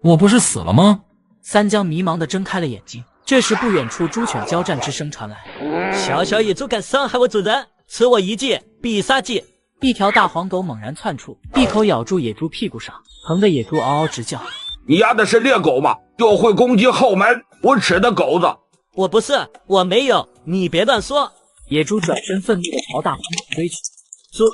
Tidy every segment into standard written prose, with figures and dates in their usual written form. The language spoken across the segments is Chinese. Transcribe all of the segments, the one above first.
我不是死了吗？三江迷茫地睁开了眼睛。这时，不远处猪犬交战之声传来。小小野猪敢伤害我主人，吃我一记必杀技！一条大黄狗猛然窜出，一口咬住野猪屁股上，疼得野猪嗷嗷直叫。你丫的是猎狗吗？就会攻击后门，无耻的狗子！我不是，我没有，你别乱说！野猪转身愤怒地朝大黄狗追去。猪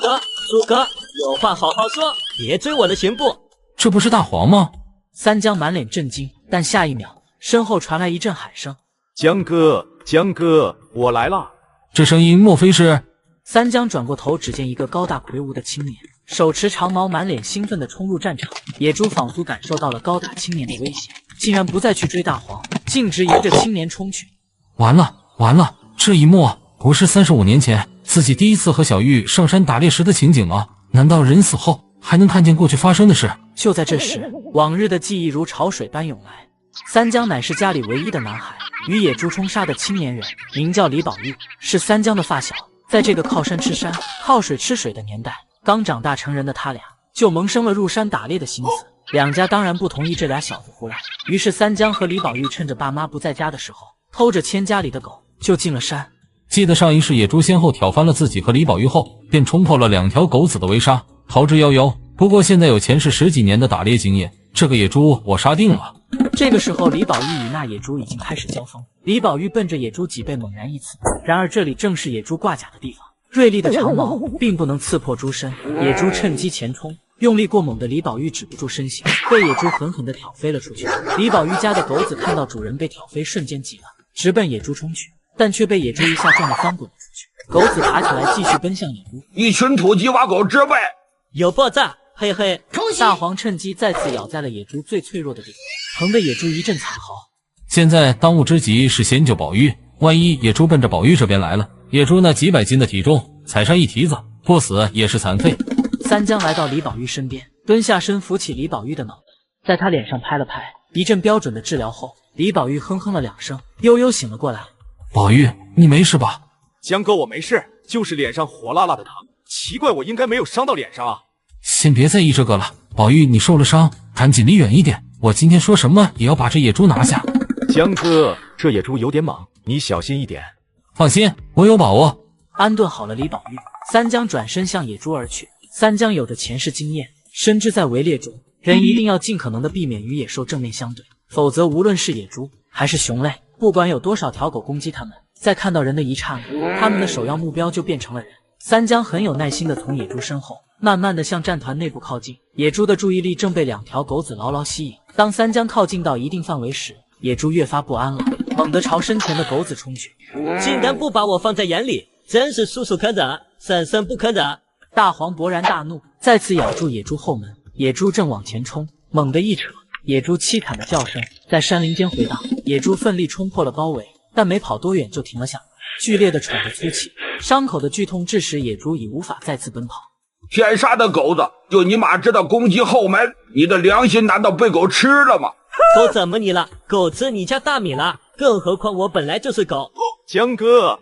哥，有话好好说，别追我的行步！这不是大黄吗？三江满脸震惊，但下一秒，身后传来一阵喊声：“江哥，我来了！”这声音莫非是……三江转过头，只见一个高大魁梧的青年，手持长矛，满脸兴奋地冲入战场。野猪仿佛感受到了高大青年的威胁，竟然不再去追大黄，径直沿着青年冲去。完了！这一幕不是35年前自己第一次和小玉上山打猎时的情景吗？难道人死后还能看见过去发生的事？就在这时，往日的记忆如潮水般涌来。三江乃是家里唯一的男孩，与野猪冲杀的青年人名叫李宝玉，是三江的发小。在这个靠山吃山、靠水吃水的年代，刚长大成人的他俩就萌生了入山打猎的心思。两家当然不同意这俩小子胡来，于是三江和李宝玉趁着爸妈不在家的时候，偷着牵家里的狗就进了山。记得上一世野猪先后挑翻了自己和李宝玉后，便冲破了2条狗子的围杀，逃之夭夭。不过现在有前世10几年的打猎经验，这个野猪我杀定了。这个时候，李宝玉与那野猪已经开始交锋。李宝玉奔着野猪脊背猛然一刺，然而这里正是野猪挂甲的地方，锐利的长矛并不能刺破猪身。野猪趁机前冲，用力过猛的李宝玉止不住身形，被野猪狠狠地挑飞了出去。李宝玉家的狗子看到主人被挑飞，瞬间急了，直奔野猪冲去，但却被野猪一下撞得翻滚了出去。狗子爬起来继续奔向野猪，一群土鸡挖狗之辈！有爆炸！嘿嘿！大黄趁机再次咬在了野猪最脆弱的地方，疼得野猪一阵惨嚎。现在当务之急是先救宝玉，万一野猪奔着宝玉这边来了，野猪那几百斤的体重，踩上一蹄子，不死也是残废。三江来到李宝玉身边，蹲下身扶起李宝玉的脑袋，在他脸上拍了拍，一阵标准的治疗后，李宝玉哼哼了2声，悠悠醒了过来。宝玉，你没事吧？江哥，我没事，就是脸上火辣辣的疼。奇怪，我应该没有伤到脸上啊。先别在意这个了，宝玉，你受了伤，赶紧离远一点。我今天说什么也要把这野猪拿下。江哥，这野猪有点莽，你小心一点。放心，我有把握。安顿好了李宝玉，三江转身向野猪而去。三江有着前世经验，深知在围猎中，人一定要尽可能的避免与野兽正面相对，否则无论是野猪还是熊类，不管有多少条狗攻击他们，在看到人的一刹那，他们的首要目标就变成了人。三江很有耐心地从野猪身后慢慢地向战团内部靠近，野猪的注意力正被2条狗子牢牢吸引。当三江靠近到一定范围时，野猪越发不安了，猛地朝身前的狗子冲去。竟然不把我放在眼里，真是叔叔可忍，婶婶不可忍！大黄勃然大怒，再次咬住野猪后门。野猪正往前冲，猛地一扯，野猪凄惨的叫声在山林间回荡。野猪奋力冲破了包围，但没跑多远就停了下来，剧烈的喘着粗气，伤口的剧痛致使野猪已无法再次奔跑。天杀的狗子，就你妈知道攻击后门，你的良心难道被狗吃了吗？狗怎么你了？狗吃你家大米了？更何况我本来就是狗。江哥，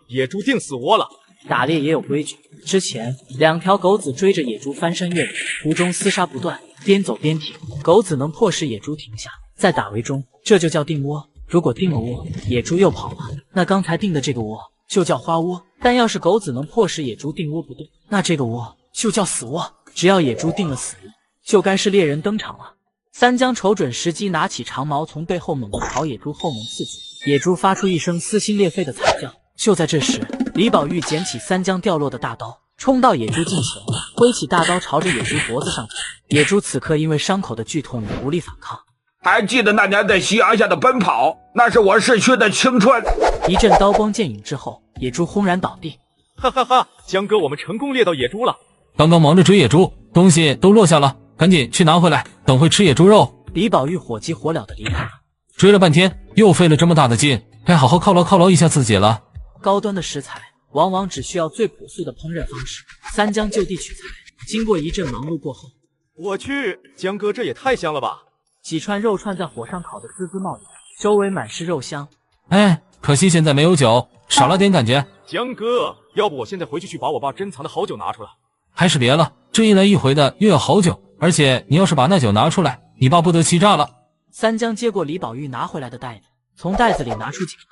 野猪定死窝了。打猎也有规矩，之前2条狗子追着野猪翻山越岭，途中厮杀不断，边走边停，狗子能迫使野猪停下。在打围中，这就叫定窝。如果定了窝，野猪又跑了，那刚才定的这个窝就叫花窝。但要是狗子能迫使野猪定窝不动，那这个窝就叫死窝。只要野猪定了死窝，就该是猎人登场了。三江瞅准时机，拿起长矛从背后猛地朝野猪后门刺去。野猪发出一声撕心裂肺的惨叫。就在这时，李宝玉捡起三江掉落的大刀，冲到野猪近前，挥起大刀朝着野猪脖子上砍。野猪此刻因为伤口的剧痛已无力反抗。还记得那年在夕阳下的奔跑，那是我逝去的青春。一阵刀光剑影之后，野猪轰然倒地。哈哈哈，江哥，我们成功猎到野猪了。刚刚忙着追野猪，东西都落下了，赶紧去拿回来，等会吃野猪肉。李宝玉火急火燎地离开了。追了半天，又费了这么大的劲，该好好犒劳一下自己了。高端的食材往往只需要最朴素的烹饪方式。三江就地取材，经过一阵忙碌过后，我去，江哥这也太香了吧！几串肉串在火上烤得滋滋冒烟，周围满是肉香。哎，可惜现在没有酒，少了点感觉。江哥，要不我现在回去把我爸珍藏的好酒拿出来？还是别了，这一来一回的又要好久，而且你要是把那酒拿出来，你爸不得气炸了。三江接过李宝玉拿回来的袋子，从袋子里拿出几个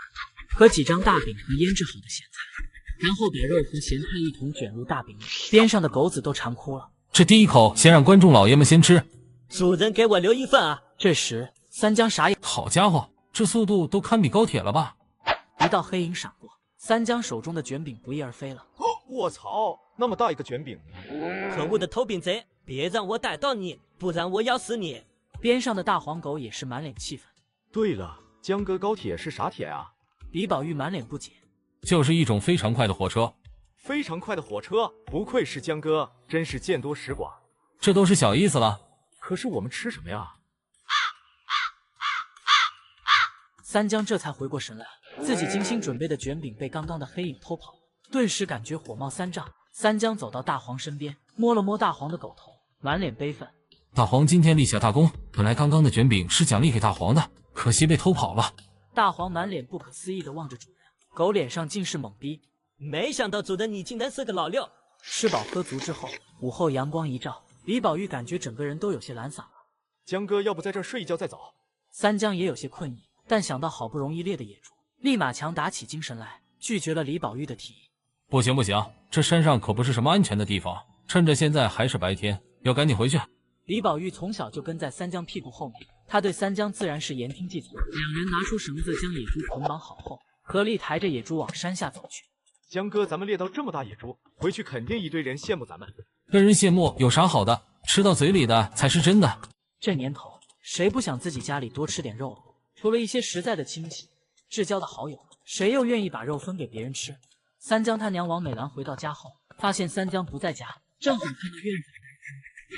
和几张大饼和腌制好的咸菜，然后把肉和咸菜一同卷入大饼里，边上的狗子都馋哭了。这第一口先让观众老爷们先吃。主人给我留一份啊！这时三江傻眼，好家伙，这速度都堪比高铁了吧？一道黑影闪过，三江手中的卷饼不翼而飞了。卧槽，那么大一个卷饼！可恶的偷饼贼，别让我逮到你，不然我要死你！边上的大黄狗也是满脸气愤。对了，江哥高铁是啥铁啊？李宝玉满脸不解，就是一种非常快的火车。非常快的火车，不愧是江哥，真是见多识广。这都是小意思了。可是我们吃什么呀？三江这才回过神来，自己精心准备的卷饼被刚刚的黑影偷跑了，顿时感觉火冒三丈。三江走到大黄身边，摸了摸大黄的狗头，满脸悲愤。大黄今天立下大功，本来刚刚的卷饼是奖励给大黄的，可惜被偷跑了。大黄满脸不可思议地望着主人，狗脸上尽是懵逼。没想到主人你竟然是个老六。吃饱喝足之后，午后阳光一照，李宝玉感觉整个人都有些懒散了。江哥要不在这儿睡一觉再走？三江也有些困意，但想到好不容易猎的野猪，立马强打起精神来，拒绝了李宝玉的提议。不行不行，这山上可不是什么安全的地方，趁着现在还是白天，要赶紧回去。李宝玉从小就跟在三江屁股后面，他对三江自然是言听计从。两人拿出绳子将野猪捆绑好后，合力抬着野猪往山下走去。江哥，咱们猎到这么大野猪，回去肯定一堆人羡慕咱们。跟人羡慕有啥好的？吃到嘴里的才是真的。这年头，谁不想自己家里多吃点肉了？除了一些实在的亲戚、至交的好友，谁又愿意把肉分给别人吃？三江他娘王美兰回到家后，发现三江不在家，正好看到院子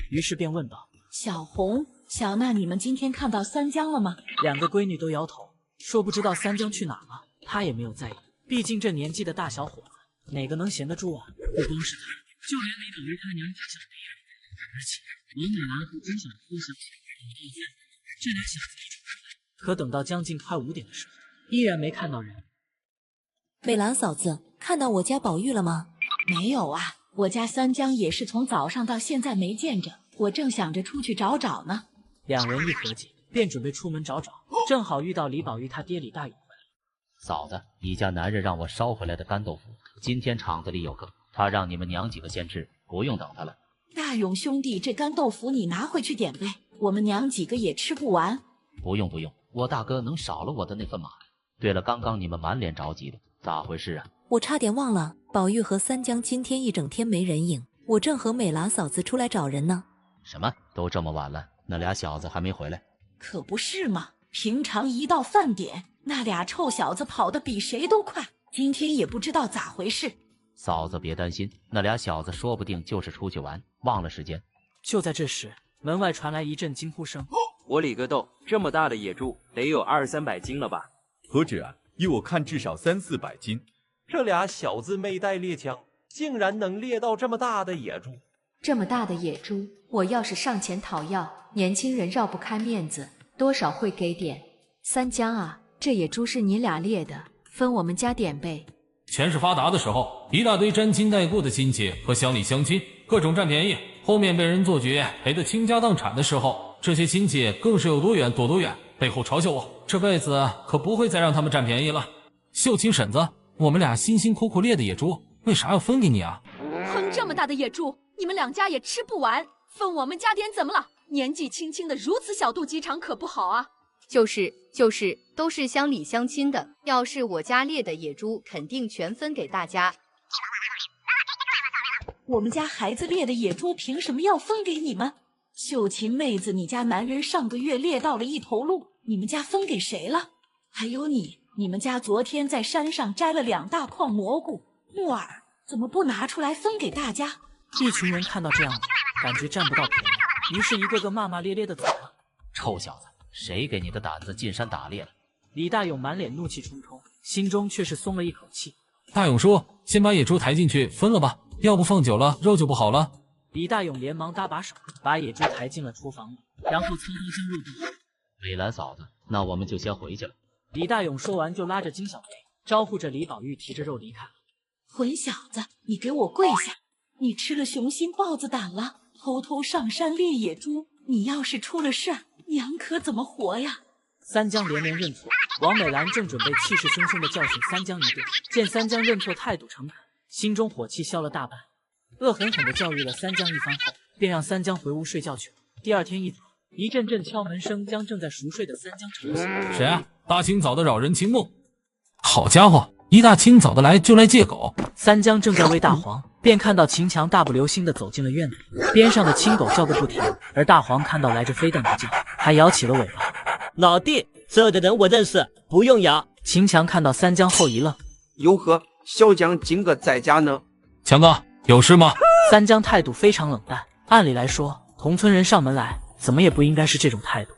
里，于是便问道：“小红、小娜，你们今天看到三江了吗？”两个闺女都摇头，说不知道三江去哪了。她也没有在意，毕竟这年纪的大小伙子，哪个能闲得住啊？不光是他，就连李宝玉他娘家小梅也是。而且王美兰和金小夫想起这俩小子一出来，可等到将近快5点的时候，依然没看到人。美兰嫂子，看到我家宝玉了吗？没有啊，我家三江也是从早上到现在没见着，我正想着出去找找呢。两人一合计，便准备出门找找，正好遇到李宝玉他爹李大勇回来。嫂子，你家男人让我捎回来的干豆腐，今天厂子里有个，他让你们娘几个先吃，不用等他了。大勇兄弟，这干豆腐你拿回去点呗，我们娘几个也吃不完。不用，我大哥能少了我的那份吗？对了，刚刚你们满脸着急的，咋回事啊？我差点忘了，宝玉和三江今天一整天没人影，我正和美兰嫂子出来找人呢。什么？都这么晚了，那俩小子还没回来？可不是嘛，平常一到饭点，那俩臭小子跑得比谁都快，今天也不知道咋回事。嫂子别担心，那俩小子说不定就是出去玩，忘了时间。就在这时，门外传来一阵惊呼声。我理个豆，这么大的野猪得有200-300斤了吧？何止啊，依我看至少300-400斤。这俩小子没带猎枪，竟然能猎到这么大的野猪。这么大的野猪，我要是上前讨要，年轻人绕不开面子，多少会给点。三江啊，这野猪是你俩猎的，分我们家点呗。钱是发达的时候，一大堆沾亲带故的亲戚和乡里乡亲，各种占便宜。后面被人做局，赔得倾家荡产的时候，这些亲戚更是有多远躲多远，背后嘲笑我，这辈子可不会再让他们占便宜了。秀琴婶子，我们俩辛辛苦苦猎的野猪，为啥要分给你啊？哼，这么大的野猪，你们两家也吃不完，分我们家点怎么了？年纪轻轻的如此小肚鸡肠可不好啊。就是，都是乡里乡亲的，要是我家猎的野猪，肯定全分给大家。我们家孩子猎的野猪凭什么要分给你们？秀琴妹子，你家男人上个月猎到了1头鹿，你们家分给谁了？还有你们家昨天在山上摘了2大筐蘑菇，木耳怎么不拿出来分给大家？一群人看到这样子，感觉占不到便宜，于是一个个骂骂咧咧的走了。臭小子，谁给你的胆子进山打猎了？李大勇满脸怒气冲冲，心中却是松了一口气。大勇叔，先把野猪抬进去分了吧，要不放久了肉就不好了。李大勇连忙搭把手，把野猪抬进了厨房里，然后操刀将肉剁。美兰嫂子，那我们就先回去了。李大勇说完就拉着金小梅，招呼着李宝玉提着肉离开了。混小子，你给我跪下！你吃了雄心豹子胆了，偷偷上山猎野猪，你要是出了事，娘可怎么活呀？三江连连认错，王美兰正准备气势汹汹地教训三江一顿，见三江认错态度诚恳，心中火气消了大半，恶狠狠地教育了三江一番后，便让三江回屋睡觉去了。第二天一早，一阵阵敲门声将正在熟睡的三江吵醒。谁啊？大清早的扰人清梦！好家伙，一大清早的来就来借狗！三江正在喂大黄，便看到秦强大步流星地走进了院子里，边上的青狗叫个不停，而大黄看到来这非但不叫，还摇起了尾巴。老弟，这的人我认识，不用摇。秦强看到三江后一愣，哟呵，小江今个在家呢？强哥，有事吗？三江态度非常冷淡，按理来说，同村人上门来，怎么也不应该是这种态度。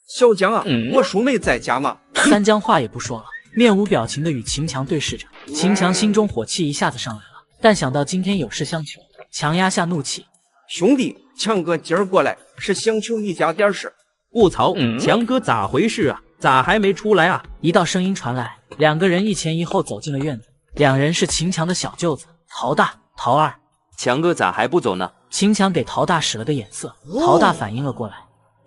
小江啊，我叔妹在家吗？三江话也不说了，面无表情地与秦强对视着。秦强心中火气一下子上来了，但想到今天有事相求，强压下怒气。兄弟，强哥今儿过来是想求你家点事。我操，强哥咋回事啊？咋还没出来啊？一道声音传来，两个人一前一后走进了院子。两人是秦强的小舅子陶大、陶二。强哥咋还不走呢？秦强给陶大使了个眼色，陶大反应了过来。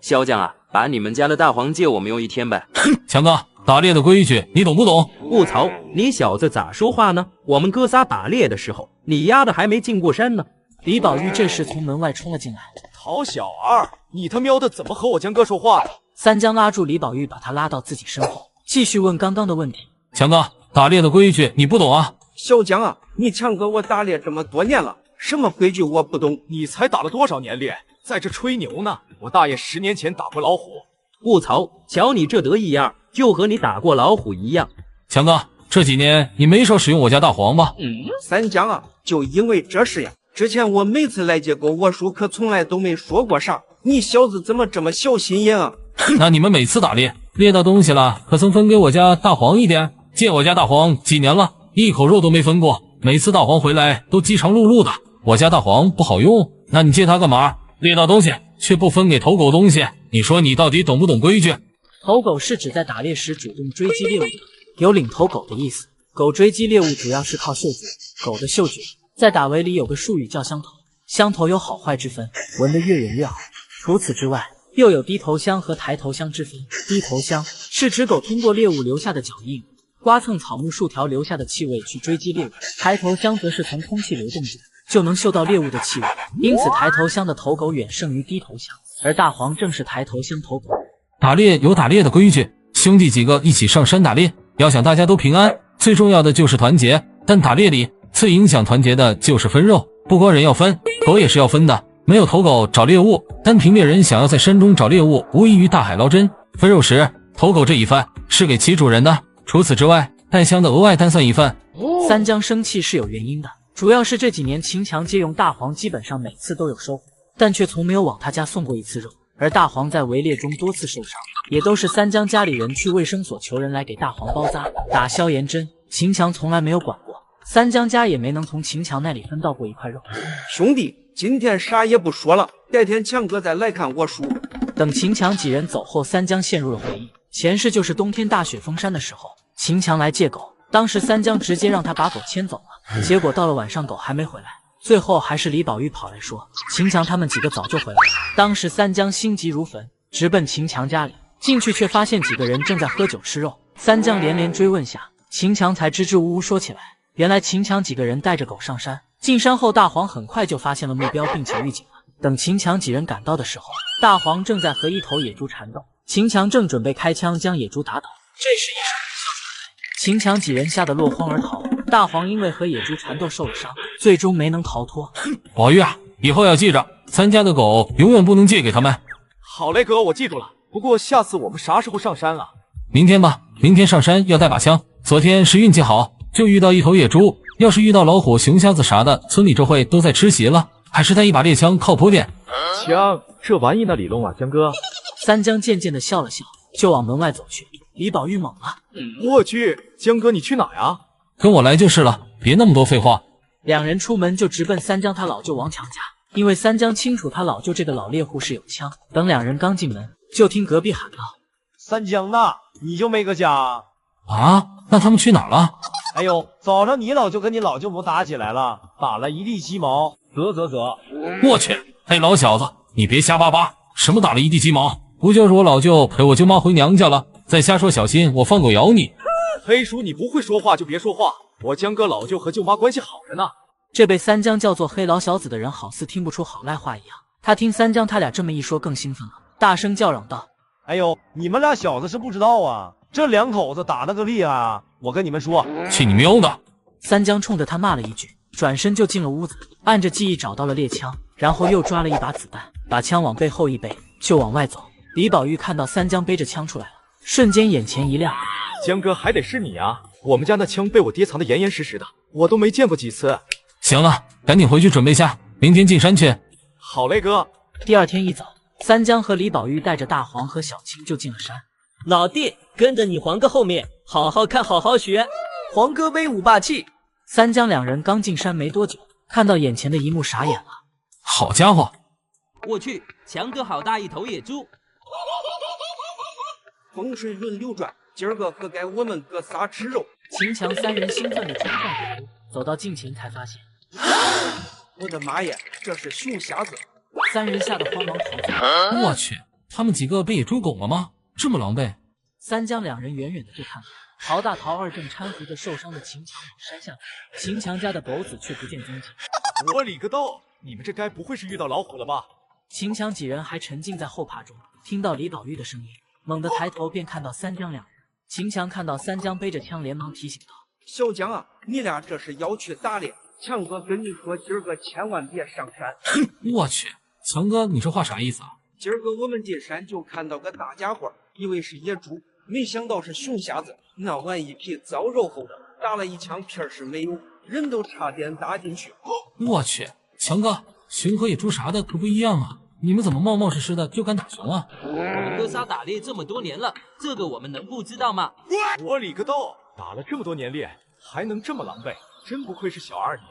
肖将啊，把你们家的大黄借我们用1天呗。强哥，打猎的规矩你懂不懂？我操，你小子咋说话呢？我们哥仨打猎的时候，你丫的还没进过山呢。李宝玉这时从门外冲了进来。陶小二，你他喵的怎么和我江哥说话的？三江拉住李宝玉，把他拉到自己身后，继续问刚刚的问题。强哥，打猎的规矩你不懂啊？小江啊，你强哥我打猎这么多年了，什么规矩我不懂。你才打了多少年猎，在这吹牛呢？我大爷10年前打过老虎。我操，瞧你这得意样，就和你打过老虎一样。强哥，这几年你没少使用我家大黄吧？三江啊，就因为这事呀，之前我每次来接狗，我叔可从来都没说过啥。你小子怎么这么小心眼啊？那你们每次打猎猎到东西了，可曾分给我家大黄一点？借我家大黄几年了，一口肉都没分过，每次大黄回来都饥肠辘辘的。我家大黄不好用，那你借它干嘛？猎到东西却不分给投狗东西，你说你到底懂不懂规矩？投狗是指在打猎时主动追击猎物的，有领头狗的意思。狗追击猎物主要是靠嗅觉，狗的嗅觉在打围里有个术语叫香头，香头有好坏之分，闻得越远越好。除此之外，又有低头香和抬头香之分。低头香是指狗通过猎物留下的脚印、刮蹭草木树条留下的气味去追击猎物，抬头香则是从空气流动中就能嗅到猎物的气味，因此抬头香的投狗远胜于低头香，而大黄正是抬头香投狗。打猎有打猎的规矩，兄弟几个一起上山打猎，要想大家都平安，最重要的就是团结。但打猎里最影响团结的就是分肉，不光人要分，狗也是要分的。没有投狗找猎物，单凭猎人想要在山中找猎物，无异于大海捞针。分肉时，投狗这一份是给其主人的，除此之外，带香的额外单算一份。三江生气是有原因的，主要是这几年秦强借用大黄基本上每次都有收获，但却从没有往他家送过一次肉。而大黄在围猎中多次受伤，也都是三江家里人去卫生所求人来给大黄包扎、打消炎针，秦强从来没有管过。三江家也没能从秦强那里分到过一块肉。兄弟，今天啥也不说了，改天强哥再来看我叔。等秦强几人走后，三江陷入了回忆。前世就是冬天大雪封山的时候，秦强来借狗，当时三江直接让他把狗牵走了，结果到了晚上狗还没回来，最后还是李宝玉跑来说秦强他们几个早就回来了。当时三江心急如焚，直奔秦强家里，进去却发现几个人正在喝酒吃肉。三江连连追问下，秦强才支支吾吾说起来，原来秦强几个人带着狗上山，进山后大黄很快就发现了目标并且预警了。等秦强几人赶到的时候，大黄正在和一头野猪缠斗，秦强正准备开枪将野猪打倒，这时一声喊叫传来，秦强几人吓得落荒而逃。大黄因为和野猪缠斗受了伤，最终没能逃脱。宝玉啊，以后要记着，咱家的狗永远不能借给他们。好嘞哥，我记住了。不过下次我们啥时候上山啊？明天吧，明天上山要带把枪。昨天是运气好，就遇到一头野猪，要是遇到老虎、熊瞎子啥的，村里这会都在吃席了。还是带一把猎枪靠谱点。枪，这玩意哪里弄啊，江哥？三江渐渐地笑了笑，就往门外走去。李宝玉懵了，我去，江哥你去哪呀？跟我来就是了，别那么多废话。两人出门就直奔三江他老舅王强家，因为三江清楚他老舅这个老猎户是有枪。等两人刚进门，就听隔壁喊道：“三江呐，你就没个家啊？那他们去哪儿了？”哎呦，早上你老舅跟你老舅母打起来了，打了一地鸡毛，啧。我去，嘿，老小子，你别瞎巴巴，什么打了一地鸡毛？不就是我老舅陪我舅妈回娘家了，再瞎说小心我放狗咬你！黑叔，你不会说话就别说话，我江哥老舅和舅妈关系好着呢。这被三江叫做黑老小子的人好似听不出好赖话一样，他听三江他俩这么一说更兴奋了，大声叫嚷道：哎呦，你们俩小子是不知道啊，这两口子打那个厉害啊！我跟你们说，去你喵的！三江冲着他骂了一句，转身就进了屋子，按着记忆找到了猎枪，然后又抓了一把子弹，把枪往背后一背就往外走。李宝玉看到三江背着枪出来了，瞬间眼前一亮，江哥还得是你啊！我们家那枪被我爹藏得严严实实的，我都没见过几次。行了，赶紧回去准备下，明天进山去。好嘞，哥。第二天一早，三江和李宝玉带着大黄和小青就进了山。老弟，跟着你黄哥后面，好好看，好好学。黄哥威武霸气。三江两人刚进山没多久，看到眼前的一幕傻眼了。好家伙！我去，强哥好大一头野猪！风水轮流转，今儿个可该我们哥仨吃肉。秦强三人兴奋地冲上野猪，走到近前才发现，我的妈呀，这是熊瞎子！三人吓得慌忙逃走。我去，他们几个被野猪拱了吗？这么狼狈！三江两人远远的就看到陶大、陶二正搀扶着受伤的秦强往山下走，秦强家的狗子却不见踪迹。我理个道，你们这该不会是遇到老虎了吧？秦强几人还沉浸在后怕中，听到李宝玉的声音，猛地抬头便看到三江两人。秦强看到三江背着枪，连忙提醒道：小江啊，你俩这是要去打猎，强哥跟你说，今儿个千万别上山。我去，强哥，你这话啥意思啊？今儿个我们进山就看到个大家伙，以为是野猪，没想到是熊瞎子。那玩意皮糟肉厚的，打了一枪片是没有，人都差点打进去。我去，强哥，熊和野猪啥的可不一样啊！你们怎么冒冒失失的就敢打熊啊？我们哥仨打猎这么多年了，这个我们能不知道吗？我理个道，打了这么多年猎，还能这么狼狈，真不愧是小二你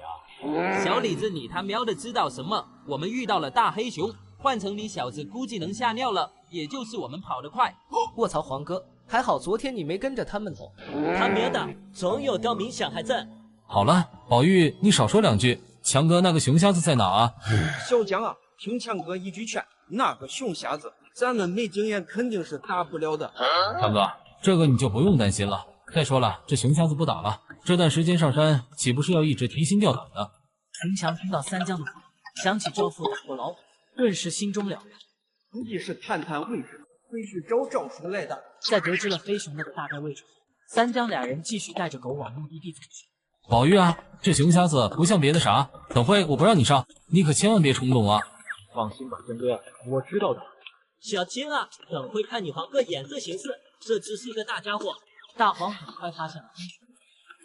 啊！小李子，你他喵的知道什么？我们遇到了大黑熊，换成你小子估计能吓尿了，也就是我们跑得快。卧槽，黄哥，还好昨天你没跟着他们走。他喵的，总有高明想还在。好了，宝玉，你少说两句。强哥，那个熊瞎子在哪啊？小江啊，听强哥一句劝，那个熊瞎子，咱们没经验肯定是打不了的。强哥，这个你就不用担心了。再说了，这熊瞎子不打了，这段时间上山岂不是要一直提心吊胆的？陈强听到三江的话，想起赵父打过老虎，顿时心中了然，估计是探探位置，回去找赵叔来的。在得知了黑熊那个大概位置后，三江俩人继续带着狗往目的地走去。宝玉啊，这熊瞎子不像别的啥，等会我不让你上，你可千万别冲动啊！放心吧，江哥，我知道的。小青啊，等会看你黄哥眼色行事，这只是个大家伙。大黄很快发现了黑熊，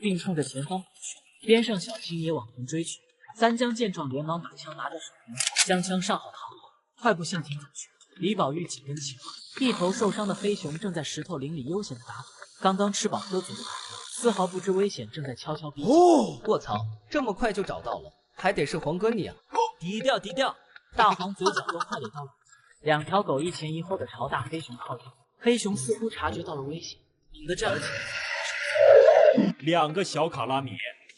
并冲着前方跑去，边上小青也往前追去。三江见状，连忙把枪拿在手中，将枪上好膛后，快步向前走去。李宝玉紧跟其后，一头受伤的黑熊正在石头林里悠闲的打盹，刚刚吃饱喝足的他，丝毫不知危险正在悄悄逼近。卧槽，这么快就找到了，还得是黄哥你啊！低调低调。大黄嘴角都快咧到了，两条狗一前一后的朝大黑熊靠近。黑熊似乎察觉到了危险，猛地站了起来。两个小卡拉米，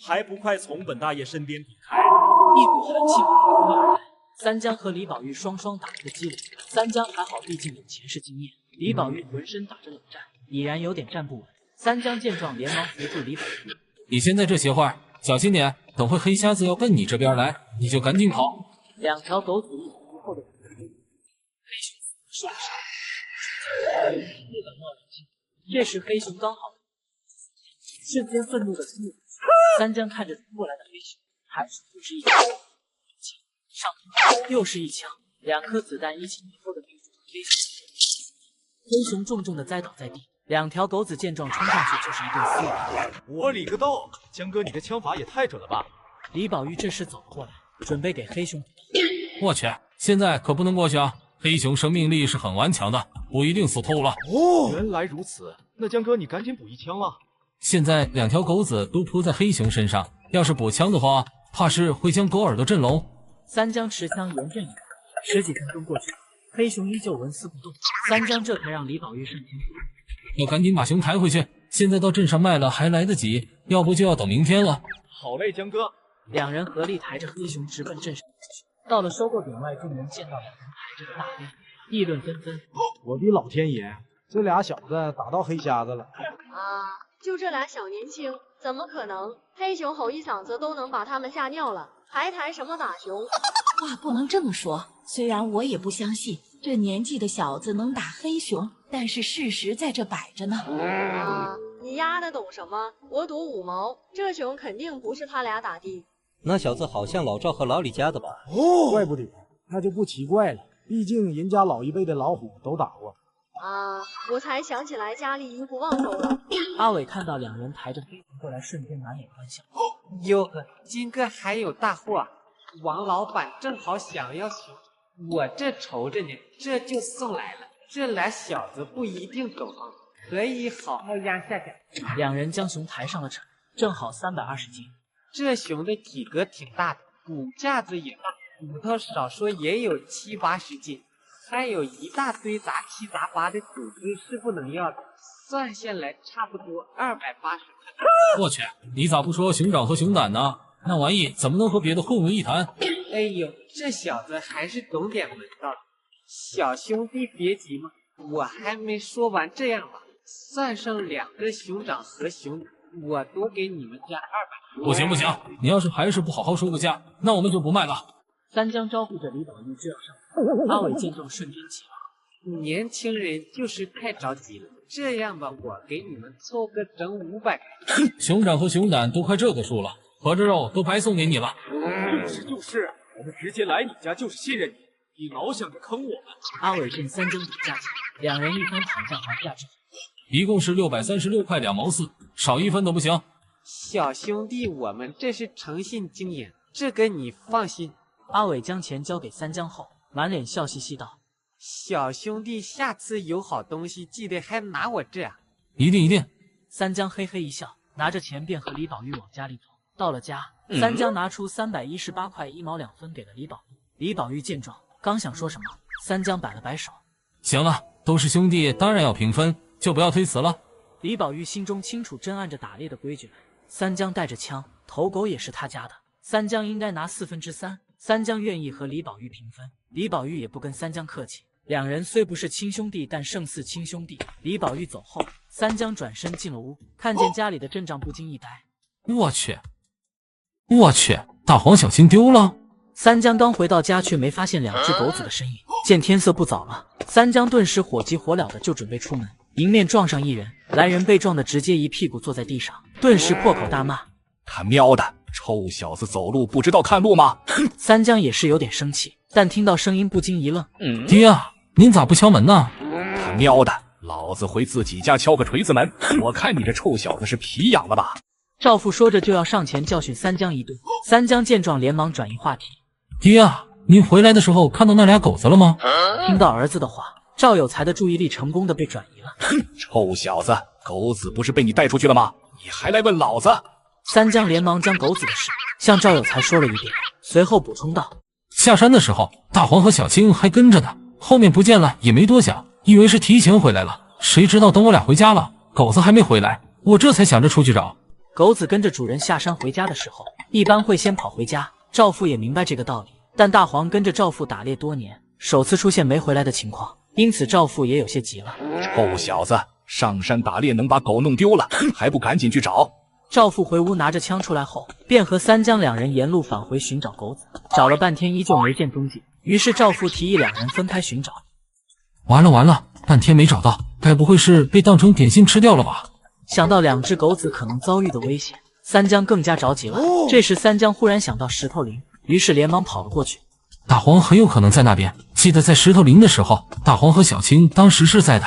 还不快从本大爷身边避开！一股寒气扑面而来，三江和李宝玉双双打了个激灵。三江还好，毕竟有前世经验；李宝玉浑身打着冷战，已然有点站不稳。三江见状，连忙扶住李宝玉：“你现在这些话小心点，等会黑瞎子要奔你这边来，你就赶紧跑。”两条狗子一前一后的围着黑熊受了伤，不敢冒人性。这时黑熊刚好瞬间愤怒的冲了过去。三江看着冲过来的黑熊，还是不是一枪，上头又是一枪，两颗子弹一前一后的命中了黑熊。黑熊重重的栽倒在地。两条狗子见状冲上去就是一顿撕咬。我理个道，江哥你这枪法也太准了吧！李宝玉这时走了过来，准备给黑熊。我去，现在可不能过去啊！黑熊生命力是很顽强的，不一定死透了。哦，原来如此，那江哥你赶紧补一枪啊！现在两条狗子都扑在黑熊身上，要是补枪的话，怕是会将狗耳朵震聋。三江持枪严阵以待，十几分钟过去，黑熊依旧纹丝不动。三江这才让李宝玉上前扶，要赶紧把熊抬回去。现在到镇上卖了还来得及，要不就要等明天了。好嘞，江哥。两人合力抬着黑熊直奔镇上去。到了收购点外，众人见到两人抬着的大黑，议论纷纷。我的老天爷，这俩小子打到黑瞎子了！啊，就这俩小年轻，怎么可能？黑熊吼一嗓子都能把他们吓尿了，还谈什么打熊？话不能这么说，虽然我也不相信这年纪的小子能打黑熊，但是事实在这摆着呢。啊，你丫的懂什么？我赌5毛，这熊肯定不是他俩打的。那小子好像老赵和老李家的吧？哦，怪不得，那就不奇怪了。毕竟人家老一辈的老虎都打过。啊，我才想起来家里鱼不忘收了。阿伟看到两人抬着黑熊过来，瞬间满脸欢笑。哟呵，今个还有大货！王老板正好想要熊，我这愁着呢，这就送来了。这俩小子不一定懂，可以好好压下去。两人将熊抬上了车，正好320斤。这熊的体格挺大的，骨架子也大，骨头少说也有70-80斤，还有一大堆杂七杂八的组织是不能要的，算下来差不多280克。我去，你咋不说熊掌和熊胆呢？那玩意怎么能和别的混为一谈？哎呦，这小子还是懂点门道的。小兄弟别急嘛，我还没说完，这样吧，算上2个熊掌和熊胆，我多给你们家200。不行不行，你要是还是不好好说个价，那我们就不卖了。三江招呼着李宝玉就要上马，阿伟见状瞬间起了。年轻人就是太着急了，这样吧，我给你们凑个整500。熊掌和熊胆都快这个数了，合着肉都白送给你了。就是，我们直接来你家就是信任你，你老想着坑我们。阿伟见三江比价钱，两人一番讨价还价之后，一共是636块2毛4，少1分都不行。小兄弟，我们这是诚信经营，这个你放心。阿伟将钱交给三江后，满脸笑嘻嘻道：“小兄弟，下次有好东西记得还拿我这啊！”一定一定。三江嘿嘿一笑，拿着钱便和李宝玉往家里走。到了家，三江拿出318块1毛2分给了李宝玉。李宝玉见状，刚想说什么，三江摆了摆手：“行了，都是兄弟，当然要平分，就不要推辞了。”李宝玉心中清楚，真按着打猎的规矩来。三江带着枪，头狗也是他家的，三江应该拿3/4。三江愿意和李宝玉平分，李宝玉也不跟三江客气。两人虽不是亲兄弟，但胜似亲兄弟。李宝玉走后，三江转身进了屋，看见家里的阵仗，不禁一呆：“我去，大黄小青丢了！”三江刚回到家，却没发现2只狗子的身影。见天色不早了，三江顿时火急火燎的就准备出门，迎面撞上一人，来人被撞的直接一屁股坐在地上，顿时破口大骂：“他喵的！臭小子，走路不知道看路吗？”三江也是有点生气，但听到声音不禁一愣：“爹啊，您咋不敲门呢？”他喵的，老子回自己家敲个锤子门，我看你这臭小子是皮痒了吧？赵父说着就要上前教训三江一顿。三江见状连忙转移话题：“爹啊，您回来的时候看到那俩狗子了吗？”听到儿子的话，赵有才的注意力成功的被转移了。臭小子，狗子不是被你带出去了吗？你还来问老子？三江连忙将狗子的事向赵有才说了一遍，随后补充道：“下山的时候，大黄和小青还跟着呢，后面不见了也没多想，以为是提前回来了，谁知道等我俩回家了，狗子还没回来，我这才想着出去找。”狗子跟着主人下山回家的时候，一般会先跑回家。赵父也明白这个道理，但大黄跟着赵父打猎多年，首次出现没回来的情况，因此赵父也有些急了。臭小子，上山打猎能把狗弄丢了，还不赶紧去找？赵父回屋拿着枪出来后，便和三江两人沿路返回寻找狗子，找了半天依旧没见踪迹，于是赵父提议两人分开寻找。完了，半天没找到，该不会是被当成点心吃掉了吧？想到2只狗子可能遭遇的危险，三江更加着急了。这时三江忽然想到石头林，于是连忙跑了过去。大黄很有可能在那边，记得在石头林的时候，大黄和小青当时是在的。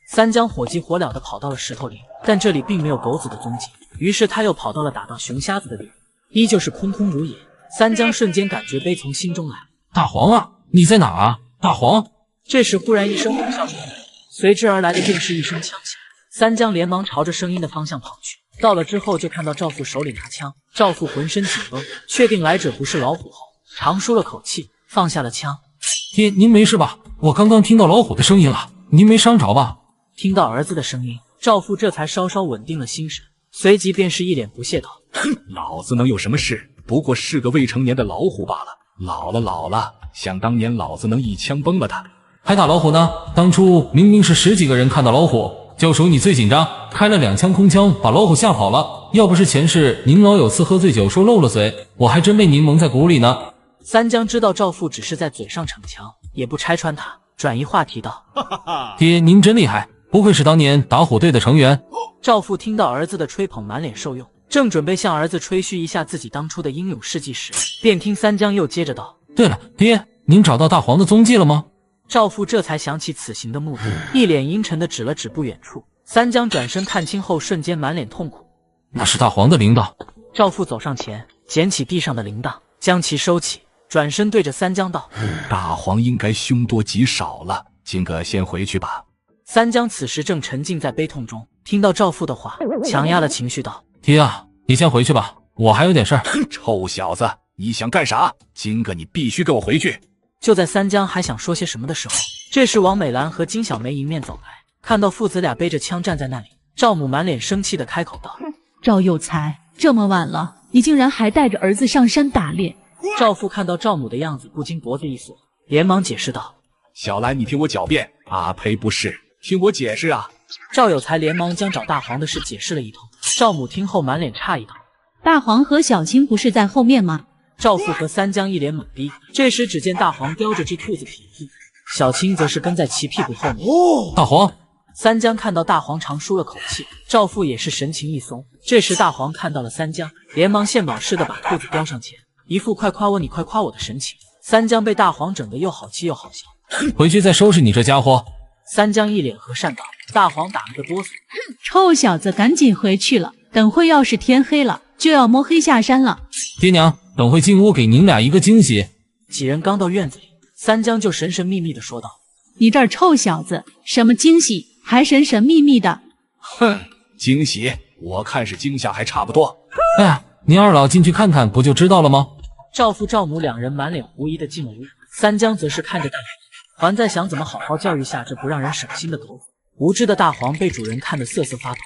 三江火急火燎地跑到了石头林，但这里并没有狗子的踪迹，于是他又跑到了打到熊瞎子的地方，依旧是空空如也。三江瞬间感觉悲从心中来。大黄啊，你在哪啊？大黄！这时忽然一声吼笑传来，随之而来的便是一声枪响。三江连忙朝着声音的方向跑去，到了之后就看到赵父手里拿枪，赵父浑身紧绷，确定来者不是老虎后，长舒了口气，放下了枪。爹，您没事吧？我刚刚听到老虎的声音了，您没伤着吧？听到儿子的声音，赵父这才稍稍稳定了心神，随即便是一脸不屑道：“老子能有什么事？不过是个未成年的老虎罢了。老了，想当年老子能一枪崩了他。还打老虎呢？当初明明是10几个人看到老虎，就属你最紧张，开了2枪空枪把老虎吓跑了。要不是前世您老有次喝醉酒说漏了嘴，我还真被您蒙在鼓里呢。三江知道赵父只是在嘴上逞强，也不拆穿他，转移话题道：爹，您真厉害，不愧是当年打虎队的成员。赵父听到儿子的吹捧，满脸受用，正准备向儿子吹嘘一下自己当初的英勇事迹时，便听三江又接着道：对了，爹，您找到大黄的踪迹了吗？赵父这才想起此行的目的，一脸阴沉的指了指不远处。三江转身看清后，瞬间满脸痛苦。那是大黄的铃铛。赵父走上前，捡起地上的铃铛，将其收起，转身对着三江道：大黄应该凶多吉少了，金哥先回去吧。三江此时正沉浸在悲痛中，听到赵父的话，强压了情绪道：爹啊，你先回去吧，我还有点事儿。臭小子，你想干啥？金哥，你必须给我回去。就在三江还想说些什么的时候，这时王美兰和金小梅迎面走来，看到父子俩背着枪站在那里，赵母满脸生气的开口道：赵有才，这么晚了，你竟然还带着儿子上山打猎。赵父看到赵母的样子，不禁脖子一缩，连忙解释道：小兰，你听我狡辩啊，呸，不是，听我解释啊。赵有才连忙将找大黄的事解释了一通。赵母听后满脸诧异道：大黄和小青不是在后面吗？赵父和三江一脸懵逼。这时只见大黄叼着只兔子屁屁，小青则是跟在其屁股后面。大黄！三江看到大黄长舒了口气，赵父也是神情一松。这时大黄看到了三江，连忙献宝似的把兔子叼上前，一副快夸我你快夸我的神情。三江被大黄整得又好气又好笑。回去再收拾你这家伙。三江一脸和善道。大黄打了个哆嗦：臭小子，赶紧回去了，等会要是天黑了就要摸黑下山了。爹娘，等会进屋给您俩一个惊喜。几人刚到院子里，三江就神神秘秘地说道：你这臭小子，什么惊喜还神神秘秘的？哼，惊喜，我看是惊吓还差不多。哎呀，您二老进去看看不就知道了吗？赵父赵母两人满脸狐疑地进了屋，三江则是看着大黄，还在想怎么好好教育下这不让人省心的狗子。无知的大黄被主人看得瑟瑟发抖。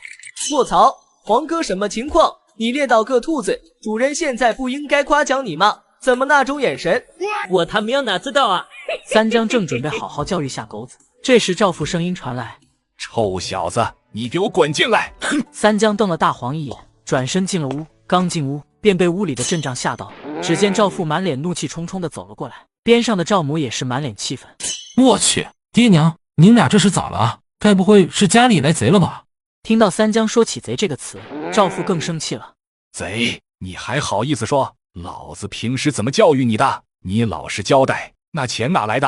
卧槽，黄哥什么情况？你猎到个兔子，主人现在不应该夸奖你吗？怎么那种眼神？我他喵哪知道啊！三江正准备好好教育下狗子，这时赵父声音传来：臭小子，你给我滚进来！三江瞪了大黄一眼，转身进了屋。刚进屋便被屋里的阵仗吓到，只见赵父满脸怒气冲冲地走了过来，边上的赵母也是满脸气愤。我去，爹娘，您俩这是咋了啊？该不会是家里来贼了吧？听到三江说起贼这个词，赵父更生气了。贼，你还好意思说？老子平时怎么教育你的？你老实交代，那钱哪来的？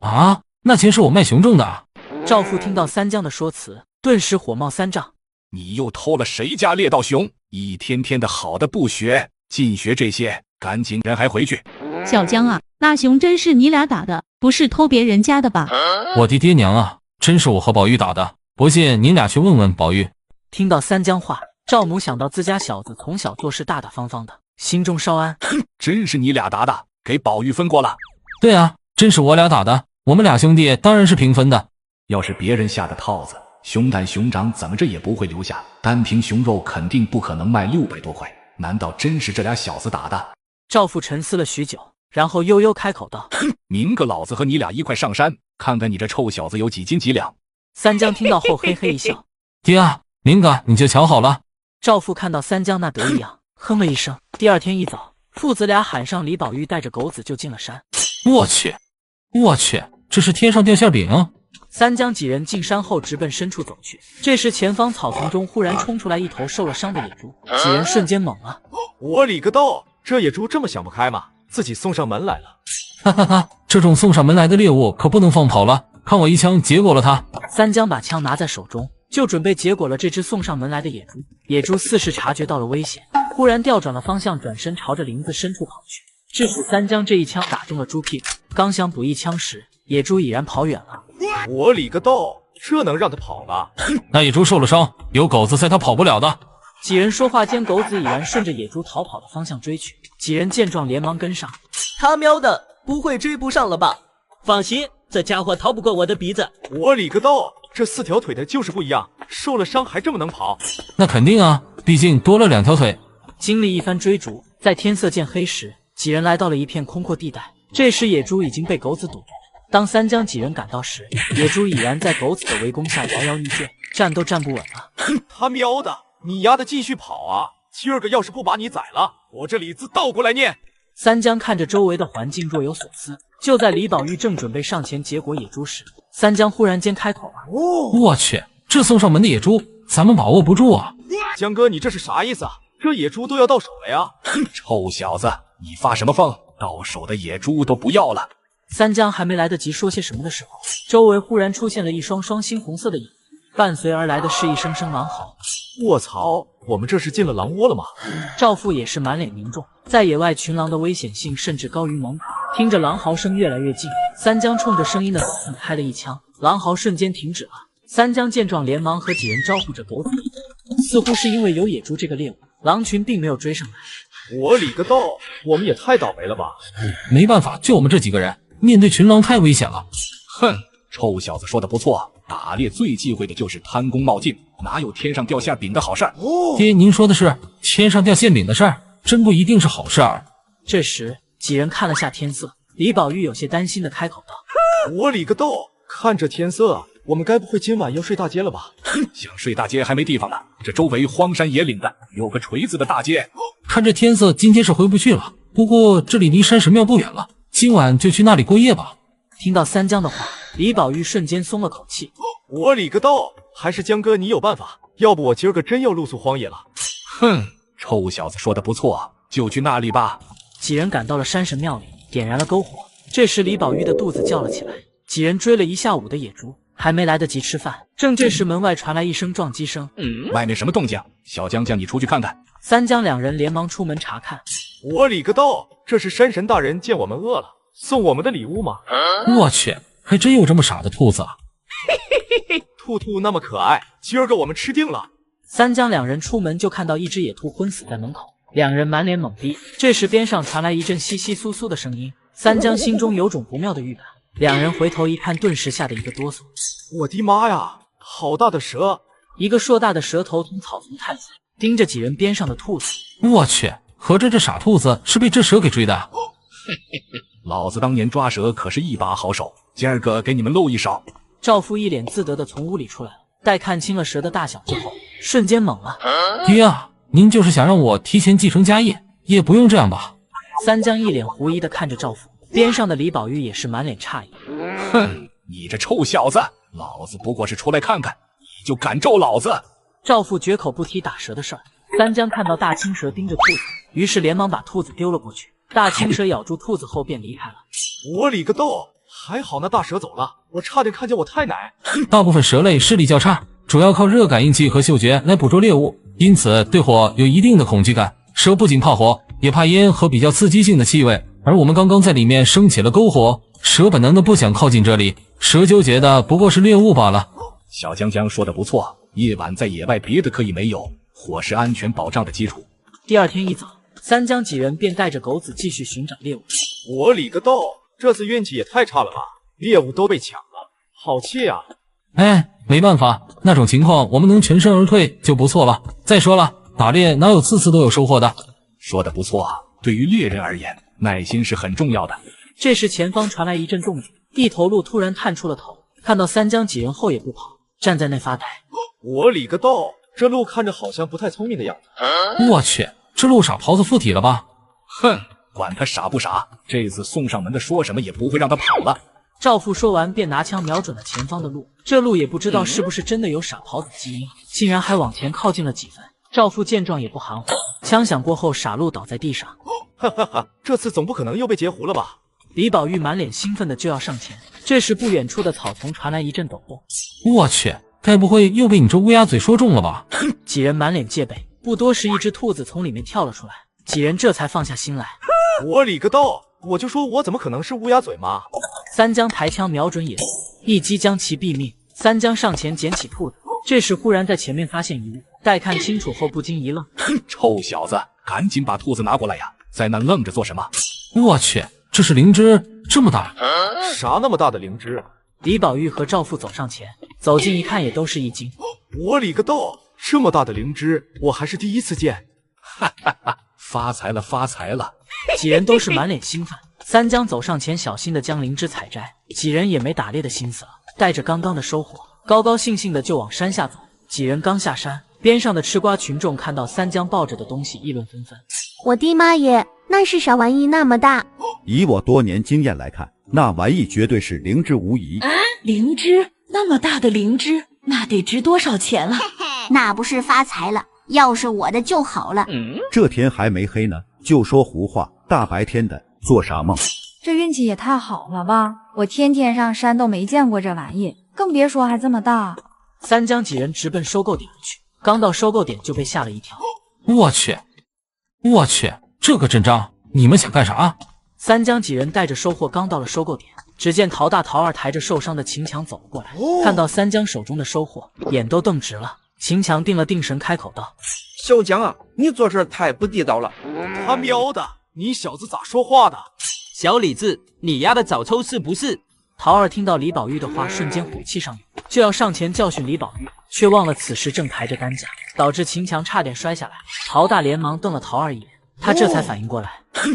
啊，那钱是我卖熊种的。赵父听到三江的说辞，顿时火冒三丈。你又偷了谁家猎到熊？一天天的好的不学，净学这些，赶紧人还回去。小江啊，那熊真是你俩打的，不是偷别人家的吧？我的爹娘啊，真是我和宝玉打的，不信您俩去问问宝玉。听到三江话，赵母想到自家小子从小做事大大方方的，心中稍安。真是你俩打的，给宝玉分过了。对啊，真是我俩打的，我们俩兄弟当然是平分的。要是别人下的套子，熊胆熊掌怎么着也不会留下，单凭熊肉肯定不可能卖600多块，难道真是这俩小子打的？赵父沉思了许久，然后悠悠开口道：明个老子和你俩一块上山，看看你这臭小子有几斤几两。三江听到后嘿嘿一笑：爹啊，明个你就瞧好了。赵父看到三江那得意样，哼了一声。第二天一早，父子俩喊上李宝玉，带着狗子就进了山。我去，这是天上掉馅饼。三江几人进山后直奔深处走去，这时前方草丛中忽然冲出来一头受了伤的野猪，几人瞬间懵了。我理个豆，这野猪这么想不开吗？自己送上门来了。哈哈哈，这种送上门来的猎物可不能放跑了，看我一枪结果了他。三江把枪拿在手中，就准备结果了这只送上门来的野猪。野猪似是察觉到了危险，忽然调转了方向，转身朝着林子深处跑去，致使三江这一枪打中了猪屁股。刚想补一枪时，野猪已然跑远了。我理个豆，这能让他跑了？那野猪受了伤，有狗子在，他跑不了的。几人说话间，狗子已然顺着野猪逃跑的方向追去。几人见状连忙跟上。他喵的，不会追不上了吧？放心，这家伙逃不过我的鼻子。我理个豆，这4条腿的就是不一样，受了伤还这么能跑。那肯定啊，毕竟多了2条腿。经历一番追逐，在天色渐黑时，几人来到了一片空阔地带。这时野猪已经被狗子堵住了。当三江几人赶到时，野猪已然在狗子的围攻下摇摇欲坠，站都站不稳了。他喵的，你丫的继续跑啊！今儿个要是不把你宰了，我这李字倒过来念。三江看着周围的环境若有所思。就在李宝玉正准备上前结果野猪时，三江忽然间开口了：“我去，这送上门的野猪，咱们把握不住啊！”江哥，你这是啥意思啊？这野猪都要到手了呀！臭小子，你发什么疯？到手的野猪都不要了。三江还没来得及说些什么的时候，周围忽然出现了一双双猩红色的影子，伴随而来的是一声声狼嚎。卧槽，我们这是进了狼窝了吗？赵父也是满脸凝重，在野外群狼的危险性甚至高于猛虎。听着狼嚎声越来越近，三江冲着声音的方向开了一枪，狼嚎瞬间停止了。三江见状，连忙和几人招呼着狗子。似乎是因为有野猪这个猎物，狼群并没有追上来。我理个道，我们也太倒霉了吧！没办法，就我们这几个人，面对群狼太危险了。哼，臭小子说的不错，打猎最忌讳的就是贪功冒进，哪有天上掉馅饼的好事儿？爹，您说的是天上掉馅饼的事儿，真不一定是好事儿。这时，几人看了下天色，李宝玉有些担心的开口道：“我理个道，看这天色，我们该不会今晚要睡大街了吧？”想睡大街还没地方呢，这周围荒山野岭的，有个锤子的大街。看这天色，今天是回不去了。不过这里离山神庙不远了，今晚就去那里过夜吧。听到三江的话，李宝玉瞬间松了口气。我理个道，还是江哥你有办法，要不我今儿个真要露宿荒野了。哼，臭小子说的不错，就去那里吧。几人赶到了山神庙里，点燃了篝火。这时李宝玉的肚子叫了起来。几人追了一下午的野猪，还没来得及吃饭，正这时门外传来一声撞击声。外面什么动静？小江江，你出去看看。三江两人连忙出门查看。我理个道，这是山神大人见我们饿了，送我们的礼物吗？我去，还真有这么傻的兔子啊！兔兔那么可爱，今儿个我们吃定了。三江两人出门就看到一只野兔昏死在门口，两人满脸懵逼。这时边上传来一阵窸窸窣窣的声音，三江心中有种不妙的预感。两人回头一看，顿时吓得一个哆嗦。我的妈呀，好大的蛇！一个硕大的蛇头从草丛探出，盯着几人边上的兔子。我去，合着这傻兔子是被这蛇给追的？老子当年抓蛇可是一把好手，今儿个给你们露一手。赵父一脸自得的从屋里出来了，待看清了蛇的大小之后，瞬间懵了。爹啊，您就是想让我提前继承家业，也不用这样吧？三江一脸狐疑的看着赵父，边上的李宝玉也是满脸诧异。哼，你这臭小子，老子不过是出来看看，你就敢咒老子？赵父绝口不提打蛇的事儿。三江看到大青蛇盯着兔子，于是连忙把兔子丢了过去。大青蛇咬住兔子后便离开了。我理个道，还好那大蛇走了，我差点看见我太奶。大部分蛇类视力较差，主要靠热感应器和嗅觉来捕捉猎物，因此对火有一定的恐惧感。蛇不仅怕火，也怕烟和比较刺激性的气味，而我们刚刚在里面升起了篝火，蛇本能的不想靠近这里，蛇纠结的不过是猎物罢了。小江江说的不错，夜晚在野外别的可以没有，火是安全保障的基础。第二天一早，三江几人便带着狗子继续寻找猎物。我理个道，这次运气也太差了吧，猎物都被抢了，好气啊！哎，没办法，那种情况我们能全身而退就不错了。再说了，打猎哪有次次都有收获的？说的不错，对于猎人而言，耐心是很重要的。这时前方传来一阵动静，一头鹿突然探出了头，看到三江几人后也不跑，站在那发呆。我理个道，这鹿看着好像不太聪明的样子。我去，这鹿傻狍子附体了吧？哼，管他傻不傻，这次送上门的说什么也不会让他跑了。赵父说完便拿枪瞄准了前方的鹿，这鹿也不知道是不是真的有傻狍子基因，竟然还往前靠近了几分。赵父见状也不含糊，枪响过后，傻鹿倒在地上。哈哈哈，这次总不可能又被截胡了吧？李宝玉满脸兴奋的就要上前，这时不远处的草丛传来一阵抖动。我去，该不会又被你这乌鸦嘴说中了吧？几人满脸戒备，不多时，一只兔子从里面跳了出来，几人这才放下心来。我理个道，我就说我怎么可能是乌鸦嘴嘛！三江抬枪瞄准野兔，一击将其毙命。三江上前捡起兔子，这时忽然在前面发现一物，待看清楚后不禁一愣：臭小子，赶紧把兔子拿过来呀！在那愣着做什么？我去，这是灵芝，这么大？啥那么大的灵芝？李宝玉和赵父走上前，走近一看，也都是一惊。我理个道，这么大的灵芝，我还是第一次见。哈哈哈，发财了，发财了！几人都是满脸兴奋。三江走上前，小心的将灵芝采摘。几人也没打猎的心思了，带着刚刚的收获，高高兴兴的就往山下走。几人刚下山，边上的吃瓜群众看到三江抱着的东西，议论纷纷。我的妈耶，那是啥玩意那么大？以我多年经验来看，那玩意绝对是灵芝无疑。灵芝？那么大的灵芝，那得值多少钱了？那不是发财了，要是我的就好了。这天还没黑呢，就说胡话，大白天的做啥梦？这运气也太好了吧！我天天上山都没见过这玩意，更别说还这么大。三江几人直奔收购点去，刚到收购点就被吓了一跳。我去，这个阵仗，你们想干啥？三江几人带着收获刚到了收购点，只见陶大、陶二抬着受伤的秦强走了过来，看到三江手中的收获，眼都瞪直了。秦强定了定神，开口道：“小江啊，你做事太不地道了！他喵的，你小子咋说话的？小李子，你丫的早抽是不是？”陶二听到李宝玉的话，瞬间虎气上涌，就要上前教训李宝玉，却忘了此时正抬着担架，导致秦强差点摔下来。陶大连忙瞪了陶二一眼，他这才反应过来：“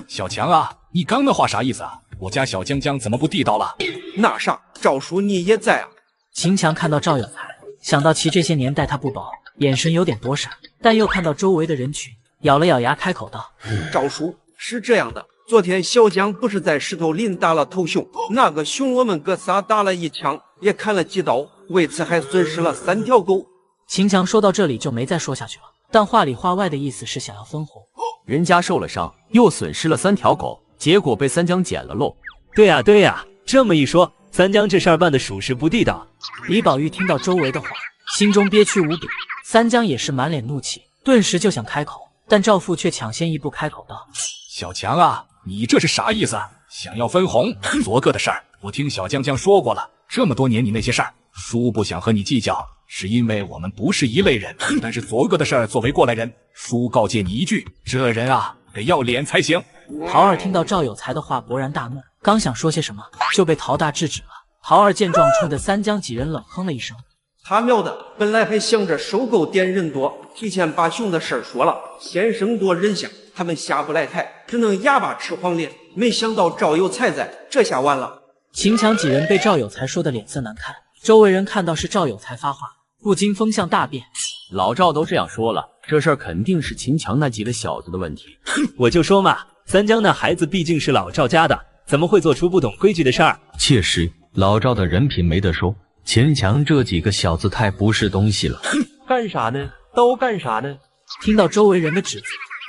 小强啊，你刚那话啥意思啊？我家小江江怎么不地道了？”那啥，赵叔你也在啊？秦强看到赵有才，想到其这些年待他不薄，眼神有点躲闪，但又看到周围的人群，咬了咬牙开口道：“赵叔，是这样的。昨天小江不是在石头林打了头熊，那个熊我们哥仨打了一枪，也砍了几刀，为此还损失了3条狗。”秦强说到这里就没再说下去了，但话里话外的意思是想要分红。人家受了伤，又损失了3条狗，结果被三江捡了喽。对呀，这么一说，三江这事儿办的属实不地道。李宝玉听到周围的话，心中憋屈无比。三江也是满脸怒气，顿时就想开口，但赵父却抢先一步开口道：“小强啊，你这是啥意思？想要分红？昨个的事儿，我听小江江说过了。这么多年你那些事儿，叔不想和你计较，是因为我们不是一类人。但是昨个的事儿，作为过来人，叔告诫你一句，这人啊，得要脸才行。”陶二听到赵有才的话，勃然大怒，刚想说些什么，就被陶大制止了。陶二见状，冲着三江几人冷哼了一声：“他喵的，本来还想着收购点人多，提前把熊的事儿说了，先声夺人下，他们下不来台，只能哑巴吃黄连。没想到赵有才在，这下完了。”秦强几人被赵有才说的脸色难看，周围人看到是赵有才发话，不禁风向大变。老赵都这样说了，这事儿肯定是秦强那几个小子的问题。我就说嘛，三江那孩子毕竟是老赵家的，怎么会做出不懂规矩的事儿？确实，老赵的人品没得说，秦强这几个小子太不是东西了。干啥呢？都干啥呢？听到周围人的指责，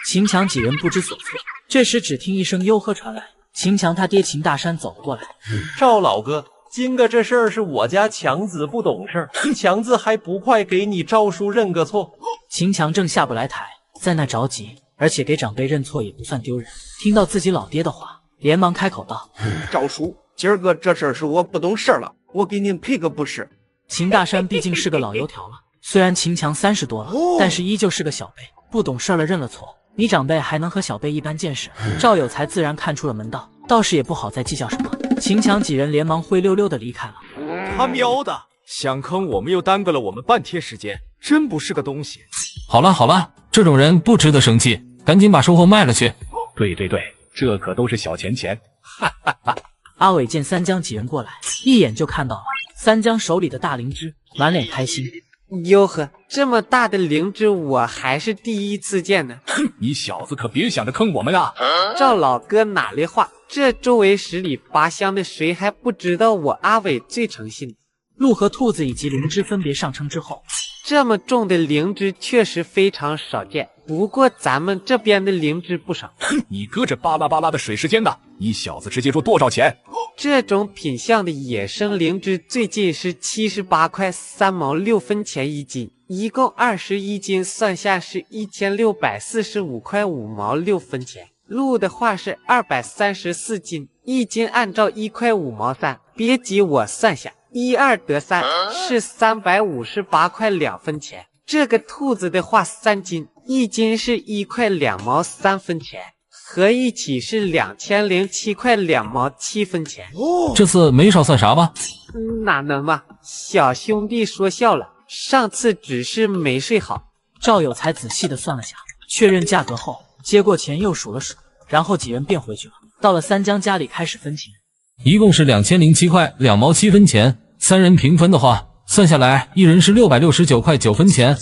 秦强几人不知所措。这时只听一声吆喝传来，秦强他爹秦大山走了过来：“赵老哥，今个这事儿是我家强子不懂事儿，强子还不快给你赵叔认个错？”秦强正下不来台，在那着急，而且给长辈认错也不算丢人。听到自己老爹的话，连忙开口道：“赵叔，今儿个这事儿是我不懂事儿了，我给您赔个不是。”秦大山毕竟是个老油条了，虽然秦强30多了，但是依旧是个小辈，不懂事了认了错，你长辈还能和小辈一般见识？赵有才自然看出了门道，倒是也不好再计较什么。秦强几人连忙灰溜溜的离开了。他喵的，想坑我们又耽搁了我们半天时间，真不是个东西。好了，这种人不值得生气，赶紧把收获卖了去。对，这可都是小钱钱。哈哈哈。阿伟见三江几人过来，一眼就看到了三江手里的大灵芝，满脸开心。哟呵，这么大的灵芝我还是第一次见呢。你小子可别想着坑我们啊！赵老哥哪里话，这周围10里8乡的谁还不知道我阿伟最诚信？鹿和兔子以及灵芝分别上称之后，这么重的灵芝确实非常少见，不过咱们这边的灵芝不少。你搁这巴拉巴拉的水时间的，你小子直接说多少钱？这种品相的野生灵芝最近是78块3毛6分钱一斤，一共21斤，算下是1645块5毛6分钱。鹿的话是234斤，一斤按照1块5毛3，别急我算下，1、2得3，是358块2分钱。这个兔子的话3斤，一斤是1块2毛3分钱，合一起是2007块2毛7分钱。这次没少算啥吧？哪能嘛，小兄弟说笑了，上次只是没睡好。赵有才仔细的算了下，确认价格后，接过钱又数了数，然后几人便回去了。到了三江家里开始分钱，一共是2007块2毛7分钱，3人平分的话，算下来一人是669块9分钱。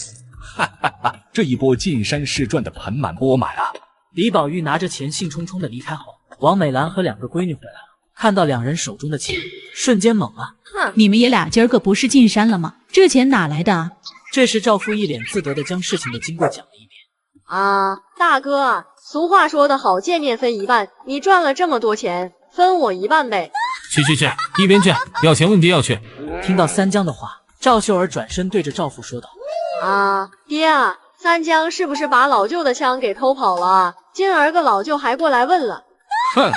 哈哈哈，这一波进山试赚的盆满钵满啊！李宝玉拿着钱兴冲冲的离开后，王美兰和2个闺女回来了，看到2人手中的钱，瞬间懵了。你们爷俩今儿个不是进山了吗？这钱哪来的啊？这时赵父一脸自得的将事情的经过讲了一遍。啊，大哥，俗话说得好，见面分一半，你赚了这么多钱，分我一半呗。去，一边去，要钱问爹要去。听到三江的话，赵秀儿转身对着赵父说道：啊，爹啊，三江是不是把老舅的枪给偷跑了？今儿个老舅还过来问了。哼，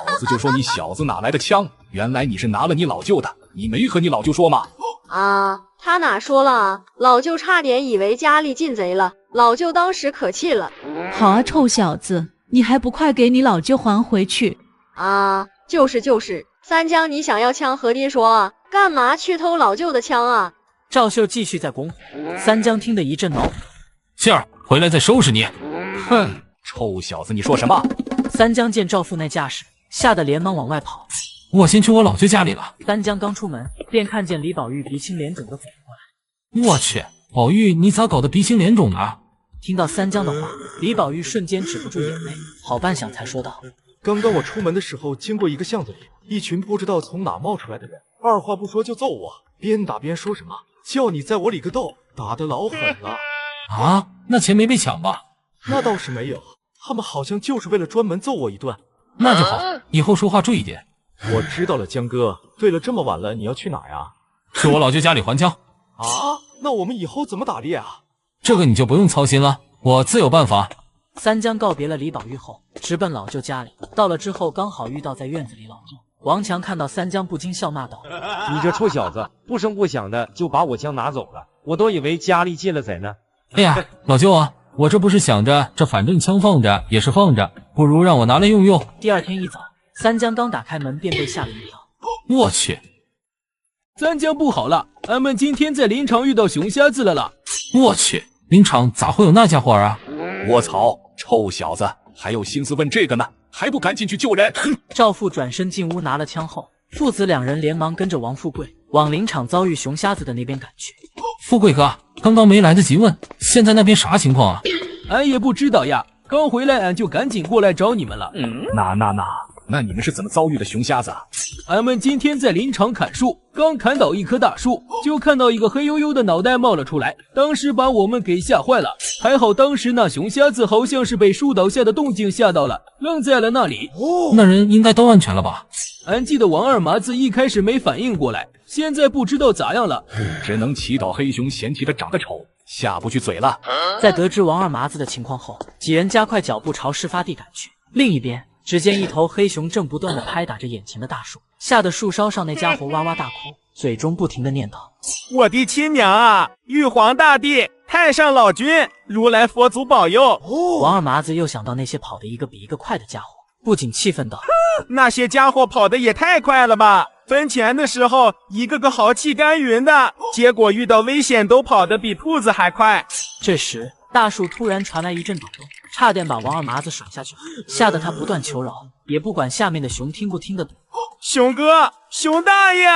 老子就说你小子哪来的枪，原来你是拿了你老舅的，你没和你老舅说吗？啊，他哪说了啊？老舅差点以为家里进贼了，老舅当时可气了。好啊，臭小子，你还不快给你老舅还回去！啊，就是，三江，你想要枪和爹说啊，干嘛去偷老舅的枪啊？赵秀继续在拱火，三江听得一阵恼火。杏儿，回来再收拾你！哼，臭小子，你说什么？三江见赵父那架势，吓得连忙往外跑。我先去我老舅家里了。三江刚出门，便看见李宝玉鼻青脸肿的走过来。我去，宝玉，你咋搞得鼻青脸肿呢？听到三江的话，李宝玉瞬间止不住眼泪，好半晌才说道：刚刚我出门的时候，经过一个巷子里，一群不知道从哪冒出来的人，二话不说就揍我，边打边说什么叫你在我里个斗，打得老狠了。啊，那钱没被抢吧？那倒是没有，他们好像就是为了专门揍我一顿。那就好，以后说话注意点。我知道了，江哥。对了，这么晚了，你要去哪呀？去我老舅家里还枪。啊，那我们以后怎么打猎啊？这个你就不用操心了，我自有办法。三江告别了李宝玉后，直奔老舅家里。到了之后，刚好遇到在院子里老舅王强，看到三江不禁笑骂道：你这臭小子，不声不响的就把我枪拿走了，我都以为家里进了贼呢。哎呀，老舅啊，我这不是想着这反正枪放着也是放着，不如让我拿来用用。第二天一早，三江刚打开门便被吓了一跳。我去，三江不好了，俺们今天在林场遇到熊瞎子了啦！我去，林场咋会有那家伙啊？我操，臭小子，还有心思问这个呢？还不赶紧去救人！赵父转身进屋拿了枪后，父子2人连忙跟着王富贵往林场遭遇熊瞎子的那边赶去。富贵哥，刚刚没来得及问，现在那边啥情况啊？俺也不知道呀，刚回来俺就赶紧过来找你们了。那你们是怎么遭遇的熊瞎子啊？俺们今天在林场砍树，刚砍倒一棵大树，就看到一个黑黝黝的脑袋冒了出来，当时把我们给吓坏了。还好当时那熊瞎子好像是被树倒下的动静吓到了，愣在了那里。那人应该都安全了吧？俺记得王二麻子一开始没反应过来，现在不知道咋样了。只能祈祷黑熊嫌弃他长得丑，下不去嘴了。在得知王二麻子的情况后，几人加快脚步朝事发地赶去。另一边，只见一头黑熊正不断地拍打着眼前的大树，吓得树梢上那家伙哇哇大哭，嘴中不停地念叨：我的亲娘啊，玉皇大帝，太上老君，如来佛祖保佑！王二麻子又想到那些跑得一个比一个快的家伙，不仅气愤道：那些家伙跑得也太快了吧！分钱的时候一个个豪气干云的，结果遇到危险都跑得比兔子还快。这时大树突然传来一阵抖动，差点把王二麻子甩下去，吓得他不断求饶，也不管下面的熊听不听得懂。熊哥，熊大爷，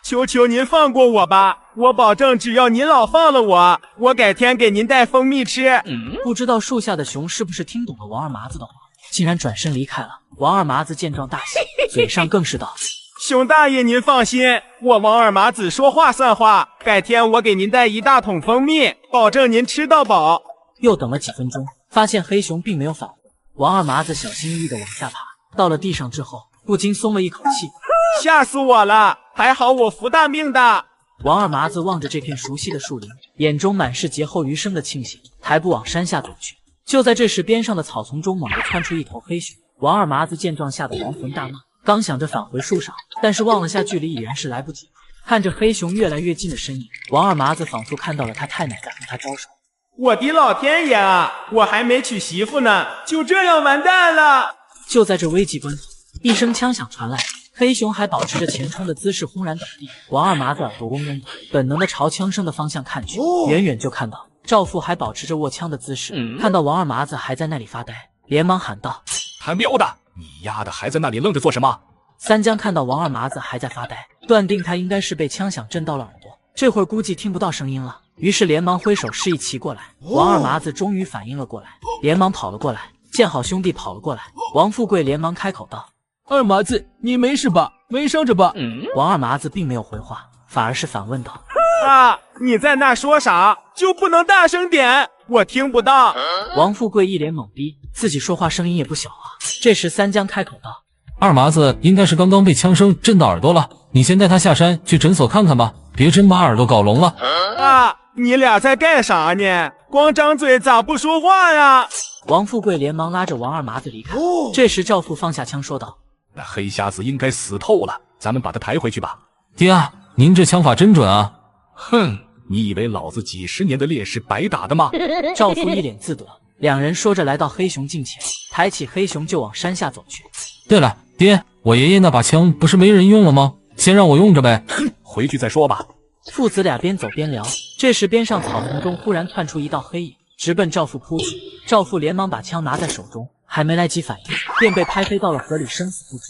求求您放过我吧，我保证只要您老放了我，我改天给您带蜂蜜吃。不知道树下的熊是不是听懂了王二麻子的话，竟然转身离开了。王二麻子见状大喜，嘴上更是道：熊大爷您放心，我王二麻子说话算话，改天我给您带1大桶蜂蜜，保证您吃到饱。又等了几分钟，发现黑熊并没有返回。王二麻子小心翼翼地往下爬，到了地上之后，不禁松了一口气，吓死我了，还好我福大命大。王二麻子望着这片熟悉的树林，眼中满是劫后余生的庆幸，抬步往山下走去。就在这时，边上的草丛中猛地窜出一头黑熊。王二麻子见状，吓得亡魂大骂，刚想着返回树上，但是望了下距离，已然是来不及。看着黑熊越来越近的身影，王二麻子仿佛看到了他太奶在和他招手。我的老天爷啊，我还没娶媳妇呢，就这样完蛋了。就在这危急关头，一声枪响传来，黑熊还保持着前冲的姿势轰然倒地。王二麻子耳朵嗡嗡的，本能的朝枪声的方向看去，远远就看到赵父还保持着握枪的姿势。看到王二麻子还在那里发呆，连忙喊道：“他喵的，你丫的还在那里愣着做什么？”三江看到王二麻子还在发呆，断定他应该是被枪响震到了耳朵，这会儿估计听不到声音了，于是连忙挥手示意骑过来。王二麻子终于反应了过来，连忙跑了过来，见好兄弟跑了过来，王富贵连忙开口道：“二麻子，你没事吧？没伤着吧？”王二麻子并没有回话，反而是反问道：“啊，你在那说啥？就不能大声点？我听不到。”王富贵一脸懵逼，自己说话声音也不小啊。这时三江开口道：“二麻子应该是刚刚被枪声震到耳朵了，你先带他下山去诊所看看吧，别真把耳朵搞聋了。”啊，你俩在干啥呢？光张嘴咋不说话呀？王富贵连忙拉着王二麻子离开。这时赵父放下枪说道：“那黑瞎子应该死透了，咱们把他抬回去吧。”爹啊，您这枪法真准啊！哼，你以为老子几10年的猎是白打的吗？赵父一脸自得。两人说着来到黑熊近前，抬起黑熊就往山下走去。对了，爹，我爷爷那把枪不是没人用了吗？先让我用着呗。回去再说吧。父子俩边走边聊，这时边上草丛中忽然窜出一道黑影，直奔赵父扑去。赵父连忙把枪拿在手中，还没来及反应，便被拍飞到了河里，生死不知。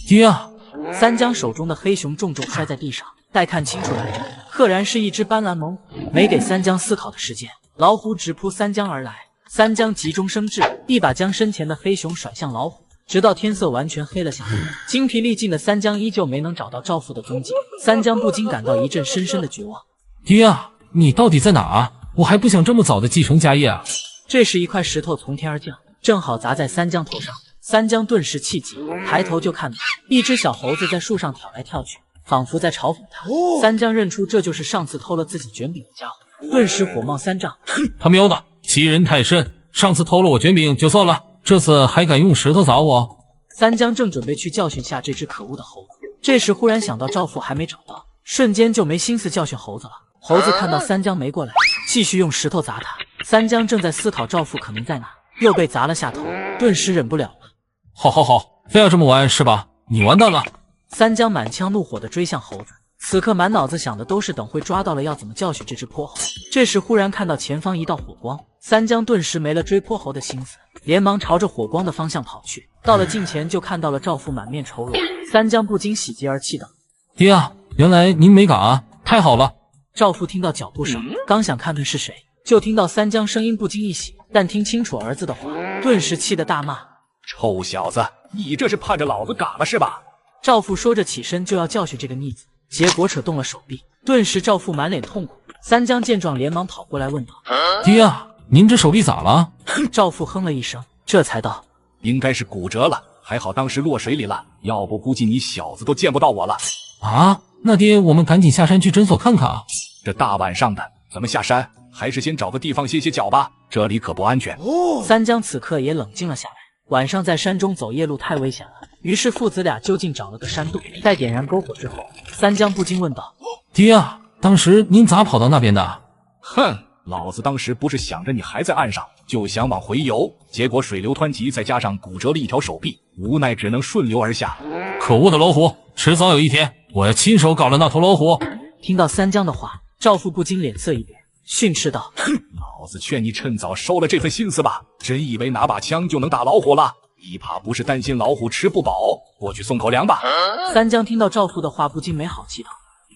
爹啊！三江手中的黑熊重重摔在地上，待看清楚来着，赫然是一只斑斓猛虎。没给三江思考的时间，老虎直扑三江而来。三江急中生智，一把将身前的黑熊甩向老虎，直到天色完全黑了下来。精疲力尽的三江依旧没能找到赵父的踪迹，三江不禁感到一阵深深的绝望。爹啊，你到底在哪啊？我还不想这么早的继承家业啊！这时一块石头从天而降，正好砸在三江头上。三江顿时气急，抬头就看到一只小猴子在树上跳来跳去，仿佛在嘲讽他。三江认出这就是上次偷了自己卷饼的家伙，顿时火冒三丈。他喵的，欺人太甚！上次偷了我卷饼就算了，这次还敢用石头砸我！三江正准备去教训下这只可恶的猴子，这时忽然想到赵父还没找到，瞬间就没心思教训猴子了。猴子看到三江没过来，继续用石头砸他。三江正在思考赵父可能在哪，又被砸了下头，顿时忍不了了。好，非要这么玩是吧？你完蛋了！三江满腔怒火地追向猴子，此刻满脑子想的都是等会抓到了要怎么教训这只泼猴。这时忽然看到前方一道火光，三江顿时没了追泼猴的心思，连忙朝着火光的方向跑去。到了近前就看到了赵父满面愁容，三江不禁喜极而泣道：“爹啊，原来您没敢啊，太好了！”赵父听到脚步声，刚想看看是谁，就听到三江声音不禁一喜，但听清楚儿子的话，顿时气得大骂：“臭小子，你这是盼着老子嘎了是吧？”赵父说着起身就要教训这个逆子，结果扯动了手臂，顿时赵父满脸痛苦。三江见状连忙跑过来问道：“爹啊，您这手臂咋了？”赵父哼了一声，这才道：“应该是骨折了，还好当时落水里了，要不估计你小子都见不到我了。”啊，那爹我们赶紧下山去诊所看看啊！这大晚上的怎么下山？还是先找个地方歇歇脚吧，这里可不安全。三江此刻也冷静了下来，晚上在山中走夜路太危险了，于是父子俩就近找了个山洞，在点燃篝火之后，三江不禁问道：“爹啊，当时您咋跑到那边的？”哼，老子当时不是想着你还在岸上，就想往回游，结果水流湍急，再加上骨折了一条手臂，无奈只能顺流而下。可恶的老虎，迟早有一天我要亲手搞了那头老虎！听到三江的话，赵父不禁脸色一变，训斥道：“老子劝你趁早收了这份心思吧，真以为拿把枪就能打老虎了？你怕不是担心老虎吃不饱，过去送口粮吧。”三江听到赵父的话，不禁没好气道：“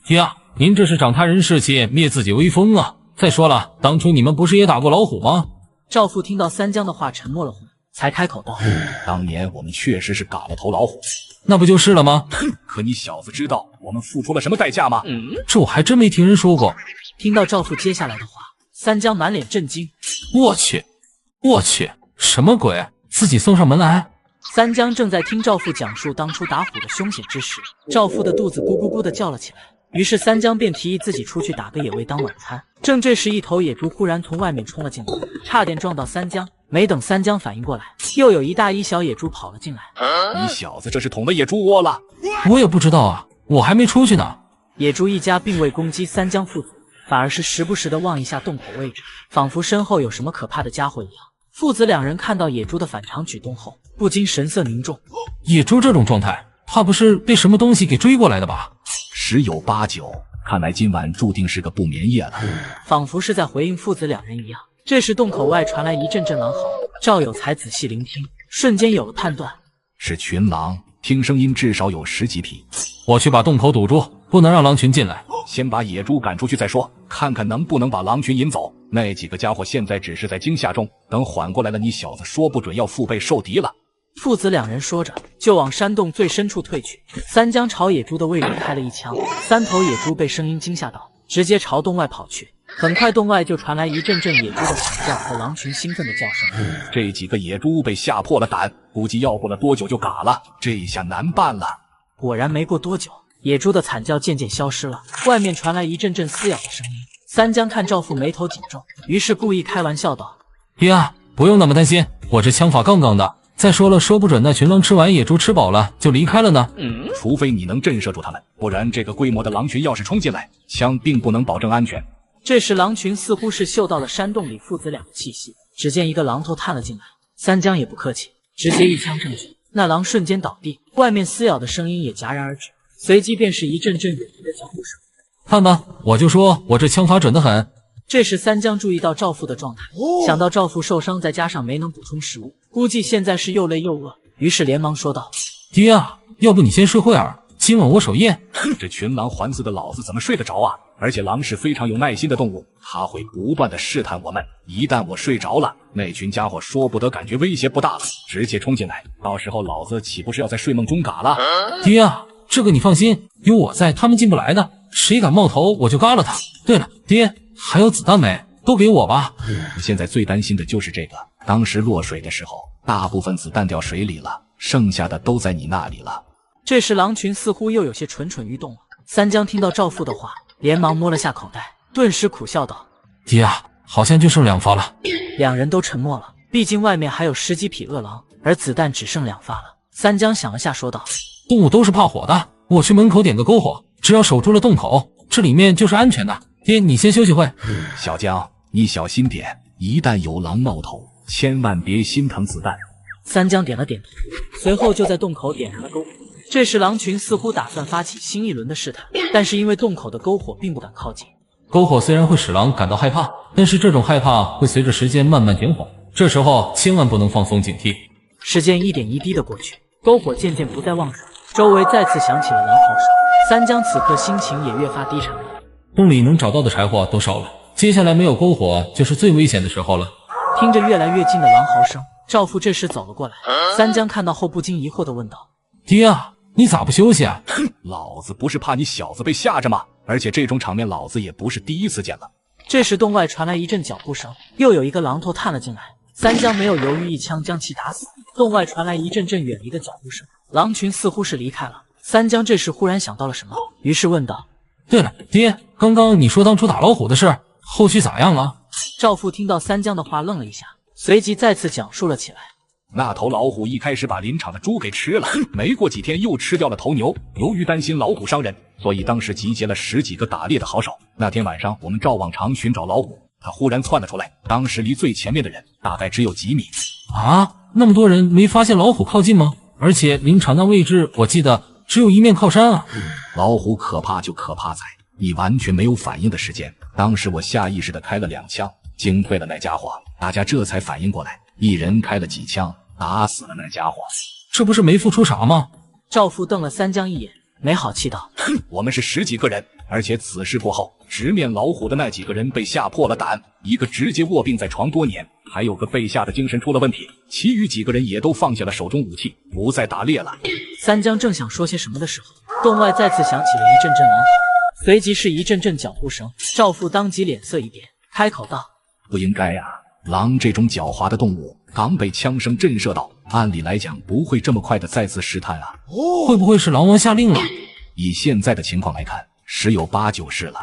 爹啊，您这是长他人士气，灭自己威风啊！再说了，当初你们不是也打过老虎吗？”赵父听到三江的话，沉默了会，才开口道：“当年我们确实是嘎了头老虎，那不就是了吗？可你小子知道我们付出了什么代价吗？”这我还真没听人说过。听到赵父接下来的话，三江满脸震惊：“我去，什么鬼？自己送上门来？”三江正在听赵父讲述当初打虎的凶险之时，赵父的肚子咕咕咕的叫了起来。于是三江便提议自己出去打个野味当晚餐。正这时，一头野猪忽然从外面冲了进来，差点撞到三江。没等三江反应过来，又有一大一小野猪跑了进来。你小子这是捅了野猪窝了？我也不知道啊，我还没出去呢。野猪一家并未攻击三江父子，反而是时不时的望一下洞口位置，仿佛身后有什么可怕的家伙一样。父子两人看到野猪的反常举动后，不禁神色凝重。野猪这种状态，怕不是被什么东西给追过来的吧？十有八九，看来今晚注定是个不眠夜了。仿佛是在回应父子两人一样。这时洞口外传来一阵阵狼嚎，赵有才仔细聆听，瞬间有了判断，是群狼，听声音至少有10几匹。我去把洞口堵住，不能让狼群进来。先把野猪赶出去再说，看看能不能把狼群引走。那几个家伙现在只是在惊吓中，等缓过来了，你小子说不准要腹背受敌了。父子两人说着，就往山洞最深处退去。三江朝野猪的位置开了一枪，3头野猪被声音惊吓到，直接朝洞外跑去。很快，洞外就传来一阵阵野猪的惨叫和狼群兴奋的叫声。这几个野猪被吓破了胆，估计要过了多久就嘎了，这下难办了。果然没过多久，野猪的惨叫渐渐消失了，外面传来一阵阵撕咬的声音。三江看赵父眉头紧皱，于是故意开玩笑道：“爹啊，不用那么担心，我这枪法杠杠的。再说了，说不准那群狼吃完野猪吃饱了就离开了呢。除非你能震慑住他们，不然这个规模的狼群要是冲进来，枪并不能保证安全。”这时狼群似乎是嗅到了山洞里父子俩的气息，只见一个狼头探了进来，三江也不客气，直接一枪正去，那狼瞬间倒地，外面撕咬的声音也戛然而止，随即便是一阵阵远离的脚步声。看吧，我就说我这枪法准得很。这时三江注意到赵父的状态，想到赵父受伤，再加上没能补充食物，估计现在是又累又饿，于是连忙说道：“爹啊，要不你先睡会儿，今晚我守夜。”这群狼环伺的老子怎么睡得着啊？而且狼是非常有耐心的动物，它会不断的试探我们，一旦我睡着了，那群家伙说不得感觉威胁不大了，直接冲进来，到时候老子岂不是要在睡梦中嘎了？爹啊，这个你放心，有我在，他们进不来的，谁敢冒头我就嘎了他。对了，爹，还有子弹没？都给我吧。我现在最担心的就是这个，当时落水的时候，大部分子弹掉水里了，剩下的都在你那里了。这时狼群似乎又有些蠢蠢欲动了。三江听到赵父的话，连忙摸了下口袋，顿时苦笑道：“爹啊，好像就剩2发了。”两人都沉默了，毕竟外面还有10几匹饿狼，而子弹只剩2发了。三江想了下，说道：“动物都是怕火的，我去门口点个篝火，只要守住了洞口，这里面就是安全的。爹，你先休息会。”小江，你小心点，一旦有狼冒头，千万别心疼子弹。三江点了点头，随后就在洞口点燃了篝火。这时狼群似乎打算发起新一轮的试探，但是因为洞口的篝火并不敢靠近。篝火虽然会使狼感到害怕，但是这种害怕会随着时间慢慢减缓，这时候千万不能放松警惕。时间一点一滴的过去，篝火渐渐不再旺盛，周围再次响起了狼嚎声。三江此刻心情也越发低沉了。洞里能找到的柴火都烧了，接下来没有篝火就是最危险的时候了。听着越来越近的狼嚎声，赵父这时走了过来。三江看到后不禁疑惑地问道：“爹啊，你咋不休息啊？”老子不是怕你小子被吓着吗？而且这种场面老子也不是第一次见了。这时洞外传来一阵脚步声，又有一个狼头探了进来。三江没有犹豫，一枪将其打死。洞外传来一阵阵远离的脚步声，狼群似乎是离开了。三江这时忽然想到了什么，于是问道：“对了，爹，刚刚你说当初打老虎的事，后续咋样了？”赵父听到三江的话愣了一下，随即再次讲述了起来。那头老虎一开始把林场的猪给吃了，没过几天又吃掉了头牛。由于担心老虎伤人，所以当时集结了10几个打猎的好手。那天晚上我们照往常寻找老虎，它忽然窜了出来，当时离最前面的人大概只有几米。啊，那么多人没发现老虎靠近吗？而且林场那位置我记得只有一面靠山啊。老虎可怕就可怕在你完全没有反应的时间，当时我下意识的开了2枪，惊退了那家伙，大家这才反应过来，一人开了几枪，打死了那家伙。这不是没付出啥吗？赵父瞪了三江一眼，没好气道：“我们是10几个人，而且此事过后，直面老虎的那几个人被吓破了胆，一个直接卧病在床多年，还有个被吓得精神出了问题，其余几个人也都放下了手中武器，不再打猎了。”三江正想说些什么的时候，洞外再次响起了一阵阵狼嚎，随即是一阵阵脚步声。赵父当即脸色一变，开口道：“不应该呀，狼这种狡猾的动物，刚被枪声震慑到，按理来讲不会这么快的再次试探啊。会不会是狼王下令了？以现在的情况来看，10有8九是了。”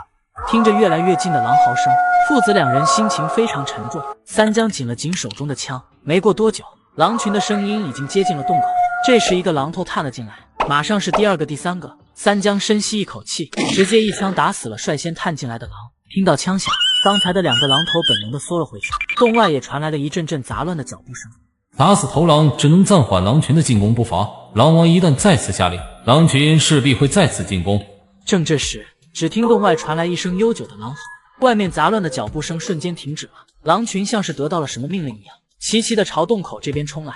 听着越来越近的狼嚎声，父子两人心情非常沉重。三江紧了紧手中的枪，没过多久，狼群的声音已经接近了洞口。这时一个狼头探了进来，马上是第2个、第3个。三江深吸一口气，直接一枪打死了率先探进来的狼。听到枪响，刚才的2个狼头本能的缩了回去，洞外也传来了一阵阵杂乱的脚步声。打死头狼只能暂缓狼群的进攻步伐，狼王一旦再次下令，狼群势必会再次进攻。正这时，只听洞外传来一声悠久的狼嚎，外面杂乱的脚步声瞬间停止了。狼群像是得到了什么命令一样，齐齐的朝洞口这边冲来。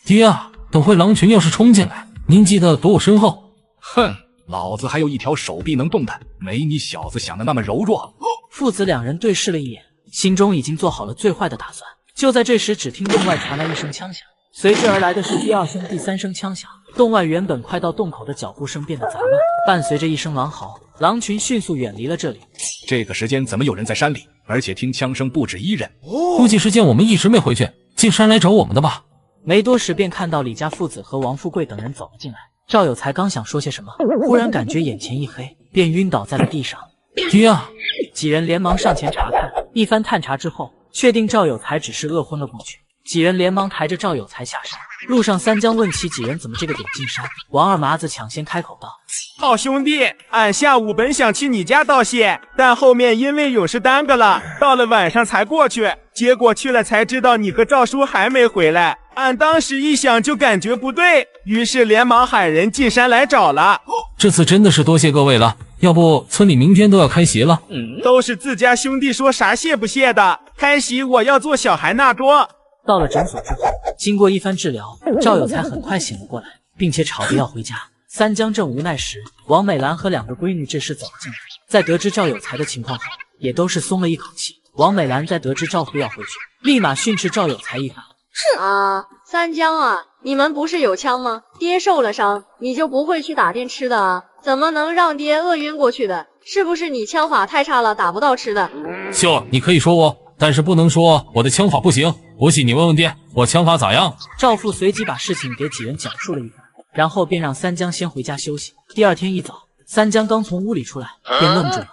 爹啊，等会狼群要是冲进来，您记得躲我身后。哼，老子还有一条手臂能动的，没你小子想的那么柔弱。父子两人对视了一眼，心中已经做好了最坏的打算。就在这时，只听洞外传来一声枪响，随之而来的是第二声、第三声枪响。洞外原本快到洞口的脚步声变得杂乱，伴随着一声狼嚎，狼群迅速远离了这里。这个时间怎么有人在山里？而且听枪声不止一人，估计是见我们一直没回去，进山来找我们的吧。没多时，便看到李家父子和王富贵等人走了进来。赵有才刚想说些什么，忽然感觉眼前一黑，便晕倒在了地上。爹啊！几人连忙上前查看，一番探查之后，确定赵有才只是饿昏了过去。几人连忙抬着赵有才下山。路上，三江问起几人怎么这个点进山，王二麻子抢先开口道：“好兄弟，俺下午本想去你家道谢，但后面因为有事耽搁了，到了晚上才过去。结果去了才知道你和赵叔还没回来。俺当时一想就感觉不对，于是连忙喊人进山来找了。这次真的是多谢各位了，要不村里明天都要开席了。都是自家兄弟，说啥谢不谢的。开席我要做小孩那桌。”到了诊所之后，经过一番治疗，赵有才很快醒了过来，并且吵着要回家。三江正无奈时，王美兰和两个闺女这时走了进来，在得知赵有才的情况后，也都是松了一口气。王美兰在得知赵父要回去，立马训斥赵有才一番。啊，三江啊，你们不是有枪吗？爹受了伤，你就不会去打店吃的啊？怎么能让爹饿晕过去的？是不是你枪法太差了，打不到吃的？秀，你可以说我，但是不能说我的枪法不行。不信你问问爹，我枪法咋样？赵父随即把事情给几人讲述了一番，然后便让三江先回家休息。第二天一早，三江刚从屋里出来，便愣住了。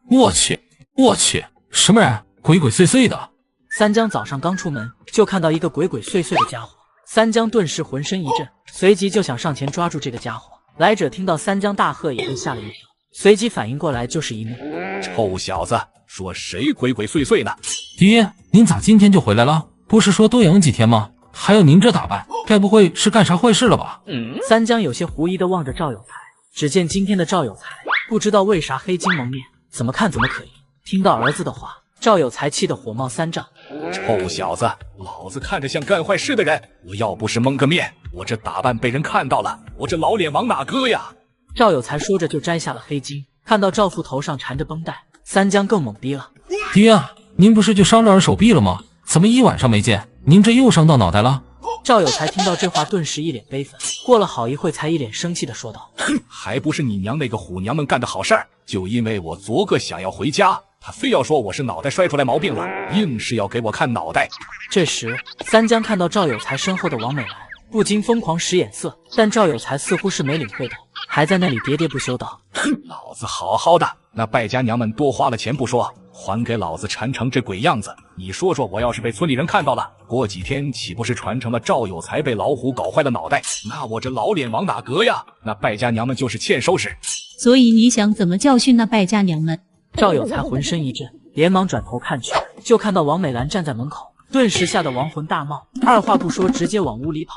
我去，什么人？鬼鬼祟祟的。三江早上刚出门，就看到一个鬼鬼祟祟的家伙。三江顿时浑身一震，随即就想上前抓住这个家伙。来者听到三江大喝，也被吓了一跳，随即反应过来就是一幕。臭小子，说谁鬼鬼祟祟呢？爹，您咋今天就回来了？不是说多养几天吗？还有您这打扮，该不会是干啥坏事了吧？三江有些狐疑地望着赵有才，只见今天的赵有才不知道为啥黑金蒙面，怎么看怎么可疑。听到儿子的话，赵有才气得火冒三丈。臭小子，老子看着像干坏事的人，我要不是蒙个面，我这打扮被人看到了，我这老脸往哪搁呀？赵有才说着就摘下了黑金，看到赵父头上缠着绷带，三江更懵逼了。爹啊，您不是就伤着儿手臂了吗？怎么一晚上没见，您这又伤到脑袋了？赵有才听到这话，顿时一脸悲愤，过了好一会才一脸生气地说道：“还不是你娘那个虎娘们干的好事儿！就因为我昨个想要回家，她非要说我是脑袋摔出来毛病了，硬是要给我看脑袋。”这时，三江看到赵有才身后的王美兰，不禁疯狂使眼色，但赵有才似乎是没领会到，还在那里喋喋不休道：“老子好好的，那败家娘们多花了钱不说，还给老子缠成这鬼样子。你说说，我要是被村里人看到了，过几天岂不是传成了赵有才被老虎搞坏了脑袋？那我这老脸往哪搁呀？那败家娘们就是欠收拾。所以你想怎么教训那败家娘们？”赵有才浑身一震，连忙转头看去，就看到王美兰站在门口，顿时吓得亡魂大冒，二话不说直接往屋里跑。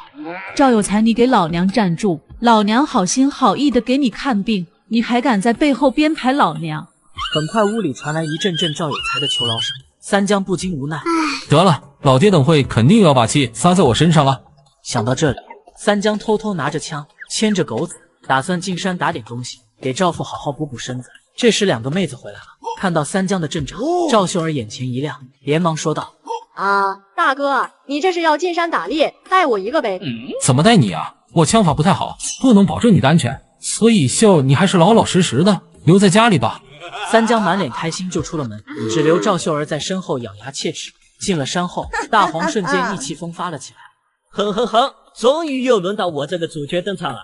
赵有才，你给老娘站住！老娘好心好意的给你看病，你还敢在背后编排老娘？很快屋里传来一阵阵赵有才的求饶声，三江不禁无奈，得了，老爹等会肯定要把气撒在我身上了。想到这里，三江偷偷拿着枪，牵着狗子，打算进山打点东西，给赵父好好补补身子。这时两个妹子回来了，看到三江的阵仗，赵秀儿眼前一亮，连忙说道：“啊，大哥，你这是要进山打猎，带我一个呗？”怎么带你啊？我枪法不太好，不能保证你的安全，所以秀你还是老老实实的留在家里吧。三江满脸开心就出了门，只留赵秀儿在身后咬牙切齿。进了山后，大黄瞬间意气风发了起来。哼哼哼，终于又轮到我这个主角登场了。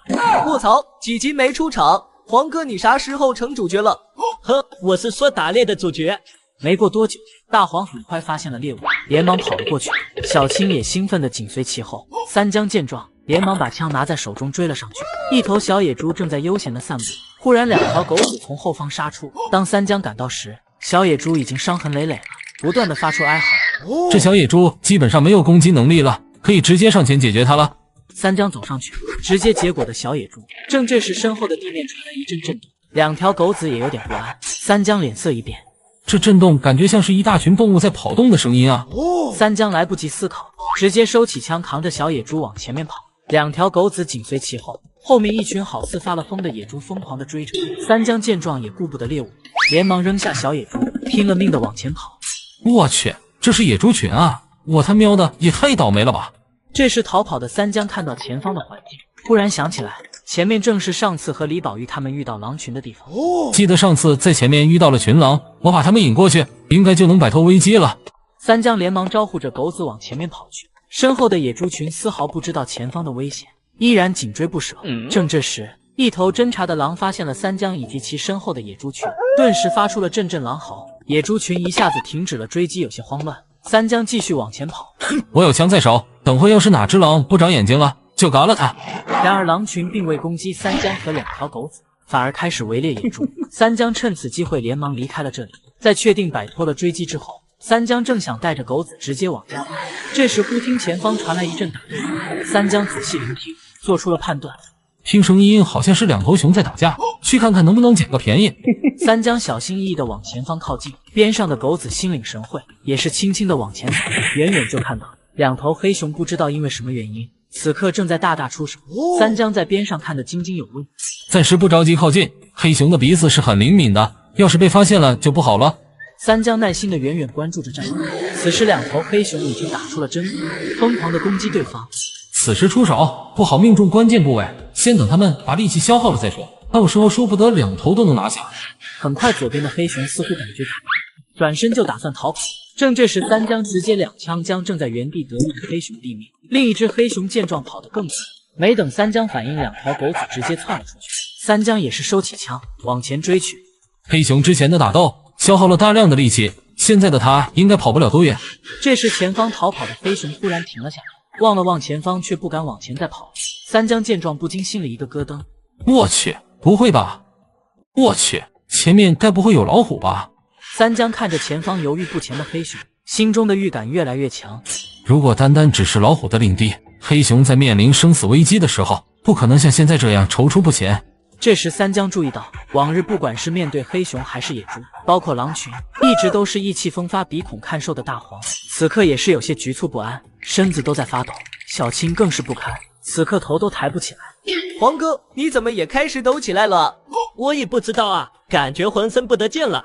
卧槽，几集没出场，黄哥你啥时候成主角了？哼，我是说打猎的主角。没过多久，大黄很快发现了猎物，连忙跑了过去。小青也兴奋地紧随其后。三江见状，连忙把枪拿在手中追了上去。一头小野猪正在悠闲地散步，忽然两条狗子从后方杀出。当三江赶到时，小野猪已经伤痕累累了，不断地发出哀嚎。这小野猪基本上没有攻击能力了，可以直接上前解决它了。三江走上去，直接结果的小野猪。正这时，身后的地面传来一阵震动，两条狗子也有点不安。三江脸色一变，这震动感觉像是一大群动物在跑动的声音啊！三江来不及思考，直接收起枪，扛着小野猪往前面跑。两条狗子紧随其后，后面一群好似发了疯的野猪疯狂地追着。三江见状也顾不得猎物，连忙扔下小野猪，拼了命地往前跑。我去，这是野猪群啊！我他喵的也太倒霉了吧！这时逃跑的三江看到前方的环境，突然想起来，前面正是上次和李宝玉他们遇到狼群的地方。记得上次在前面遇到了群狼，我把他们引过去，应该就能摆脱危机了。三江连忙招呼着狗子往前面跑去，身后的野猪群丝毫不知道前方的危险，依然紧追不舍。正这时，一头侦察的狼发现了三江以及其身后的野猪群，顿时发出了阵阵狼嚎。野猪群一下子停止了追击，有些慌乱。三江继续往前跑，我有枪在手，等会要是哪只狼不长眼睛了，就嘎了它。然而狼群并未攻击三江和两条狗子，反而开始围猎野猪。三江趁此机会连忙离开了这里。在确定摆脱了追击之后，三江正想带着狗子直接往家跑，这时忽听前方传来一阵打斗声。三江仔细聆听，做出了判断，听声音好像是两头熊在打架，去看看能不能捡个便宜。三江小心翼翼地往前方靠近，边上的狗子心领神会，也是轻轻地往前走。远远就看到两头黑熊不知道因为什么原因，此刻正在大打出手。三江在边上看得津津有味，暂时不着急靠近，黑熊的鼻子是很灵敏的，要是被发现了就不好了。三江耐心地远远关注着战斗，此时两头黑熊已经打出了真怒，疯狂地攻击对方。此时出手不好命中关键部位，先等他们把力气消耗了再说，到时候说不得两头都能拿下。很快左边的黑熊似乎感觉转身就打算逃跑，正这时三江直接两枪将正在原地得力的黑熊毙命。另一只黑熊见状跑得更急，没等三江反应，两条狗子直接窜了出去。三江也是收起枪往前追去。黑熊之前的打斗消耗了大量的力气，现在的他应该跑不了多远。这时前方逃跑的黑熊突然停了下来，望了望前方，却不敢往前再跑。三江见状不禁心里一个咯噔，我去，不会吧？我去，前面该不会有老虎吧？三江看着前方犹豫不前的黑熊，心中的预感越来越强。如果单单只是老虎的领地，黑熊在面临生死危机的时候，不可能像现在这样踌躇不前。这时三江注意到，往日不管是面对黑熊还是野猪，包括狼群，一直都是意气风发、鼻孔看瘦的大黄，此刻也是有些局促不安，身子都在发抖。小青更是不堪，此刻头都抬不起来。黄哥，你怎么也开始抖起来了？我也不知道啊，感觉浑身不得劲了。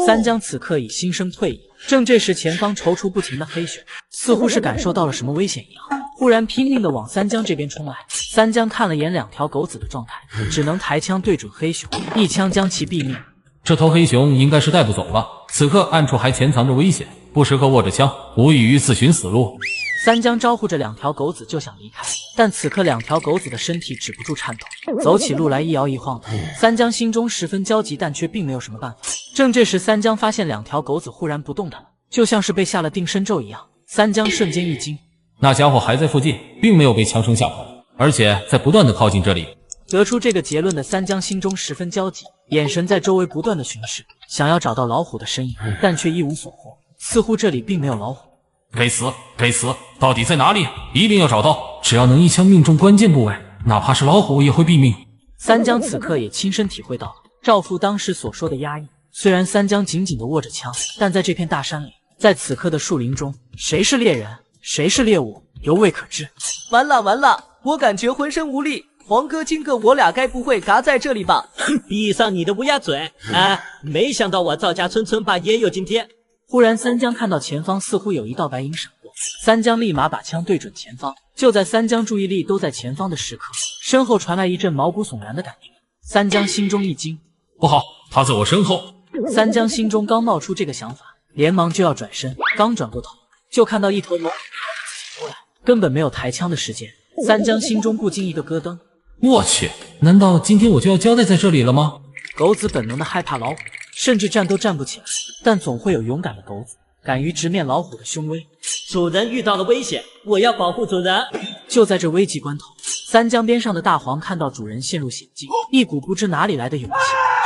三江此刻已心生退意，正这时前方踌躇不前的黑熊似乎是感受到了什么危险一样，忽然拼命地往三江这边冲来。三江看了眼两条狗子的状态，只能抬枪对准黑熊，一枪将其毙命。这头黑熊应该是带不走了，此刻暗处还潜藏着危险，不时刻握着枪，无异于自寻死路。三江招呼着两条狗子就想离开，但此刻两条狗子的身体止不住颤抖，走起路来一摇一晃的。三江心中十分焦急，但却并没有什么办法。正这时，三江发现两条狗子忽然不动弹了，就像是被下了定身咒一样。三江瞬间一惊，那家伙还在附近，并没有被枪声吓跑，而且在不断的靠近这里。得出这个结论的三江心中十分焦急，眼神在周围不断的巡视，想要找到老虎的身影，但却一无所获，似乎这里并没有老虎。该死，该死，到底在哪里？一定要找到，只要能一枪命中关键部位，哪怕是老虎也会毙命。三江此刻也亲身体会到赵父当时所说的压抑，虽然三江紧紧地握着枪，但在这片大山里，在此刻的树林中，谁是猎人，谁是猎物，犹未可知。完了完了，我感觉浑身无力。黄哥、金哥，我俩该不会嘎在这里吧？闭上你的乌鸦嘴！啊，没想到我赵家村村霸也有今天。忽然，三江看到前方似乎有一道白影闪过，三江立马把枪对准前方。就在三江注意力都在前方的时刻，身后传来一阵毛骨悚然的感觉。三江心中一惊，不好，他在我身后。三江心中刚冒出这个想法，连忙就要转身，刚转过头，就看到一头猛虎朝着自己扑来，根本没有抬枪的时间。三江心中不禁一个咯噔，我去，难道今天我就要交代在这里了吗？狗子本能的害怕老虎，甚至站都站不起来，但总会有勇敢的狗子敢于直面老虎的凶威。主人遇到了危险，我要保护主人。就在这危急关头，三江边上的大黄看到主人陷入险境，一股不知哪里来的勇气，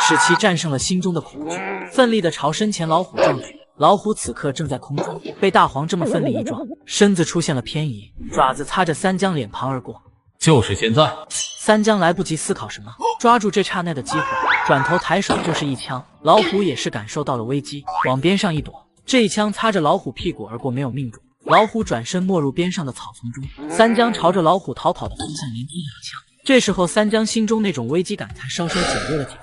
使其战胜了心中的恐惧，奋力的朝身前老虎撞去。老虎此刻正在空中，被大黄这么奋力一撞，身子出现了偏移，爪子擦着三江脸庞而过。就是现在！三江来不及思考什么，抓住这刹那的机会，转头抬手就是一枪。老虎也是感受到了危机，往边上一躲，这一枪擦着老虎屁股而过，没有命中。老虎转身没入边上的草丛中，三江朝着老虎逃跑的方向连击2枪。这时候三江心中那种危机感才稍稍减弱了几分。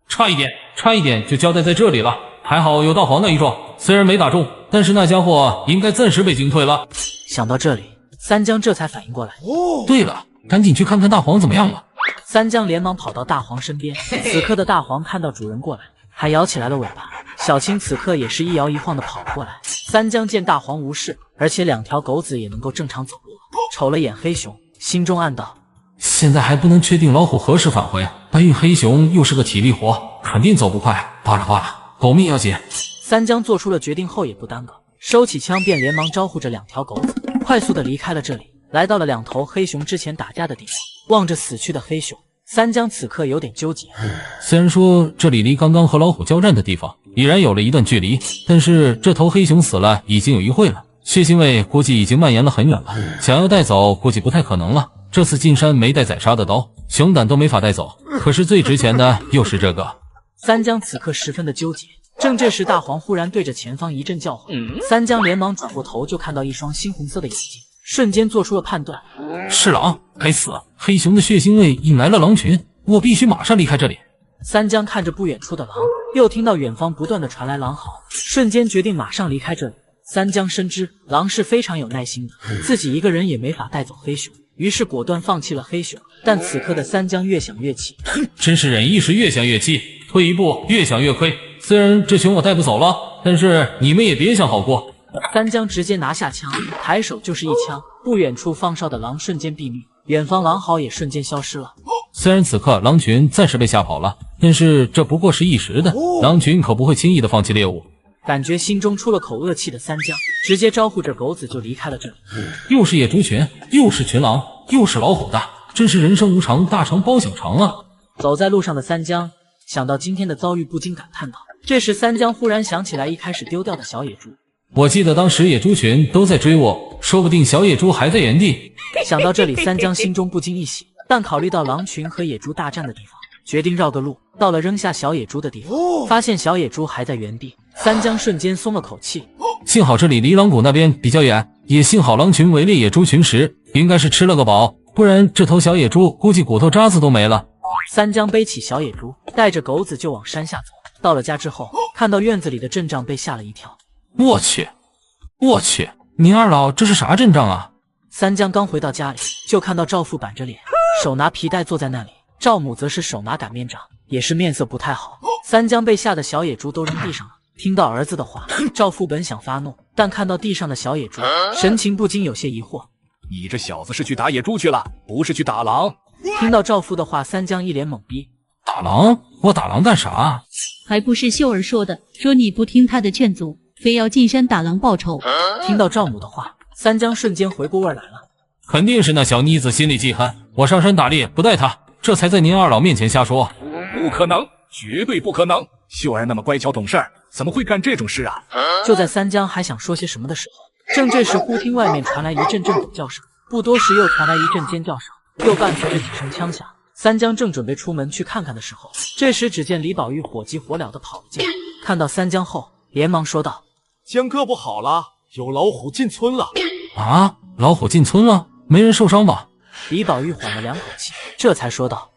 差一点就交代在这里了，还好有大黄那一撞，虽然没打中，但是那家伙应该暂时被惊退了。想到这里，三江这才反应过来。对了，赶紧去看看大黄怎么样了。三江连忙跑到大黄身边，此刻的大黄看到主人过来，还摇起来了尾巴。小青此刻也是一摇一晃的跑了过来。三江见大黄无事，而且2条狗子也能够正常走路，瞅了眼黑熊，心中暗道：现在还不能确定老虎何时返回，白玉黑熊又是个体力活，肯定走不快。罢了，狗命要紧。三江做出了决定后也不耽搁，收起枪便连忙招呼着2条狗子，快速的离开了这里，来到了2头黑熊之前打架的地方。望着死去的黑熊，三江此刻有点纠结。虽然说这里离刚刚和老虎交战的地方已然有了一段距离，但是这头黑熊死了已经有1会了，血腥味估计已经蔓延了很远了，想要带走估计不太可能了。这次进山没带宰杀的刀，熊胆都没法带走，可是最值钱的又是这个。三江此刻十分的纠结。正这时，大黄忽然对着前方一阵叫唤，三江连忙转过头，就看到一双猩红色的眼睛，瞬间做出了判断：是狼！该死！黑熊的血腥味引来了狼群，我必须马上离开这里。三江看着不远处的狼，又听到远方不断的传来狼嚎，瞬间决定马上离开这里。三江深知狼是非常有耐心的，自己一个人也没法带走黑熊，于是果断放弃了黑熊。但此刻的三江越想越气，真是忍一时越想越气，退一步越想越亏。虽然这熊我带不走了，但是你们也别想好过。三江直接拿下枪，抬手就是一枪，不远处放哨的狼瞬间毙命，远方狼嚎也瞬间消失了。虽然此刻狼群暂时被吓跑了，但是这不过是一时的，狼群可不会轻易的放弃猎物。感觉心中出了口恶气的三江，直接招呼着狗子就离开了这里。又是野猪群，又是群狼，又是老虎的，真是人生无常，大肠包小肠啊！走在路上的三江想到今天的遭遇，不禁感叹道。这时三江忽然想起来一开始丢掉的小野猪，我记得当时野猪群都在追我，说不定小野猪还在原地。想到这里，三江心中不禁一喜，但考虑到狼群和野猪大战的地方，决定绕个路，到了扔下小野猪的地方，发现小野猪还在原地，三江瞬间松了口气。幸好这里离狼谷那边比较远，也幸好狼群围猎野猪群时应该是吃了个饱，不然这头小野猪估计骨头渣子都没了。三江背起小野猪，带着狗子就往山下走。到了家之后，看到院子里的阵仗，被吓了一跳。我去，您二老这是啥阵仗啊？三江刚回到家里，就看到赵父板着脸，手拿皮带坐在那里，赵母则是手拿擀面杖，也是面色不太好。三江被吓得小野猪都扔地上了。听到儿子的话，赵父本想发怒，但看到地上的小野猪，神情不禁有些疑惑。你这小子是去打野猪去了，不是去打狼。听到赵父的话，三江一脸懵逼。打狼？我打狼干啥？还不是秀儿说的，说你不听他的劝阻，非要进山打狼报仇。听到赵母的话，三江瞬间回过味来了。肯定是那小妮子心里记恨，我上山打猎不带她，这才在您二老面前瞎说。不可能，绝对不可能！秀儿那么乖巧懂事，怎么会干这种事啊？就在三江还想说些什么的时候，正这时忽听外面传来一阵阵狗叫声，不多时又传来一阵尖叫声，又伴随着几声枪响。三江正准备出门去看看的时候，这时只见李宝玉火急火燎地跑了进来，看到三江后连忙说道：江哥不好了，有老虎进村了。啊，老虎进村了？没人受伤吧？李宝玉缓了2口气，这才说道：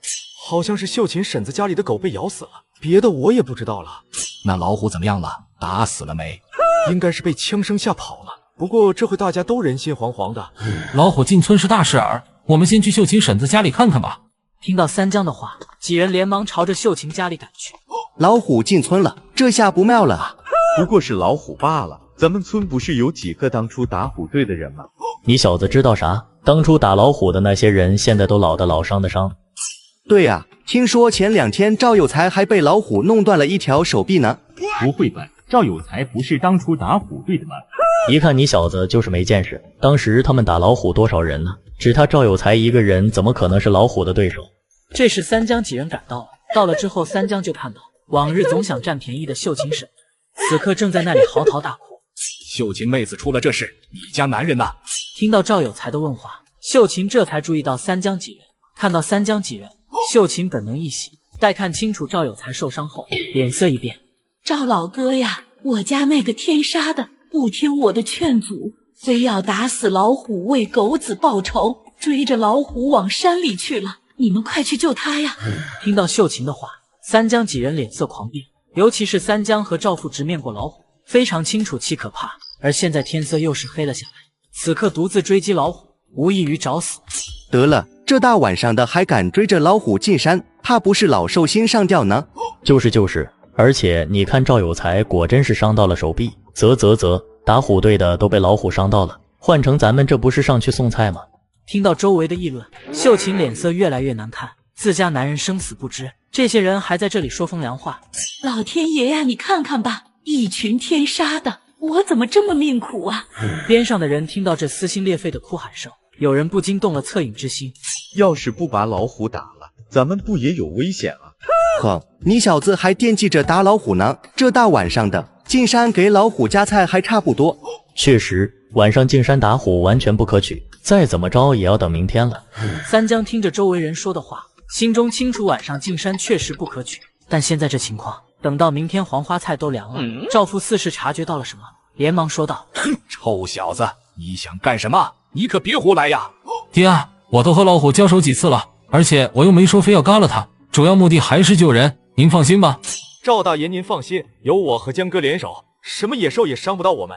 好像是秀琴婶子家里的狗被咬死了，别的我也不知道了。那老虎怎么样了？打死了没？应该是被枪声吓跑了，不过这回大家都人心惶惶的。老虎进村是大事儿，我们先去秀琴婶子家里看看吧。听到三江的话，几人连忙朝着秀琴家里赶去。老虎进村了，这下不妙了啊！不过是老虎罢了，咱们村不是有几个当初打虎队的人吗？你小子知道啥？当初打老虎的那些人，现在都老的老伤的伤。对呀，听说前2天赵有才还被老虎弄断了一条手臂呢。不会吧？赵有才不是当初打虎队的吗？一看你小子就是没见识，当时他们打老虎多少人呢？只他赵有才一个人，怎么可能是老虎的对手？这时三江几人赶到了，到了之后，三江就看到往日总想占便宜的秀琴婶，此刻正在那里嚎啕大哭。秀琴妹子出了这事，你家男人呢？听到赵有才的问话，秀琴这才注意到三江几人。看到三江几人，秀琴本能一喜，待看清楚赵有才受伤后，脸色一变。赵老哥呀，我家那个天杀的不听我的劝阻，非要打死老虎为狗子报仇，追着老虎往山里去了。你们快去救他呀！听到秀琴的话，三江几人脸色狂变，尤其是三江和赵父直面过老虎，非常清楚其可怕。而现在天色又是黑了下来，此刻独自追击老虎，无异于找死。得了，这大晚上的还敢追着老虎进山，怕不是老寿星上吊呢？就是，而且你看赵有才果真是伤到了手臂，打虎队的都被老虎伤到了，换成咱们这不是上去送菜吗？听到周围的议论，秀琴脸色越来越难看，自家男人生死不知，这些人还在这里说风凉话。老天爷呀，你看看吧，一群天杀的，我怎么这么命苦啊！边上的人听到这撕心裂肺的哭喊声，有人不禁动了恻隐之心。要是不把老虎打了，咱们不也有危险啊？呵，你小子还惦记着打老虎呢？这大晚上的，进山给老虎夹菜还差不多。确实，晚上进山打虎完全不可取，再怎么着也要等明天了。三江听着周围人说的话，心中清楚晚上进山确实不可取，但现在这情况，等到明天黄花菜都凉了。赵父似是察觉到了什么，连忙说道：臭小子，你想干什么？你可别胡来呀！爹，我都和老虎交手几次了，而且我又没说非要嘎了他，主要目的还是救人，您放心吧。赵大爷您放心，有我和江哥联手，什么野兽也伤不到我们。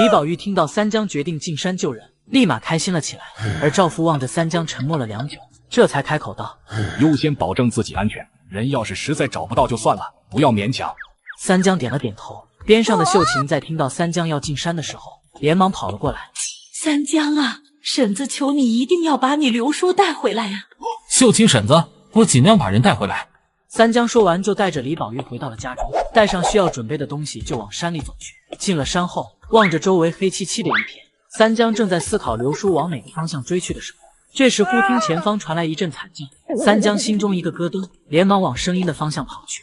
李宝玉听到三江决定进山救人，立马开心了起来。而赵父望着三江沉默了良久，这才开口道：优先保证自己安全，人要是实在找不到就算了，不要勉强。三江点了点头。边上的秀琴在听到三江要进山的时候，连忙跑了过来。三江啊，婶子求你一定要把你刘叔带回来呀！秀琴婶子，我尽量把人带回来。三江说完就带着李宝玉回到了家中，带上需要准备的东西就往山里走去。进了山后，望着周围黑漆漆的一片，三江正在思考刘叔往哪个方向追去的时候，这时忽听前方传来一阵惨叫，三江心中一个咯噔，连忙往声音的方向跑去。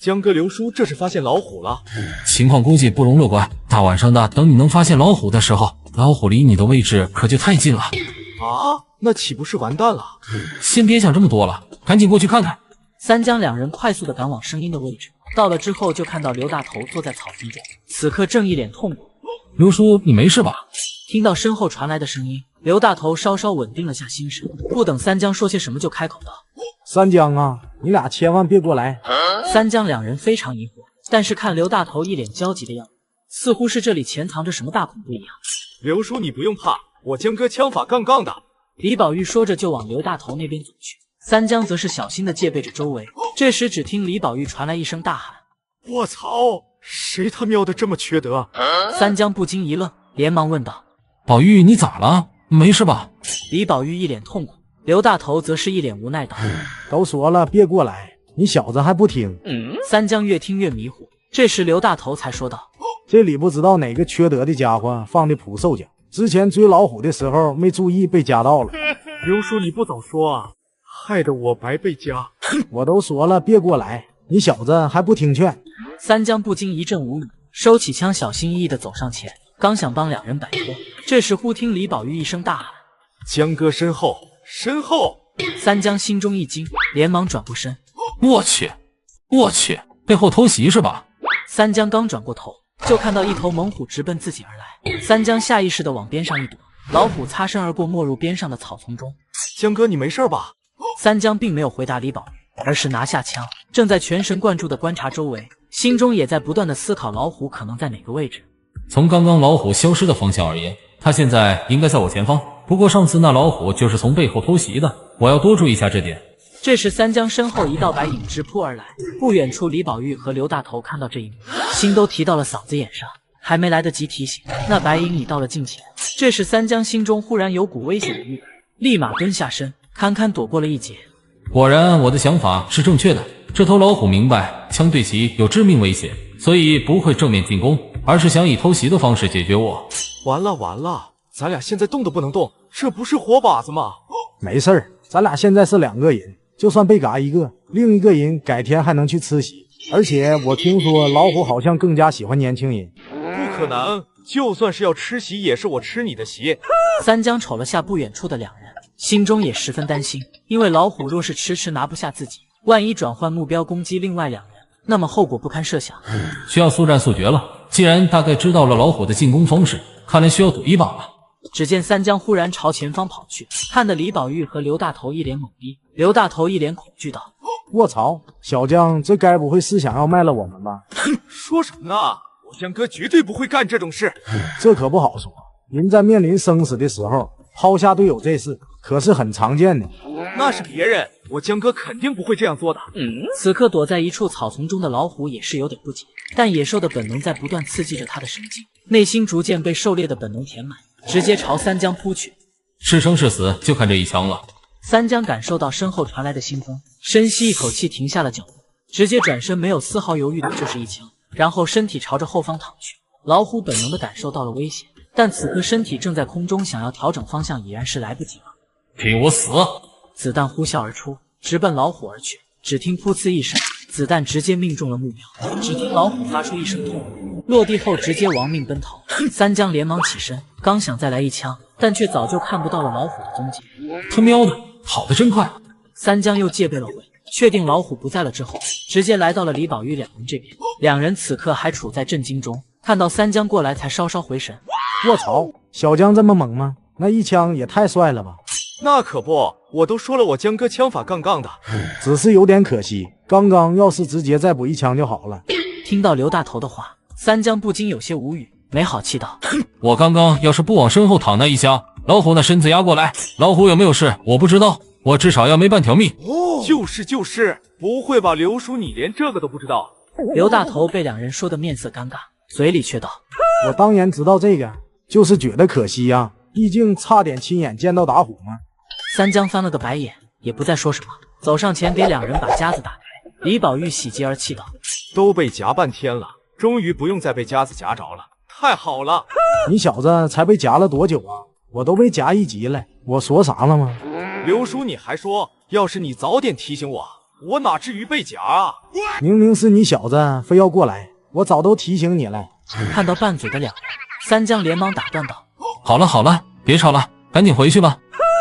江哥，刘叔这是发现老虎了，情况估计不容乐观。大晚上的，等你能发现老虎的时候，老虎离你的位置可就太近了。啊，那岂不是完蛋了？先别想这么多了，赶紧过去看看。三江两人快速的赶往声音的位置，到了之后就看到刘大头坐在草丛中，此刻正一脸痛苦。刘叔，你没事吧？听到身后传来的声音，刘大头稍稍稳定了下心神，不等三江说些什么就开口道：三江啊，你俩千万别过来。三江两人非常疑惑，但是看刘大头一脸焦急的样子，似乎是这里潜藏着什么大恐怖一样。刘叔你不用怕，我江哥枪法杠杠的。李宝玉说着就往刘大头那边走去，三江则是小心的戒备着周围。这时只听李宝玉传来一声大喊：我操，谁他喵的这么缺德？三江不禁一愣，连忙问道：宝玉你咋了？没事吧？李宝玉一脸痛苦，刘大头则是一脸无奈道：都说了别过来，你小子还不听。三江越听越迷糊，这时刘大头才说道：这里不知道哪个缺德的家伙放的捕兽夹，之前追老虎的时候没注意被夹到了。刘叔你不早说啊，害得我白被夹。我都说了别过来，你小子还不听劝。三江不禁一阵无语，收起枪小心翼翼地走上前，刚想帮两人摆脱，这时忽听李宝玉一声大喊：江哥身后，身后！三江心中一惊，连忙转过身。我去，背后偷袭是吧？三江刚转过头，就看到一头猛虎直奔自己而来。三江下意识地往边上一躲，老虎擦身而过，没入边上的草丛中。江哥，你没事吧？三江并没有回答李宝玉，而是拿下枪，正在全神贯注地观察周围，心中也在不断地思考老虎可能在哪个位置。从刚刚老虎消失的方向而言，他现在应该在我前方。不过上次那老虎就是从背后偷袭的，我要多注意一下这点。这时三江身后一道白影直扑而来，不远处李宝玉和刘大头看到这一幕，心都提到了嗓子眼上，还没来得及提醒，那白影已到了近前。这时三江心中忽然有股危险的预感，立马蹲下身，堪堪躲过了一劫。果然我的想法是正确的，这头老虎明白枪对其有致命威胁，所以不会正面进攻，而是想以偷袭的方式解决我。完了，咱俩现在动都不能动，这不是活靶子吗？没事儿，咱俩现在是两个人，就算被嘎一个，另一个人改天还能去吃席。而且我听说老虎好像更加喜欢年轻人。不可能，就算是要吃席，也是我吃你的席。三江瞅了下不远处的两人，心中也十分担心，因为老虎若是迟迟拿不下自己，万一转换目标攻击另外两人，那么后果不堪设想。需要速战速决了。既然大概知道了老虎的进攻方式，看来需要赌一把了。只见三江忽然朝前方跑去，看得李宝玉和刘大头一脸懵逼。刘大头一脸恐惧道：“卧槽，小江，这该不会是想要卖了我们吧？”说什么呢？我江哥绝对不会干这种事。这可不好说，人在面临生死的时候，抛下队友这事可是很常见的。那是别人，我江哥肯定不会这样做的。此刻躲在一处草丛中的老虎也是有点不解，但野兽的本能在不断刺激着他的神经，内心逐渐被狩猎的本能填满，直接朝三江扑去。是生是死就看这一枪了。三江感受到身后传来的腥风，深吸一口气，停下了脚步，直接转身，没有丝毫犹豫的就是一枪，然后身体朝着后方躺去。老虎本能的感受到了危险，但此刻身体正在空中，想要调整方向已然是来不及了。给我死！子弹呼啸而出，直奔老虎而去。只听噗呲一声，子弹直接命中了目标。只听老虎发出一声痛呼，落地后直接亡命奔逃。三江连忙起身，刚想再来一枪，但却早就看不到了老虎的踪迹。他喵的，跑得真快！三江又戒备了回，确定老虎不在了之后，直接来到了李宝玉两人这边。两人此刻还处在震惊中，看到三江过来才稍稍回神。卧槽，小江这么猛吗？那一枪也太帅了吧！那可不，我都说了我江哥枪法杠杠的，只是有点可惜，刚刚要是直接再补一枪就好了。听到刘大头的话，三江不禁有些无语，没好气道：“我刚刚要是不往身后躺那一下，老虎那身子压过来，老虎有没有事我不知道，我至少要没半条命。”就是，不会吧，刘叔你连这个都不知道？刘大头被两人说的面色尴尬，嘴里却道：“我当然知道这个，就是觉得可惜呀，毕竟差点亲眼见到打虎嘛。”三江翻了个白眼，也不再说什么，走上前给两人把夹子打开。李宝玉喜极而泣道：“都被夹半天了，终于不用再被夹子夹着了，太好了！”你小子才被夹了多久啊？我都被夹一级了，我说啥了吗？刘叔你还说，要是你早点提醒我，我哪至于被夹啊？明明是你小子非要过来，我早都提醒你了。看到拌嘴的两人，三江连忙打断道：“好了，别吵了，赶紧回去吧。”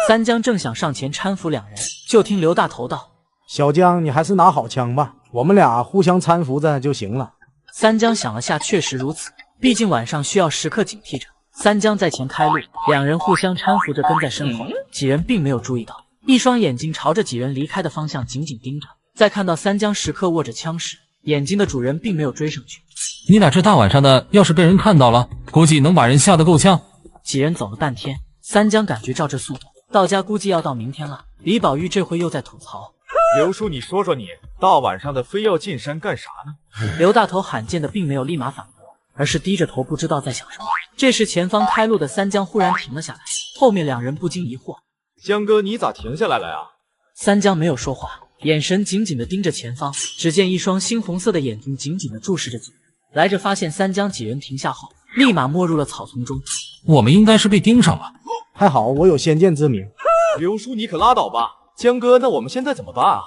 三江正想上前搀扶两人，就听刘大头道：“小江，你还是拿好枪吧，我们俩互相搀扶着就行了。”三江想了下，确实如此，毕竟晚上需要时刻警惕着。三江在前开路，两人互相搀扶着跟在身后。几人并没有注意到，一双眼睛朝着几人离开的方向紧紧盯着。在看到三江时刻握着枪时，眼睛的主人并没有追上去。你俩这大晚上的，要是被人看到了，估计能把人吓得够呛。几人走了半天，三江感觉照这速度，到家估计要到明天了。李宝玉这回又在吐槽：“刘叔，你说说你，大晚上的非要进山干啥呢？”刘大头罕见的并没有立马反驳，而是低着头不知道在想什么。这时前方开路的三江忽然停了下来，后面两人不禁疑惑：“江哥，你咋停下来了呀？”三江没有说话，眼神紧紧的盯着前方，只见一双猩红色的眼睛紧紧的注视着几人。来着发现三江几人停下后，立马没入了草丛中。我们应该是被盯上了，还好我有先见之明。刘叔，你可拉倒吧。江哥，那我们现在怎么办啊？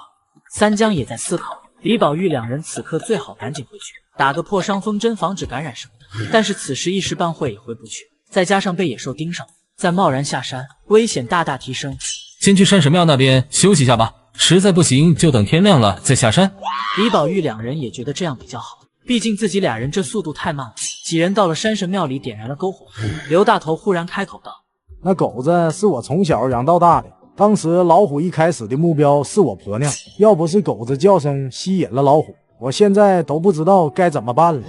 三江也在思考。李宝玉两人此刻最好赶紧回去，打个破伤风针，防止感染什么的。但是此时一时半会也回不去，再加上被野兽盯上，再贸然下山，危险大大提升。先去山神庙那边休息一下吧，实在不行就等天亮了再下山。李宝玉两人也觉得这样比较好，毕竟自己俩人这速度太慢了。几人到了山神庙里，点燃了篝火。刘大头忽然开口道：“那狗子是我从小养到大的，当时老虎一开始的目标是我婆娘，要不是狗子叫声吸引了老虎，我现在都不知道该怎么办了。”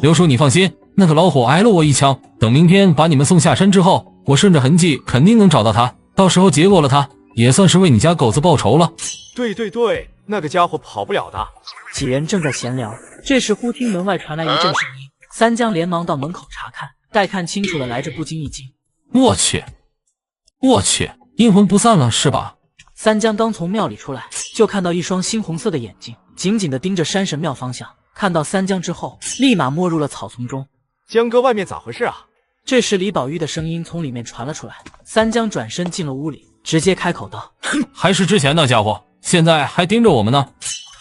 刘叔你放心，那个老虎挨了我一枪，等明天把你们送下山之后，我顺着痕迹肯定能找到他，到时候结果了他，也算是为你家狗子报仇了。对，那个家伙跑不了的。几人正在闲聊，这时忽听门外传来一阵声音，三江连忙到门口查看，待看清楚了来着，不禁一惊：“我去，阴魂不散了是吧？”三江刚从庙里出来，就看到一双猩红色的眼睛紧紧地盯着山神庙方向。看到三江之后，立马没入了草丛中。江哥，外面咋回事啊？这时李宝玉的声音从里面传了出来。三江转身进了屋里，直接开口道：“还是之前那家伙，现在还盯着我们呢。”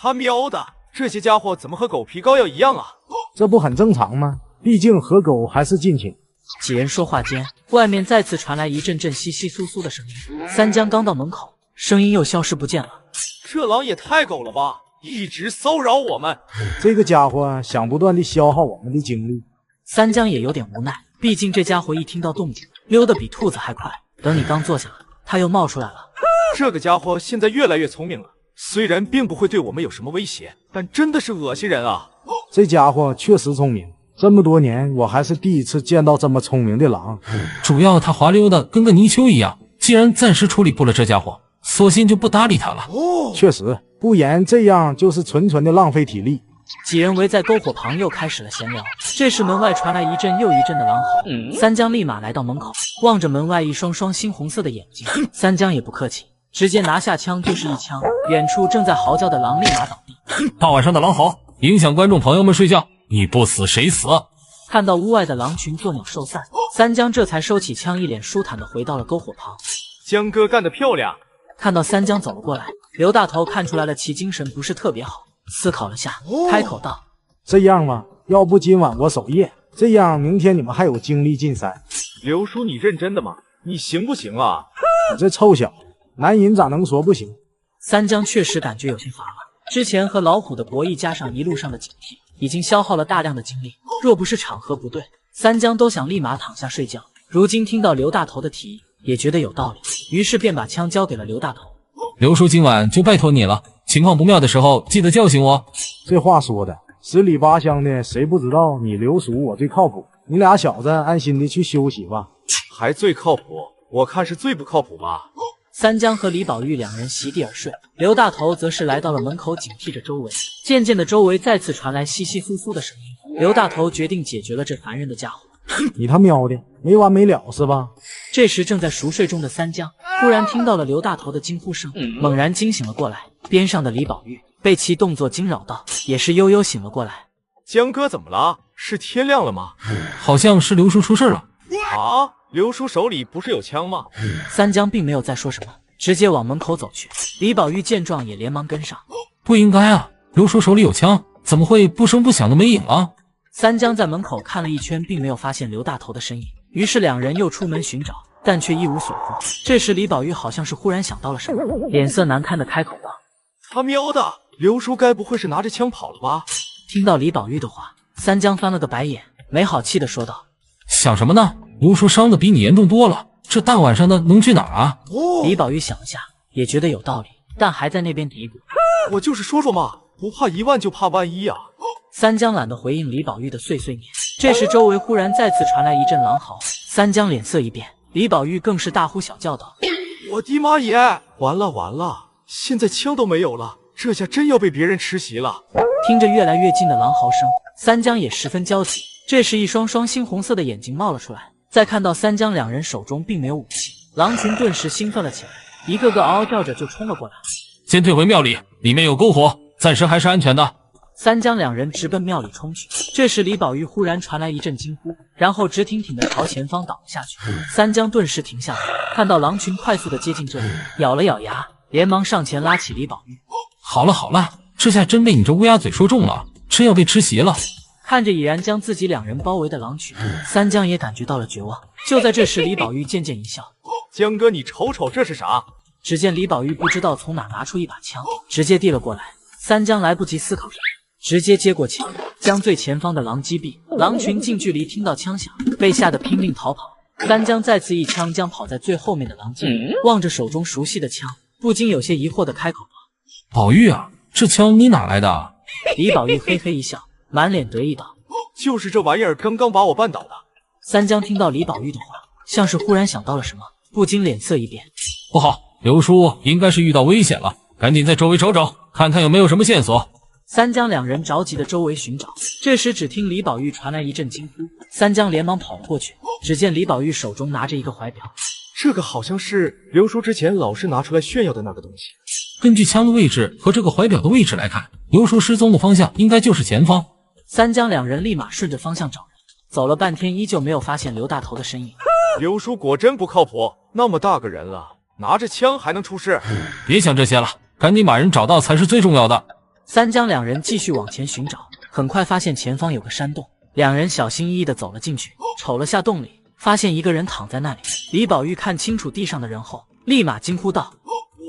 他喵的，这些家伙怎么和狗皮膏药一样啊？这不很正常吗？毕竟和狗还是近亲。几人说话间，外面再次传来一阵阵窸窸窣窣的声音。三江刚到门口，声音又消失不见了。这狼也太狗了吧，一直骚扰我们。这个家伙想不断地消耗我们的精力。三江也有点无奈，毕竟这家伙一听到动静，溜得比兔子还快。等你刚坐下，他又冒出来了。这个家伙现在越来越聪明了，虽然并不会对我们有什么威胁，但真的是恶心人啊！这家伙确实聪明，这么多年我还是第一次见到这么聪明的狼。主要他滑溜的跟个泥鳅一样，既然暂时处理不了这家伙，索性就不搭理他了。确实，不然这样就是纯纯的浪费体力。几人围在篝火旁又开始了闲聊。这时门外传来一阵又一阵的狼嚎，三江立马来到门口，望着门外一双双猩红色的眼睛，三江也不客气，直接拿下枪就是一枪。远处正在嚎叫的狼立马倒地。大晚上的狼嚎影响观众朋友们睡觉，你不死谁死？看到屋外的狼群作鸟兽散，三江这才收起枪，一脸舒坦的回到了篝火旁。江哥干得漂亮！看到三江走了过来，刘大头看出来了其精神不是特别好，思考了下，开口道：这样吧，要不今晚我守夜，这样明天你们还有精力进山。刘叔，你认真的吗？你行不行啊？你这臭小子，男人咋能说不行？三江确实感觉有些乏了，之前和老虎的博弈加上一路上的警惕，已经消耗了大量的精力，若不是场合不对，三江都想立马躺下睡觉。如今听到刘大头的提议，也觉得有道理，于是便把枪交给了刘大头。刘叔今晚就拜托你了，情况不妙的时候记得叫醒我。这话说的十里八乡的，谁不知道你刘叔我最靠谱？你俩小子安心的去休息吧。还最靠谱？我看是最不靠谱吧。三江和李宝玉两人席地而睡，刘大头则是来到了门口警惕着周围。渐渐的周围再次传来窸窸窣窣的声音，刘大头决定解决了这烦人的家伙。你他喵的没完没了是吧？这时正在熟睡中的三江忽然听到了刘大头的惊呼声，猛然惊醒了过来。边上的李宝玉被其动作惊扰到，也是悠悠醒了过来。江哥怎么了？是天亮了吗？好像是刘叔出事了。啊，刘叔手里不是有枪吗？三江并没有再说什么，直接往门口走去。李宝玉见状也连忙跟上。不应该啊，刘叔手里有枪，怎么会不声不响的没影了？三江在门口看了一圈，并没有发现刘大头的身影，于是两人又出门寻找，但却一无所获。这时李宝玉好像是忽然想到了什么，脸色难看的开口道：他喵的，刘叔该不会是拿着枪跑了吧？听到李宝玉的话，三江翻了个白眼，没好气的说道：想什么呢？刘叔伤的比你严重多了，这大晚上的能去哪儿啊？李宝玉想了下，也觉得有道理，但还在那边嘀咕：我就是说说嘛，不怕一万就怕万一啊。三江懒得回应李宝玉的碎碎念。这时周围忽然再次传来一阵狼嚎，三江脸色一变，李宝玉更是大呼小叫道：我的妈耶！完了完了，现在枪都没有了，这下真要被别人吃席了。听着越来越近的狼嚎声，三江也十分焦急。这时一双双猩红色的眼睛冒了出来，再看到三江两人手中并没有武器，狼群顿时兴奋了起来，一个个嗷嗷叫着就冲了过来。先退回庙里，里面有篝火，暂时还是安全的。三江两人直奔庙里冲去。这时李宝玉忽然传来一阵惊呼，然后直挺挺的朝前方倒了下去。三江顿时停下来，看到狼群快速的接近这里，咬了咬牙，连忙上前拉起李宝玉。好了好了，这下真被你这乌鸦嘴说中了，真要被吃席了。看着已然将自己两人包围的狼群，三江也感觉到了绝望。就在这时，李宝玉渐渐一笑：江哥，你瞅瞅这是啥？只见李宝玉不知道从哪拿出一把枪，直接递了过来。三江来不及思考什么，直接接过枪，将最前方的狼击毙。狼群近距离听到枪响，被吓得拼命逃跑。三江再次一枪将跑在最后面的狼击毙。望着手中熟悉的枪，不禁有些疑惑的开口道：宝玉啊，这枪你哪来的？李宝玉嘿嘿一笑，满脸得意道：就是这玩意儿刚刚把我绊倒的。三江听到李宝玉的话，像是忽然想到了什么，不禁脸色一变。不好，刘叔应该是遇到危险了，赶紧在周围找找，看看有没有什么线索。三江两人着急的周围寻找，这时只听李宝玉传来一阵惊呼，三江连忙跑了过去。只见李宝玉手中拿着一个怀表，这个好像是刘叔之前老是拿出来炫耀的那个东西。根据枪的位置和这个怀表的位置来看，刘叔失踪的方向应该就是前方。三江两人立马顺着方向找人，走了半天依旧没有发现刘大头的身影。刘叔果真不靠谱，那么大个人了，拿着枪还能出事？别想这些了，赶紧把人找到才是最重要的。三江两人继续往前寻找，很快发现前方有个山洞，两人小心翼翼地走了进去，瞅了下洞里，发现一个人躺在那里。李宝玉看清楚地上的人后，立马惊呼道：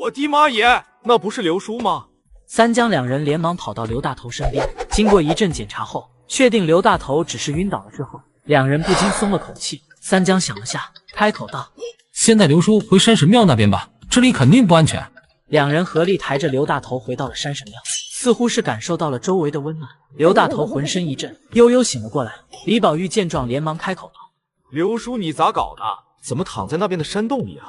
我的妈耶，那不是刘叔吗？三江两人连忙跑到刘大头身边，经过一阵检查后，确定刘大头只是晕倒了之后，两人不禁松了口气。三江想了下，开口道：“先带刘叔回山神庙那边吧，这里肯定不安全。”两人合力抬着刘大头回到了山神庙，似乎是感受到了周围的温暖，刘大头浑身一震，悠悠醒了过来。李宝玉见状，连忙开口道：“刘叔，你咋搞的？怎么躺在那边的山洞里啊？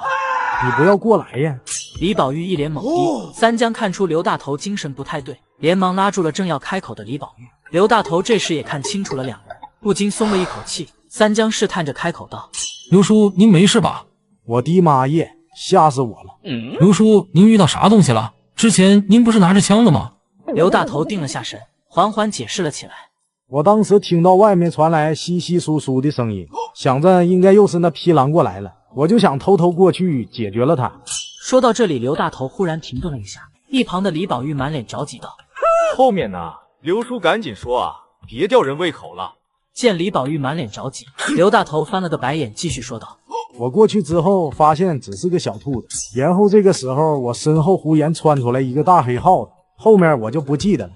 你不要过来呀！”李宝玉一脸懵逼。三江看出刘大头精神不太对，连忙拉住了正要开口的李宝玉。刘大头这时也看清楚了两人，不禁松了一口气。三江试探着开口道：“刘叔，您没事吧？”“我的妈耶，吓死我了！”“刘叔，您遇到啥东西了？之前您不是拿着枪的吗？”刘大头定了下神，缓缓解释了起来：“我当时听到外面传来稀稀疏疏的声音，想着应该又是那匹狼过来了，我就想偷偷过去解决了他。”说到这里，刘大头忽然停顿了一下，一旁的李宝玉满脸着急道：“后面呢？刘叔赶紧说啊，别吊人胃口了。”见李宝玉满脸着急，刘大头翻了个白眼，继续说道：“我过去之后发现只是个小兔子，然后这个时候我身后忽然窜出来一个大黑耗子，后面我就不记得了。”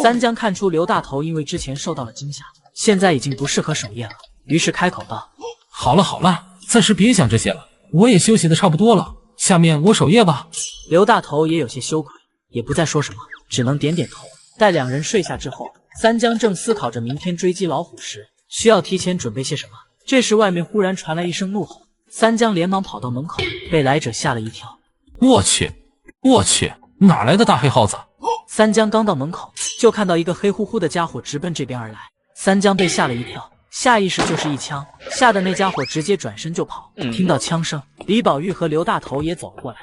三江看出刘大头因为之前受到了惊吓，现在已经不适合守夜了，于是开口道：“好了好了，暂时别想这些了，我也休息的差不多了，下面我守夜吧。”刘大头也有些羞愧，也不再说什么，只能点点头。待两人睡下之后，三江正思考着明天追击老虎时需要提前准备些什么，这时外面忽然传来一声怒吼，三江连忙跑到门口，被来者吓了一跳。我去，哪来的大黑耗子？三江刚到门口，就看到一个黑乎乎的家伙直奔这边而来，三江被吓了一跳，下意识就是一枪，吓得那家伙直接转身就跑。听到枪声，李宝玉和刘大头也走了过来。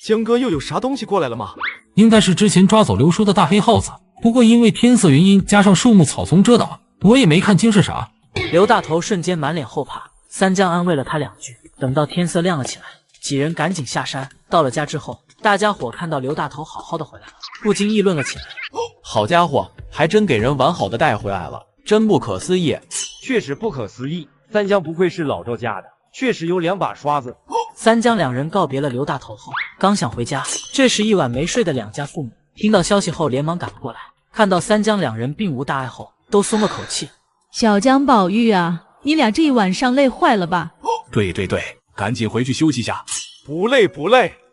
江哥又有啥东西过来了吗？应该是之前抓走刘叔的大黑耗子，不过因为天色原因加上树木草丛遮挡，我也没看清是啥。刘大头瞬间满脸后怕，三江安慰了他两句。等到天色亮了起来，几人赶紧下山。到了家之后，大家伙看到刘大头好好的回来了，不禁议论了起来：“好家伙，还真给人完好的带回来了，真不可思议！”确实不可思议，三江不愧是老赵家的，确实有两把刷子。三江两人告别了刘大头后，刚想回家，这时一晚没睡的两家父母听到消息后连忙赶了过来，看到三江两人并无大碍后，都松了口气。小江、宝玉啊，你俩这一晚上累坏了吧？对，赶紧回去休息下。不累，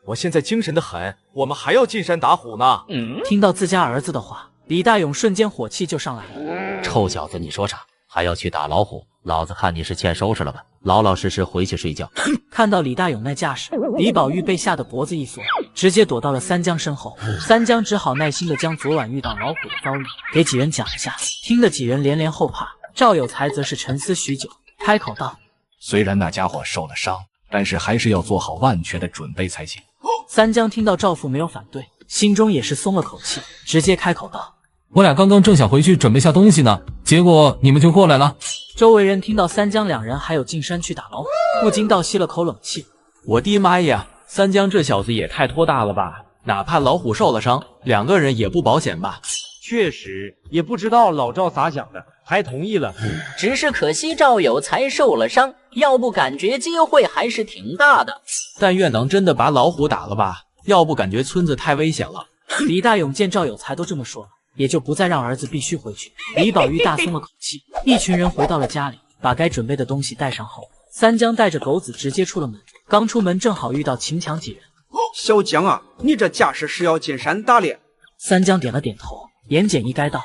我现在精神的很，我们还要进山打虎呢。听到自家儿子的话，李大勇瞬间火气就上来了。臭小子，你说啥？还要去打老虎？老子看你是欠收拾了吧，老老实实回去睡觉。看到李大勇那架势，李宝玉被吓得脖子一缩，直接躲到了三江身后。三江只好耐心地将昨晚遇到老虎的遭遇给几人讲了下，听得几人连连后怕。赵有才则是沉思许久，开口道：“虽然那家伙受了伤，但是还是要做好万全的准备才行。”三江听到赵父没有反对，心中也是松了口气，直接开口道：“我俩刚刚正想回去准备下东西呢，结果你们就过来了。”周围人听到三江两人还有进山去打老虎，不禁倒吸了口冷气。我的妈呀，三江这小子也太拖大了吧！哪怕老虎受了伤，两个人也不保险吧？确实，也不知道老赵咋想的，还同意了。只是可惜赵有才受了伤，要不感觉机会还是挺大的。但愿能真的把老虎打了吧，要不感觉村子太危险了。李大勇见赵有才都这么说了，也就不再让儿子必须回去。李宝玉大松了口气。一群人回到了家里，把该准备的东西带上后，三江带着狗子直接出了门。刚出门正好遇到秦强几人。小江啊，你这架势是要进山打猎？三江点了点头，言简意赅道：“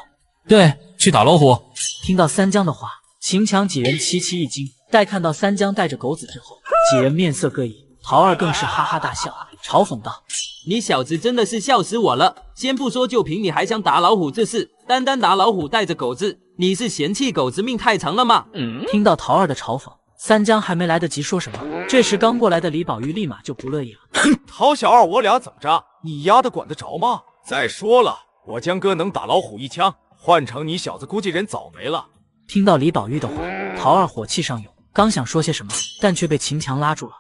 对，去打老虎。”听到三江的话，秦强几人齐齐一惊。待看到三江带着狗子之后，几人面色各异。陶二更是哈哈大笑，嘲讽道：“你小子真的是笑死我了！先不说就凭你还想打老虎这事，单打老虎带着狗子，你是嫌弃狗子命太长了吗？”听到陶二的嘲讽，三江还没来得及说什么，这时刚过来的李宝玉立马就不乐意了：“陶小二，我俩怎么着？你丫的管得着吗？再说了，我江哥能打老虎一枪，换成你小子估计人早没了。”听到李宝玉的话，陶二火气上涌，刚想说些什么，但却被秦强拉住了。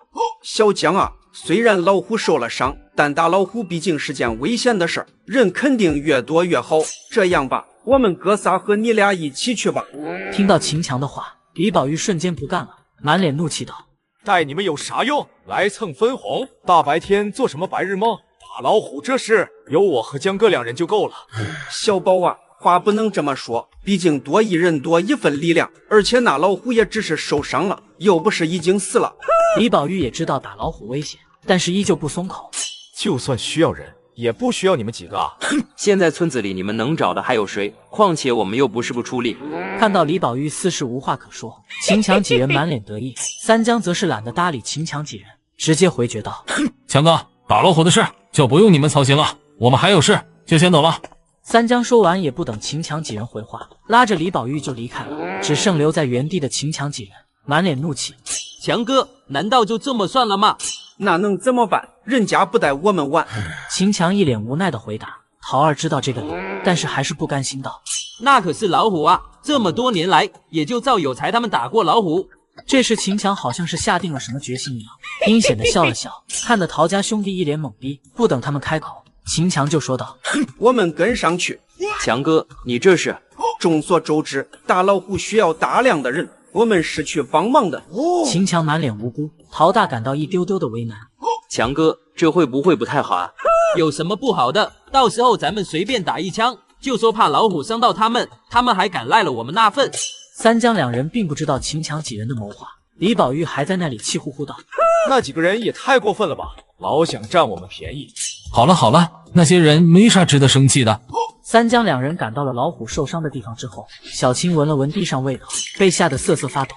小江啊，虽然老虎受了伤，但打老虎毕竟是件危险的事儿，人肯定越多越好。这样吧，我们哥仨和你俩一起去吧。听到秦强的话，李宝玉瞬间不干了，满脸怒气道：“带你们有啥用？来蹭分红？大白天做什么白日梦？打老虎这事，有我和江哥两人就够了。”小宝啊，话不能这么说，毕竟多一人多一份力量，而且那老虎也只是受伤了，又不是已经死了。李宝玉也知道打老虎危险，但是依旧不松口。就算需要人，也不需要你们几个啊！现在村子里你们能找的还有谁？况且我们又不是不出力。看到李宝玉似是无话可说，秦强几人满脸得意，三江则是懒得搭理秦强几人，直接回绝道：“强哥，打老虎的事就不用你们操心了，我们还有事，就先走了。”三江说完，也不等秦强几人回话，拉着李宝玉就离开了，只剩留在原地的秦强几人满脸怒气：“强哥，难道就这么算了吗？那能怎么办？人家不带我们玩。”秦强一脸无奈的回答。桃儿知道这个理，但是还是不甘心道：“那可是老虎啊，这么多年来，也就赵有才他们打过老虎。”这时秦强好像是下定了什么决心一样，阴险的笑了笑，看得陶家兄弟一脸懵逼。不等他们开口，秦强就说道：“我们跟上去。”强哥，你这是？众所周知，打老虎需要大量的人，我们是去帮忙的。秦强满脸无辜，陶大感到一丢丢的为难。强哥，这会不会不太好啊？有什么不好的？到时候咱们随便打一枪，就说怕老虎伤到他们，他们还敢赖了我们那份。三江两人并不知道秦强几人的谋划，李宝玉还在那里气呼呼道：“那几个人也太过分了吧，老想占我们便宜。”好了好了，那些人没啥值得生气的。三江两人赶到了老虎受伤的地方之后，小青闻了闻地上味道，被吓得瑟瑟发抖。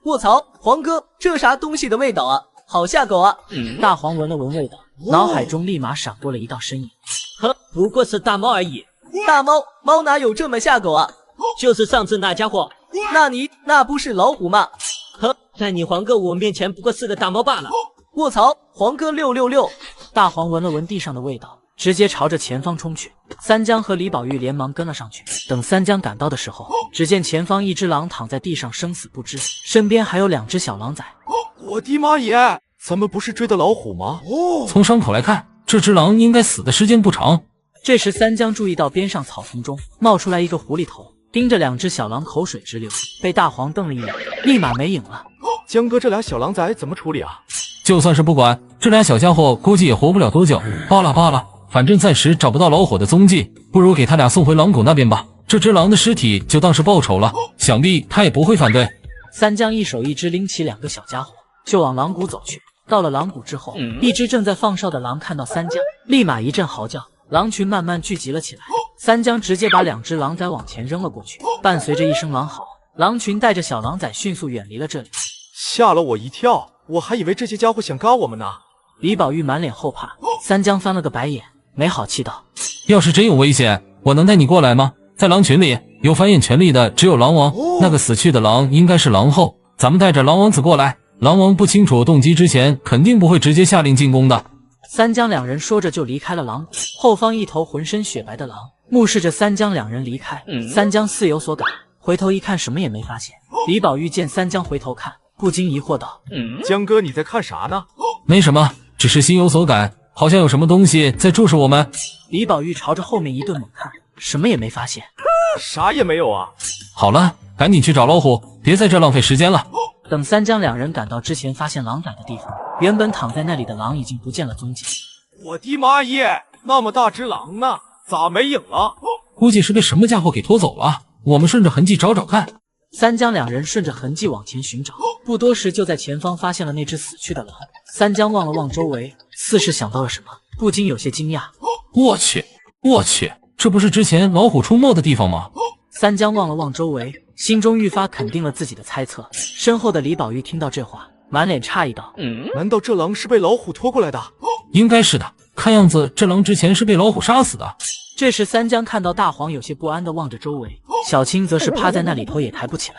卧槽，黄哥，这啥东西的味道啊？好下狗啊！大黄闻了闻味道，脑海中立马闪过了一道身影。呵，不过是大猫而已。大猫？猫哪有这么下狗啊？就是上次那家伙。那不是老虎吗？呵，在你黄哥我面前不过是个大猫罢了。卧槽，黄哥666！大黄闻了闻地上的味道，直接朝着前方冲去。三江和李宝玉连忙跟了上去。等三江赶到的时候，只见前方一只狼躺在地上生死不知，身边还有2只小狼崽。我的妈耶！咱们不是追的老虎吗？从伤口来看，这只狼应该死的时间不长。这时三江注意到边上草丛中冒出来一个狐狸头，盯着2只小狼口水直流，被大黄瞪了一眼，立马没影了。江哥，这俩小狼崽怎么处理啊？就算是不管，这俩小家伙估计也活不了多久。罢了，反正暂时找不到老虎的踪迹，不如给他俩送回狼谷那边吧。这只狼的尸体就当是报仇了，想必他也不会反对。三江一手一只拎起2个小家伙，就往狼谷走去。到了狼谷之后，一只正在放哨的狼看到三江，立马一阵嚎叫，狼群慢慢聚集了起来。三江直接把2只狼崽往前扔了过去，伴随着一声狼嚎，狼群带着小狼崽迅速远离了这里。吓了我一跳，我还以为这些家伙想嘎我们呢。李宝玉满脸后怕，三江翻了个白眼，没好气道：“要是真有危险，我能带你过来吗？在狼群里有繁衍权利的只有狼王，那个死去的狼应该是狼后，咱们带着狼王子过来。狼王不清楚动机之前，肯定不会直接下令进攻的。”三江两人说着就离开了狼谷。后方一头浑身雪白的狼目视着三江两人离开。三江似有所感，回头一看什么也没发现。李宝玉见三江回头看，不禁疑惑道：“江哥，你在看啥呢？”“没什么，只是心有所感，好像有什么东西在注视我们。”李宝玉朝着后面一顿猛看，什么也没发现。啥也没有啊！好了，赶紧去找老虎，别在这浪费时间了。等三江两人赶到之前发现狼崽的地方，原本躺在那里的狼已经不见了踪迹。我的妈耶，那么大只狼呢？咋没影了？估计是被什么家伙给拖走了，我们顺着痕迹找找看。三江两人顺着痕迹往前寻找，不多时就在前方发现了那只死去的狼。三江望了望周围，似是想到了什么，不禁有些惊讶。我去，这不是之前老虎出没的地方吗？三江望了望周围，心中愈发肯定了自己的猜测。身后的李宝玉听到这话，满脸诧异道：“难道这狼是被老虎拖过来的？”“应该是的，看样子这狼之前是被老虎杀死的。”这时三江看到大黄有些不安地望着周围，小青则是趴在那里头也抬不起来。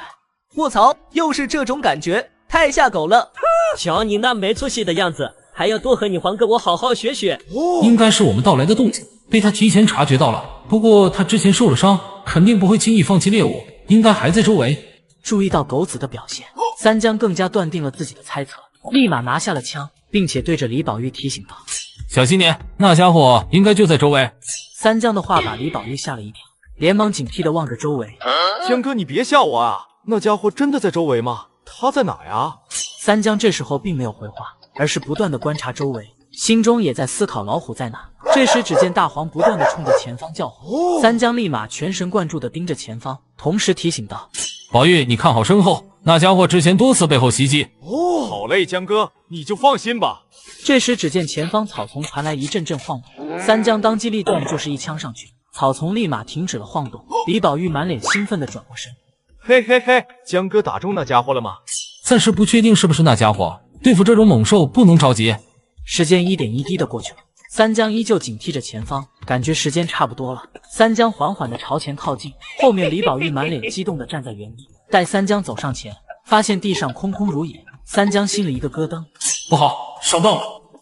卧槽，又是这种感觉，太下狗了！瞧你那没出息的样子，还要多和你黄哥我好好学学。应该是我们到来的动静被他提前察觉到了，不过他之前受了伤，肯定不会轻易放弃猎物，应该还在周围。注意到狗子的表现，三江更加断定了自己的猜测，立马拿下了枪，并且对着李宝玉提醒道：“小心点，那家伙应该就在周围。”三江的话把李宝玉吓了一跳，连忙警惕地望着周围。江哥，你别吓我啊！那家伙真的在周围吗？他在哪呀？三江这时候并没有回话，而是不断地观察周围，心中也在思考老虎在哪。这时，只见大黄不断的冲着前方叫唤，三江立马全神贯注的盯着前方，同时提醒道：“宝玉，你看好身后，那家伙之前多次背后袭击。”好嘞，江哥，你就放心吧。这时，只见前方草丛传来一阵阵晃动，三江当机立断就是一枪上去，草丛立马停止了晃动。李宝玉满脸兴奋的转过身，嘿嘿嘿，江哥打中那家伙了吗？暂时不确定是不是那家伙，对付这种猛兽不能着急。时间一点一滴的过去了，三江依旧警惕着前方，感觉时间差不多了。三江缓缓的朝前靠近，后面李宝玉满脸激动的站在原地。待三江走上前，发现地上空空如也，三江心里一个咯噔，不好，上当了！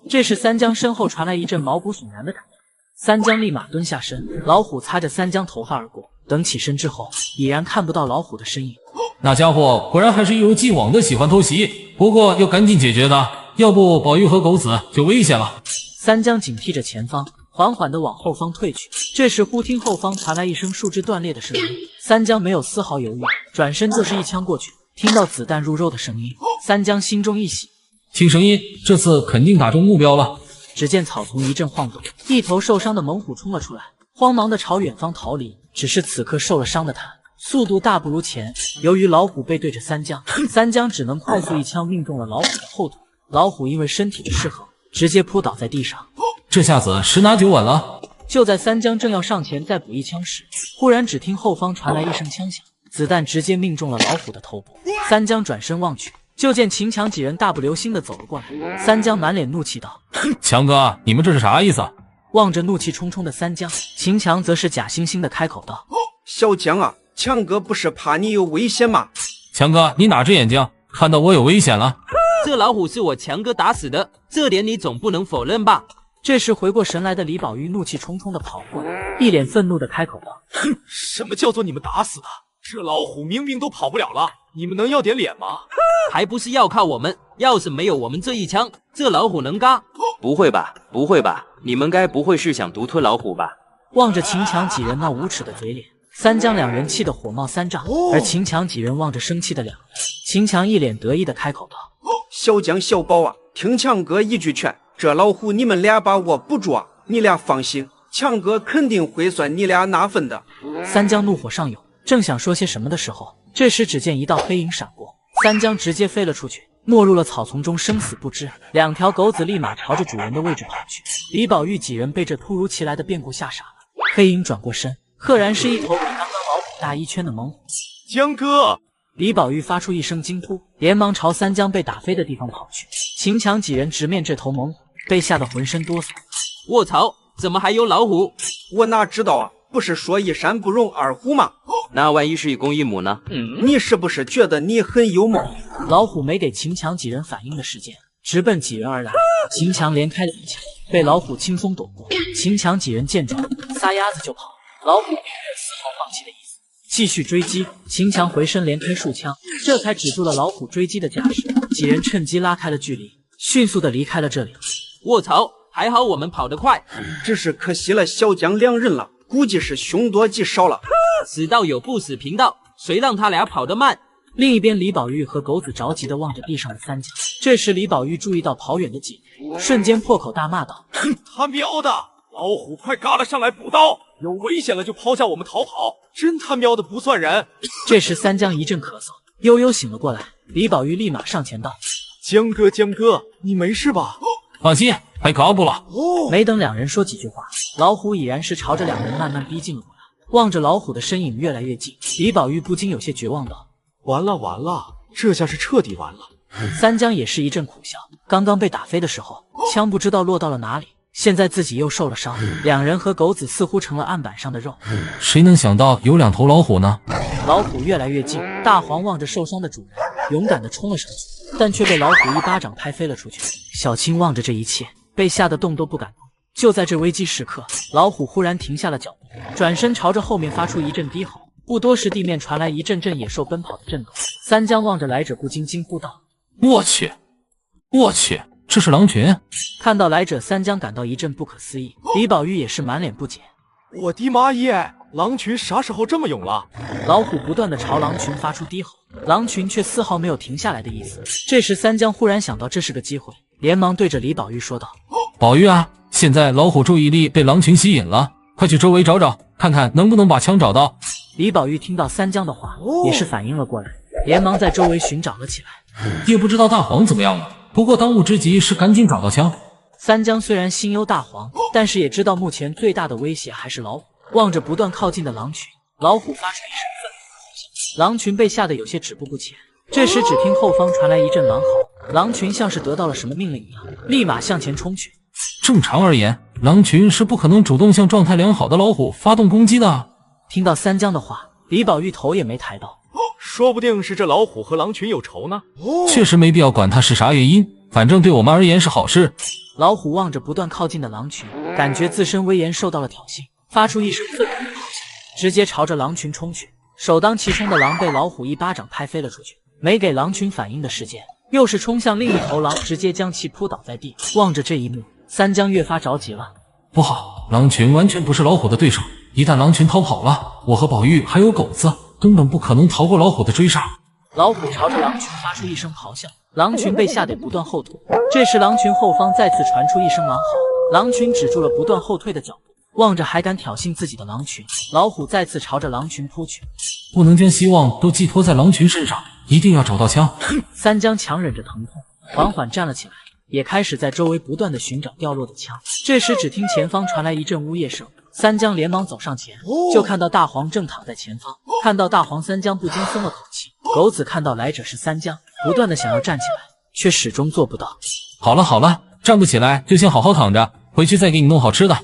这时三江身后传来一阵毛骨悚然的感觉，三江立马蹲下身，老虎擦着三江头发而过，等起身之后，已然看不到老虎的身影。那家伙果然还是一如既往的喜欢偷袭，不过要赶紧解决的，要不宝玉和狗子就危险了。三江警惕着前方，缓缓地往后方退去。这时忽听后方传来一声树枝断裂的声音，三江没有丝毫犹豫，转身就是一枪过去。听到子弹入肉的声音，三江心中一喜，听声音，这次肯定打中目标了。只见草丛一阵晃动，一头受伤的猛虎冲了出来，慌忙地朝远方逃离。只是此刻受了伤的他速度大不如前，由于老虎背对着三江，三江只能快速一枪命中了老虎的后腿。老虎因为身体的失衡，直接扑倒在地上。这下子十拿九稳了。就在三江正要上前再补一枪时，忽然只听后方传来一声枪响，子弹直接命中了老虎的头部。三江转身望去，就见秦强几人大步流星的走了过来。三江满脸怒气道：“强哥，你们这是啥意思？”望着怒气冲冲的三江，秦强则是假惺惺的开口道：“小江啊，强哥不是怕你有危险吗？”强哥，你哪只眼睛看到我有危险了？这老虎是我强哥打死的，这点你总不能否认吧？这时回过神来的李宝玉怒气冲冲的跑过来，一脸愤怒的开口道：“什么叫做你们打死的？这老虎明明都跑不了了，你们能要点脸吗？还不是要靠我们，要是没有我们这一枪，这老虎能嘎？”不会吧，不会吧，你们该不会是想独吞老虎吧？望着秦强几人那无耻的嘴脸，三江两人气得火冒三丈，而秦强几人望着生气的两人，秦强一脸得意的开口道：“小江小宝啊，听强哥一句劝，这老虎你们俩把握不住啊，你俩放心，强哥肯定会算你俩拿分的。”三江怒火上涌，正想说些什么的时候，这时只见一道黑影闪过，三江直接飞了出去，没入了草丛中，生死不知。两条狗子立马朝着主人的位置跑去。李宝玉几人被这突如其来的变故吓傻了。黑影转过身，赫然是一头比刚刚老虎大一圈的猛虎。江哥！李宝玉发出一声惊呼，连忙朝三江被打飞的地方跑去。秦强几人直面这头猛虎，被吓得浑身哆嗦。卧槽，怎么还有老虎？我哪知道啊，不是说一山不容二虎吗？那万一是一公一母呢？你是不是觉得你很幽默？老虎没给秦强几人反应的时间，直奔几人而来。秦强连开了一枪，被老虎轻松躲过。秦强几人见状，撒丫子就跑。老虎并没有丝毫放弃的意思，继续追击。秦强回身连开数枪，这才止住了老虎追击的架势。几人趁机拉开了距离，迅速的离开了这里。卧槽，还好我们跑得快，只是可惜了小江两人了，估计是凶多吉少了。死道友不死贫道，谁让他俩跑得慢？另一边，李宝玉和狗子着急地望着地上的三江。这时，李宝玉注意到跑远的几人，瞬间破口大骂道：“他喵的！老虎快嘎了上来补刀！有危险了就抛下我们逃跑！真他喵的不算人！”这时，三江一阵咳嗽，悠悠醒了过来。李宝玉立马上前道：“江哥，江哥，你没事吧？”放心，还嘎不了。没等两人说几句话，老虎已然是朝着两人慢慢逼近了过来。望着老虎的身影越来越近，李宝玉不禁有些绝望道：“完了完了，这下是彻底完了。”三江也是一阵苦笑，刚刚被打飞的时候，枪不知道落到了哪里，现在自己又受了伤，两人和狗子似乎成了案板上的肉。谁能想到有两头老虎呢？老虎越来越近，大黄望着受伤的主人，勇敢地冲了上去，但却被老虎一巴掌拍飞了出去。小青望着这一切，被吓得动都不敢动。就在这危机时刻，老虎忽然停下了脚步，转身朝着后面发出一阵低吼。不多时，地面传来一阵阵野兽奔跑的震动。三江望着来者，不禁惊呼道：“我去，我去，这是狼群！”看到来者，三江感到一阵不可思议。李宝玉也是满脸不解：“我的妈耶，狼群啥时候这么勇了？”老虎不断的朝狼群发出低吼，狼群却丝毫没有停下来的意思。这时，三江忽然想到这是个机会，连忙对着李宝玉说道：“宝玉啊，现在老虎注意力被狼群吸引了，快去周围找找，看看能不能把枪找到。李宝玉听到三江的话，也是反应了过来，连忙在周围寻找了起来。也不知道大黄怎么样了，不过当务之急是赶紧找到枪。三江虽然心忧大黄，但是也知道目前最大的威胁还是老虎。望着不断靠近的狼群，老虎发出一声愤怒的吼声，狼群被吓得有些止步不前。这时只听后方传来一阵狼嚎，狼群像是得到了什么命令一样，立马向前冲去。正常而言，狼群是不可能主动向状态良好的老虎发动攻击的。听到三江的话，李宝玉头也没抬到，说不定是这老虎和狼群有仇呢。确实没必要管它是啥原因，反正对我们而言是好事。老虎望着不断靠近的狼群，感觉自身威严受到了挑衅，发出一声愤怒的咆哮，直接朝着狼群冲去。首当其冲的狼被老虎一巴掌拍飞了出去，没给狼群反应的时间，又是冲向另一头狼，直接将其扑倒在地。望着这一幕，三江越发着急了。不好，狼群完全不是老虎的对手，一旦狼群逃跑了，我和宝玉还有狗子根本不可能逃过老虎的追杀。老虎朝着狼群发出一声咆哮，狼群被吓得不断后退。这时狼群后方再次传出一声狼嚎，狼群止住了不断后退的脚步，望着还敢挑衅自己的狼群，老虎再次朝着狼群扑去。不能将希望都寄托在狼群身上，一定要找到枪。三江强忍着疼痛，缓缓站了起来，也开始在周围不断的寻找掉落的枪。这时只听前方传来一阵呜咽声，三江连忙走上前，就看到大黄正躺在前方。看到大黄，三江不禁松了口气。狗子看到来者是三江，不断的想要站起来，却始终做不到。好了好了，站不起来就先好好躺着，回去再给你弄好吃的。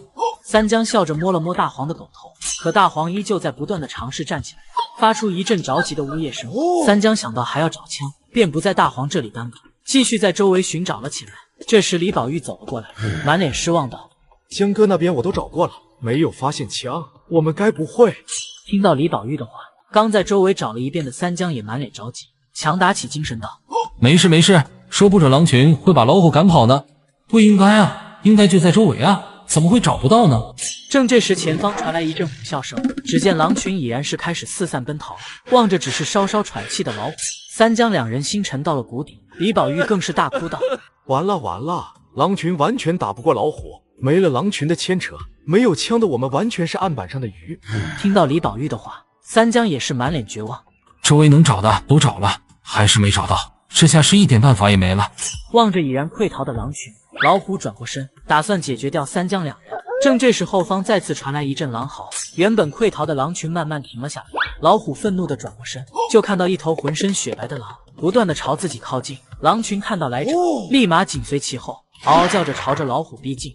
三江笑着摸了摸大黄的狗头，可大黄依旧在不断的尝试站起来，发出一阵着急的呜咽声。三江想到还要找枪，便不在大黄这里耽搁，继续在周围寻找了起来。这时李宝玉走了过来，满脸失望道：江哥那边我都找过了，没有发现枪，我们该不会……听到李宝玉的话，刚在周围找了一遍的三江也满脸着急，强打起精神道：没事没事，说不准狼群会把老虎赶跑呢。不应该啊，应该就在周围啊，怎么会找不到呢？正这时前方传来一阵虎啸声，只见狼群已然是开始四散奔逃。望着只是稍稍喘气的老虎，三江两人心沉到了谷底。李宝玉更是大哭道：完了完了，狼群完全打不过老虎，没了狼群的牵扯，没有枪的我们完全是案板上的鱼。听到李宝玉的话，三江也是满脸绝望。周围能找的都找了，还是没找到，这下是一点办法也没了。望着已然溃逃的狼群，老虎转过身，打算解决掉三江两人。正这时后方再次传来一阵狼嚎，原本溃逃的狼群慢慢停了下来。老虎愤怒地转过身，就看到一头浑身雪白的狼不断地朝自己靠近。狼群看到来者，立马紧随其后，嗷嗷叫着朝着老虎逼近。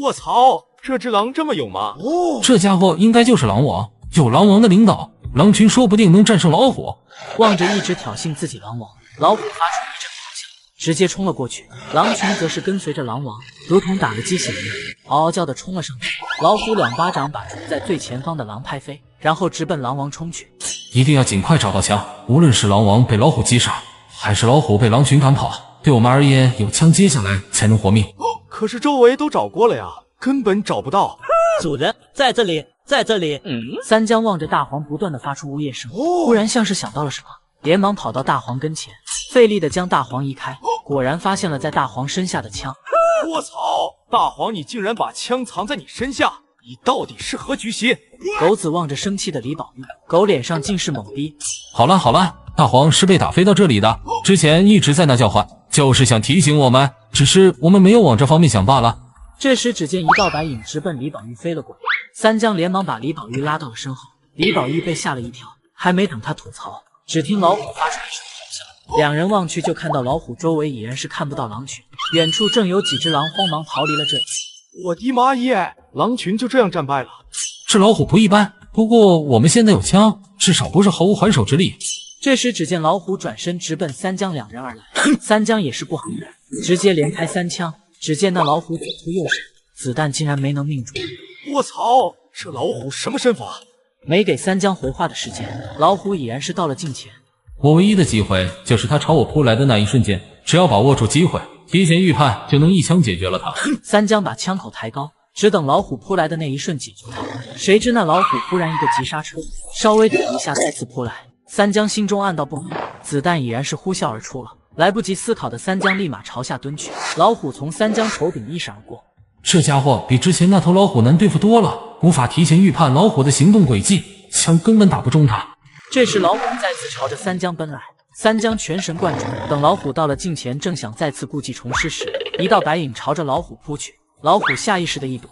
卧槽，这只狼这么勇吗？这家伙应该就是狼王，有狼王的领导，狼群说不定能战胜老虎。望着一直挑衅自己狼王，老虎发出一阵咆哮，直接冲了过去。狼群则是跟随着狼王，如同打了鸡血一样，嗷嗷叫的冲了上去。老虎两巴掌把冲在最前方的狼拍飞，然后直奔狼王冲去。一定要尽快找到枪，无论是狼王被老虎击杀，还是老虎被狼群赶跑，对我们而言，有枪接下来才能活命。可是周围都找过了呀，根本找不到。主人，在这里，在这里。三江望着大黄不断的发出呜咽声，忽然像是想到了什么，连忙跑到大黄跟前，费力的将大黄移开，果然发现了在大黄身下的枪。卧槽，大黄你竟然把枪藏在你身下，你到底是何居心？狗子望着生气的李宝玉，狗脸上尽是懵逼。好了好了，大黄是被打飞到这里的，之前一直在那叫唤，就是想提醒我们，只是我们没有往这方面想罢了。这时只见一道白影直奔李宝玉飞了过来，三江连忙把李宝玉拉到了身后。李宝玉被吓了一跳，还没等他吐槽，只听老虎发出一声咆哮，两人望去就看到老虎周围已然是看不到狼群，远处正有几只狼慌忙逃离了这里。我的妈耶，狼群就这样战败了。这老虎不一般，不过我们现在有枪，至少不是毫无还手之力。这时只见老虎转身直奔三江两人而来，三江也是不好惹，直接连开3枪。只见那老虎左突右闪，子弹竟然没能命中。我操，这老虎什么身法？没给三江回话的时间，老虎已然是到了近前。我唯一的机会就是他朝我扑来的那一瞬间，只要把握住机会，提前预判，就能一枪解决了他。三江把枪口抬高，只等老虎扑来的那一瞬解决他。谁知那老虎忽然一个急刹车，稍微等一下再次扑来。三江心中暗道不好，子弹已然是呼啸而出了。来不及思考的三江立马朝下蹲去，老虎从三江头顶一闪而过。这家伙比之前那头老虎难对付多了，无法提前预判老虎的行动轨迹，枪根本打不中他。这时老虎再次朝着三江奔来，三江全神贯注，等老虎到了近前，正想再次故技重施时，一道白影朝着老虎扑去，老虎下意识的一躲，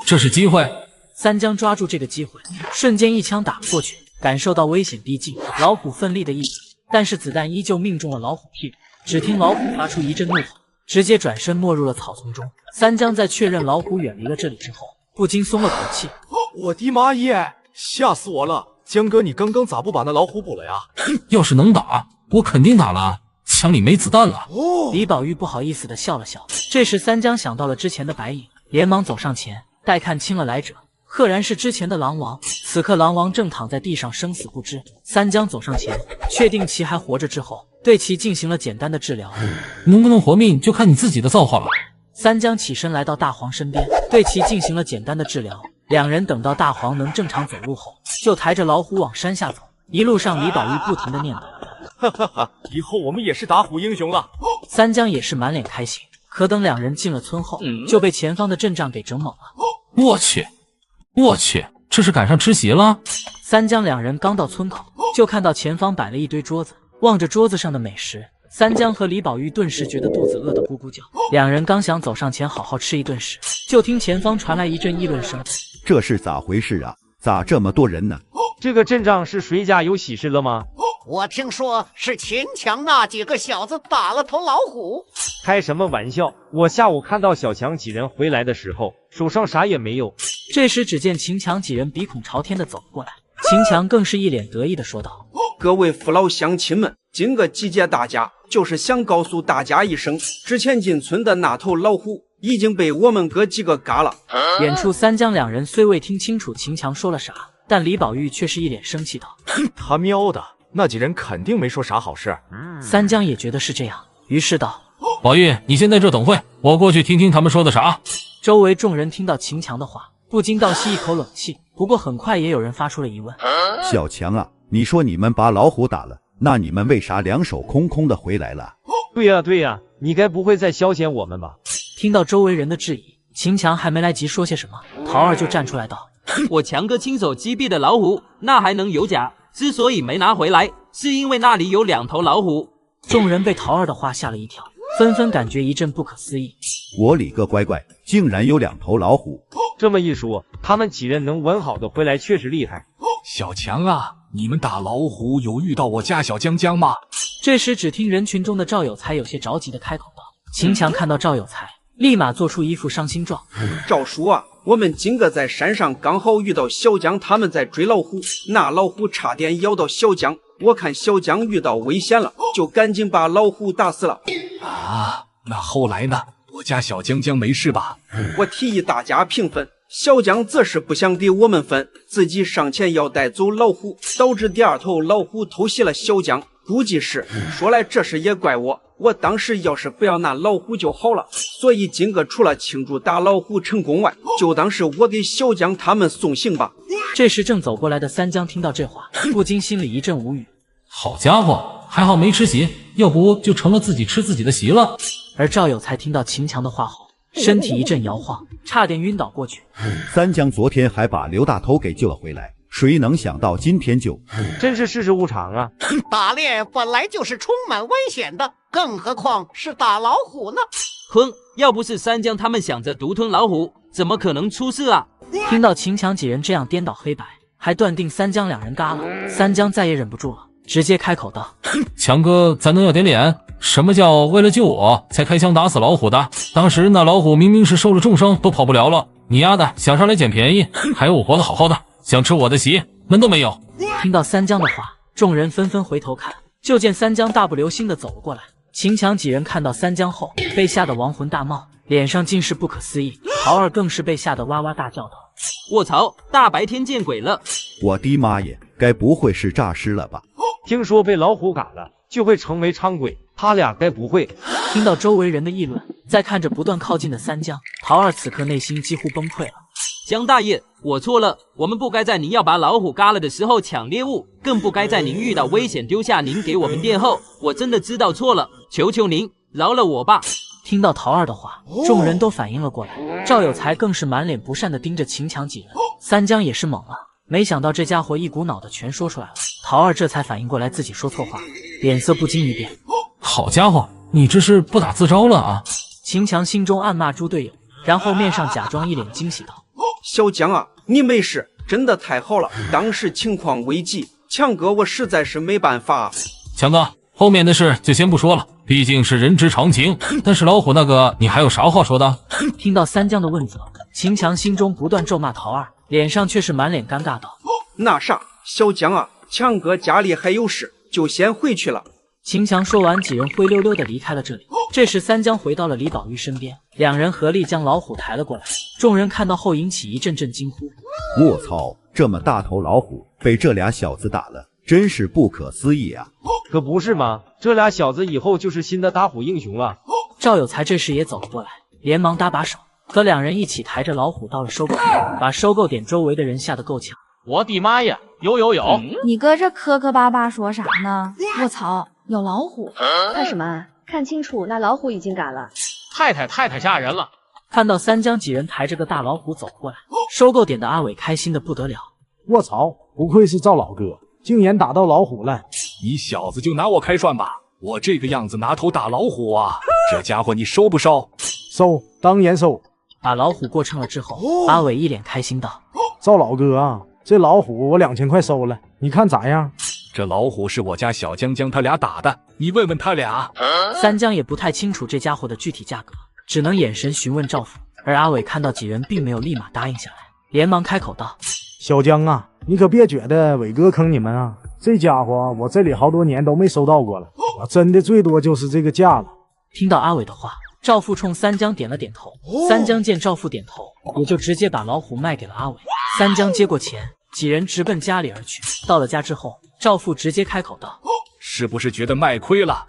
这是机会。三江抓住这个机会，瞬间一枪打了过去，感受到危险逼近，老虎奋力的一挤，但是子弹依旧命中了老虎屁股，只听老虎发出一阵怒吼，直接转身没入了草丛中。三江在确认老虎远离了这里之后，不禁松了口气。我的妈耶，吓死我了！江哥，你刚刚咋不把那老虎捕了呀？要是能打，我肯定打了，枪里没子弹了。李宝玉不好意思的笑了笑。这时三江想到了之前的白影，连忙走上前，待看清了来者，赫然是之前的狼王。此刻狼王正躺在地上生死不知，三江走上前，确定其还活着之后，对其进行了简单的治疗。能不能活命就看你自己的造化了。三江起身来到大黄身边，对其进行了简单的治疗。两人等到大黄能正常走路后，就抬着老虎往山下走。一路上李宝玉不停的念叨：哈哈哈，以后我们也是打虎英雄了。三江也是满脸开心。可等两人进了村后，就被前方的阵仗给整懵了。我去，这是赶上吃席了。三江两人刚到村口，就看到前方摆了一堆桌子，望着桌子上的美食，三江和李宝玉顿时觉得肚子饿得咕咕叫。两人刚想走上前好好吃一顿时，就听前方传来一阵议论声。这是咋回事啊？咋这么多人呢？这个阵仗是谁家有喜事了吗？我听说是秦强那几个小子打了头老虎。开什么玩笑！我下午看到小强几人回来的时候，手上啥也没有。这时只见秦强几人鼻孔朝天的走了过来，秦强更是一脸得意的说道：各位父老乡亲们，今个集结大家，就是想告诉大家一声，之前进村的那头老虎已经被我们哥几个嘎了。远处三江两人虽未听清楚秦强说了啥，但李宝玉却是一脸生气道：他喵的，那几人肯定没说啥好事。三江也觉得是这样，于是道：宝玉，你先在这等会，我过去听听他们说的啥。周围众人听到秦强的话，不禁倒吸一口冷气。不过很快也有人发出了疑问：小强啊，你说你们把老虎打了，那你们为啥两手空空的回来了？对呀，你该不会在消遣我们吧？听到周围人的质疑，秦强还没来及说些什么，桃儿就站出来道：我强哥亲手击毙的老虎，那还能有假？之所以没拿回来，是因为那里有2头老虎。众人被桃儿的话吓了一跳，纷纷感觉一阵不可思议。我哩个乖乖，竟然有2头老虎！这么一说，他们几人能完好的回来，确实厉害。小强啊，你们打老虎有遇到我家小江江吗？这时只听人群中的赵有才有些着急的开口道。秦强看到赵有才，立马做出一副伤心状。赵叔啊，我们今个在山上刚好遇到小江他们在追老虎，那老虎差点咬到小江，我看小江遇到危险了，就赶紧把老虎打死了。啊，那后来呢？我家小江江没事吧？我提议大家平分，小江则是不想给我们分，自己上前要带走老虎，导致第2头老虎偷袭了小江。估计是，说来这事也怪我当时要是不要那老虎就好了。所以今个除了庆祝打老虎成功外，就当是我给小江他们送行吧。这时正走过来的三江听到这话，不禁心里一阵无语。好家伙，还好没吃席，要不就成了自己吃自己的席了。而赵有才听到秦强的话后，身体一阵摇晃，差点晕倒过去。三江昨天还把刘大头给救了回来，谁能想到今天就……真是世事无常啊！打猎本来就是充满危险的，更何况是打老虎呢？哼，要不是三江他们想着独吞老虎，怎么可能出事啊？听到秦强几人这样颠倒黑白，还断定三江两人嘎了，三江再也忍不住了，直接开口道：强哥，咱能要点脸？什么叫为了救我才开枪打死老虎的？当时那老虎明明是受了重伤，都跑不了了，你丫的想上来捡便宜，还有我活得好好的，想吃我的席，门都没有。听到三江的话，众人纷纷回头看，就见三江大步流星的走了过来。秦强几人看到三江后，被吓得亡魂大冒，脸上尽是不可思议。桃儿更是被吓得哇哇大叫道：卧槽，大白天见鬼了！我的妈耶，该不会是诈尸了吧？听说被老虎赶了就会成为伥鬼，他俩该不会……听到周围人的议论，再看着不断靠近的三江，桃儿此刻内心几乎崩溃了。江大爷，我错了，我们不该在您要把老虎嘎了的时候抢猎物，更不该在您遇到危险丢下您给我们殿后，我真的知道错了，求求您饶了我吧！听到桃儿的话，众人都反应了过来，赵有才更是满脸不善地盯着秦强几人。三江也是懵了，没想到这家伙一股脑的全说出来了。桃儿这才反应过来自己说错话，脸色不禁一变。好家伙，你这是不打自招了啊！秦强心中暗骂猪队友，然后面上假装一脸惊喜道：“小江啊，你没事，真的太好了。当时情况危急，强哥我实在是没办法。”强哥，后面的事就先不说了，毕竟是人之常情。但是老虎那个，你还有啥话说的？听到三江的问责，秦强心中不断咒骂桃儿，脸上却是满脸尴尬道：“那啥，小江啊，强哥家里还有事，就先回去了。”秦强说完，几人灰溜溜地离开了这里。这时三江回到了李宝玉身边，两人合力将老虎抬了过来。众人看到后引起一阵阵惊呼：“卧槽，这么大头老虎被这俩小子打了，真是不可思议啊！”可不是吗？这俩小子以后就是新的打虎英雄了。赵有才这时也走了过来，连忙搭把手，和两人一起抬着老虎到了收购点，把收购点周围的人吓得够呛。我的妈呀！有！你搁这磕磕巴巴说啥呢？卧槽，有老虎！看什么？看清楚，那老虎已经赶了。太吓人了！看到三江几人抬着个大老虎走过来，收购点的阿伟开心的不得了。卧槽，不愧是赵老哥，竟然打到老虎了！你小子就拿我开涮吧，我这个样子拿头打老虎啊，这家伙你收不收？收，当然收。把老虎过秤了之后，阿伟一脸开心道：“赵老哥啊，这老虎我2000块收了，你看咋样？”这老虎是我家小江江他俩打的，你问问他俩。三江也不太清楚这家伙的具体价格，只能眼神询问赵府。而阿伟看到几人并没有立马答应下来，连忙开口道：“小江啊，你可别觉得伟哥坑你们啊，这家伙我这里好多年都没收到过了，我真的最多就是这个价了。”听到阿伟的话，赵父冲三江点了点头。三江见赵父点头，也就直接把老虎卖给了阿伟。三江接过钱，几人直奔家里而去。到了家之后，赵父直接开口道：“是不是觉得卖亏了？”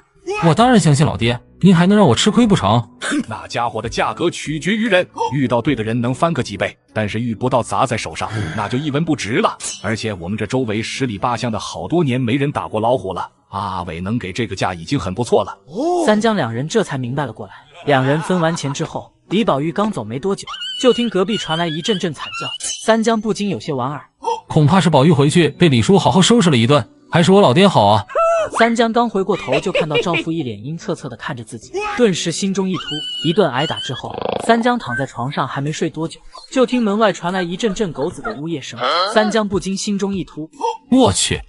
我当然相信老爹，您还能让我吃亏不成？那家伙的价格取决于人，遇到对的人能翻个几倍，但是遇不到砸在手上，那就一文不值了。而且我们这周围10里8乡的好多年没人打过老虎了，阿伟能给这个价已经很不错了。三江两人这才明白了过来。两人分完钱之后，李宝玉刚走没多久，就听隔壁传来一阵阵惨叫。三江不禁有些莞尔，恐怕是宝玉回去被李叔好好收拾了一顿，还是我老爹好啊。三江刚回过头，就看到赵父一脸阴恻恻地看着自己，顿时心中一突。一顿挨打之后，三江躺在床上还没睡多久，就听门外传来一阵阵狗子的呜咽声。三江不禁心中一突，我去，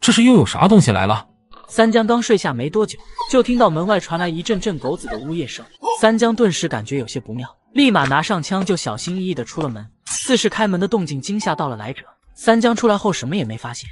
这是又有啥东西来了？三江刚睡下没多久，就听到门外传来一阵阵狗子的呜咽声。三江顿时感觉有些不妙，立马拿上枪就小心翼翼地出了门。似是开门的动静惊吓到了来者，三江出来后什么也没发现。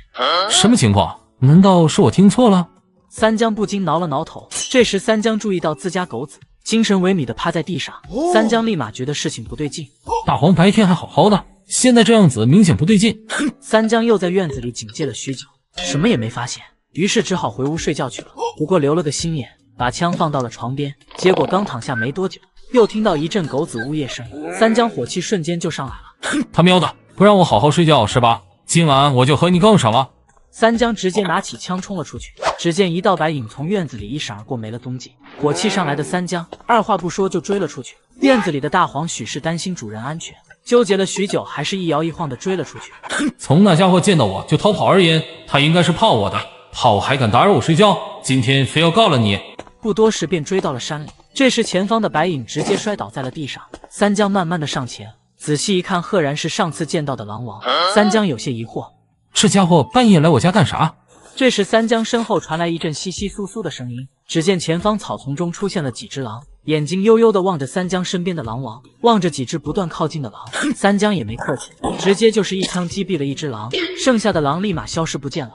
什么情况？难道是我听错了？三江不禁挠了挠头。这时三江注意到自家狗子精神萎靡地趴在地上，三江立马觉得事情不对劲。大黄白天还好好的，现在这样子明显不对劲。三江又在院子里警戒了许久，什么也没发现，于是只好回屋睡觉去了。不过留了个心眼，把枪放到了床边。结果刚躺下没多久，又听到一阵狗子呜咽声，三江火气瞬间就上来了。他喵的，不让我好好睡觉是吧？今晚我就和你杠上了。三江直接拿起枪冲了出去，只见一道白影从院子里一闪而过，没了踪迹。火气上来的三江二话不说就追了出去。院子里的大黄许是担心主人安全，纠结了许久，还是一摇一晃的追了出去。从那家伙见到我就逃跑而言，他应该是怕我的，怕我还敢打扰我睡觉，今天非要告了你。不多时便追到了山里。这时前方的白影直接摔倒在了地上。三江慢慢的上前，仔细一看，赫然是上次见到的狼王。三江有些疑惑，这家伙半夜来我家干啥？这时三江身后传来一阵窸窸窣窣的声音，只见前方草丛中出现了几只狼，眼睛悠悠地望着三江身边的狼王，望着几只不断靠近的狼。三江也没客气，直接就是一枪击毙了一只狼，剩下的狼立马消失不见了。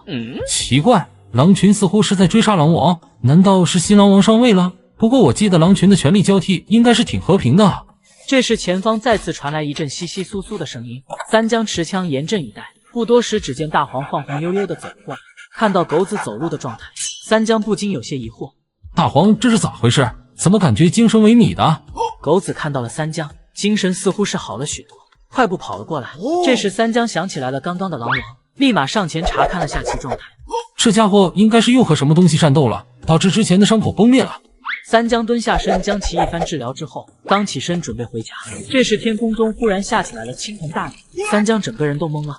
奇怪，狼群似乎是在追杀狼王，难道是新狼王上位了？不过我记得狼群的权力交替应该是挺和平的。这时前方再次传来一阵窸窸窣窣的声音，三江持枪严阵以待。不多时，只见大黄晃晃悠悠地走过来，看到狗子走路的状态，三江不禁有些疑惑：大黄这是咋回事？怎么感觉精神萎靡的？狗子看到了三江，精神似乎是好了许多，快步跑了过来。这时三江想起来了刚刚的狼王，立马上前查看了下其状态。这家伙应该是又和什么东西战斗了，导致之前的伤口崩裂了。三江蹲下身将其一番治疗之后，刚起身准备回家，这时天空中忽然下起来了倾盆大雨，三江整个人都懵了。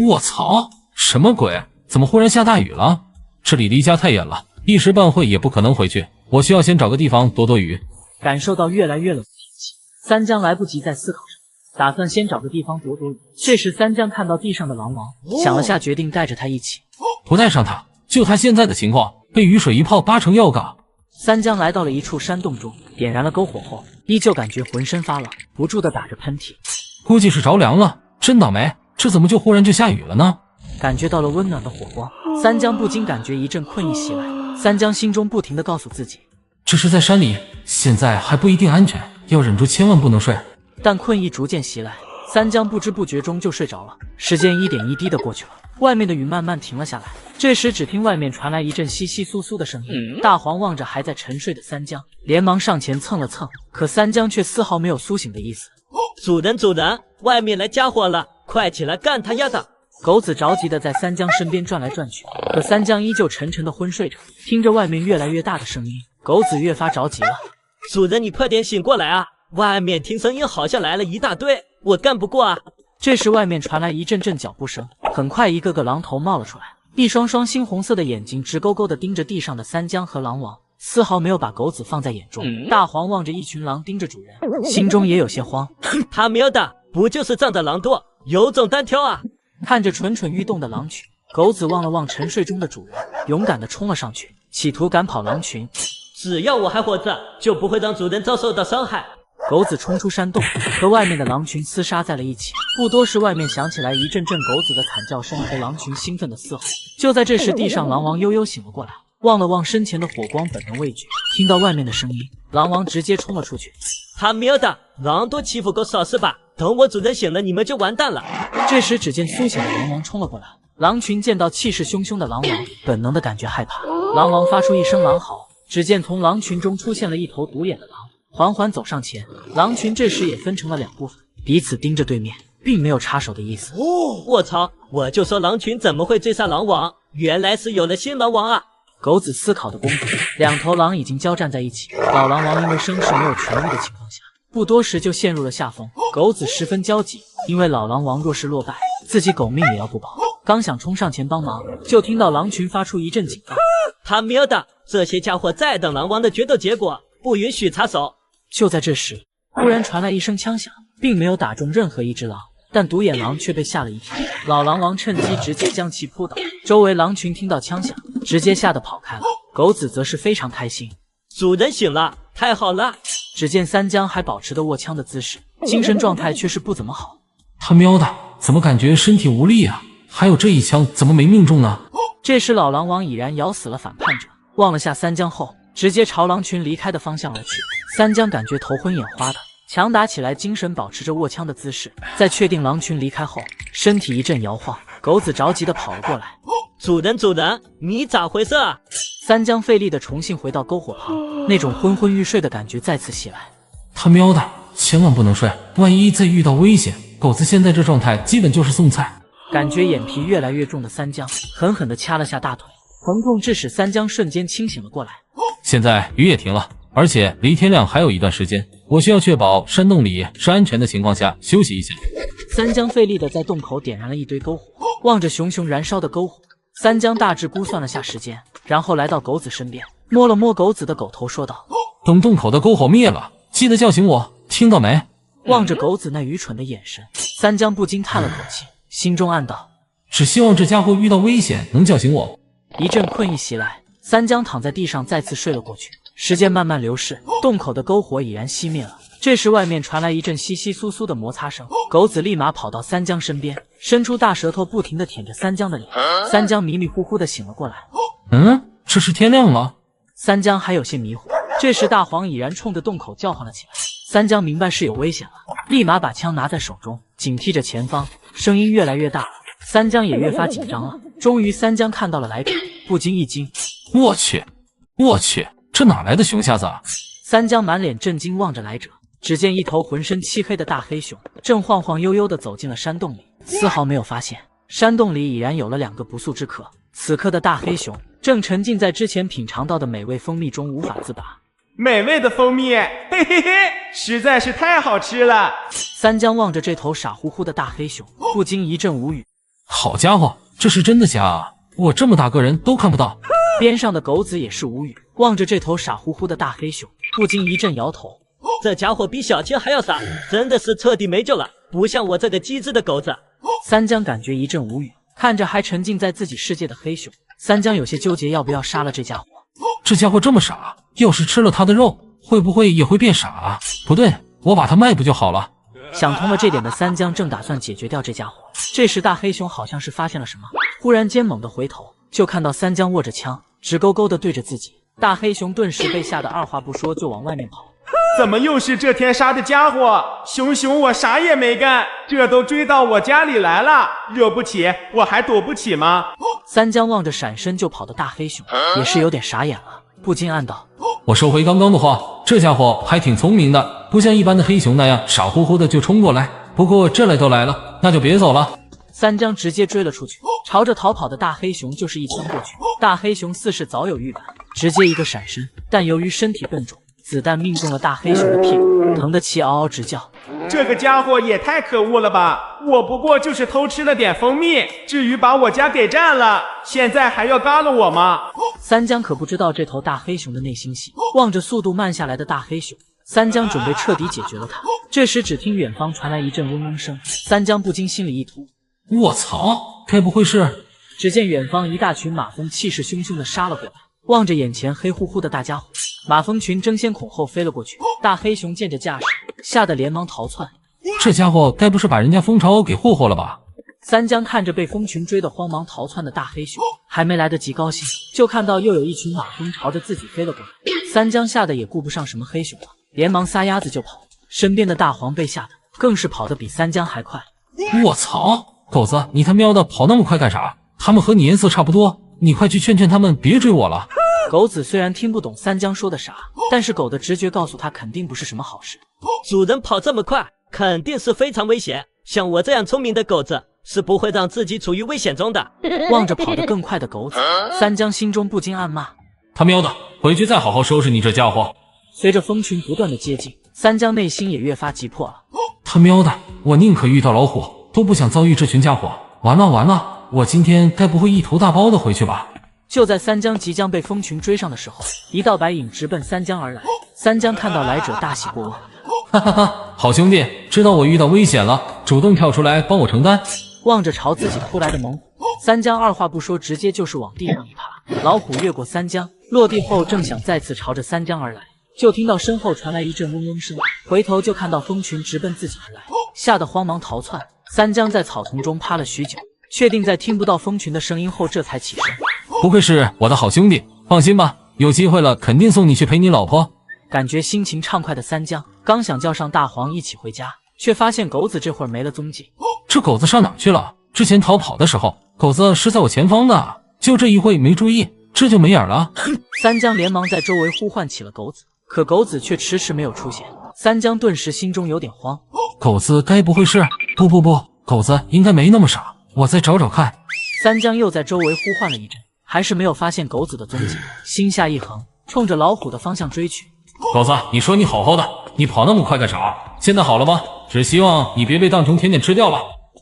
我操，什么鬼？怎么忽然下大雨了？这里离家太远了，一时半会也不可能回去，我需要先找个地方躲躲雨。感受到越来越冷的天气，三江来不及再思考什么，打算先找个地方躲躲雨。这时三江看到地上的狼王，想了下决定带着他一起。不带上他，就他现在的情况，被雨水一泡8成要嘎。三江来到了一处山洞中，点燃了篝火后，依旧感觉浑身发冷，不住地打着喷嚏。估计是着凉了，真倒霉，这怎么就忽然就下雨了呢？感觉到了温暖的火光，三江不禁感觉一阵困意袭来。三江心中不停地告诉自己，这是在山里，现在还不一定安全，要忍住，千万不能睡。但困意逐渐袭来，三江不知不觉中就睡着了。时间一点一滴地过去了，外面的雨慢慢停了下来。这时只听外面传来一阵窸窸窣窣的声音，大黄望着还在沉睡的三江，连忙上前蹭了蹭，可三江却丝毫没有苏醒的意思。主人，外面来家伙了，快起来干他丫的！狗子着急的在三江身边转来转去，可三江依旧沉沉的昏睡着，听着外面越来越大的声音，狗子越发着急了。主人，你快点醒过来啊！外面听声音好像来了一大堆，我干不过啊！这时外面传来一阵阵脚步声，很快一个个狼头冒了出来，一双双猩红色的眼睛直勾勾地盯着地上的三江和狼王，丝毫没有把狗子放在眼中。大黄望着一群狼盯着主人，心中也有些慌。他喵的，不就是仗着狼多，有种单挑啊！看着蠢蠢欲动的狼群，狗子望了望沉睡中的主人，勇敢地冲了上去，企图赶跑狼群。只要我还活着，就不会让主人遭受到伤害。狗子冲出山洞，和外面的狼群厮杀在了一起。不多时，外面响起来一阵阵狗子的惨叫声和狼群兴奋的嘶吼。就在这时，地上狼王悠悠醒了过来，望了望身前的火光，本能畏惧。听到外面的声音，狼王直接冲了出去。他喵的，狼多欺负狗少是吧？等我主人醒了，你们就完蛋了。这时，只见苏醒的狼王冲了过来。狼群见到气势汹汹的狼王，本能的感觉害怕。狼王发出一声狼嚎，只见从狼群中出现了一头独眼的狼，缓缓走上前。狼群这时也分成了两部分，彼此盯着对面，并没有插手的意思。我操！我就说狼群怎么会追杀狼王，原来是有了新狼王啊！狗子思考的功夫，两头狼已经交战在一起。老狼王因为声势没有痊愈的情况下，不多时就陷入了下风。狗子十分焦急，因为老狼王若是落败，自己狗命也要不保。刚想冲上前帮忙，就听到狼群发出一阵警告：他喵的，这些家伙在等狼王的决斗结果，不允许插手。就在这时，忽然传来一声枪响，并没有打中任何一只狼，但独眼狼却被吓了一跳。老狼王趁机直接将其扑倒，周围狼群听到枪响，直接吓得跑开了。狗子则是非常开心，主人醒了，太好了！只见三江还保持着握枪的姿势，精神状态却是不怎么好。他喵的，怎么感觉身体无力啊？还有这一枪怎么没命中呢？这时老狼王已然咬死了反叛者，望了下三江后，直接朝狼群离开的方向而去。三江感觉头昏眼花的，强打起来精神，保持着握枪的姿势。在确定狼群离开后，身体一阵摇晃，狗子着急的跑了过来。主人，你咋回事啊？三江费力的重新回到篝火旁，那种昏昏欲睡的感觉再次袭来。他喵的，千万不能睡，万一再遇到危险，狗子现在这状态基本就是送菜。感觉眼皮越来越重的三江狠狠地掐了下大腿，疼痛致使三江瞬间清醒了过来。现在雨也停了，而且离天亮还有一段时间，我需要确保山洞里是安全的情况下休息一下。三江费力地在洞口点燃了一堆篝火，望着熊熊燃烧的篝火，三江大致估算了下时间，然后来到狗子身边，摸了摸狗子的狗头，说道：等洞口的篝火灭了，记得叫醒我，听到没？望着狗子那愚蠢的眼神，三江不禁叹了口气，心中暗道：只希望这家伙遇到危险能叫醒我。一阵困意袭来，三江躺在地上再次睡了过去。时间慢慢流逝，洞口的篝火已然熄灭了。这时外面传来一阵窸窸窣窣的摩擦声，狗子立马跑到三江身边，伸出大舌头不停地舔着三江的脸。三江迷迷糊糊地醒了过来。这是天亮了。三江还有些迷糊，这时大黄已然冲着洞口叫唤了起来。三江明白是有危险了，立马把枪拿在手中，警惕着前方，声音越来越大，三江也越发紧张了。终于三江看到了来者，不禁一惊：我去，这哪来的熊瞎子啊？三江满脸震惊望着来者，只见一头浑身漆黑的大黑熊正晃晃悠悠地走进了山洞里，丝毫没有发现山洞里已然有了2个不速之客。此刻的大黑熊正沉浸在之前品尝到的美味蜂蜜中无法自拔。美味的蜂蜜，嘿嘿嘿，实在是太好吃了。三江望着这头傻乎乎的大黑熊，不禁一阵无语。好家伙，这是真的假啊？我这么大个人都看不到。边上的狗子也是无语，望着这头傻乎乎的大黑熊，不禁一阵摇头。这家伙比小青还要傻，真的是彻底没救了，不像我这个机智的狗子。三江感觉一阵无语，看着还沉浸在自己世界的黑熊，三江有些纠结要不要杀了这家伙。这家伙这么傻，要是吃了他的肉，会不会也会变傻啊？不对，我把它卖不就好了？想通了这点的三江正打算解决掉这家伙，这时大黑熊好像是发现了什么，忽然间猛地回头，就看到三江握着枪，直勾勾地对着自己。大黑熊顿时被吓得二话不说就往外面跑。怎么又是这天杀的家伙？熊，我啥也没干，这都追到我家里来了，惹不起我还躲不起吗？三江望着闪身就跑的大黑熊，也是有点傻眼了，不禁暗道：我收回刚刚的话，这家伙还挺聪明的，不像一般的黑熊那样傻乎乎的就冲过来。不过这来都来了，那就别走了。三江直接追了出去，朝着逃跑的大黑熊就是一枪过去。大黑熊似是早有预感，直接一个闪身，但由于身体笨重，子弹命中了大黑熊的屁股，疼得其嗷嗷直叫。这个家伙也太可恶了吧！我不过就是偷吃了点蜂蜜，至于把我家给占了，现在还要嘎了我吗？三江可不知道这头大黑熊的内心戏，望着速度慢下来的大黑熊，三江准备彻底解决了它。这时只听远方传来一阵嗡嗡声，三江不禁心里一突，卧槽，该不会是……只见远方一大群马蜂气势汹汹地杀了过来，望着眼前黑乎乎的大家伙，马蜂群争先恐后飞了过去。大黑熊见这架势，吓得连忙逃窜。这家伙该不是把人家蜂巢给霍霍了吧？三江看着被蜂群追得慌忙逃窜的大黑熊，还没来得及高兴，就看到又有一群马蜂朝着自己飞了过来。三江吓得也顾不上什么黑熊了，连忙撒丫子就跑。身边的大黄被吓得更是跑得比三江还快。卧槽，狗子，你他喵的跑那么快干啥？他们和你颜色差不多，你快去劝劝他们别追我了。狗子虽然听不懂三江说的啥，但是狗的直觉告诉他肯定不是什么好事。主人跑这么快，肯定是非常危险，像我这样聪明的狗子是不会让自己处于危险中的。望着跑得更快的狗子，三江心中不禁暗骂：他喵的，回去再好好收拾你这家伙。随着蜂群不断的接近，三江内心也越发急迫了。他喵的，我宁可遇到老虎，都不想遭遇这群家伙。完了，我今天该不会一头大包的回去吧？就在三江即将被蜂群追上的时候，一道白影直奔三江而来。三江看到来者大喜过望，哈哈哈，好兄弟，知道我遇到危险了，主动跳出来帮我承担。望着朝自己扑来的猛虎，三江二话不说，直接就是往地上一趴。老虎越过三江，落地后正想再次朝着三江而来，就听到身后传来一阵嗡嗡声，回头就看到蜂群直奔自己而来，吓得慌忙逃窜。三江在草丛中趴了许久，确定在听不到蜂群的声音后，这才起身。不愧是我的好兄弟，放心吧，有机会了肯定送你去陪你老婆。感觉心情畅快的三江刚想叫上大黄一起回家，却发现狗子这会儿没了踪迹。这狗子上哪去了？之前逃跑的时候，狗子是在我前方的，就这一会没注意，这就没影了。三江连忙在周围呼唤起了狗子，可狗子却迟迟没有出现。三江顿时心中有点慌，狗子该不会是……不，狗子应该没那么傻，我再找找看。三江又在周围呼唤了一阵，还是没有发现狗子的踪迹，心下一横，冲着老虎的方向追去。狗子，你说你好好的，你跑那么快干啥？现在好了吗？只希望你别被当成甜点吃掉了。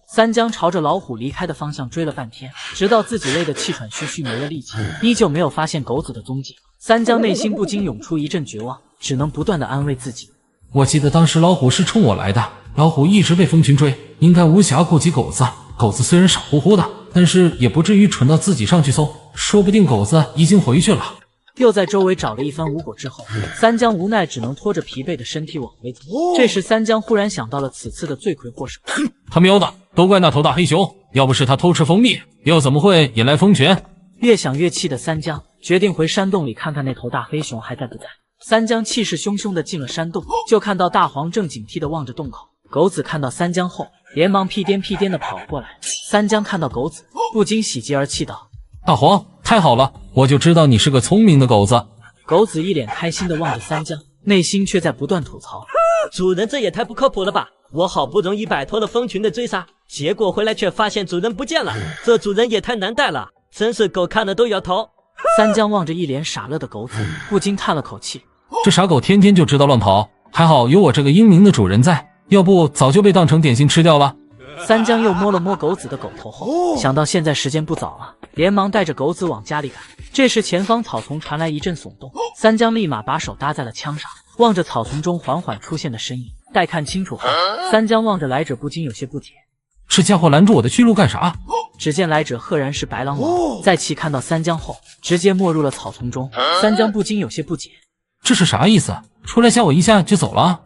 三江朝着老虎离开的方向追了半天，直到自己累得气喘吁吁没了力气，依旧没有发现狗子的踪迹。三江内心不禁涌出一阵绝望，只能不断的安慰自己。我记得当时老虎是冲我来的，老虎一直被蜂群追，应该无暇顾及狗子。狗子虽然傻乎乎的，但是也不至于蠢到自己上去搜，说不定狗子已经回去了。又在周围找了一番无果之后，三江无奈只能拖着疲惫的身体往回走。这时三江忽然想到了此次的罪魁祸首，他喵的，都怪那头大黑熊，要不是他偷吃蜂蜜，又怎么会引来蜂群？越想越气的三江决定回山洞里看看那头大黑熊还在不在。三江气势汹汹地进了山洞，就看到大黄正警惕地望着洞口。狗子看到三江后，连忙屁颠屁颠地跑过来。三江看到狗子，不禁喜极而泣道：大黄，太好了，我就知道你是个聪明的狗子。狗子一脸开心地望着三江，内心却在不断吐槽：主人这也太不靠谱了吧！我好不容易摆脱了蜂群的追杀，结果回来却发现主人不见了，这主人也太难带了，真是狗看了都摇头。三江望着一脸傻乐的狗子，不禁叹了口气。这傻狗天天就知道乱跑，还好有我这个英明的主人在，要不早就被当成点心吃掉了。三江又摸了摸狗子的狗头后，想到现在时间不早了，连忙带着狗子往家里赶。这时前方草丛传来一阵耸动，三江立马把手搭在了枪上，望着草丛中缓缓出现的身影。待看清楚后，三江望着来者不禁有些不解，这家伙拦住我的去路干啥？只见来者赫然是白狼王，在其看到三江后，直接没入了草丛中。三江不禁有些不解，这是啥意思？出来吓我一下就走了？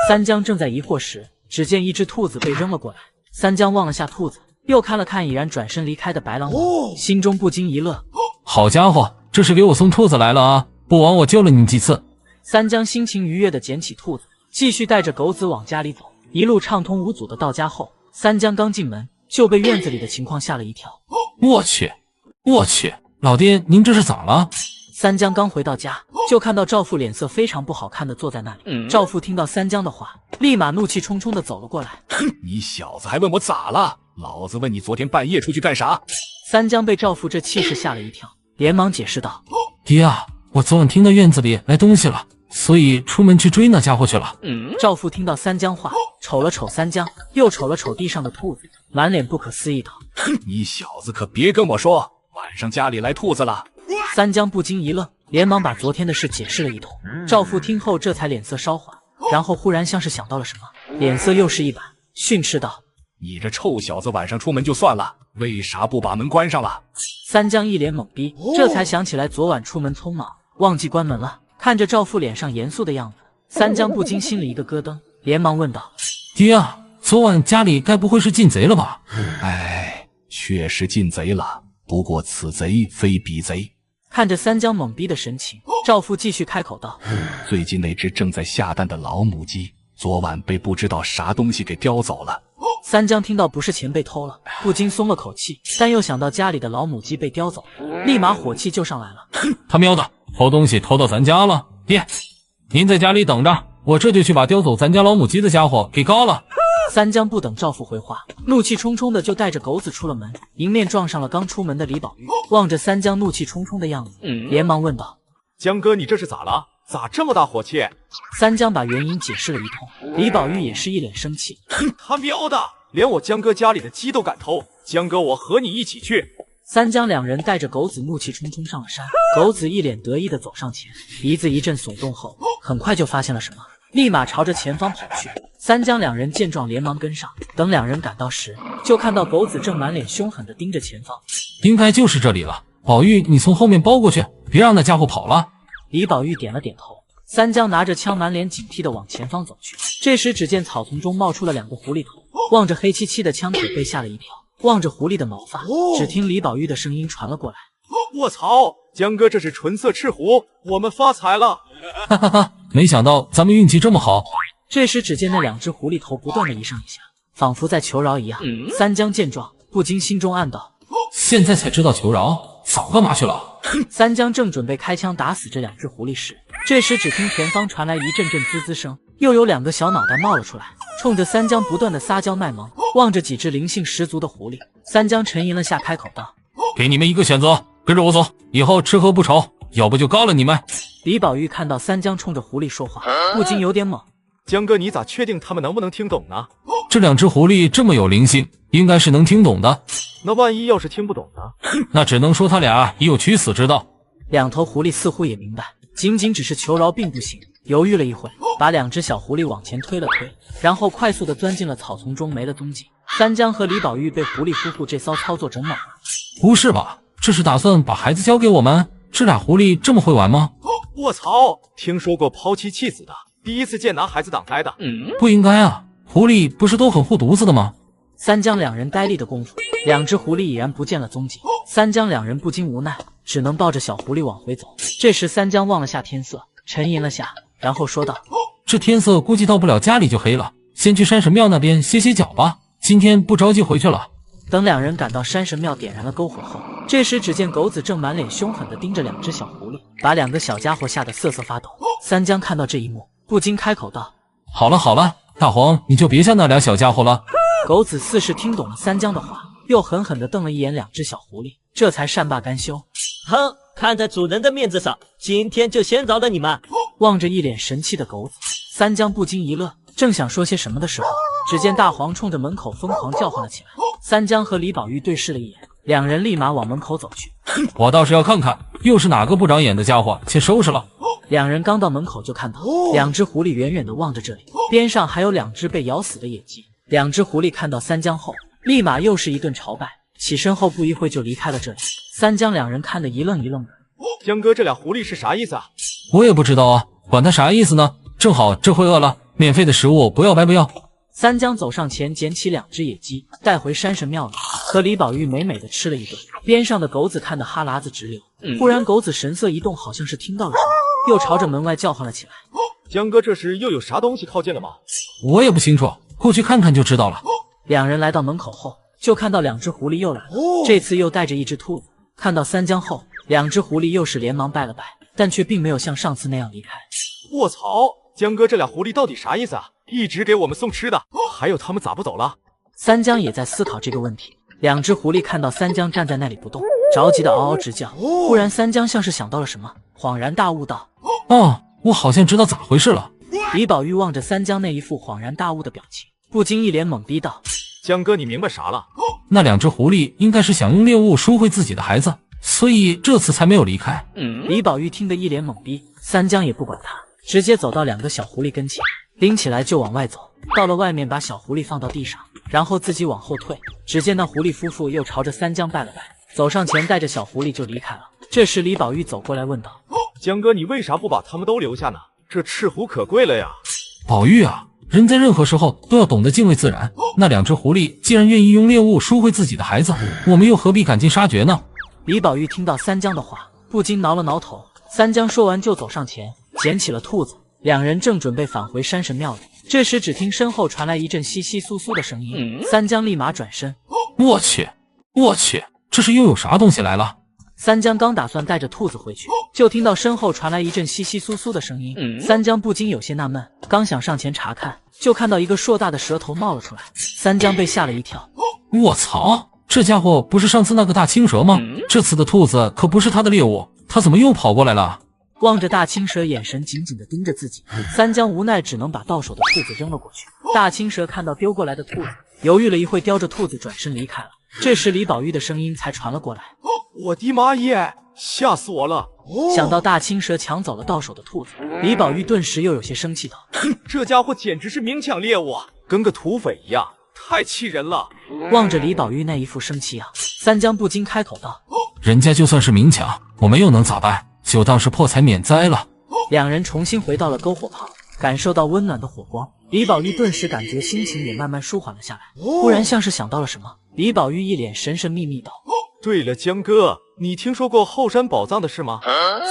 三江正在疑惑时，只见一只兔子被扔了过来。三江望了下兔子，又看了看已然转身离开的白狼王，心中不禁一乐。好家伙，这是给我送兔子来了啊！不枉我救了你几次。三江心情愉悦地捡起兔子，继续带着狗子往家里走。一路畅通无阻的到家后，三江刚进门就被院子里的情况吓了一跳。我去，老爹您这是咋了？三江刚回到家，就看到赵父脸色非常不好看的坐在那里。赵父听到三江的话，立马怒气冲冲的走了过来。你小子还问我咋了？老子问你昨天半夜出去干啥？三江被赵父这气势吓了一跳，连忙解释道：爹啊，我昨晚听到院子里来东西了，所以出门去追那家伙去了。赵父听到三江话，瞅了瞅三江，又瞅了瞅地上的兔子，满脸不可思议道：你小子可别跟我说晚上家里来兔子了。三江不禁一愣，连忙把昨天的事解释了一通。赵父听后这才脸色稍缓，然后忽然像是想到了什么，脸色又是一板，训斥道：你这臭小子晚上出门就算了，为啥不把门关上了？三江一脸懵逼，这才想起来昨晚出门匆忙，忘记关门了。看着赵父脸上严肃的样子，三江不禁心里一个咯噔，连忙问道：爹啊，昨晚家里该不会是进贼了吧？哎，确实进贼了，不过此贼非彼贼。看着三江懵逼的神情，赵父继续开口道：最近那只正在下蛋的老母鸡，昨晚被不知道啥东西给叼走了。三江听到不是钱被偷了，不禁松了口气，但又想到家里的老母鸡被叼走，立马火气就上来了。他喵的，偷东西偷到咱家了！爹，您在家里等着，我这就去把叼走咱家老母鸡的家伙给告了。三江不等赵父回话，怒气冲冲的就带着狗子出了门，迎面撞上了刚出门的李宝玉。望着三江怒气冲冲的样子，连忙问道：江哥，你这是咋了？咋这么大火气？三江把原因解释了一通，李宝玉也是一脸生气：他喵的，连我江哥家里的鸡都敢偷！江哥，我和你一起去！三江两人带着狗子怒气冲冲上了山，狗子一脸得意的走上前，鼻子一阵耸动后，很快就发现了什么，立马朝着前方跑去。三江两人见状连忙跟上，等两人赶到时，就看到狗子正满脸凶狠地盯着前方。应该就是这里了，宝玉你从后面包过去，别让那家伙跑了。李宝玉点了点头。三江拿着枪满脸警惕地往前方走去，这时只见草丛中冒出了两个狐狸头，望着黑漆漆的枪口被吓了一跳，望着狐狸的毛发，只听李宝玉的声音传了过来：卧槽，江哥这是纯色赤狐，我们发财了！哈哈哈，没想到咱们运气这么好。这时只见那两只狐狸头不断的一上一下，仿佛在求饶一样。三江见状不禁心中暗道：现在才知道求饶，早干嘛去了？三江正准备开枪打死这两只狐狸时，这时只听前方传来一阵阵滋滋声，又有两个小脑袋冒了出来，冲着三江不断的撒娇卖萌。望着几只灵性十足的狐狸，三江沉吟了下，开口道：给你们一个选择，跟着我走，以后吃喝不愁，要不就告了你们。李宝玉看到三江冲着狐狸说话，不禁有点懵。江哥，你咋确定他们能不能听懂呢？这两只狐狸这么有灵性，应该是能听懂的。那万一要是听不懂呢？那只能说他俩已有取死之道。两头狐狸似乎也明白，仅仅只是求饶并不行，犹豫了一会，把两只小狐狸往前推了推，然后快速地钻进了草丛中，没了踪迹。三江和李宝玉被狐狸夫妇这骚操作整懵了。不是吧？这是打算把孩子交给我们？这俩狐狸这么会玩吗？卧槽，听说过抛妻弃子的，第一次见拿孩子挡灾的。不应该啊，狐狸不是都很护犊子的吗？三江两人呆立的功夫，两只狐狸已然不见了踪迹。三江两人不禁无奈，只能抱着小狐狸往回走。这时三江望了下天色，沉吟了下，然后说道：这天色估计到不了家里就黑了，先去山神庙那边歇歇脚吧，今天不着急回去了。等两人赶到山神庙，点燃了篝火后，这时只见狗子正满脸凶狠地盯着两只小狐狸，把两个小家伙吓得瑟瑟发抖。三江看到这一幕，不禁开口道：好了好了，大黄你就别吓那俩小家伙了。狗子似是听懂了三江的话，又狠狠地瞪了一眼两只小狐狸，这才善罢甘休。哼，看在主人的面子上，今天就先饶了你们。望着一脸神气的狗子，三江不禁一乐，正想说些什么的时候，只见大黄冲着门口疯狂叫唤了起来。三江和李宝玉对视了一眼，两人立马往门口走去。我倒是要看看，又是哪个不长眼的家伙欠收拾了。两人刚到门口，就看到两只狐狸远远地望着这里，边上还有2只被咬死的野鸡。2只狐狸看到三江后，立马又是一顿朝拜，起身后不一会就离开了这里。三江两人看得一愣一愣的。江哥，这俩狐狸是啥意思啊？我也不知道啊，管他啥意思呢？正好这会饿了，免费的食物不要白不要。三江走上前捡起2只野鸡，带回山神庙里，和李宝玉美美的吃了一顿。边上的狗子看得哈喇子直流，忽然狗子神色一动，好像是听到了什么，又朝着门外叫唤了起来。江哥，这时又有啥东西靠近了吗？我也不清楚，过去看看就知道了。两人来到门口后，就看到2只狐狸又来了，这次又带着1只兔子。看到三江后，2只狐狸又是连忙拜了拜，但却并没有像上次那样离开。卧槽，江哥，这俩狐狸到底啥意思啊？一直给我们送吃的，还有他们咋不走了？三江也在思考这个问题。2只狐狸看到三江站在那里不动，着急的嗷嗷直叫。忽然三江像是想到了什么，恍然大悟道：哦，我好像知道咋回事了。李宝玉望着三江那一副恍然大悟的表情，不禁一脸懵逼道：江哥，你明白啥了？那2只狐狸应该是想用猎物赎回自己的孩子，所以这次才没有离开。李宝玉听得一脸懵逼，三江也不管他，直接走到2个小狐狸跟前，拎起来就往外走。到了外面，把小狐狸放到地上，然后自己往后退。只见那狐狸夫妇又朝着三江拜了拜，走上前带着小狐狸就离开了。这时李宝玉走过来问道：江哥，你为啥不把他们都留下呢？这赤狐可贵了呀。宝玉啊，人在任何时候都要懂得敬畏自然。那2只狐狸既然愿意用猎物赎回自己的孩子，我们又何必赶尽杀绝呢？李宝玉听到三江的话，不禁挠了挠头。三江说完就走上前捡起了兔子，两人正准备返回山神庙里，这时只听身后传来一阵窸窸窣窣的声音。三江立马转身，我去，这是又有啥东西来了？三江刚打算带着兔子回去，就听到身后传来一阵窸窸窣窣的声音。三江不禁有些纳闷，刚想上前查看，就看到一个硕大的蛇头冒了出来。三江被吓了一跳，我操，这家伙不是上次那个大青蛇吗？这次的兔子可不是他的猎物，他怎么又跑过来了？望着大青蛇，眼神紧紧地盯着自己，三江无奈只能把到手的兔子扔了过去。大青蛇看到丢过来的兔子，犹豫了一会，叼着兔子转身离开了。这时李宝玉的声音才传了过来：我的妈耶，吓死我了！想到大青蛇抢走了到手的兔子，李宝玉顿时又有些生气道：这家伙简直是明抢猎物啊，跟个土匪一样，太气人了。望着李宝玉那一副生气样，三江不禁开口道：人家就算是明抢，我们又能咋办？就当是破财免灾了。两人重新回到了篝火旁，感受到温暖的火光，李宝玉顿时感觉心情也慢慢舒缓了下来。忽然像是想到了什么，李宝玉一脸神神秘秘道：对了，江哥，你听说过后山宝藏的事吗？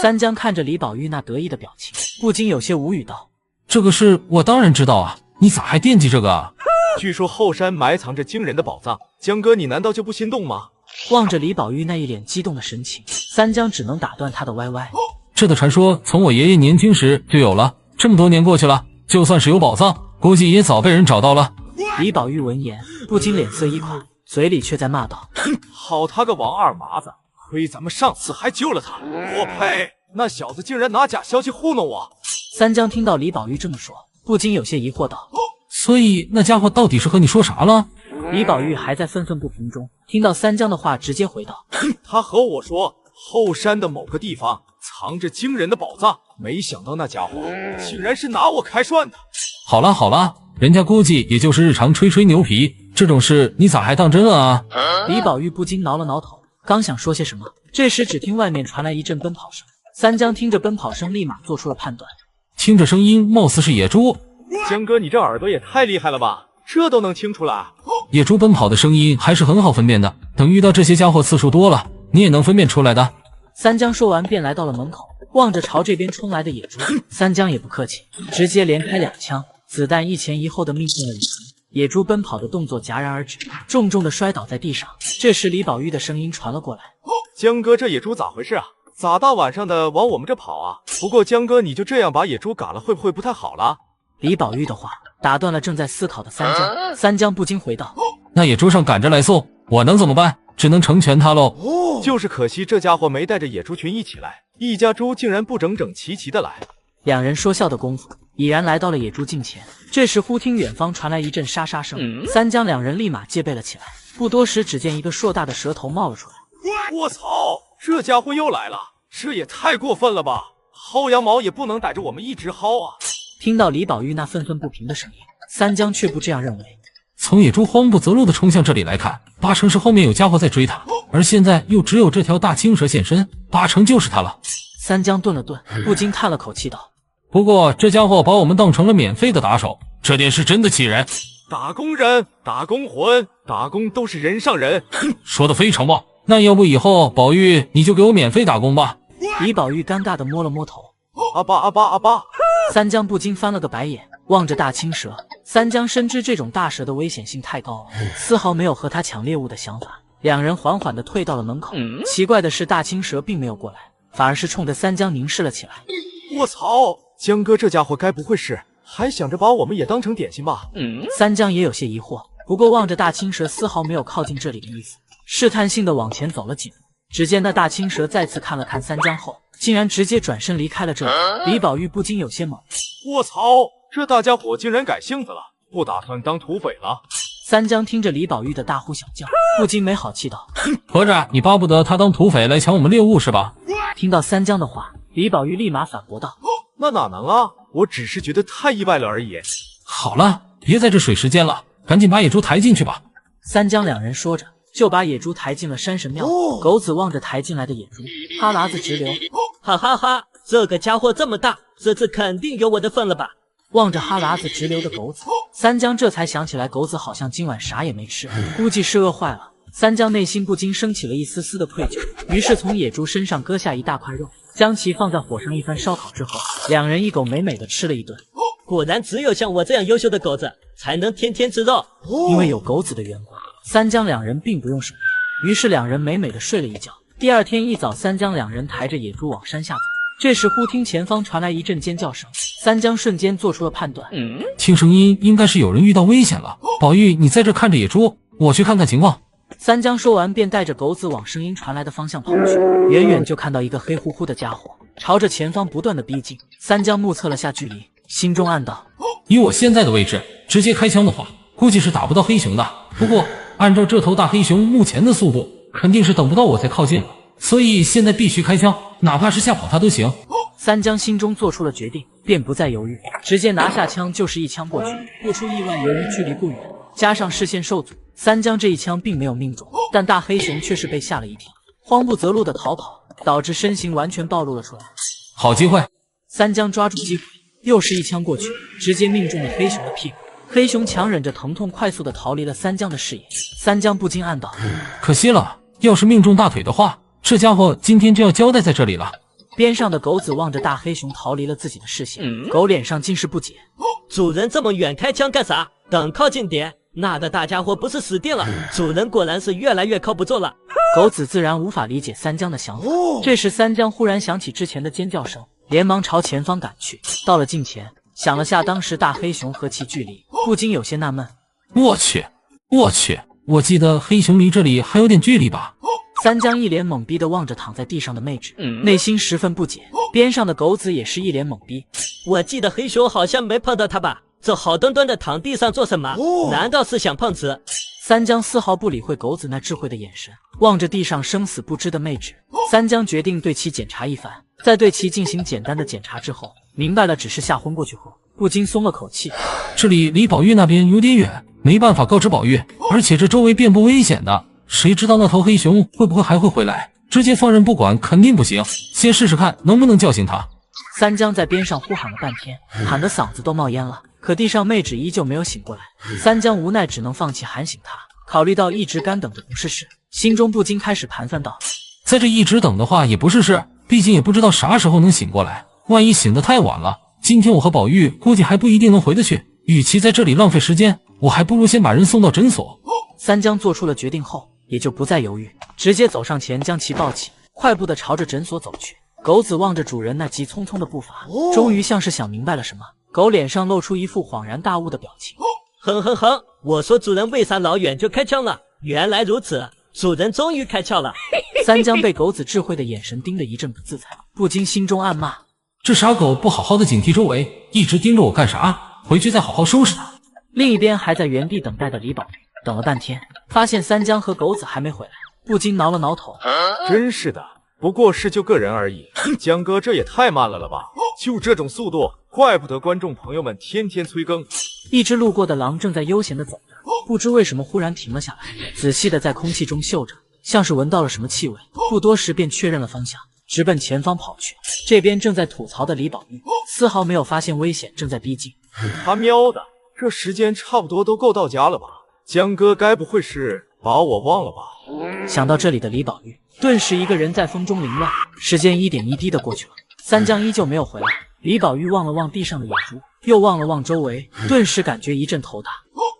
三江看着李宝玉那得意的表情，不禁有些无语道：这个事我当然知道啊，你咋还惦记这个啊？据说后山埋藏着惊人的宝藏，江哥你难道就不心动吗？望着李宝玉那一脸激动的神情，三江只能打断他的歪歪。这的传说从我爷爷年轻时就有了，这么多年过去了，就算是有宝藏，估计也早被人找到了。李宝玉闻言不禁脸色一垮，嘴里却在骂道：好他个王二麻子，亏咱们上次还救了他，我呸！那小子竟然拿假消息糊弄我。三江听到李宝玉这么说，不禁有些疑惑道：所以那家伙到底是和你说啥了？李宝玉还在愤愤不平中，听到三江的话，直接回道：他和我说后山的某个地方藏着惊人的宝藏，没想到那家伙竟然是拿我开涮的。好了，人家估计也就是日常吹吹牛皮，这种事你咋还当真了啊？李宝玉不禁挠了挠头，刚想说些什么，这时只听外面传来一阵奔跑声。三江听着奔跑声，立马做出了判断，听着声音貌似是野猪。江哥，你这耳朵也太厉害了吧，这都能听出来？野猪奔跑的声音还是很好分辨的，等遇到这些家伙次数多了，你也能分辨出来的。三江说完便来到了门口，望着朝这边冲来的野猪，三江也不客气，直接连开2枪，子弹一前一后的命中了李成。野猪奔跑的动作戛然而止，重重的摔倒在地上。这时李宝玉的声音传了过来：江哥，这野猪咋回事啊？咋大晚上的往我们这跑啊？不过江哥，你就这样把野猪赶了，会不会不太好了？李宝玉的话打断了正在思考的三江，三江不禁回道：那野猪上赶着来送，我能怎么办？只能成全他喽。就是可惜这家伙没带着野猪群一起来，一家猪竟然不整整齐齐的来。两人说笑的功夫，已然来到了野猪近前。这时忽听远方传来一阵沙沙声，三江两人立马戒备了起来。不多时，只见一个硕大的蛇头冒了出来。我操！这家伙又来了，这也太过分了吧！薅羊毛也不能逮着我们一直薅啊！听到李宝玉那愤愤不平的声音，三江却不这样认为。从野猪慌不择路的冲向这里来看，八成是后面有家伙在追他，而现在又只有这条大青蛇现身，八成就是他了。三江顿了顿，不禁叹了口气道：不过这家伙把我们当成了免费的打手，这点是真的气人。打工人、打工魂、打工都是人上人。说得非常棒，那要不以后宝玉你就给我免费打工吧。李宝玉尴尬地摸了摸头。阿爸阿爸阿爸！三江不禁翻了个白眼，望着大青蛇。三江深知这种大蛇的危险性太高了，丝毫没有和他抢猎物的想法。两人缓缓地退到了门口。奇怪的是，大青蛇并没有过来，反而是冲着三江凝视了起来。我操！江哥这家伙该不会是还想着把我们也当成点心吧？三江也有些疑惑，不过望着大青蛇丝毫没有靠近这里的意思，试探性的往前走了几步。只见那大青蛇再次看了看三江后，竟然直接转身离开了这里。李宝玉不禁有些懵。我操！这大家伙竟然改性子了，不打算当土匪了。三江听着李宝玉的大呼小叫，不禁没好气道：合着你巴不得他当土匪来抢我们猎物是吧？听到三江的话，李宝玉立马反驳道：那哪能啊，我只是觉得太意外了而已。好了，别在这水时间了，赶紧把野猪抬进去吧。三江两人说着，就把野猪抬进了山神庙。狗子望着抬进来的野猪，哈喇子直流。哈哈哈，这个家伙这么大，这次肯定有我的份了吧？望着哈喇子直流的狗子，三江这才想起来狗子好像今晚啥也没吃，估计是饿坏了。三江内心不禁升起了一丝丝的愧疚，于是从野猪身上割下一大块肉，将其放在火上一番烧烤之后，两人一狗美美的吃了一顿。果然只有像我这样优秀的狗子才能天天吃肉。因为有狗子的缘故，三江两人并不用守夜，于是两人美美的睡了一觉。第二天一早，三江两人抬着野猪往山下走。这时忽听前方传来一阵尖叫声，三江瞬间做出了判断，听声音应该是有人遇到危险了。宝玉，你在这看着野猪，我去看看情况。三江说完便带着狗子往声音传来的方向跑去，远远就看到一个黑乎乎的家伙朝着前方不断的逼近。三江目测了下距离，心中暗道：以我现在的位置，直接开枪的话，估计是打不到黑熊的。不过按照这头大黑熊目前的速度，肯定是等不到我再靠近了，所以现在必须开枪，哪怕是吓跑他都行。三江心中做出了决定，便不再犹豫，直接拿下枪就是一枪过去。不出意外，由于距离不远，加上视线受阻，三江这一枪并没有命中，但大黑熊却是被吓了一跳，慌不择路的逃跑，导致身形完全暴露了出来。好机会！三江抓住机会，又是一枪过去，直接命中了黑熊的屁股。黑熊强忍着疼痛，快速的逃离了三江的视野。三江不禁暗道：可惜了，要是命中大腿的话，这家伙今天就要交代在这里了。边上的狗子望着大黑熊逃离了自己的视线，狗脸上尽是不解。主人这么远开枪干啥？等靠近点，那个大家伙不是死定了？主人果然是越来越靠不住了。狗子自然无法理解三江的想法。这时三江忽然想起之前的尖叫声，连忙朝前方赶去。到了近前，想了下当时大黑熊和其距离，不禁有些纳闷。我去，我记得黑熊离这里还有点距离吧？三江一脸懵逼地望着躺在地上的妹纸，内心十分不解。边上的狗子也是一脸懵逼。我记得黑熊好像没碰到他吧？这好端端的躺地上做什么？难道是想碰瓷？三江丝毫不理会狗子那智慧的眼神，望着地上生死不知的妹纸。三江决定对其检查一番，在对其进行简单的检查之后，明白了只是吓昏过去后，不禁松了口气。这里离宝玉那边有点远，没办法告知宝玉，而且这周围遍布危险的，谁知道那头黑熊会不会还会回来？直接放任不管肯定不行，先试试看能不能叫醒他。三江在边上呼喊了半天，喊得嗓子都冒烟了，可地上妹纸依旧没有醒过来。三江无奈只能放弃喊醒他，考虑到一直干等着不是事，心中不禁开始盘算道：在这一直等的话也不是事，毕竟也不知道啥时候能醒过来，万一醒得太晚了，今天我和宝玉估计还不一定能回得去，与其在这里浪费时间，我还不如先把人送到诊所。三江做出了决定后，也就不再犹豫，直接走上前将其抱起，快步的朝着诊所走去。狗子望着主人那急匆匆的步伐，终于像是想明白了什么，狗脸上露出一副恍然大悟的表情。哼，我说主人为啥老远就开枪了？原来如此，主人终于开窍了。三江被狗子智慧的眼神盯得一阵不自在，不禁心中暗骂：这傻狗不好好的警惕周围，一直盯着我干啥？回去再好好收拾他。另一边还在原地等待的李宝玉，等了半天，发现三江和狗子还没回来，不禁挠了挠头。真是的，不过是就个人而已。江哥这也太慢了吧！就这种速度，怪不得观众朋友们天天催更。一只路过的狼正在悠闲的走着，不知为什么忽然停了下来，仔细的在空气中嗅着，像是闻到了什么气味，不多时便确认了方向，直奔前方跑去。这边正在吐槽的李宝玉丝毫没有发现危险正在逼近。他喵的，这时间差不多都够到家了吧？江哥该不会是把我忘了吧？想到这里的李宝玉顿时一个人在风中凌乱。时间一点一滴的过去了，三江依旧没有回来。李宝玉望了望地上的野猪，又望了望周围，顿时感觉一阵头大。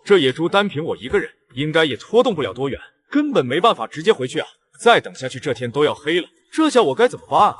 这野猪单凭我一个人，应该也拖动不了多远，根本没办法直接回去啊！再等下去，这天都要黑了，这下我该怎么办啊？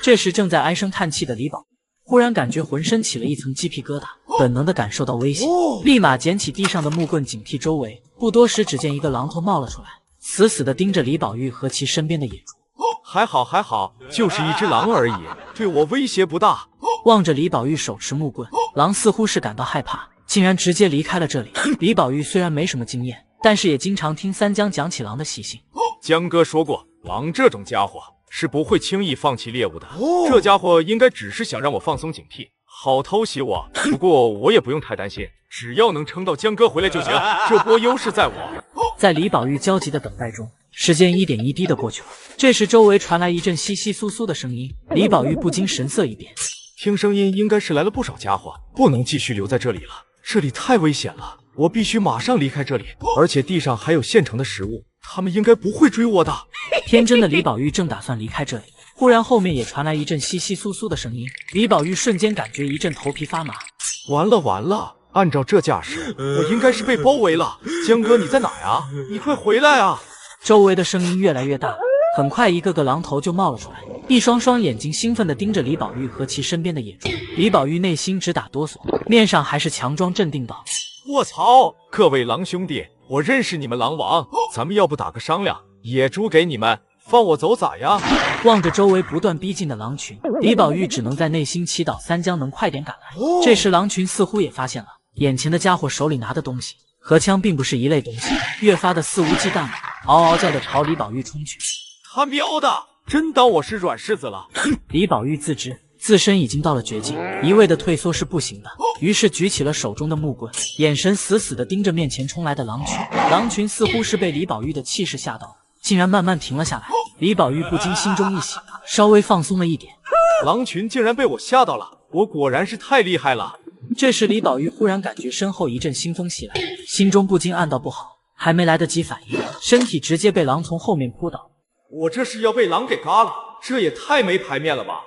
这时正在唉声叹气的李宝忽然感觉浑身起了一层鸡皮疙瘩，本能的感受到危险，立马捡起地上的木棍警惕周围。不多时，只见一个狼头冒了出来，死死的盯着李宝玉和其身边的野猪。还好，就是一只狼而已，对我威胁不大。望着李宝玉手持木棍，狼似乎是感到害怕，竟然直接离开了这里。李宝玉虽然没什么经验，但是也经常听三江讲起狼的习性。江哥说过，狼这种家伙是不会轻易放弃猎物的。这家伙应该只是想让我放松警惕，好偷袭我。不过我也不用太担心，只要能撑到江哥回来就行，这波优势在我。在李宝玉焦急的等待中，时间一点一滴的过去了。这时周围传来一阵窸窸窣窣的声音，李宝玉不禁神色一变。听声音应该是来了不少家伙，不能继续留在这里了，这里太危险了，我必须马上离开这里。而且地上还有现成的食物，他们应该不会追我的。天真的李宝玉正打算离开这里，忽然后面也传来一阵窸窸窣窣的声音，李宝玉瞬间感觉一阵头皮发麻。完了，按照这架势，我应该是被包围了。江哥你在哪呀？你快回来啊！周围的声音越来越大，很快一个个狼头就冒了出来，一双双眼睛兴奋地盯着李宝玉和其身边的野猪。李宝玉内心直打哆嗦，面上还是强装镇定道：卧槽，各位狼兄弟，我认识你们狼王，咱们要不打个商量，野猪给你们，放我走咋样？望着周围不断逼近的狼群，李宝玉只能在内心祈祷三江能快点赶来。这时狼群似乎也发现了眼前的家伙手里拿的东西和枪并不是一类东西，越发的肆无忌惮了，嗷嗷叫着朝李宝玉冲去。他喵的，真当我是软柿子了？李宝玉自知自身已经到了绝境，一味的退缩是不行的，于是举起了手中的木棍，眼神死死地盯着面前冲来的狼群。狼群似乎是被李宝玉的气势吓到了，竟然慢慢停了下来。李宝玉不禁心中一喜，稍微放松了一点。狼群竟然被我吓到了，我果然是太厉害了。这时李宝玉忽然感觉身后一阵腥风袭来，心中不禁暗道不好，还没来得及反应，身体直接被狼从后面扑倒。我这是要被狼给嘎了，这也太没排面了吧！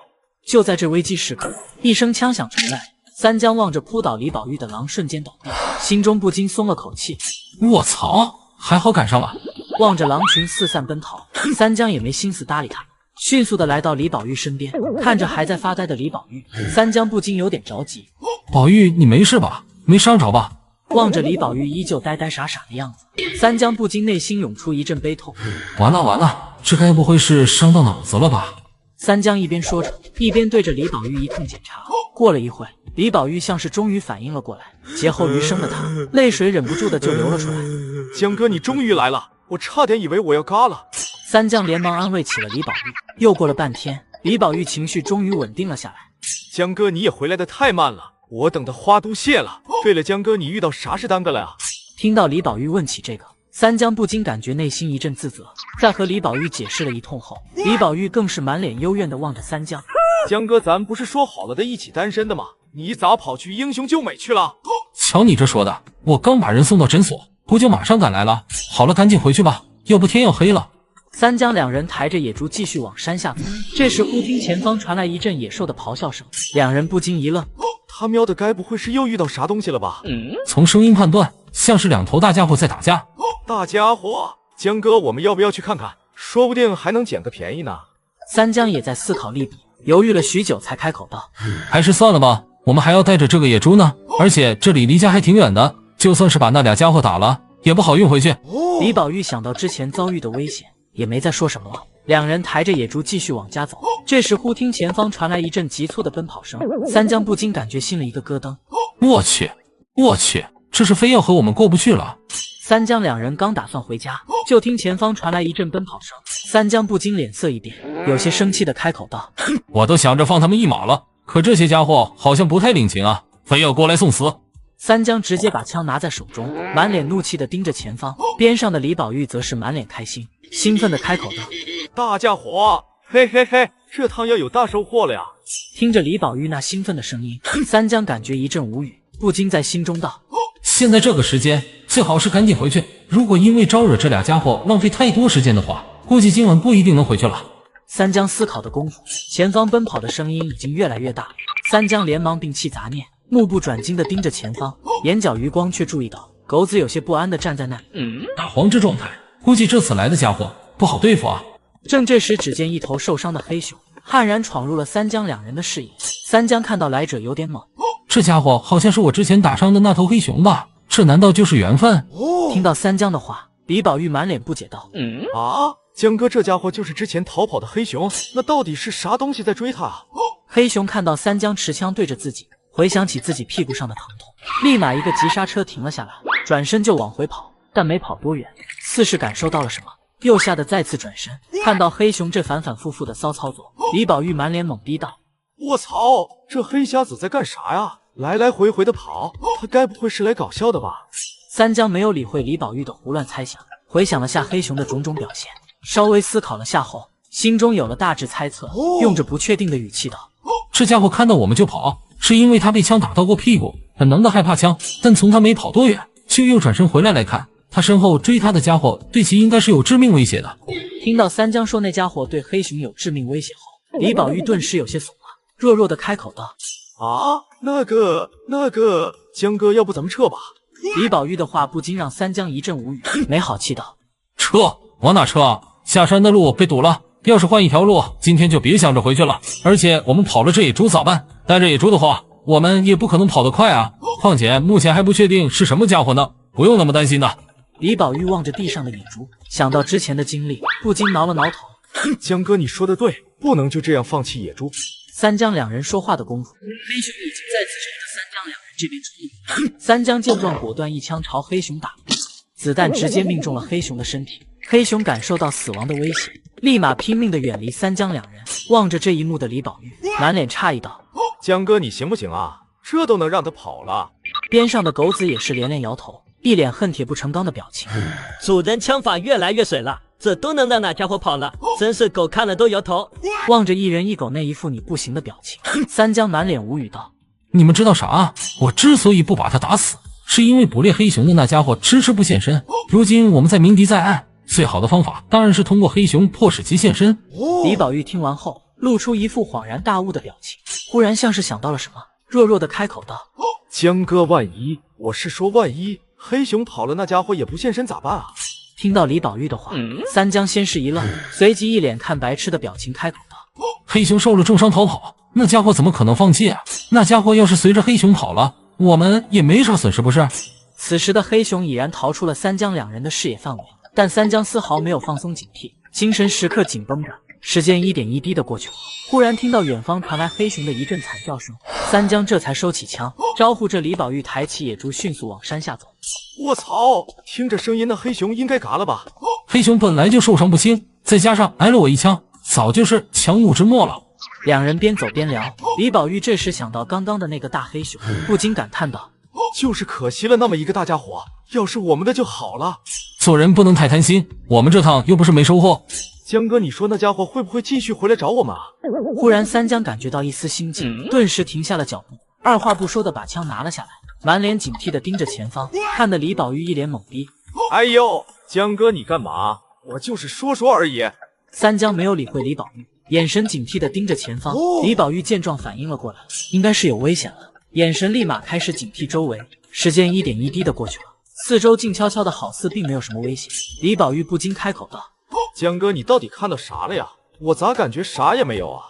就在这危机时刻，一声枪响传来，三江望着扑倒李宝玉的狼瞬间倒地，心中不禁松了口气。卧槽，还好赶上了。望着狼群四散奔逃，三江也没心思搭理他，迅速的来到李宝玉身边，看着还在发呆的李宝玉，三江不禁有点着急。宝玉，你没事吧？没伤着吧？望着李宝玉依旧呆呆傻傻的样子，三江不禁内心涌出一阵悲痛。完了，这该不会是伤到脑子了吧？三江一边说着，一边对着李宝玉一通检查。过了一会，李宝玉像是终于反应了过来，劫后余生的他，泪水忍不住的就流了出来。江哥，你终于来了，我差点以为我要嘎了。三江连忙安慰起了李宝玉。又过了半天，李宝玉情绪终于稳定了下来。江哥，你也回来的太慢了，我等的花都谢了。对了，江哥，你遇到啥事耽搁了呀？听到李宝玉问起这个，三江不禁感觉内心一阵自责。在和李宝玉解释了一通后，李宝玉更是满脸幽怨地望着三江。江哥，咱不是说好了的一起单身的吗？你咋跑去英雄救美去了？瞧你这说的，我刚把人送到诊所，不就马上赶来了。好了，赶紧回去吧，要不天要黑了。三江两人抬着野猪继续往山下走。这时忽听前方传来一阵野兽的咆哮声，两人不禁一愣。他喵的，该不会是又遇到啥东西了吧？从声音判断，像是两头大家伙在打架。大家伙，江哥，我们要不要去看看？说不定还能捡个便宜呢。三江也在思考利弊，犹豫了许久才开口道：还是算了吧，我们还要带着这个野猪呢，而且这里离家还挺远的，就算是把那俩家伙打了，也不好运回去。李宝玉想到之前遭遇的危险，也没再说什么了。两人抬着野猪继续往家走。这时忽听前方传来一阵急促的奔跑声，三江不禁感觉心里一个咯噔。我去，这是非要和我们过不去了。三江两人刚打算回家，就听前方传来一阵奔跑声，三江不禁脸色一变，有些生气的开口道：我都想着放他们一马了，可这些家伙好像不太领情啊，非要过来送死。三江直接把枪拿在手中，满脸怒气的盯着前方。边上的李宝玉则是满脸开心，兴奋的开口道：大家伙，嘿嘿嘿，这趟要有大收获了呀！听着李宝玉那兴奋的声音，三江感觉一阵无语，不禁在心中道：现在这个时间最好是赶紧回去，如果因为招惹这俩家伙浪费太多时间的话，估计今晚不一定能回去了。三江思考的功夫，前方奔跑的声音已经越来越大，三江连忙摒弃杂念，目不转睛地盯着前方，眼角余光却注意到狗子有些不安地站在那。大黄这状态，估计这次来的家伙不好对付啊。正这时，只见一头受伤的黑熊悍然闯入了三江两人的视野。三江看到来者有点懵，这家伙好像是我之前打伤的那头黑熊吧？这难道就是缘分？听到三江的话，李宝玉满脸不解道：江哥这家伙就是之前逃跑的黑熊，那到底是啥东西在追他啊？黑熊看到三江持枪对着自己，回想起自己屁股上的疼痛，立马一个急刹车停了下来，转身就往回跑，但没跑多远，似是感受到了什么，又吓得再次转身。看到黑熊这反反复复的骚操作，李宝玉满脸懵逼道：我操，这黑瞎子在干啥呀？来来回回的跑，他该不会是来搞笑的吧？三江没有理会李宝玉的胡乱猜想，回想了下黑熊的种种表现，稍微思考了下后，心中有了大致猜测，用着不确定的语气道：这家伙看到我们就跑，是因为他被枪打到过屁股，本能的害怕枪，但从他没跑多远就又转身回来看，他身后追他的家伙对其应该是有致命威胁的。听到三江说那家伙对黑熊有致命威胁后，李宝玉顿时有些怂了，弱弱的开口道：那个，江哥，要不咱们撤吧？李宝玉的话不禁让三江一阵无语，没好气道：撤？往哪撤啊？下山的路被堵了，要是换一条路，今天就别想着回去了。而且我们跑了这野猪咋办？带着野猪的话，我们也不可能跑得快啊。况且目前还不确定是什么家伙呢，不用那么担心的。李宝玉望着地上的野猪，想到之前的经历，不禁挠了挠头。江哥，你说的对，不能就这样放弃野猪。三江两人说话的功夫，黑熊已经再次朝着三江两人这边冲入。三江见状，果断一枪朝黑熊打去，子弹直接命中了黑熊的身体。黑熊感受到死亡的威胁，立马拼命的远离三江两人。望着这一幕的李宝玉满脸诧异道：江哥，你行不行啊？这都能让他跑了？边上的狗子也是连连摇头，一脸恨铁不成钢的表情。主人枪法越来越水了，这都能让那家伙跑了，真是狗看了都摇头。望着一人一狗那一副你不行的表情，三江满脸无语道：你们知道啥？我之所以不把他打死，是因为捕猎黑熊的那家伙迟迟不现身。如今我们在明敌在暗，最好的方法当然是通过黑熊迫使其现身。李宝玉听完后露出一副恍然大悟的表情，忽然像是想到了什么，弱弱的开口道：江哥，万一，我是说万一黑熊跑了，那家伙也不现身咋办啊？听到李宝玉的话，三江先是一愣，随即一脸看白痴的表情开口道：黑熊受了重伤逃跑，那家伙怎么可能放弃啊？那家伙要是随着黑熊跑了，我们也没啥损失不是？此时的黑熊已然逃出了三江两人的视野范围，但三江丝毫没有放松警惕，精神时刻紧绷着。时间一点一滴的过去了，忽然听到远方传来黑熊的一阵惨叫声，三江这才收起枪，招呼着李宝玉抬起野猪迅速往山下走。我操，听着声音那黑熊应该嘎了吧？黑熊本来就受伤不轻，再加上挨了我一枪，早就是强弩之末了。两人边走边聊，李宝玉这时想到刚刚的那个大黑熊，不禁感叹道：就是可惜了那么一个大家伙，要是我们的就好了。做人不能太贪心，我们这趟又不是没收获。江哥，你说那家伙会不会继续回来找我们啊？忽然三江感觉到一丝心悸，顿时停下了脚步，二话不说的把枪拿了下来，满脸警惕的盯着前方，看得李宝玉一脸懵逼。哎呦，江哥你干嘛？我就是说说而已。三江没有理会李宝玉，眼神警惕的盯着前方。李宝玉见状反应了过来，应该是有危险了，眼神立马开始警惕周围。时间一点一滴的过去了，四周静悄悄的，好似并没有什么危险。李宝玉不禁开口道：江哥，你到底看到啥了呀？我咋感觉啥也没有啊？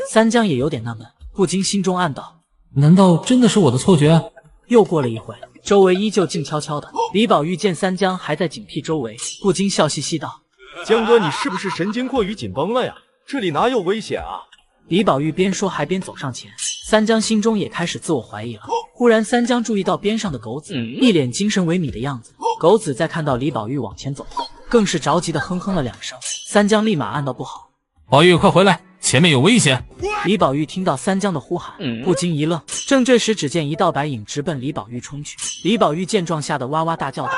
三江也有点纳闷，不禁心中暗道：难道真的是我的错觉？又过了一会，周围依旧静悄悄的。李宝玉见三江还在警惕周围，不禁笑嘻嘻道：江哥，你是不是神经过于紧绷了呀？这里哪有危险啊？李宝玉边说还边走上前，三江心中也开始自我怀疑了。忽然，三江注意到边上的狗子，一脸精神萎靡的样子。狗子在看到李宝玉往前走后，更是着急的哼哼了2声。三江立马暗道不好，宝玉快回来，前面有危险！李宝玉听到三江的呼喊，不禁一愣。正这时，只见一道白影直奔李宝玉冲去。李宝玉见状，吓得哇哇大叫道：“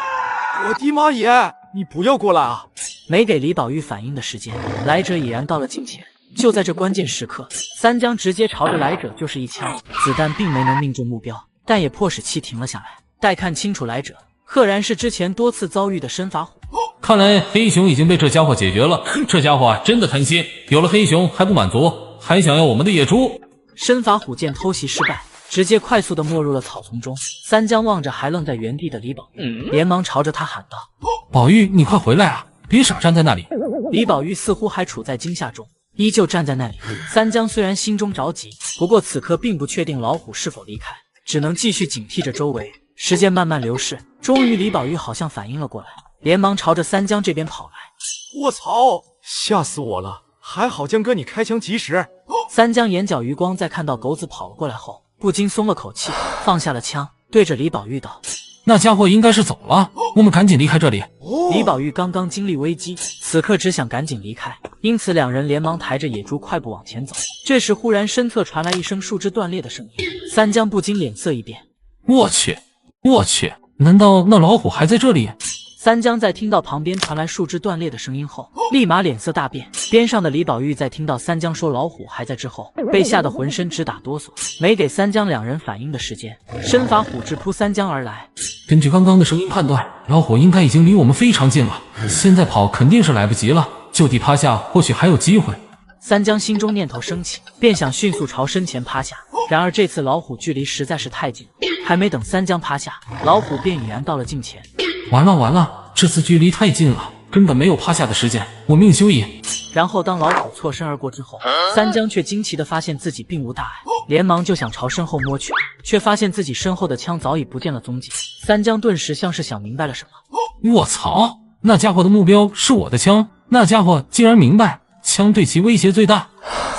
我的妈耶！你不要过来啊！”没给李宝玉反应的时间，来者已然到了近前。就在这关键时刻，三江直接朝着来者就是一枪，子弹并没能命中目标，但也迫使气停了下来。待看清楚来者，赫然是之前多次遭遇的身法虎。看来黑熊已经被这家伙解决了。这家伙真的贪心，有了黑熊还不满足，还想要我们的野猪。身法虎见偷袭失败，直接快速的没入了草丛中。三江望着还愣在原地的李宝玉，连忙朝着他喊道：“宝玉，你快回来啊！别傻站在那里。”李宝玉似乎还处在惊吓中，依旧站在那里。三江虽然心中着急，不过此刻并不确定老虎是否离开，只能继续警惕着周围。时间慢慢流逝，终于李宝玉好像反应了过来，连忙朝着三江这边跑来。我操！吓死我了！还好江哥你开枪及时。三江眼角余光在看到狗子跑了过来后，不禁松了口气，放下了枪，对着李宝玉道：“那家伙应该是走了，我们赶紧离开这里。”李宝玉刚刚经历危机，此刻只想赶紧离开，因此两人连忙抬着野猪快步往前走。这时忽然身侧传来一声树枝断裂的声音，三江不禁脸色一变：“我去，难道那老虎还在这里？”三江在听到旁边传来树枝断裂的声音后，立马脸色大变。边上的李宝玉在听到三江说老虎还在之后，被吓得浑身直打哆嗦，没给三江两人反应的时间，身法虎直扑三江而来。根据刚刚的声音判断，老虎应该已经离我们非常近了，现在跑肯定是来不及了，就地趴下或许还有机会。三江心中念头升起，便想迅速朝身前趴下。然而这次老虎距离实在是太近，还没等三江趴下，老虎便已然到了近前。完了，这次距离太近了，根本没有趴下的时间，我命休矣。然后当老虎错身而过之后，三江却惊奇地发现自己并无大碍，连忙就想朝身后摸去，却发现自己身后的枪早已不见了踪迹。三江顿时像是想明白了什么，我操，那家伙的目标是我的枪，那家伙竟然明白枪对其威胁最大。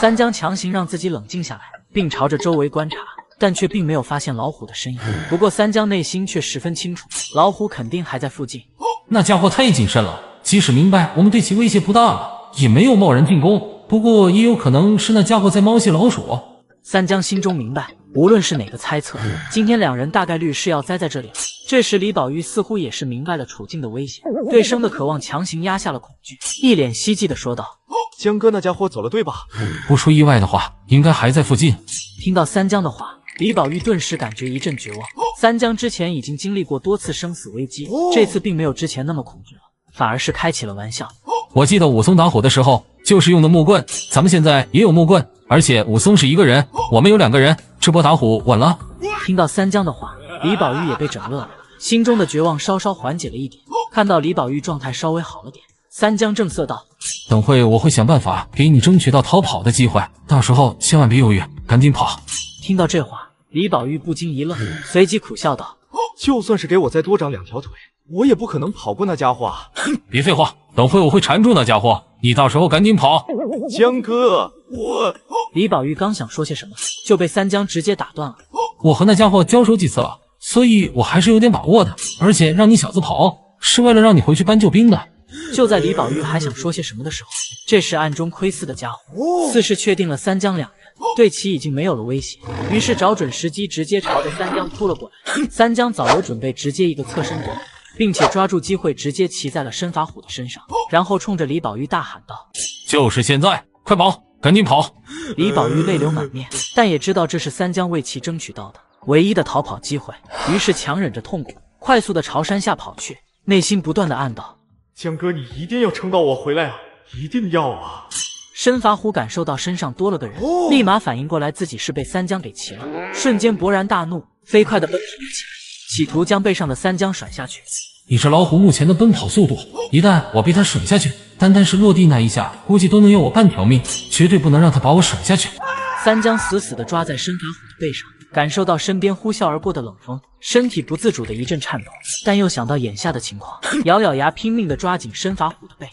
三江强行让自己冷静下来，并朝着周围观察，但却并没有发现老虎的身影。不过三江内心却十分清楚，老虎肯定还在附近。那家伙太谨慎了，即使明白我们对其威胁不大了，也没有贸然进攻。不过也有可能是那家伙在猫戏老鼠。三江心中明白，无论是哪个猜测，今天两人大概率是要栽在这里了。这时李宝玉似乎也是明白了处境的危险，对生的渴望强行压下了恐惧，一脸希冀地说道：“江哥那家伙走了对吧？不出意外的话，应该还在附近。”听到三江的话，李宝玉顿时感觉一阵绝望。三江之前已经经历过多次生死危机，这次并没有之前那么恐惧了，反而是开起了玩笑。我记得武松打虎的时候就是用的木棍，咱们现在也有木棍，而且武松是一个人，我们有2个人，这波打虎稳了。听到三江的话，李宝玉也被整乐了，心中的绝望稍稍缓解了一点。看到李宝玉状态稍微好了点，三江正色道：“等会我会想办法给你争取到逃跑的机会，到时候千万别犹豫，赶紧跑。”听到这话，李宝玉不禁一愣，随即苦笑道：“就算是给我再多长2条腿，我也不可能跑过那家伙啊！”别废话，等会我会缠住那家伙，你到时候赶紧跑。江哥，我……李宝玉刚想说些什么，就被三江直接打断了。我和那家伙交手几次了，所以我还是有点把握的，而且让你小子跑，是为了让你回去搬救兵的。就在李宝玉还想说些什么的时候，这时暗中窥伺的家伙似是确定了三江两人对其已经没有了威胁，于是找准时机直接朝着三江扑了过来。三江早有准备，直接一个侧身躲，并且抓住机会直接骑在了身法虎的身上，然后冲着李宝玉大喊道：“就是现在，快跑，赶紧跑！”李宝玉泪流满面，但也知道这是三江为其争取到的唯一的逃跑机会，于是强忍着痛苦，快速的朝山下跑去，内心不断的暗道：“江哥，你一定要撑到我回来啊！一定要啊！”身法虎感受到身上多了个人，立马反应过来自己是被三江给骑了，瞬间勃然大怒，飞快的奔跑了起来，企图将背上的三江甩下去。以这老虎目前的奔跑速度，一旦我被它甩下去，单单是落地那一下，估计都能要我半条命，绝对不能让它把我甩下去。三江死死地抓在身法虎的背上，感受到身边呼啸而过的冷风，身体不自主的一阵颤抖，但又想到眼下的情况，咬咬牙拼命地抓紧身法虎的背。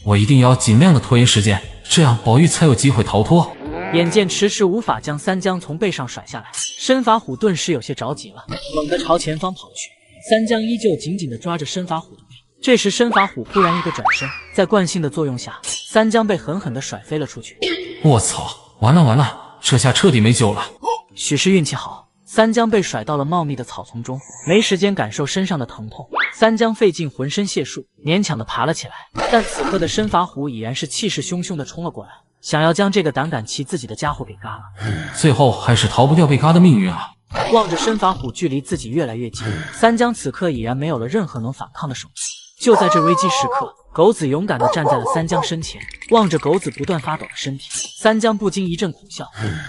我一定要尽量的拖延时间，这样宝玉才有机会逃脱。眼见迟迟无法将三江从背上甩下来，身法虎顿时有些着急了，猛地朝前方跑去。三江依旧紧紧地抓着身法虎的背。这时身法虎忽然一个转身，在惯性的作用下，三江被狠狠地甩飞了出去。我操，完了完了，这下彻底没救了。许是运气好，三江被甩到了茂密的草丛中，没时间感受身上的疼痛。三江费尽浑身解数，勉强地爬了起来。但此刻的身法虎已然是气势汹汹地冲了过来，想要将这个胆敢骑自己的家伙给嘎了。最后还是逃不掉被嘎的命运啊！望着身法虎距离自己越来越近，三江此刻已然没有了任何能反抗的手段。就在这危机时刻，狗子勇敢地站在了三江身前，望着狗子不断发抖的身体，三江不禁一阵苦笑。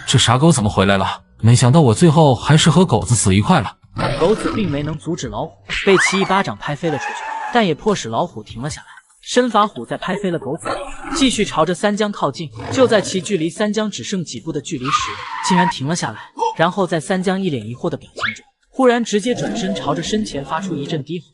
这傻狗怎么回来了？没想到我最后还是和狗子死一块了。狗子并没能阻止老虎，被其一巴掌拍飞了出去，但也迫使老虎停了下来。身法虎在拍飞了狗子后，继续朝着三江靠近。就在其距离三江只剩几步的距离时，竟然停了下来，然后在三江一脸疑惑的表情中，忽然直接转身朝着身前发出一阵低吼。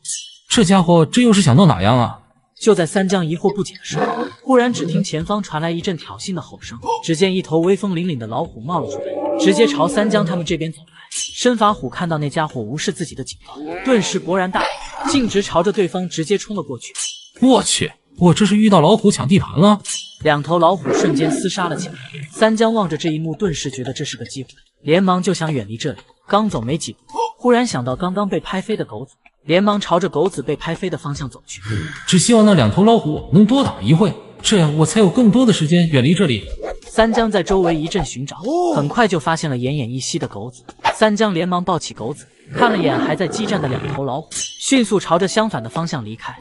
这家伙这又是想到哪样啊？就在三江疑惑不解的时候，忽然只听前方传来一阵挑衅的吼声，只见一头威风凛凛的老虎冒了出来，直接朝三江他们这边走来。身法虎看到那家伙无视自己的警告，顿时勃然大怒，径直朝着对方直接冲了过去。我去，我这是遇到老虎抢地盘了！两头老虎瞬间厮杀了起来。三江望着这一幕，顿时觉得这是个机会，连忙就想远离这里。刚走没几步，忽然想到刚刚被拍飞的狗子，连忙朝着狗子被拍飞的方向走去。只希望那两头老虎能多挡一会，这样我才有更多的时间远离这里。三江在周围一阵寻找，很快就发现了奄奄一息的狗子。三江连忙抱起狗子，看了眼还在激战的两头老虎，迅速朝着相反的方向离开。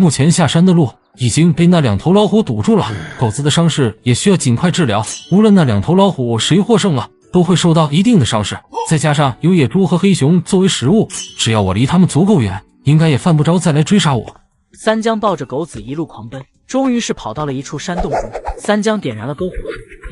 目前下山的路已经被那两头老虎堵住了，狗子的伤势也需要尽快治疗。无论那两头老虎谁获胜了，都会受到一定的伤势。再加上有野猪和黑熊作为食物，只要我离他们足够远，应该也犯不着再来追杀我。三江抱着狗子一路狂奔，终于是跑到了一处山洞中。三江点燃了篝火，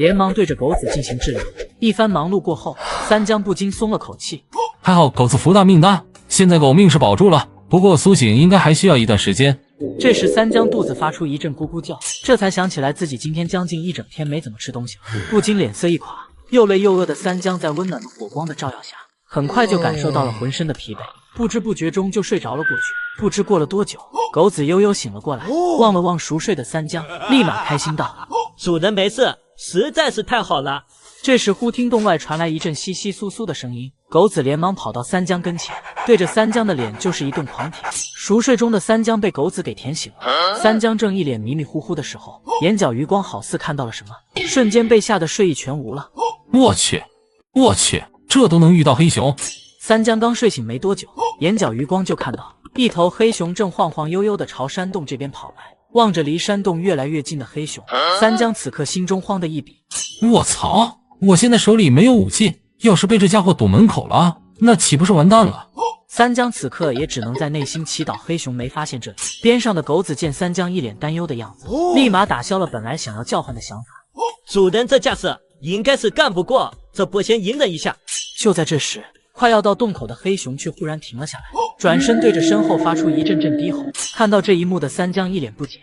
连忙对着狗子进行治疗。一番忙碌过后，三江不禁松了口气。还好狗子福大命大，现在狗命是保住了，不过苏醒应该还需要一段时间。这时三江肚子发出一阵咕咕叫，这才想起来自己今天将近一整天没怎么吃东西了，不禁脸色一垮。又累又饿的三江在温暖的火光的照耀下，很快就感受到了浑身的疲惫，不知不觉中就睡着了过去。不知过了多久，狗子悠悠醒了过来，望了望熟睡的三江，立马开心道：“主人没事，实在是太好了。”这时忽听洞外传来一阵窸窸窣窣的声音，狗子连忙跑到三江跟前，对着三江的脸就是一顿狂舔。熟睡中的三江被狗子给舔醒了。三江正一脸迷迷糊糊的时候，眼角余光好似看到了什么，瞬间被吓得睡意全无了。我去，这都能遇到黑熊！三江刚睡醒没多久，眼角余光就看到一头黑熊正晃晃悠悠的朝山洞这边跑来。望着离山洞越来越近的黑熊，三江此刻心中慌的一笔。我操！我现在手里没有武器，要是被这家伙堵门口了，那岂不是完蛋了？三江此刻也只能在内心祈祷黑熊没发现这里。边上的狗子见三江一脸担忧的样子，立马打消了本来想要叫唤的想法。主人这架势应该是干不过，这不先隐忍一下。就在这时，快要到洞口的黑熊却忽然停了下来，转身对着身后发出一阵阵低吼。看到这一幕的三江一脸不解，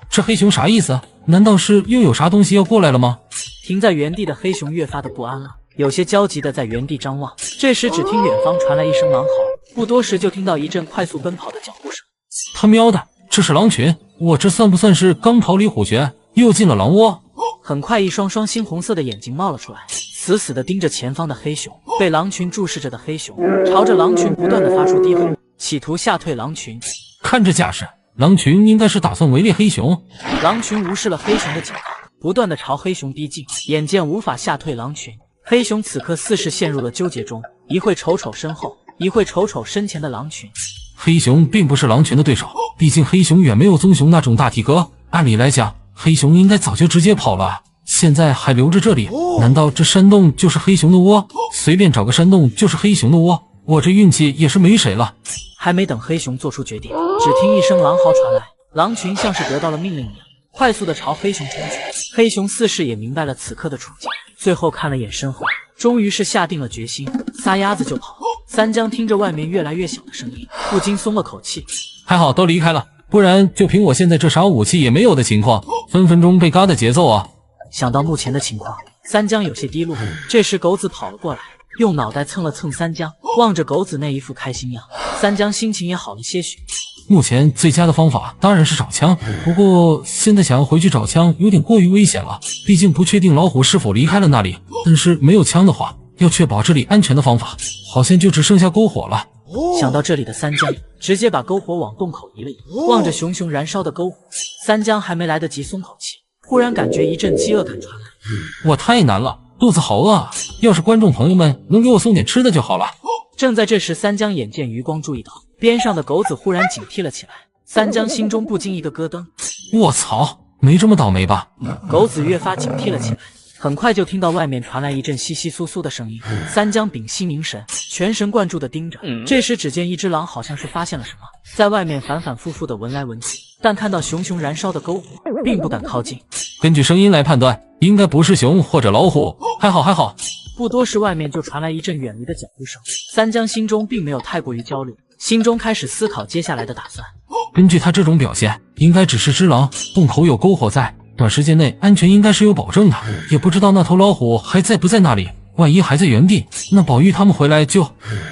这黑熊啥意思？难道是又有啥东西要过来了吗？停在原地的黑熊越发的不安了，有些焦急的在原地张望。这时只听远方传来一声狼嚎，不多时就听到一阵快速奔跑的脚步声。他喵的，这是狼群！我这算不算是刚逃离虎穴，又进了狼窝？很快一双双猩红色的眼睛冒了出来，死死地盯着前方的黑熊。被狼群注视着的黑熊朝着狼群不断地发出低吼，企图吓退狼群。看这架势，狼群应该是打算围猎黑熊。狼群无视了黑熊的警告，不断地朝黑熊逼近。眼见无法吓退狼群，黑熊此刻似是陷入了纠结中，一会瞅瞅身后，一会瞅瞅身前的狼群。黑熊并不是狼群的对手，毕竟黑熊远没有棕熊那种大体格。按理来讲，黑熊应该早就直接跑了，现在还留着这里，难道这山洞就是黑熊的窝？随便找个山洞就是黑熊的窝，我这运气也是没谁了。还没等黑熊做出决定，只听一声狼嚎传来，狼群像是得到了命令一样，快速的朝黑熊冲去。黑熊似是也明白了此刻的处境，最后看了眼身后，终于是下定了决心，撒丫子就跑。三江听着外面越来越小的声音，不禁松了口气。还好都离开了，不然就凭我现在这啥武器也没有的情况，分分钟被嘎的节奏啊！想到目前的情况，三江有些低落。这时狗子跑了过来，用脑袋蹭了蹭三江，望着狗子那一副开心样，三江心情也好了些许。目前最佳的方法当然是找枪，不过现在想要回去找枪有点过于危险了，毕竟不确定老虎是否离开了那里。但是没有枪的话，要确保这里安全的方法，好像就只剩下篝火了。想到这里的三江直接把篝火往洞口移了移，望着熊熊燃烧的篝火，三江还没来得及松口气，忽然感觉一阵饥饿感传来。我太难了，肚子好饿啊！要是观众朋友们能给我送点吃的就好了。正在这时，三江眼见余光注意到边上的狗子忽然警惕了起来，三江心中不禁一个咯噔。卧槽，没这么倒霉吧？狗子越发警惕了起来。很快就听到外面传来一阵窸窸窣窣的声音，三江屏息凝神，全神贯注地盯着。这时只见一只狼好像是发现了什么，在外面反反复复地闻来闻去，但看到熊熊燃烧的篝火，并不敢靠近。根据声音来判断，应该不是熊或者老虎。还好。不多时，外面就传来一阵远离的脚步声。三江心中并没有太过于焦虑，心中开始思考接下来的打算。根据他这种表现，应该只是只狼，洞口有篝火在，短时间内安全应该是有保证的。也不知道那头老虎还在不在那里，万一还在原地，那宝玉他们回来就……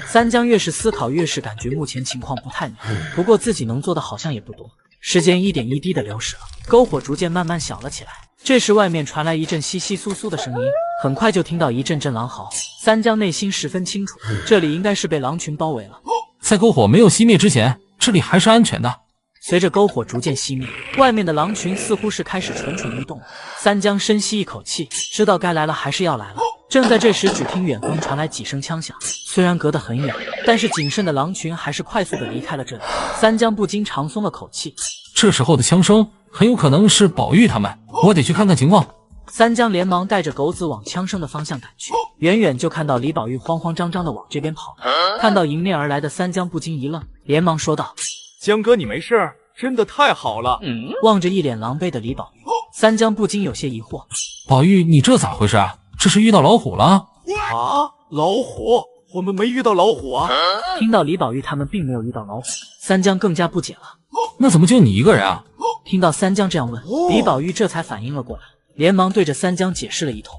三江越是思考，越是感觉目前情况不太妙。不过自己能做的好像也不多。时间一点一滴的流逝了，篝火逐渐慢慢小了起来。这时外面传来一阵窸窸窣窣的声音，很快就听到一阵阵狼嚎。三江内心十分清楚，这里应该是被狼群包围了。在篝火没有熄灭之前，这里还是安全的。随着篝火逐渐熄灭，外面的狼群似乎是开始蠢蠢欲动了。三江深吸一口气，知道该来了还是要来了。正在这时，只听远方传来几声枪响，虽然隔得很远，但是谨慎的狼群还是快速的离开了这里。三江不禁长松了口气。这时候的枪声很有可能是宝玉他们，我得去看看情况。三江连忙带着狗子往枪声的方向赶去，远远就看到李宝玉慌慌张张的往这边跑。看到迎面而来的三江，不禁一愣，连忙说道：“江哥，你没事？真的太好了。”望着一脸狼狈的李宝玉，三江不禁有些疑惑：“宝玉，你这咋回事啊？这是遇到老虎了？”啊，老虎？我们没遇到老虎啊！听到李宝玉他们并没有遇到老虎，三江更加不解了。那怎么就你一个人啊？听到三江这样问，李宝玉这才反应了过来，连忙对着三江解释了一通。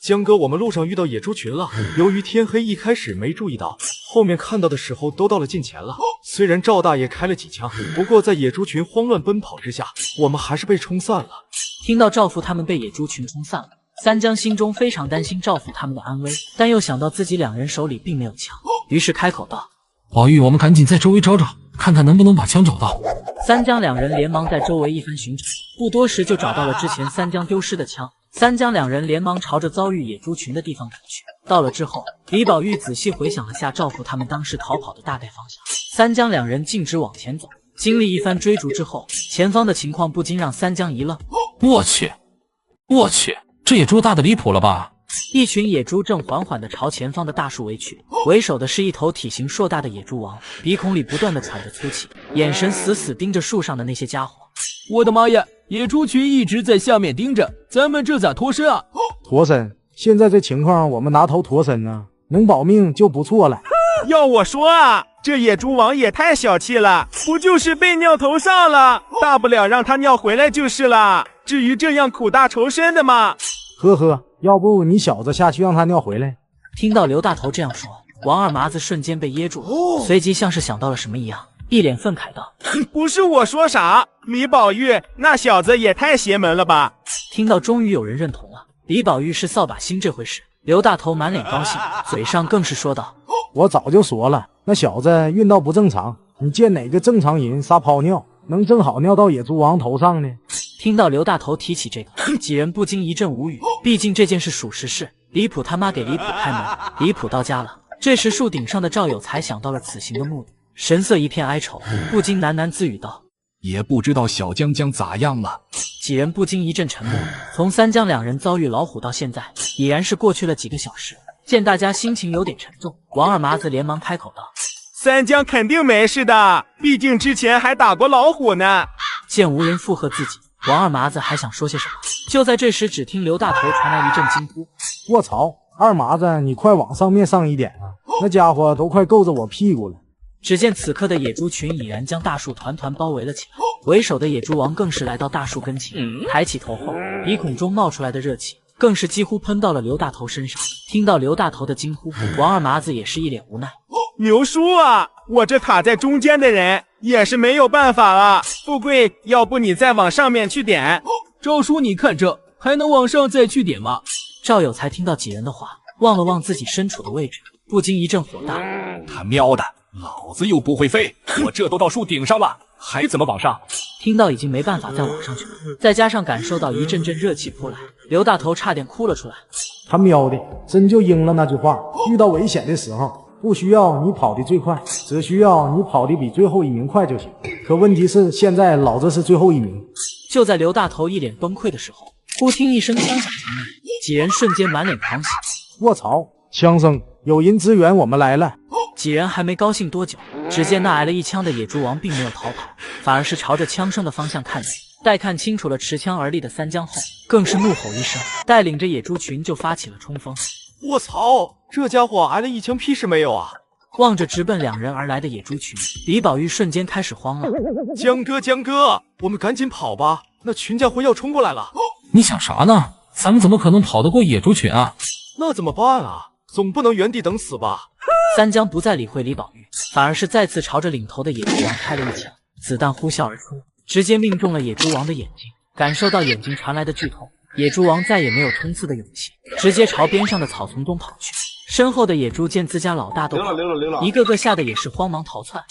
江哥，我们路上遇到野猪群了，由于天黑，一开始没注意到，后面看到的时候都到了近前了。虽然赵大爷开了几枪，不过在野猪群慌乱奔跑之下，我们还是被冲散了。听到赵父他们被野猪群冲散了，三江心中非常担心赵父他们的安危，但又想到自己两人手里并没有枪，于是开口道：“宝玉，我们赶紧在周围找找，看看能不能把枪找到。”三江两人连忙在周围一番寻找，不多时就找到了之前三江丢失的枪。三江两人连忙朝着遭遇野猪群的地方赶去。到了之后，李宝玉仔细回想了下赵父他们当时逃跑的大概方向，三江两人径直往前走。经历一番追逐之后，前方的情况不禁让三江一愣。我去，这野猪大的离谱了吧？一群野猪正缓缓地朝前方的大树围去，为首的是一头体型硕大的野猪王，鼻孔里不断地喘着粗气，眼神死死盯着树上的那些家伙。我的妈呀，野猪群一直在下面盯着，咱们这咋脱身啊？脱身？现在这情况，我们拿头脱身啊，能保命就不错了。要我说啊，这野猪王也太小气了，不就是被尿头上了，大不了让他尿回来就是了，至于这样苦大仇深的吗？呵呵，要不你小子下去让他尿回来。听到刘大头这样说，王二麻子瞬间被噎住，随即像是想到了什么一样，一脸愤慨道：“不是我说啥，李宝玉那小子也太邪门了吧！”听到终于有人认同了李宝玉是扫把星这回事，刘大头满脸高兴，嘴上更是说道：“我早就说了，那小子运道不正常，你见哪个正常人撒泡尿能正好尿到野猪王头上呢？”听到刘大头提起这个，几人不禁一阵无语，毕竟这件事属实是李普他妈给李普开门，李普到家了。这时树顶上的赵有才想到了此行的目的，神色一片哀愁，不禁喃喃自语道：“也不知道小江江咋样了。”几人不禁一阵沉默。从三江两人遭遇老虎到现在，已然是过去了几个小时。见大家心情有点沉重，王二麻子连忙开口道：“三江肯定没事的，毕竟之前还打过老虎呢。”见无人附和自己，王二麻子还想说些什么，就在这时，只听刘大头传来一阵惊呼：“卧槽！二麻子，你快往上面上一点啊！那家伙都快够着我屁股了。”只见此刻的野猪群已然将大树团团包围了起来，为首的野猪王更是来到大树跟前，抬起头后，鼻孔中冒出来的热气更是几乎喷到了刘大头身上。听到刘大头的惊呼，王二麻子也是一脸无奈。牛叔啊，我这卡在中间的人也是没有办法啊。富贵，要不你再往上面去点。赵叔，你看这还能往上再去点吗？赵有才听到几人的话，望了望自己身处的位置，不禁一阵火大。他喵的，老子又不会飞，我这都到树顶上了，还怎么往上？听到已经没办法再往上去了，再加上感受到一阵阵热气扑来，刘大头差点哭了出来。他喵的，真就应了那句话，遇到危险的时候，不需要你跑得最快，只需要你跑得比最后一名快就行。可问题是，现在老子是最后一名。就在刘大头一脸崩溃的时候，忽听一声枪响传来，几人瞬间满脸狂喜。卧槽！枪声，有人支援我们来了。几人还没高兴多久，只见那挨了一枪的野猪王并没有逃跑，反而是朝着枪声的方向看去。待看清楚了持枪而立的三江后，更是怒吼一声，带领着野猪群就发起了冲锋。我操，这家伙挨了一枪屁事没有啊！望着直奔两人而来的野猪群，李宝玉瞬间开始慌了。江哥，我们赶紧跑吧，那群家伙要冲过来了。你想啥呢？咱们怎么可能跑得过野猪群啊？那怎么办啊？总不能原地等死吧？三江不再理会李宝玉，反而是再次朝着领头的野猪王开了一枪，子弹呼啸而出，直接命中了野猪王的眼睛。感受到眼睛传来的剧痛，野猪王再也没有冲刺的勇气，直接朝边上的草丛中跑去。身后的野猪见自家老大都跑，一个个吓得也是慌忙逃窜。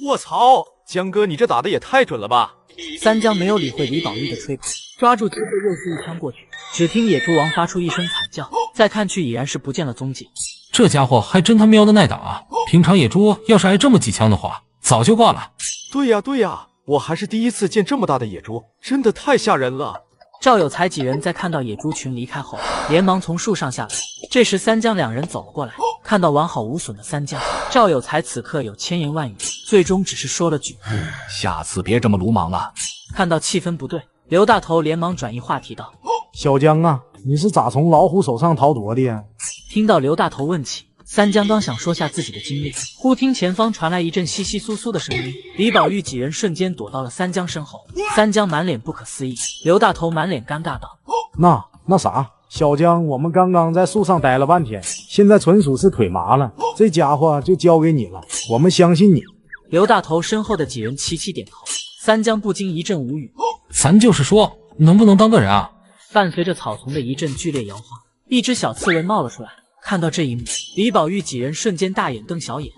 我操，江哥你这打的也太准了吧！三江没有理会李宝玉的吹捧，抓住机会又是一枪过去。只听野猪王发出一声惨叫，再看去已然是不见了踪迹。这家伙还真他喵的耐打啊！平常野猪要是挨这么几枪的话，早就挂了。对呀，我还是第一次见这么大的野猪，真的太吓人了。赵有才几人在看到野猪群离开后，连忙从树上下来。这时三江两人走了过来，看到完好无损的三江，赵有才此刻有千言万语，最终只是说了句：下次别这么鲁莽了。看到气氛不对，刘大头连忙转移话题道：小江啊，你是咋从老虎手上逃脱的呀？听到刘大头问起，三江刚想说下自己的经历，忽听前方传来一阵窸窸窣窣的声音，李宝玉几人瞬间躲到了三江身后。三江满脸不可思议，刘大头满脸尴尬道：那啥，小江，我们刚刚在树上待了半天，现在纯属是腿麻了，这家伙就交给你了，我们相信你。刘大头身后的几人齐齐点头，三江不禁一阵无语。咱就是说，能不能当个人啊？伴随着草丛的一阵剧烈摇晃，一只小刺猬冒了出来。看到这一幕，李宝玉几人瞬间大眼瞪小眼。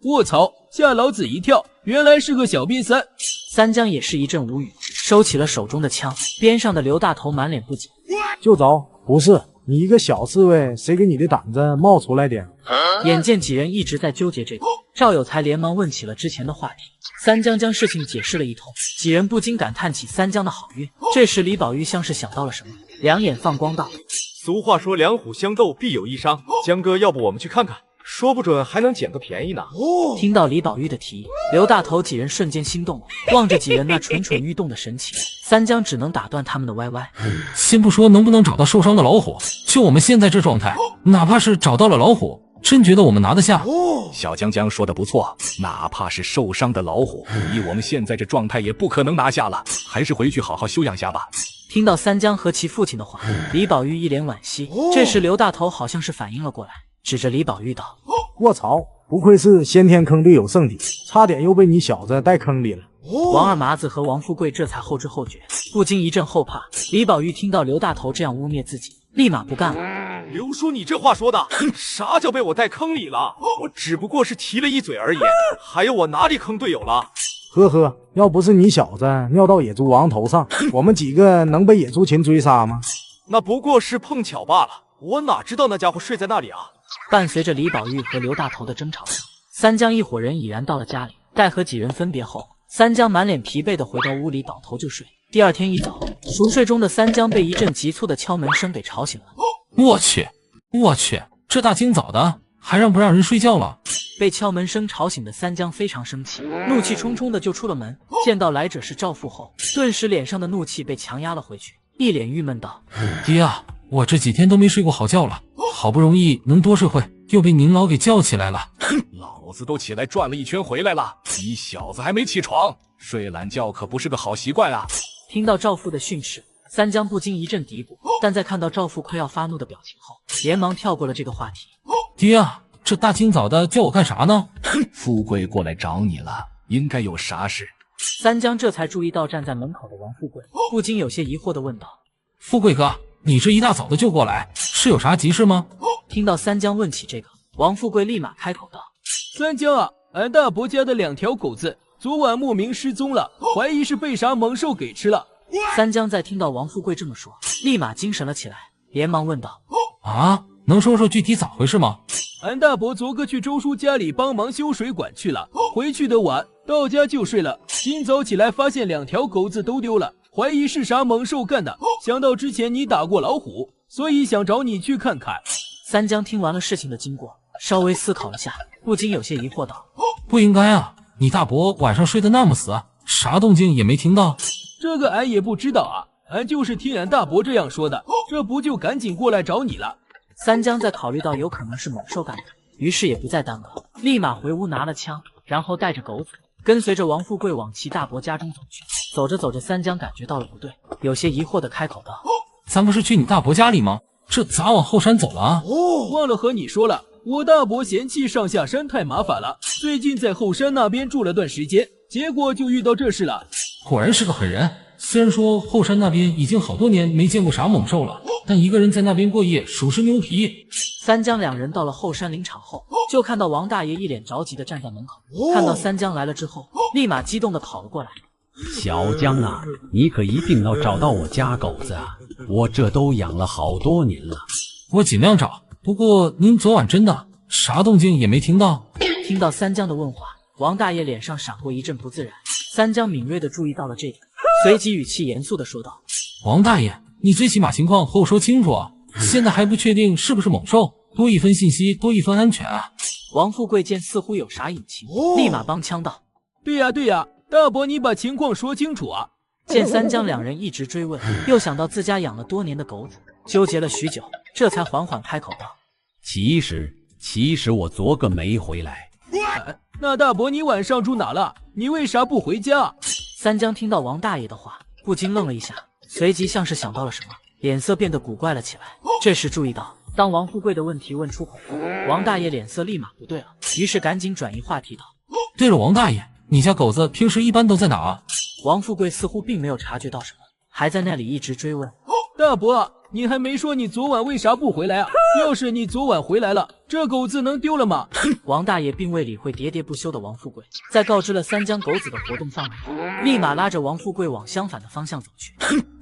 卧槽，吓老子一跳，原来是个小瘪三。三江也是一阵无语，收起了手中的枪。边上的刘大头满脸不解，就走，不是你一个小刺猬，谁给你的胆子冒出来的？眼见几人一直在纠结这个，赵有才连忙问起了之前的话题。三江将事情解释了一通，几人不禁感叹起三江的好运。这时李宝玉像是想到了什么，两眼放光道：俗话说两虎相斗必有一伤，江哥要不我们去看看，说不准还能捡个便宜呢。听到李宝玉的提议，刘大头几人瞬间心动了，望着几人那蠢蠢欲动的神情，三江只能打断他们的歪歪。先不说能不能找到受伤的老虎，就我们现在这状态，哪怕是找到了老虎，真觉得我们拿得下？小江江说的不错，哪怕是受伤的老虎，以我们现在这状态也不可能拿下了，还是回去好好休养下吧。听到三江和其父亲的话，李宝玉一脸惋惜。这时刘大头好像是反应了过来，指着李宝玉道：卧槽，不愧是先天坑队有圣体，差点又被你小子带坑里了。王二麻子和王富贵这才后知后觉，不禁一阵后怕。李宝玉听到刘大头这样污蔑自己，立马不干了。刘叔，你这话说的，啥叫被我带坑里了？我只不过是提了一嘴而已，还有我哪里坑队友了？呵呵，要不是你小子尿到野猪王头上，我们几个能被野猪群追杀吗？那不过是碰巧罢了，我哪知道那家伙睡在那里啊！伴随着李宝玉和刘大头的争吵声，三江一伙人已然到了家里。待和几人分别后，三江满脸疲惫地回到屋里倒头就睡。第二天一早，熟睡中的三江被一阵急促的敲门声给吵醒了。我去，这大清早的还让不让人睡觉了？被敲门声吵醒的三江非常生气，怒气冲冲的就出了门。见到来者是赵父后，顿时脸上的怒气被强压了回去，一脸郁闷道：爹啊，我这几天都没睡过好觉了，好不容易能多睡会，又被您老给叫起来了。老子都起来转了一圈回来了，你小子还没起床，睡懒觉可不是个好习惯啊！听到赵父的训斥，三江不禁一阵嘀咕，但在看到赵父快要发怒的表情后，连忙跳过了这个话题。爹啊，这大清早的叫我干啥呢？富贵过来找你了，应该有啥事？三江这才注意到站在门口的王富贵，不禁有些疑惑地问道：“富贵哥，你这一大早的就过来，是有啥急事吗？”听到三江问起这个，王富贵立马开口道：“三江啊，俺大伯家的2条狗子昨晚莫名失踪了，怀疑是被啥猛兽给吃了。”三江在听到王富贵这么说，立马精神了起来，连忙问道：“啊，能说说具体咋回事吗？”俺大伯昨个去周叔家里帮忙修水管去了，回去的晚，到家就睡了。今早起来发现2条狗子都丢了，怀疑是啥猛兽干的。想到之前你打过老虎，所以想找你去看看。三江听完了事情的经过，稍微思考了下，不禁有些疑惑道：“不应该啊，你大伯晚上睡得那么死，啥动静也没听到。”这个俺也不知道啊，俺就是听俺大伯这样说的，这不就赶紧过来找你了。三江在考虑到有可能是猛兽干的，于是也不再耽搁，立马回屋拿了枪，然后带着狗子跟随着王富贵往其大伯家中走去。走着走着，三江感觉到了不对，有些疑惑的开口道：“咱不是去你大伯家里吗？这咋往后山走了啊？”忘了和你说了，我大伯嫌弃上下山太麻烦了，最近在后山那边住了段时间，结果就遇到这事了。果然是个狠人。虽然说后山那边已经好多年没见过啥猛兽了，但一个人在那边过夜属实牛皮。三江两人到了后山林场后，就看到王大爷一脸着急的站在门口。看到三江来了之后，立马激动的跑了过来。小江啊，你可一定要找到我家狗子啊！我这都养了好多年了。我尽量找，不过您昨晚真的啥动静也没听到？听到三江的问话，王大爷脸上闪过一阵不自然。三江敏锐的注意到了这点，随即语气严肃的说道：“王大爷，你最起码情况和我说清楚啊！现在还不确定是不是猛兽，多一分信息多一分安全啊！”王富贵见似乎有啥隐情，立马帮腔道：“对呀对呀，大伯你把情况说清楚啊！”见三江两人一直追问，又想到自家养了多年的狗子，纠结了许久，这才缓缓开口道：“其实我昨个没回来。”那大伯你晚上住哪了？你为啥不回家？三江听到王大爷的话，不禁愣了一下，随即像是想到了什么，脸色变得古怪了起来。这时注意到，当王富贵的问题问出口后，王大爷脸色立马不对了，于是赶紧转移话题道：“对了，王大爷，你家狗子平时一般都在哪啊？”王富贵似乎并没有察觉到什么，还在那里一直追问：“大伯，你还没说你昨晚为啥不回来啊？要是你昨晚回来了，这狗子能丢了吗？”王大爷并未理会喋喋不休的王富贵，在告知了三江狗子的活动范围后，立马拉着王富贵往相反的方向走去。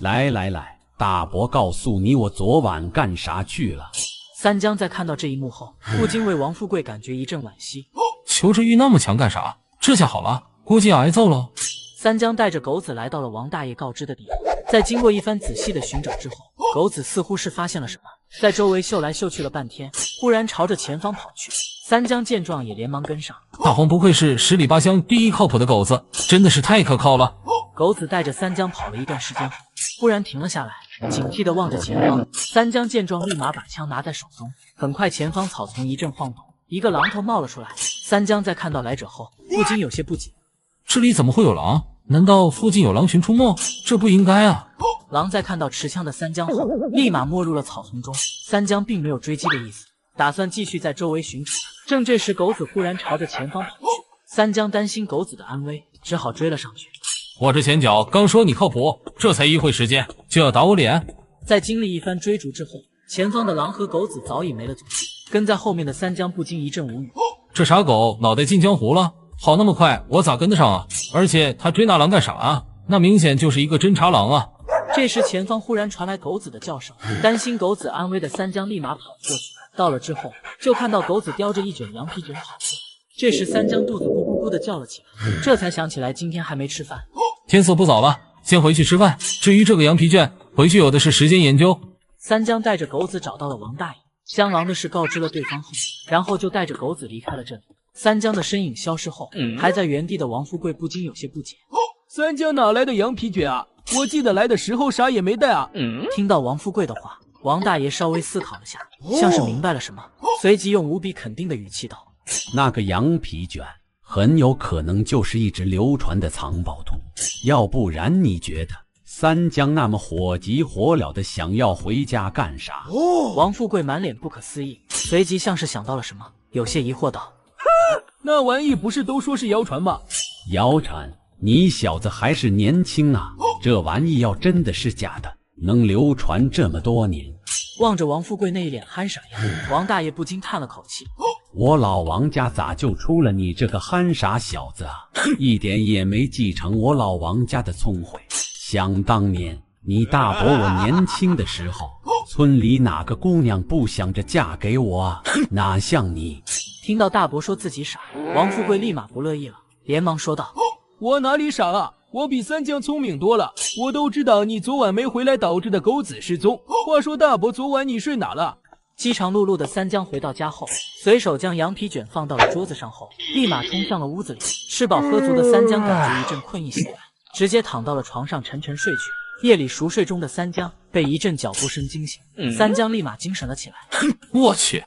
来，大伯告诉你我昨晚干啥去了。三江在看到这一幕后，不禁为王富贵感觉一阵惋惜。求知欲那么强干啥？这下好了，估计要挨揍喽。三江带着狗子来到了王大爷告知的地方，在经过一番仔细的寻找之后，狗子似乎是发现了什么，在周围嗅来嗅去了半天，忽然朝着前方跑去。三江见状也连忙跟上。大黄不愧是十里八乡第一靠谱的狗子，真的是太可靠了。狗子带着三江跑了一段时间后，忽然停了下来，警惕地望着前方。三江见状，立马把枪拿在手中。很快，前方草丛一阵晃动，一个狼头冒了出来。三江在看到来者后，不禁有些不解：这里怎么会有狼？难道附近有狼群出没？这不应该啊！狼在看到持枪的三江后，立马没入了草丛中。三江并没有追击的意思，打算继续在周围寻找。正这时，狗子忽然朝着前方跑去。三江担心狗子的安危，只好追了上去。我这前脚刚说你靠谱，这才一会时间就要打我脸。在经历一番追逐之后，前方的狼和狗子早已没了踪迹。跟在后面的三江不禁一阵无语：这傻狗脑袋进江湖了？跑那么快，我咋跟得上啊？而且他追那狼干啥啊？那明显就是一个侦察狼啊！这时前方忽然传来狗子的叫声，担心狗子安危的三江立马跑过去。到了之后，就看到狗子叼着一卷羊皮卷跑过来。这时三江肚子咕咕咕的叫了起来，这才想起来今天还没吃饭。天色不早了，先回去吃饭。至于这个羊皮卷，回去有的是时间研究。三江带着狗子找到了王大爷，将狼的事告知了对方后，然后就带着狗子离开了这里。三江的身影消失后，还在原地的王富贵不禁有些不解：三江哪来的羊皮卷啊？我记得来的时候啥也没带啊！听到王富贵的话，王大爷稍微思考了下，像是明白了什么，随即用无比肯定的语气道：那个羊皮卷很有可能就是一只流传的藏宝图，要不然你觉得三江那么火急火燎的想要回家干啥？王富贵满脸不可思议，随即像是想到了什么，有些疑惑道：那玩意不是都说是谣传吗？谣传？你小子还是年轻啊，这玩意要真的是假的，能流传这么多年。望着王富贵那一脸憨傻样，王大爷不禁叹了口气：我老王家咋就出了你这个憨傻小子啊？一点也没继承我老王家的聪慧。想当年你大伯我年轻的时候，村里哪个姑娘不想着嫁给我啊？哪像你。听到大伯说自己傻，王富贵立马不乐意了，连忙说道：我哪里傻啊？我比三江聪明多了，我都知道你昨晚没回来导致的狗子失踪。话说大伯，昨晚你睡哪了？饥肠辘辘的三江回到家后，随手将羊皮卷放到了桌子上后，立马冲向了屋子里。吃饱喝足的三江感觉一阵困意袭来，直接躺到了床上沉沉睡去。夜里熟睡中的三江被一阵脚步声惊醒，三江立马精神了起来。我去，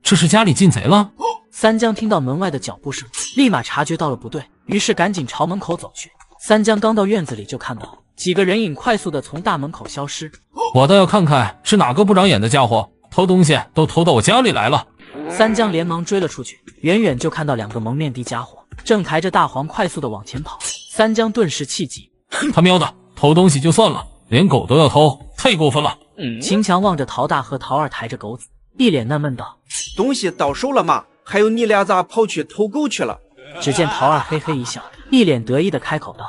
这是家里进贼了！三江听到门外的脚步声，立马察觉到了不对，于是赶紧朝门口走去。三江刚到院子里，就看到几个人影快速的从大门口消失。我倒要看看是哪个不长眼的家伙偷东西都偷到我家里来了。三江连忙追了出去，远远就看到两个蒙面的家伙正抬着大黄快速的往前跑。三江顿时气急，他喵的，偷东西就算了，连狗都要偷，太过分了！秦强望着陶大和陶二抬着狗子，一脸纳闷道：东西到手了吗？还有你俩咋跑去偷狗去了？只见陶二嘿嘿一笑，一脸得意的开口道：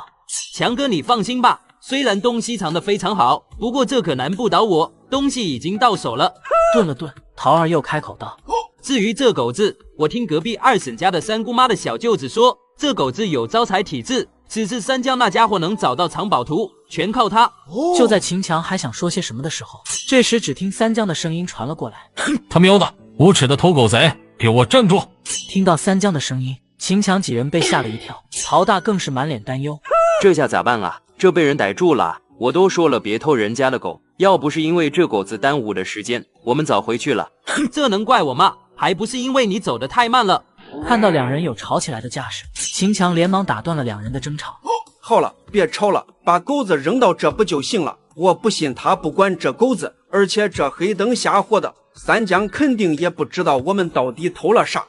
强哥你放心吧，虽然东西藏得非常好，不过这可难不倒我，东西已经到手了。顿了顿，陶二又开口道：至于这狗子，我听隔壁二婶家的三姑妈的小舅子说，这狗子有招财体质，只是三江那家伙能找到藏宝图，全靠他。就在秦强还想说些什么的时候，这时只听三江的声音传了过来：他喵的，无耻的偷狗贼，给我站住！听到三江的声音，秦强几人被吓了一跳，陶大更是满脸担忧：这下咋办啊？这被人逮住了！我都说了别偷人家的狗，要不是因为这狗子耽误了时间，我们早回去了。这能怪我吗？还不是因为你走得太慢了。看到两人有吵起来的架势，秦强连忙打断了两人的争吵。好了，别吵了，把狗子扔到这不就行了？我不信他不管这狗子，而且这黑灯瞎火的，三江肯定也不知道我们到底偷了啥。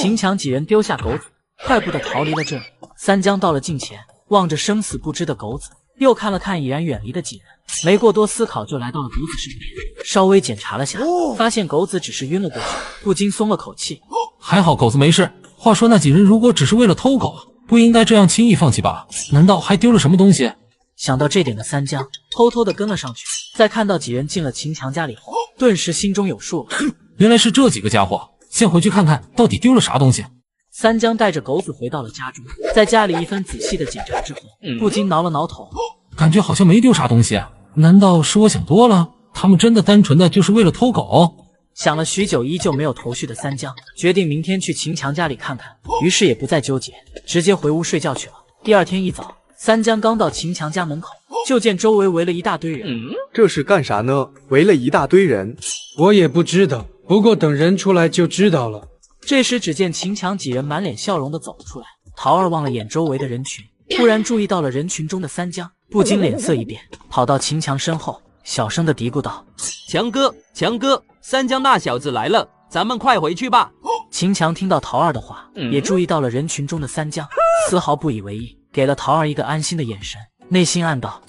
秦强几人丢下狗子，快步的逃离了这里。三江到了近前，望着生死不知的狗子，又看了看已然远离的几人，没过多思考就来到了狗子身边，稍微检查了下，发现狗子只是晕了过去，不禁松了口气。还好狗子没事。话说那几人如果只是为了偷狗，不应该这样轻易放弃吧？难道还丢了什么东西？想到这点的三江偷偷的跟了上去，在看到几人进了秦强家里后，顿时心中有数了。原来是这几个家伙，先回去看看到底丢了啥东西。三江带着狗子回到了家中，在家里一番仔细的检查之后，不禁挠了挠头，感觉好像没丢啥东西。难道是我想多了？他们真的单纯的就是为了偷狗？想了许久依旧没有头绪的三江决定明天去秦强家里看看，于是也不再纠结，直接回屋睡觉去了。第二天一早，三江刚到秦强家门口，就见周围围了一大堆人。这是干啥呢？围了一大堆人，我也不知道，不过等人出来就知道了。这时只见秦强几人满脸笑容的走了出来，陶二望了眼周围的人群，突然注意到了人群中的三江，不禁脸色一变，跑到秦强身后，小声的嘀咕道：强哥，三江那小子来了，咱们快回去吧。秦强听到陶二的话，也注意到了人群中的三江，丝毫不以为意，给了陶二一个安心的眼神，内心暗道：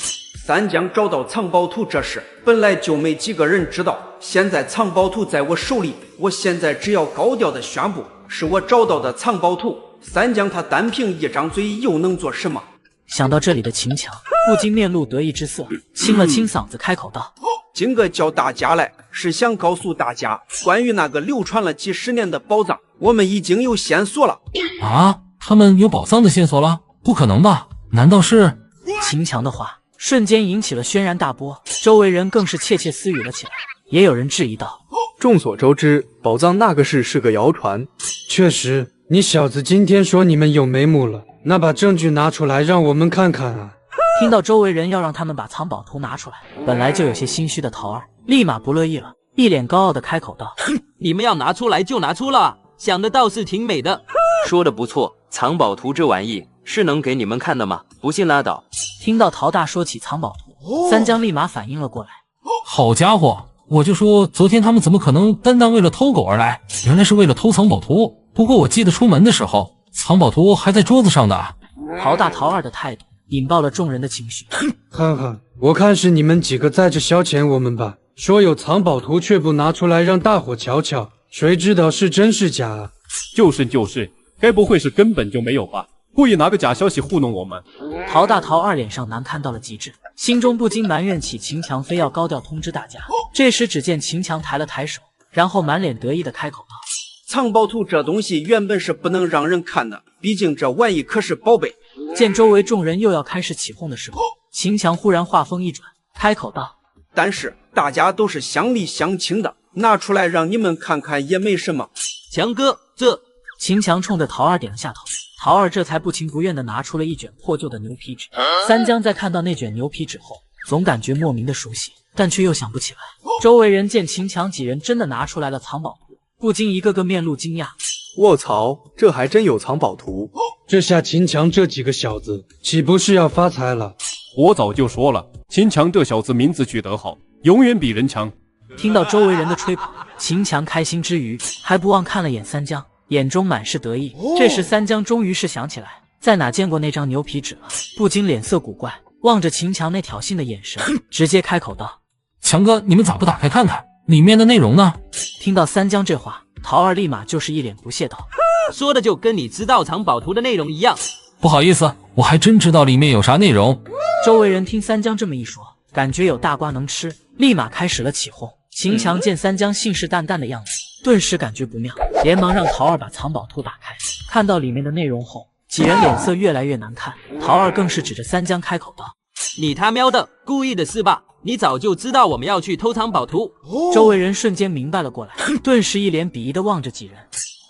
三江找到藏宝图这事本来就没几个人知道，现在藏宝图在我手里，我现在只要高调的宣布是我找到的藏宝图，三江他单凭一张嘴又能做什么？想到这里的秦强不禁面露得意之色，清了清嗓子开口道：今个叫大家来，是想告诉大家，关于那个流传了几十年的宝藏，我们已经有线索了。啊，他们有宝藏的线索了？不可能吧？难道是……秦强的话瞬间引起了轩然大波，周围人更是窃窃私语了起来，也有人质疑道：众所周知，宝藏那个事是个谣传。确实，你小子今天说你们有眉目了，那把证据拿出来让我们看看啊！听到周围人要让他们把藏宝图拿出来，本来就有些心虚的陶二立马不乐意了，一脸高傲的开口道：你们要拿出来就拿出了，想的倒是挺美的。说的不错，藏宝图这玩意是能给你们看的吗？不信拉倒。听到陶大说起藏宝图，三江立马反应了过来。好家伙，我就说昨天他们怎么可能单单为了偷狗而来，原来是为了偷藏宝图。不过我记得出门的时候，藏宝图还在桌子上的。陶大陶二的态度引爆了众人的情绪。哈哈，我看是你们几个在这消遣我们吧，说有藏宝图却不拿出来让大伙瞧瞧，谁知道是真是假啊？就是，该不会是根本就没有吧？故意拿个假消息糊弄我们。陶大陶二脸上难看到了极致，心中不禁埋怨起秦强非要高调通知大家。这时只见秦强抬了抬手，然后满脸得意的开口道：藏宝图这东西原本是不能让人看的，毕竟这玩意可是宝贝。见周围众人又要开始起哄的时候，秦强忽然话锋一转，开口道：但是大家都是乡里乡亲的，拿出来让你们看看也没什么。强哥，这……秦强冲着陶二点了下头，陶二这才不情不愿地拿出了一卷破旧的牛皮纸。三江在看到那卷牛皮纸后，总感觉莫名的熟悉，但却又想不起来。周围人见秦强几人真的拿出来了藏宝图，不禁一个个面露惊讶。卧槽，这还真有藏宝图！这下秦强这几个小子岂不是要发财了？我早就说了，秦强这小子名字取得好，永远比人强。听到周围人的吹捧，秦强开心之余，还不忘看了眼三江，眼中满是得意。这时三江终于是想起来，在哪见过那张牛皮纸了，不禁脸色古怪，望着秦强那挑衅的眼神，直接开口道：强哥，你们咋不打开看看里面的内容呢？听到三江这话，陶二立马就是一脸不屑道：说的就跟你知道藏宝图的内容一样。不好意思，我还真知道里面有啥内容。周围人听三江这么一说，感觉有大瓜能吃，立马开始了起哄。秦强见三江信誓旦旦的样子，顿时感觉不妙，连忙让陶二把藏宝图打开。看到里面的内容后，几人脸色越来越难看，陶二更是指着三江开口道：你他喵的故意的是吧？你早就知道我们要去偷藏宝图。周围人瞬间明白了过来，顿时一脸鄙夷的望着几人。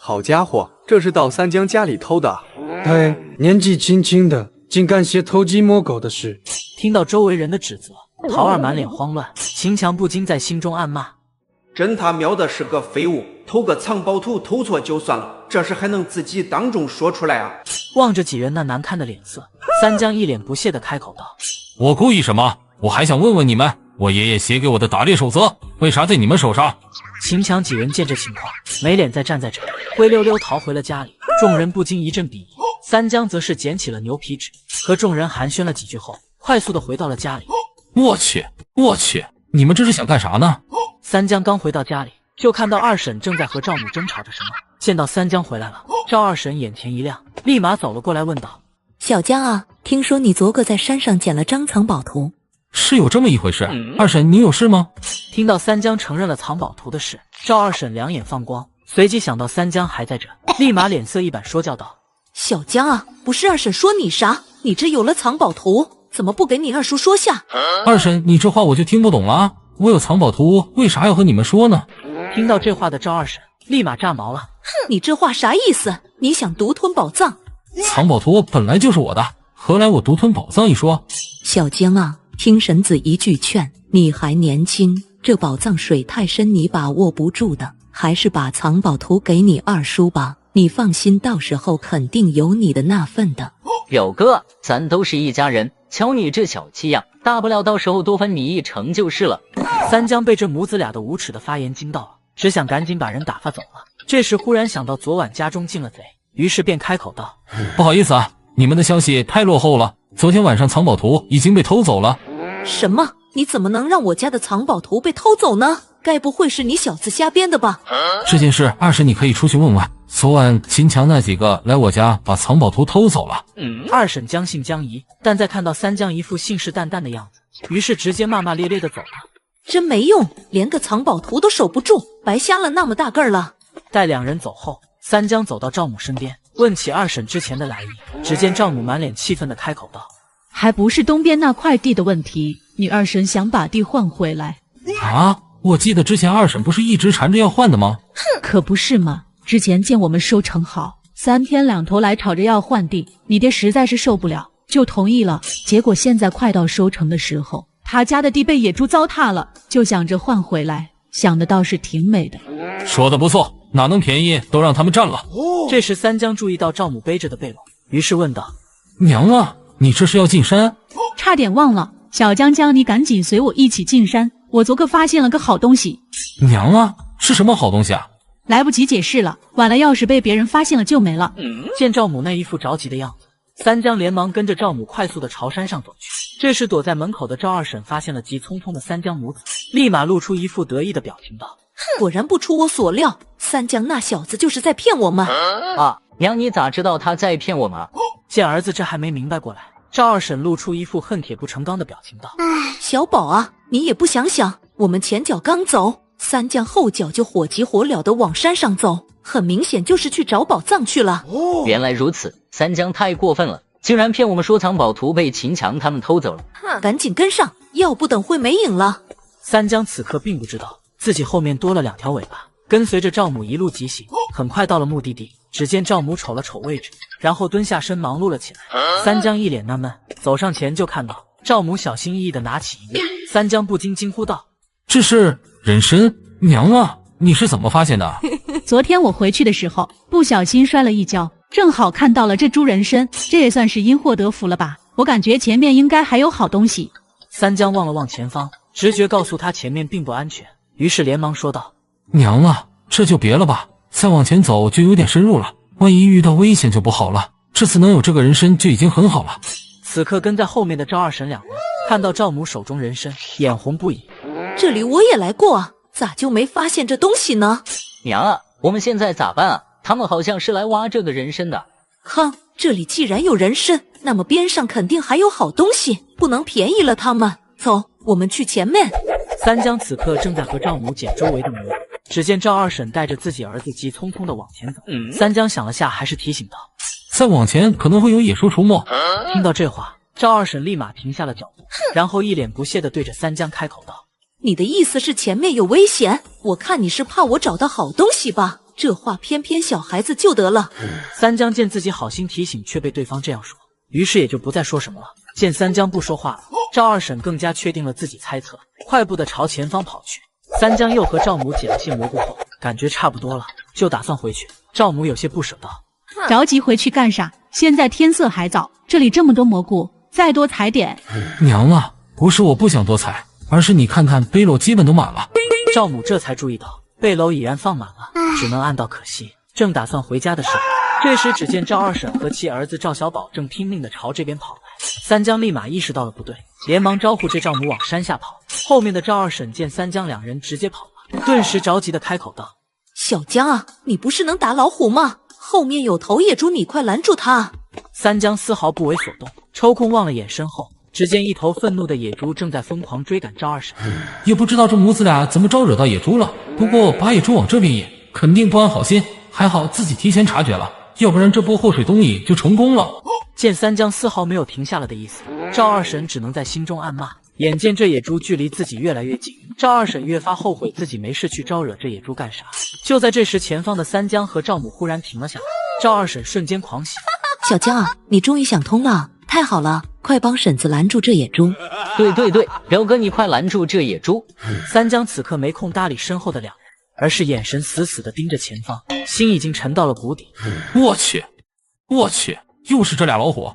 好家伙，这是到三江家里偷的。对，年纪轻轻的竟干些偷鸡摸狗的事。听到周围人的指责，陶二满脸慌乱，秦强不禁在心中暗骂：真他喵的是个废物，偷个藏宝图偷错就算了，这事还能自己当众说出来啊！望着几人那难看的脸色，三江一脸不屑的开口道：我故意什么？我还想问问你们，我爷爷写给我的打猎守则为啥在你们手上？秦强几人见这情况，没脸再站在这里，灰溜溜逃回了家里。众人不禁一阵鄙夷，三江则是捡起了牛皮纸，和众人寒暄了几句后，快速的回到了家里。我去，你们这是想干啥呢？三江刚回到家里，就看到二婶正在和赵母争吵着什么。见到三江回来了，赵二婶眼前一亮，立马走了过来问道：小江啊，听说你昨个在山上捡了张藏宝图，是有这么一回事？二婶，你有事吗？听到三江承认了藏宝图的事，赵二婶两眼放光，随即想到三江还在这，立马脸色一板，说教道：小江啊，不是二婶说你啥？你这有了藏宝图，怎么不给你二叔说下？二婶，你这话我就听不懂了，我有藏宝图，为啥要和你们说呢？听到这话的赵二婶立马炸毛了。哼，你这话啥意思？你想独吞宝藏？藏宝图本来就是我的，何来我独吞宝藏一说？小江啊，听婶子一句劝，你还年轻，这宝藏水太深，你把握不住的，还是把藏宝图给你二叔吧。你放心，到时候肯定有你的那份的。表哥，咱都是一家人，瞧你这小气样，大不了到时候多分你一成就是了。三江被这母子俩的无耻的发言惊到了，只想赶紧把人打发走了。这时忽然想到昨晚家中进了贼，于是便开口道：不好意思啊，你们的消息太落后了，昨天晚上藏宝图已经被偷走了。什么？你怎么能让我家的藏宝图被偷走呢？该不会是你小子瞎编的吧？这件事二婶你可以出去问问，昨晚秦强那几个来我家把藏宝图偷走了。二婶将信将疑，但在看到三江一副信誓旦旦的样子，于是直接骂骂咧咧的走了。真没用，连个藏宝图都守不住，白瞎了那么大个儿了。待两人走后，三江走到赵母身边，问起二婶之前的来意。只见赵母满脸气愤的开口道：还不是东边那块地的问题，你二婶想把地换回来。啊，我记得之前二婶不是一直缠着要换的吗？可不是嘛，之前见我们收成好，3天2头来吵着要换地，你爹实在是受不了，就同意了。结果现在快到收成的时候，他家的地被野猪糟蹋了，就想着换回来，想的倒是挺美的。说的不错，哪能便宜都让他们占了。这时三江注意到赵母背着的背篓，于是问道：娘啊，你这是要进山？差点忘了，小江江，你赶紧随我一起进山，我昨个发现了个好东西。娘啊，是什么好东西啊？来不及解释了，晚了要是被别人发现了就没了。见赵母那一副着急的样子，三江连忙跟着赵母快速的朝山上走去。这时躲在门口的赵二婶发现了急匆匆的三江母子，立马露出一副得意的表情道：果然不出我所料，三江那小子就是在骗我们。啊，娘，你咋知道他在骗我们？见儿子这还没明白过来，赵二婶露出一副恨铁不成钢的表情道：小宝啊，你也不想想，我们前脚刚走，三江后脚就火急火燎的往山上走，很明显就是去找宝藏去了。原来如此，三江太过分了，竟然骗我们说藏宝图被秦强他们偷走了。赶紧跟上，要不等会没影了。三江此刻并不知道自己后面多了2条尾巴，跟随着赵母一路疾行，很快到了目的地。只见赵母瞅了瞅位置，然后蹲下身忙碌了起来。三江一脸纳闷，走上前就看到赵母小心翼翼地拿起一物，三江不禁惊呼道：这是人参？娘啊，你是怎么发现的？昨天我回去的时候不小心摔了一跤，正好看到了这株人参，这也算是因祸得福了吧，我感觉前面应该还有好东西。三江望了望前方，直觉告诉他前面并不安全，于是连忙说道：娘啊，这就别了吧，再往前走就有点深入了，万一遇到危险就不好了，这次能有这个人参就已经很好了。此刻跟在后面的赵二婶两人看到赵母手中人参，眼红不已。这里我也来过啊，咋就没发现这东西呢？娘啊，我们现在咋办啊？他们好像是来挖这个人参的。哼，这里既然有人参，那么边上肯定还有好东西，不能便宜了他们。走，我们去前面。三江此刻正在和赵母捡周围的蘑菇，只见赵二婶带着自己儿子急匆匆地往前走。三江想了下，还是提醒道：再往前可能会有野兽出没。听到这话，赵二婶立马停下了脚步，然后一脸不屑地对着三江开口道：你的意思是前面有危险？我看你是怕我找到好东西吧？这话偏偏小孩子就得了。三江见自己好心提醒，却被对方这样说，于是也就不再说什么了。见三江不说话了，赵二婶更加确定了自己猜测，快步的朝前方跑去。三江又和赵母捡了些蘑菇后，感觉差不多了，就打算回去。赵母有些不舍道：着急回去干啥？现在天色还早，这里这么多蘑菇，再多采点。娘啊，不是我不想多采，而是你看看背篓基本都满了。赵母这才注意到背篓已然放满了，只能暗道可惜。正打算回家的时候，这时只见赵二婶和其儿子赵小宝正拼命地朝这边跑来。三江立马意识到了不对，连忙招呼这赵母往山下跑。后面的赵二婶见三江两人直接跑了，顿时着急地开口道：小江啊，你不是能打老虎吗？后面有头野猪，你快拦住他！三江丝毫不为所动，抽空望了眼身后，只见一头愤怒的野猪正在疯狂追赶赵二婶。也不知道这母子俩怎么招惹到野猪了，不过把野猪往这边引，肯定不安好心，还好自己提前察觉了，要不然这波祸水东引就成功了。见三江丝毫没有停下了的意思，赵二婶只能在心中暗骂。眼见这野猪距离自己越来越近，赵二婶越发后悔自己没事去招惹这野猪干啥。就在这时，前方的三江和赵母忽然停了下来，赵二婶瞬间狂喜：小江啊，你终于想通了，太好了，快帮婶子拦住这野猪。对，表哥你快拦住这野猪。三江此刻没空搭理身后的两人，而是眼神死死地盯着前方，心已经沉到了谷底。我去，又是这俩老虎。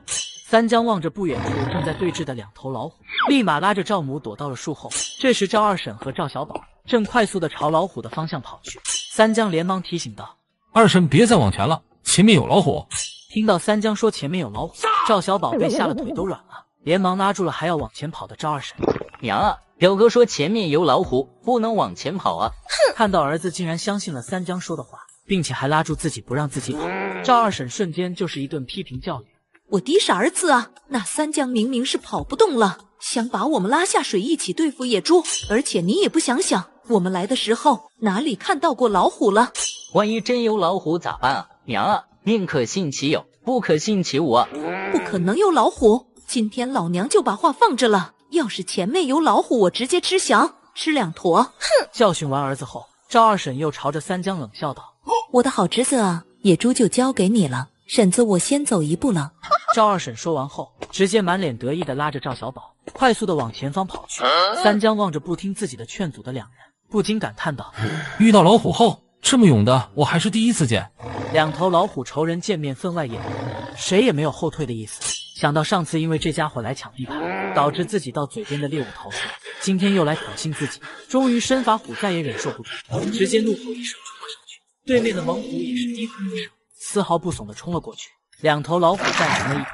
三江望着不远处正在对峙的2头老虎，立马拉着赵母躲到了树后。这时赵二婶和赵小宝正快速地朝老虎的方向跑去。三江连忙提醒道：二婶别再往前了，前面有老虎。听到三江说前面有老虎，赵小宝被吓了腿都软了，连忙拉住了还要往前跑的赵二婶。娘啊，表哥说前面有老虎，不能往前跑啊。看到儿子竟然相信了三江说的话，并且还拉住自己不让自己跑，赵二婶瞬间就是一顿批评教育。我的傻儿子啊，那三江明明是跑不动了，想把我们拉下水一起对付野猪，而且你也不想想，我们来的时候哪里看到过老虎了？万一真有老虎咋办啊？娘啊，宁可信其有，不可信其无啊。不可能有老虎，今天老娘就把话放着了，要是前面有老虎，我直接吃翔，吃2坨。哼！教训完儿子后，赵二婶又朝着三江冷笑道：我的好侄子啊，野猪就交给你了，婶子我先走一步了。赵二婶说完后，直接满脸得意地拉着赵小宝快速地往前方跑去。三江望着不听自己的劝阻的两人，不禁感叹道：遇到老虎后这么勇的我还是第一次见。两头老虎仇人见面分外眼红，谁也没有后退的意思。想到上次因为这家伙来抢地盘，导致自己到嘴边的猎物逃脱，今天又来挑衅自己，终于身法虎再也忍受不住，直接怒吼一声冲了上去。对面的猛虎也是低喝一声，丝毫不怂地冲了过去。两头老虎战成了一团。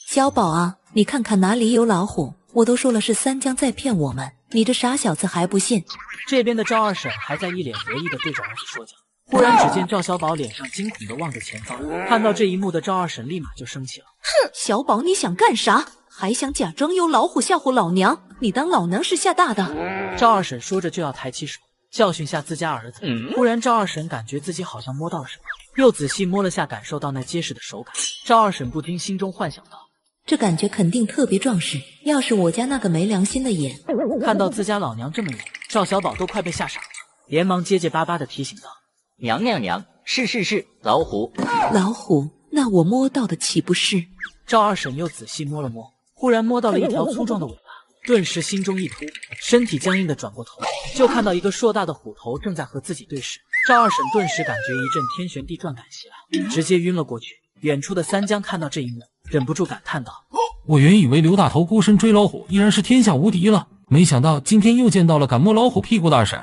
小宝啊，你看看哪里有老虎？我都说了是三江在骗我们，你这傻小子还不信？这边的赵二婶还在一脸得意地对着儿子说教，忽然只见赵小宝脸上惊恐地望着前方，看到这一幕的赵二婶立马就生气了。哼，小宝你想干啥？还想假装有老虎吓唬老娘？你当老娘是吓大的？赵二婶说着就要抬起手教训下自家儿子，忽然赵二婶感觉自己好像摸到了什么，又仔细摸了下，感受到那结实的手感。赵二婶不禁心中幻想道，这感觉肯定特别壮实，要是我家那个没良心的也……看到自家老娘这么勇，赵小宝都快被吓傻了，连忙结结巴巴地提醒道：“娘，是，老虎。”老虎？那我摸到的岂不是？赵二婶又仔细摸了摸，忽然摸到了一条粗壮的尾巴，顿时心中一突，身体僵硬地转过头，就看到一个硕大的虎头正在和自己对视。赵二婶顿时感觉一阵天旋地转感袭来，直接晕了过去。远处的三江看到这一幕，忍不住感叹道：“我原以为刘大头孤身追老虎依然是天下无敌了，没想到今天又见到了敢摸老虎屁股的二婶。”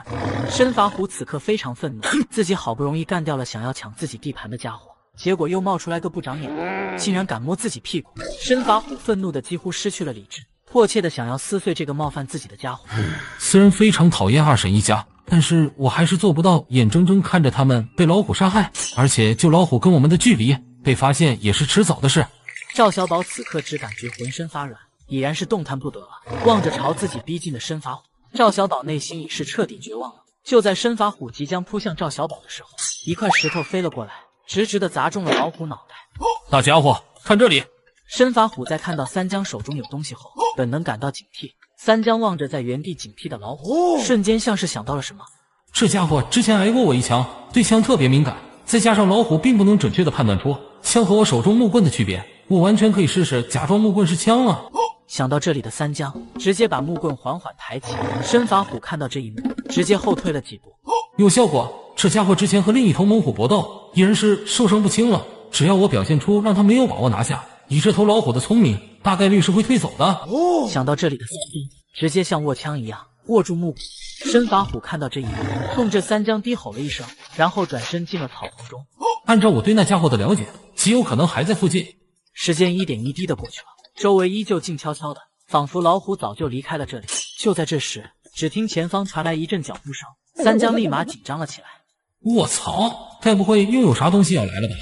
身法虎此刻非常愤怒，自己好不容易干掉了想要抢自己地盘的家伙，结果又冒出来个不长眼的，竟然敢摸自己屁股。身法虎愤怒的几乎失去了理智，迫切的想要撕碎这个冒犯自己的家伙。虽然非常讨厌二婶一家，但是我还是做不到眼睁睁看着他们被老虎杀害，而且就老虎跟我们的距离，被发现也是迟早的事。赵小宝此刻只感觉浑身发软，已然是动弹不得了。望着朝自己逼近的身法虎，赵小宝内心已是彻底绝望了。就在身法虎即将扑向赵小宝的时候，一块石头飞了过来，直直地砸中了老虎脑袋。大家伙，看这里！身法虎在看到三江手中有东西后，本能感到警惕。三江望着在原地警惕的老虎，瞬间像是想到了什么。这家伙之前挨过我一枪，对枪特别敏感，再加上老虎并不能准确地判断出枪和我手中木棍的区别，我完全可以试试假装木棍是枪啊！想到这里的三江直接把木棍缓缓抬起，身法虎看到这一幕，直接后退了几步。有效果，这家伙之前和另一头猛虎搏斗，依然是受伤不轻了。只要我表现出让他没有把握拿下，以这头老虎的聪明，大概率是会退走的。想到这里的三江直接像握枪一样握住木棍。身法虎看到这一幕，冲着三江低吼了一声，然后转身进了草丛中。按照我对那家伙的了解，极有可能还在附近。时间一点一滴的过去了，周围依旧静悄悄的，仿佛老虎早就离开了这里。就在这时，只听前方传来一阵脚步声，三江立马紧张了起来。卧槽，该不会又有啥东西要来了吧？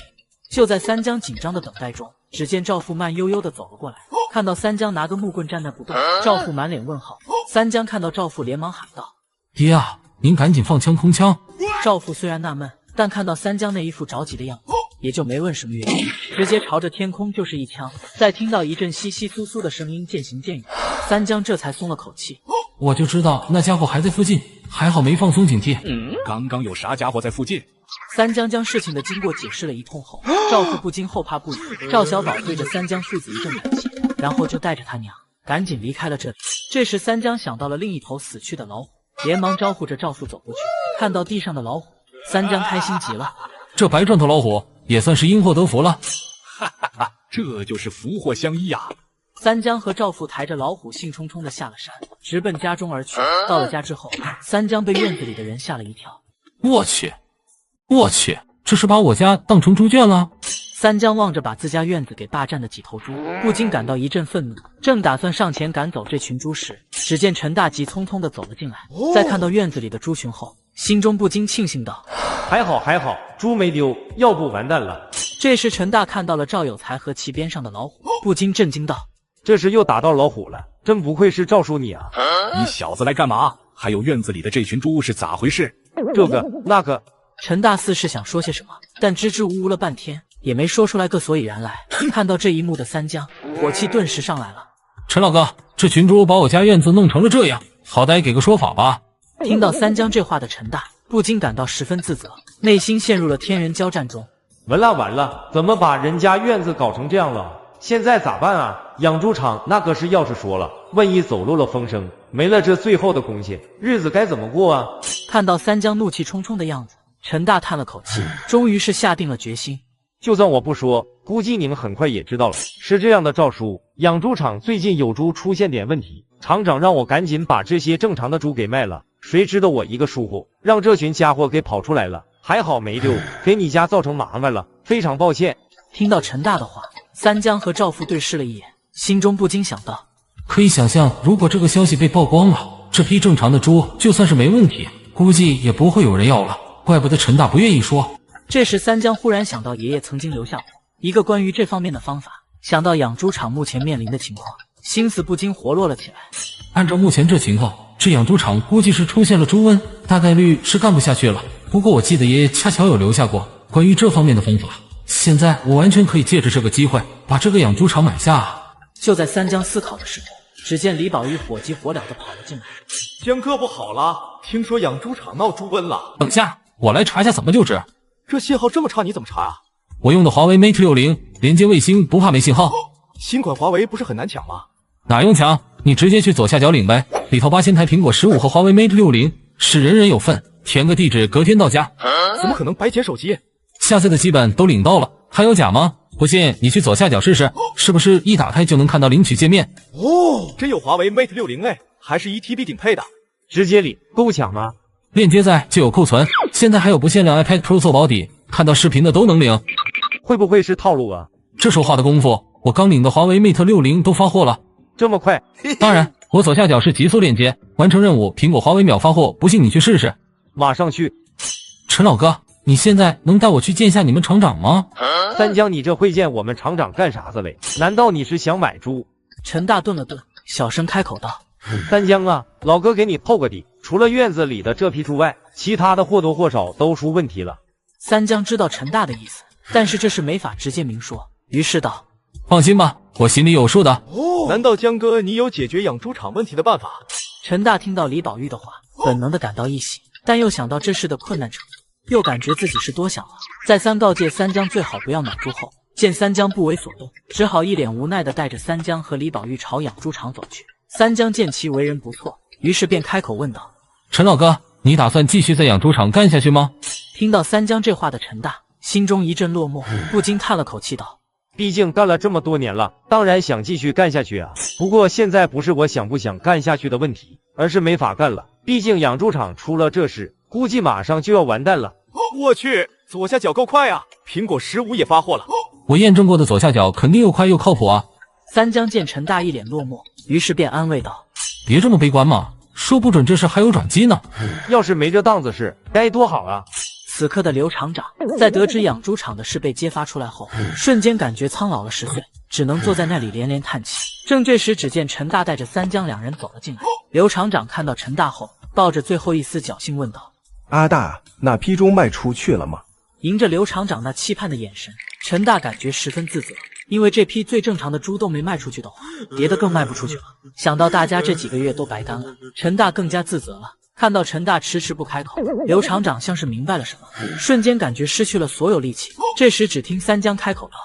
就在三江紧张的等待中，只见赵父慢悠悠的走了过来，看到三江拿个木棍站那不动，赵父满脸问号。三江看到赵父连忙喊道：“爹啊，您赶紧放枪空枪！”赵父虽然纳闷，但看到三江那一副着急的样子，也就没问什么原因，直接朝着天空就是一枪。再听到一阵窸窸窣窣的声音渐行渐远，三江这才松了口气。我就知道那家伙还在附近，还好没放松警惕。刚刚有啥家伙在附近？三江将事情的经过解释了一通后，赵父不禁后怕不已。赵小宝对着三江父子一阵感谢，然后就带着他娘赶紧离开了这里。这时三江想到了另一头死去的老虎，连忙招呼着赵父走过去。看到地上的老虎，三江开心极了，这白撞头老虎也算是因祸得福了。哈哈哈，这就是福祸相依呀！三江和赵父抬着老虎兴冲冲地下了山，直奔家中而去。到了家之后，三江被院子里的人吓了一跳。我去，这是把我家当成猪圈了？三江望着把自家院子给霸占的几头猪，不禁感到一阵愤怒，正打算上前赶走这群猪时，只见陈大急匆匆地走了进来。在看到院子里的猪群后，心中不禁庆幸道：“还好，猪没丢，要不完蛋了。”这时陈大看到了赵有才和其边上的老虎，不禁震惊道：“这是又打到老虎了，真不愧是赵叔你啊！你小子来干嘛？还有院子里的这群猪是咋回事？这个那个。”陈大似是想说些什么，但支支吾吾了半天，也没说出来个所以然来。看到这一幕的三江，火气顿时上来了。陈老哥，这群猪把我家院子弄成了这样，好歹给个说法吧。听到三江这话的陈大，不禁感到十分自责，内心陷入了天人交战中。完了，怎么把人家院子搞成这样了？现在咋办啊？养猪场那可是要是说了，万一走漏了风声，没了这最后的贡献，日子该怎么过啊？看到三江怒气冲冲的样子，陈大叹了口气，终于是下定了决心。就算我不说，估计你们很快也知道了。是这样的，赵叔，养猪场最近有猪出现点问题，厂长让我赶紧把这些正常的猪给卖了。谁知道我一个疏忽，让这群家伙给跑出来了，还好没溜，给你家造成麻烦了，非常抱歉。听到陈大的话，三江和赵父对视了一眼，心中不禁想到，可以想象，如果这个消息被曝光了，这批正常的猪就算是没问题，估计也不会有人要了。怪不得陈大不愿意说。这时三江忽然想到爷爷曾经留下过一个关于这方面的方法，想到养猪场目前面临的情况，心思不禁活络了起来。按照目前这情况，这养猪场估计是出现了猪瘟，大概率是干不下去了。不过我记得爷爷恰巧有留下过关于这方面的方法，现在我完全可以借着这个机会把这个养猪场买下。就在三江思考的时候，只见李宝玉火急火燎地跑了进来。江哥不好了，听说养猪场闹猪瘟了。等下，我来查一下怎么救治。这信号这么差，你怎么查啊？我用的华为 Mate 60，连接卫星不怕没信号。新款华为不是很难抢吗？哪用抢？你直接去左下角领呗，里头8000台苹果15和华为 Mate 60，是人人有份。填个地址，隔天到家。怎么可能白捡手机？下载的基本都领到了，还有假吗？不信你去左下角试试，是不是一打开就能看到领取界面？哦，真有华为 Mate 60哎，还是 1TB 顶配的，直接领，够抢吗？链接在就有库存，现在还有不限量 iPad Pro 做保底，看到视频的都能领。会不会是套路啊？这说话的功夫，我刚领的华为 Mate 60都发货了。这么快？当然，我左下角是极速链接，完成任务，苹果华为秒发货，不信你去试试。马上去。陈老哥，你现在能带我去见下你们厂长吗？三江，你这会见我们厂长干啥子嘞？难道你是想买猪？陈大顿了顿，小声开口道：三江啊，老哥给你透个底，除了院子里的这批猪外，其他的或多或少都出问题了。三江知道陈大的意思，但是这事没法直接明说，于是道：放心吧，我心里有数的。哦，难道江哥你有解决养猪场问题的办法？陈大听到李宝玉的话，本能的感到一喜，但又想到这事的困难程度，又感觉自己是多想了。再三告诫三江最好不要买猪后，见三江不为所动，只好一脸无奈的带着三江和李宝玉朝养猪场走去。三江见其为人不错，于是便开口问道：陈老哥，你打算继续在养猪场干下去吗？听到三江这话的陈大心中一阵落寞，不禁叹了口气道：毕竟干了这么多年了，当然想继续干下去啊。不过现在不是我想不想干下去的问题，而是没法干了。毕竟养猪场出了这事，估计马上就要完蛋了。我去，左下角够快啊，苹果15也发货了。我验证过的左下角肯定又快又靠谱啊。三江见陈大一脸落寞，于是便安慰道：别这么悲观嘛，说不准这事还有转机呢。要是没这档子事，该多好啊。此刻的刘厂长在得知养猪场的事被揭发出来后，瞬间感觉苍老了10岁，只能坐在那里连连叹气。正这时，只见陈大带着三江两人走了进来。刘厂长看到陈大后，抱着最后一丝侥幸问道：阿大，那批猪卖出去了吗？迎着刘厂长那期盼的眼神，陈大感觉十分自责，因为这批最正常的猪都没卖出去的话，别的更卖不出去了。想到大家这几个月都白干了，陈大更加自责了。看到陈大迟迟不开口，刘厂长像是明白了什么，瞬间感觉失去了所有力气。这时只听三江开口道：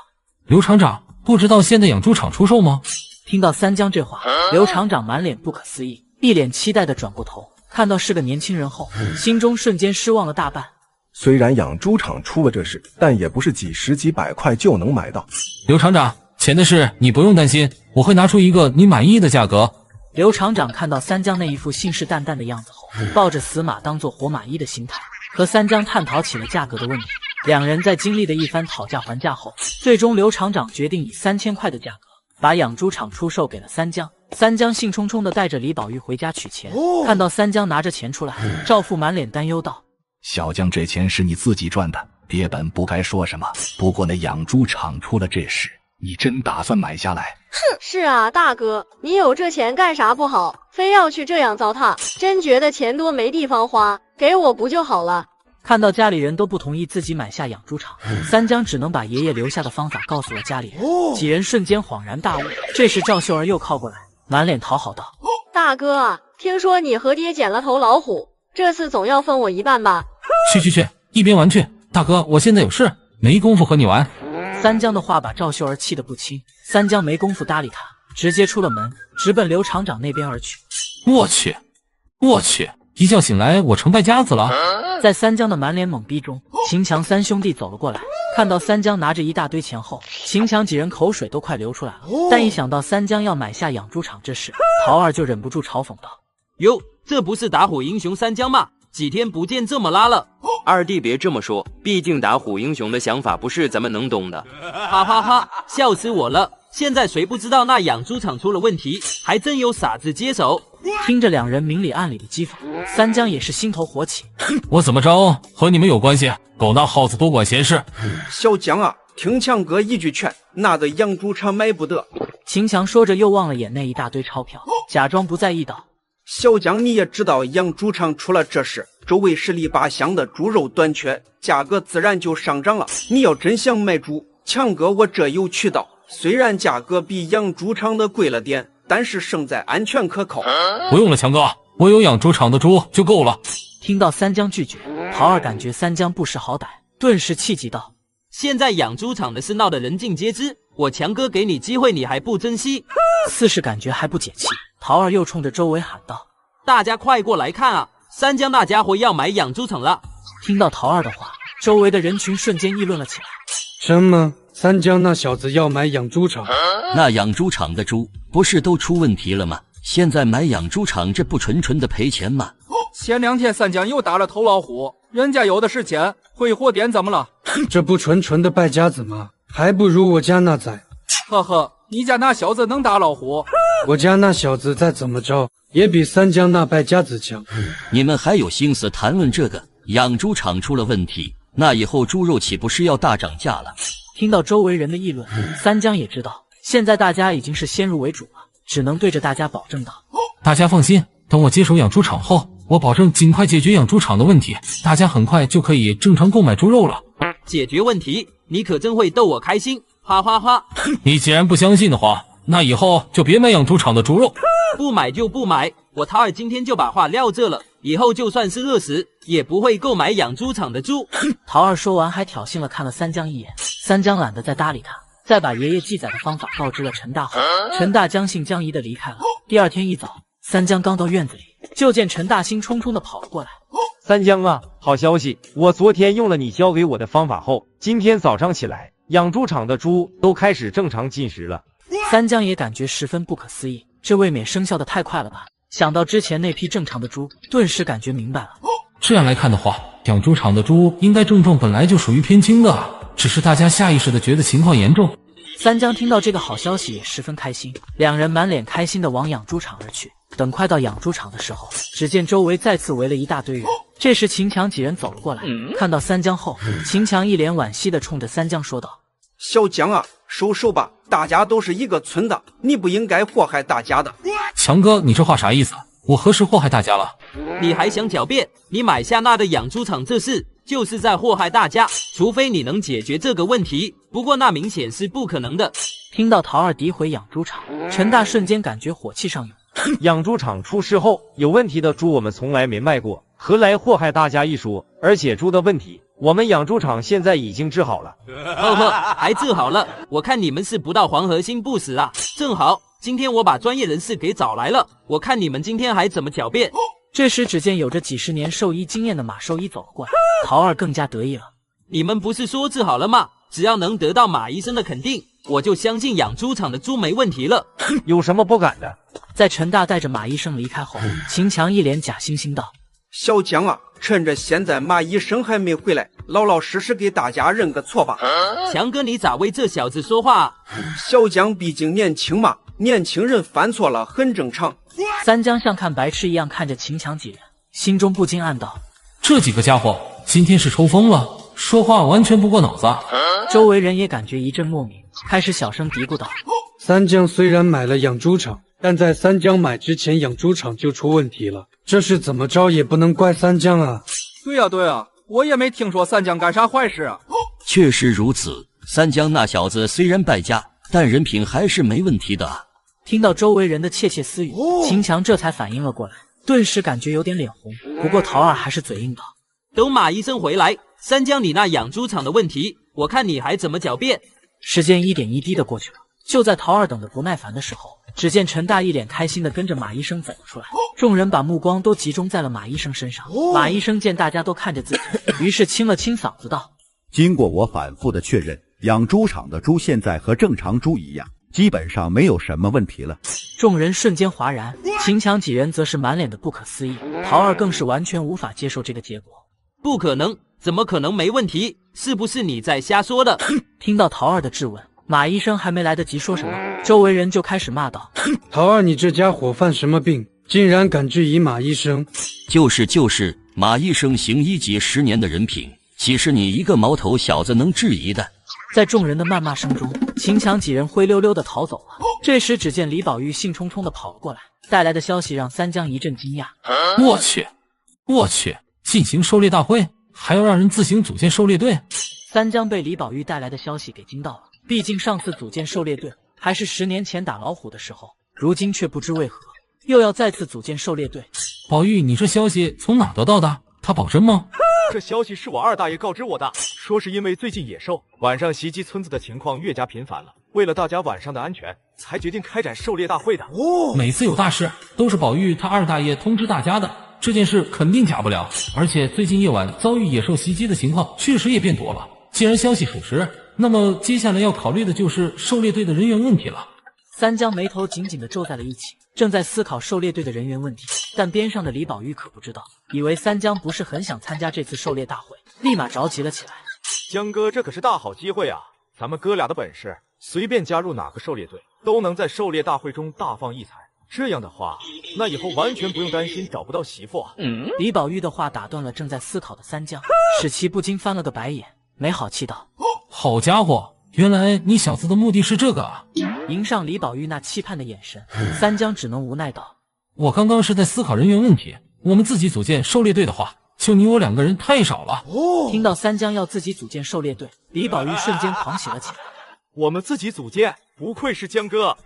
刘厂长，不知道现在养猪场出售吗？听到三江这话，刘厂长满脸不可思议，一脸期待的转过头，看到是个年轻人后，心中瞬间失望了大半。虽然养猪场出了这事，但也不是几十几百块就能买到。刘厂长，钱的事你不用担心，我会拿出一个你满意的价格。刘厂长看到三江那一副信誓旦旦的样子后，抱着死马当做活马医的心态，和三江探讨起了价格的问题。两人在经历的一番讨价还价后，最终刘厂长决定以3000块的价格把养猪场出售给了三江。三江兴冲冲地带着李宝玉回家取钱，看到三江拿着钱出来，赵父满脸担忧道：小江，这钱是你自己赚的，爹本不该说什么。不过那养猪场出了这事，你真打算买下来？哼，是啊，大哥，你有这钱干啥不好，非要去这样糟蹋？真觉得钱多没地方花，给我不就好了？看到家里人都不同意自己买下养猪场，三江只能把爷爷留下的方法告诉了家里人。几人瞬间恍然大悟。这时赵秀儿又靠过来，满脸讨好道：大哥啊，听说你和爹捡了头老虎，这次总要分我一半吧？去，一边玩去。大哥，我现在有事，没工夫和你玩。三江的话把赵秀儿气得不轻，三江没工夫搭理他，直接出了门，直奔刘厂长那边而去。我去，一觉醒来，我成败家子了。在三江的满脸懵逼中，秦强三兄弟走了过来，看到三江拿着一大堆钱后，秦强几人口水都快流出来了。但一想到三江要买下养猪场这事，陶二就忍不住嘲讽道：“哟，这不是打虎英雄三江吗？几天不见这么拉了。”二弟别这么说，毕竟打虎英雄的想法不是咱们能懂的。哈哈哈，笑死我了！现在谁不知道那养猪场出了问题，还真有傻子接手。听着两人明里暗里的讥讽，三江也是心头火起。我怎么着和你们有关系？狗那耗子多管闲事。小江啊，听强哥一句劝，那的养猪场买不得。秦强说着又望了眼那一大堆钞票，假装不在意道：“小江，你也知道养猪场出了这事，周围十里八乡的猪肉短缺，价格自然就上涨了。你要真想买猪，强哥我这有渠道，虽然价格比养猪场的贵了点，但是胜在安全可靠。”不用了，强哥，我有养猪场的猪就够了。听到三江拒绝，陶二感觉三江不识好歹，顿时气急道：“现在养猪场的事闹得人尽皆知，我强哥给你机会你还不珍惜？”似是感觉还不解气，陶二又冲着周围喊道：“大家快过来看啊！三江那家伙要买养猪场了！”听到陶二的话，周围的人群瞬间议论了起来。什么？三江那小子要买养猪场？那养猪场的猪不是都出问题了吗？现在买养猪场，这不纯纯的赔钱吗？前2天三江又打了头老虎，人家有的是钱，回货点怎么了？这不纯纯的败家子吗？还不如我家那崽。呵呵，你家那小子能打老虎？我家那小子再怎么着也比三江那败家子强。你们还有心思谈论这个？养猪场出了问题，那以后猪肉岂不是要大涨价了？听到周围人的议论，三江也知道现在大家已经是先入为主了，只能对着大家保证道：“大家放心，等我接手养猪场后，我保证尽快解决养猪场的问题，大家很快就可以正常购买猪肉了。”解决问题？你可真会逗我开心，哈哈哈！你既然不相信的话，那以后就别买养猪场的猪肉。不买就不买，我陶二今天就把话撂这了，以后就算是饿死，也不会购买养猪场的猪。陶二说完还挑衅了看了三江一眼，三江懒得再搭理他，再把爷爷记载的方法告知了陈大后，陈大将信将疑的离开了。第二天一早，三江刚到院子里，就见陈大兴冲冲的跑了过来。三江啊，好消息！我昨天用了你教给我的方法后，今天早上起来，养猪场的猪都开始正常进食了。三江也感觉十分不可思议，这未免生效的太快了吧？想到之前那批正常的猪，顿时感觉明白了。这样来看的话，养猪场的猪应该症状本来就属于偏轻的，只是大家下意识的觉得情况严重。三江听到这个好消息也十分开心，两人满脸开心的往养猪场而去。等快到养猪场的时候，只见周围再次围了一大堆人。这时秦强几人走了过来，看到三江后，秦强一脸惋惜的冲着三江说道：“小江啊，收手吧，大家都是一个村的，你不应该祸害大家的。”强哥，你这话啥意思？我何时祸害大家了？你还想狡辩？你买下那的养猪场这事，就是在祸害大家，除非你能解决这个问题，不过那明显是不可能的。听到陶二诋毁养猪场，陈大瞬间感觉火气上涌。养猪场出事后，有问题的猪我们从来没卖过，何来祸害大家一说？而且猪的问题，我们养猪场现在已经治好了。呵呵，还治好了？我看你们是不到黄河心不死啊！正好，今天我把专业人士给找来了，我看你们今天还怎么狡辩。这时，只见有着几十年兽医经验的马兽医走了过来，陶二更加得意了。你们不是说治好了吗？只要能得到马医生的肯定，我就相信养猪场的猪没问题了。有什么不敢的？在陈大带着马医生离开后，秦强一脸假惺惺道：“小江啊，趁着现在马医生还没回来，老老实实给大家认个错吧。”强哥，你咋为这小子说话啊？小江毕竟年轻嘛，年轻人犯错了很正常。三江像看白痴一样看着秦强几人，心中不禁暗道：这几个家伙今天是抽风了，说话完全不过脑子。周围人也感觉一阵莫名，开始小声嘀咕道：三江虽然买了养猪场，但在三江买之前养猪场就出问题了，这是怎么着也不能怪三江啊。对啊对啊，我也没听说三江干啥坏事啊。确实如此，三江那小子虽然败家，但人品还是没问题的。听到周围人的窃窃私语，秦强这才反应了过来，顿时感觉有点脸红。不过陶二还是嘴硬道：等马医生回来，三江你那养猪场的问题，我看你还怎么狡辩。时间一点一滴的过去了，就在陶二等得不耐烦的时候，只见陈大一脸开心的跟着马医生走了出来，众人把目光都集中在了马医生身上。马医生见大家都看着自己，于是清了清嗓子道：经过我反复的确认，养猪场的猪现在和正常猪一样，基本上没有什么问题了。众人瞬间哗然，秦强几人则是满脸的不可思议，陶二更是完全无法接受这个结果。不可能，怎么可能没问题？是不是你在瞎说的？听到陶二的质问，马医生还没来得及说什么，周围人就开始骂道：陶二，你这家伙犯什么病，竟然敢质疑马医生？就是，马医生行医几10年的人品，岂是你一个毛头小子能质疑的？在众人的谩骂声中，秦强几人灰溜溜的逃走了。这时，只见李宝玉兴冲冲的跑了过来，带来的消息让三江一阵惊讶。我去，进行狩猎大会，还要让人自行组建狩猎队？三江被李宝玉带来的消息给惊到了，毕竟上次组建狩猎队还是10年前打老虎的时候，如今却不知为何又要再次组建狩猎队。宝玉，你这消息从哪得到的？他保真吗？这消息是我二大爷告知我的，说是因为最近野兽晚上袭击村子的情况越加频繁了，为了大家晚上的安全，才决定开展狩猎大会的。每次有大事都是宝玉他二大爷通知大家的，这件事肯定假不了。而且最近夜晚遭遇野兽袭击的情况确实也变多了。既然消息属实，那么接下来要考虑的就是狩猎队的人员问题了。三江眉头紧紧地皱在了一起，正在思考狩猎队的人员问题，但边上的李宝玉可不知道，以为三江不是很想参加这次狩猎大会，立马着急了起来。江哥，这可是大好机会啊！咱们哥俩的本事，随便加入哪个狩猎队，都能在狩猎大会中大放异彩。这样的话，那以后完全不用担心找不到媳妇啊！李宝玉的话打断了正在思考的三江，使其不禁翻了个白眼，没好气道：好家伙，原来你小子的目的是这个啊！迎上李宝玉那期盼的眼神，三江只能无奈道：我刚刚是在思考人员问题，我们自己组建狩猎队的话，就你我2个人太少了。听到三江要自己组建狩猎队，李宝玉瞬间狂喜了起来。我们自己组建，不愧是江哥。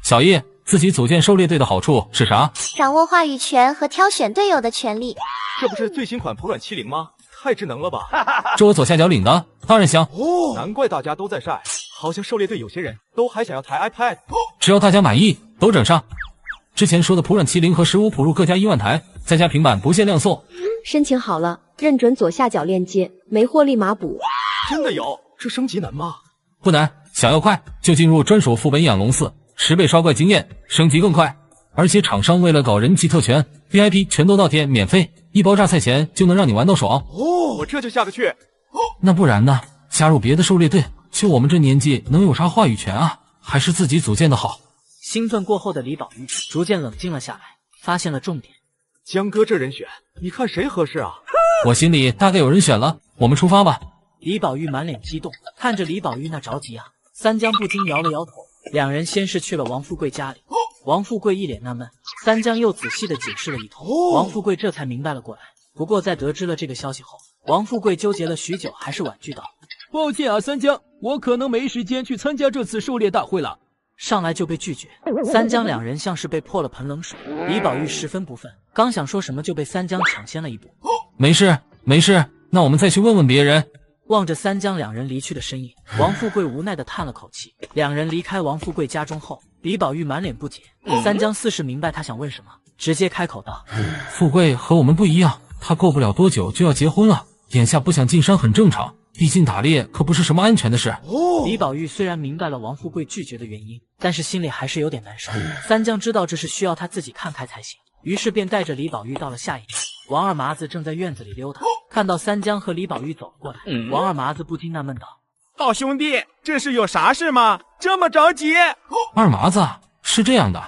小易，自己组建狩猎队的好处是啥？掌握话语权和挑选队友的权利。这不是最新款普软70吗？太智能了吧！这我左下角领的，当然香。难怪大家都在晒，好像狩猎队有些人都还想要台 iPad。只要大家满意，都整上。之前说的普软70和15普入各加1万台，再加平板不限量送。申请好了，认准左下角链接，没货立马补。真的有？这升级难吗？不难，想要快就进入专属副本养龙寺，10倍刷怪经验，升级更快。而且厂商为了搞人气特权 ，VIP 全都倒贴免费，一包榨菜钱就能让你玩到爽。我这就下得去。那不然呢？加入别的狩猎队，就我们这年纪能有啥话语权啊？还是自己组建的好。兴奋过后的李宝玉逐渐冷静了下来，发现了重点。江哥这人选，你看谁合适啊？我心里大概有人选了，我们出发吧。李宝玉满脸激动，看着李宝玉那着急啊，三江不禁摇了摇头。两人先是去了王富贵家里，王富贵一脸纳闷，三江又仔细的解释了一通，王富贵这才明白了过来。不过在得知了这个消息后，王富贵纠结了许久，还是婉拒道：抱歉啊，三江，我可能没时间去参加这次狩猎大会了。上来就被拒绝，三江两人像是被泼了盆冷水。李宝玉十分不忿，刚想说什么就被三江抢先了一步。没事没事，那我们再去问问别人。望着三江两人离去的身影，王富贵无奈地叹了口气。两人离开王富贵家中后，李宝玉满脸不解，三江似是明白他想问什么，直接开口道：富贵和我们不一样，他过不了多久就要结婚了，眼下不想进山很正常，毕竟打猎可不是什么安全的事。李宝玉虽然明白了王富贵拒绝的原因，但是心里还是有点难受。三江知道这是需要他自己看开才行，于是便带着李宝玉到了下一站。王二麻子正在院子里溜达，看到三江和李宝玉走了过来，王二麻子不禁纳闷道：好兄弟，这是有啥事吗？这么着急？二麻子，是这样的。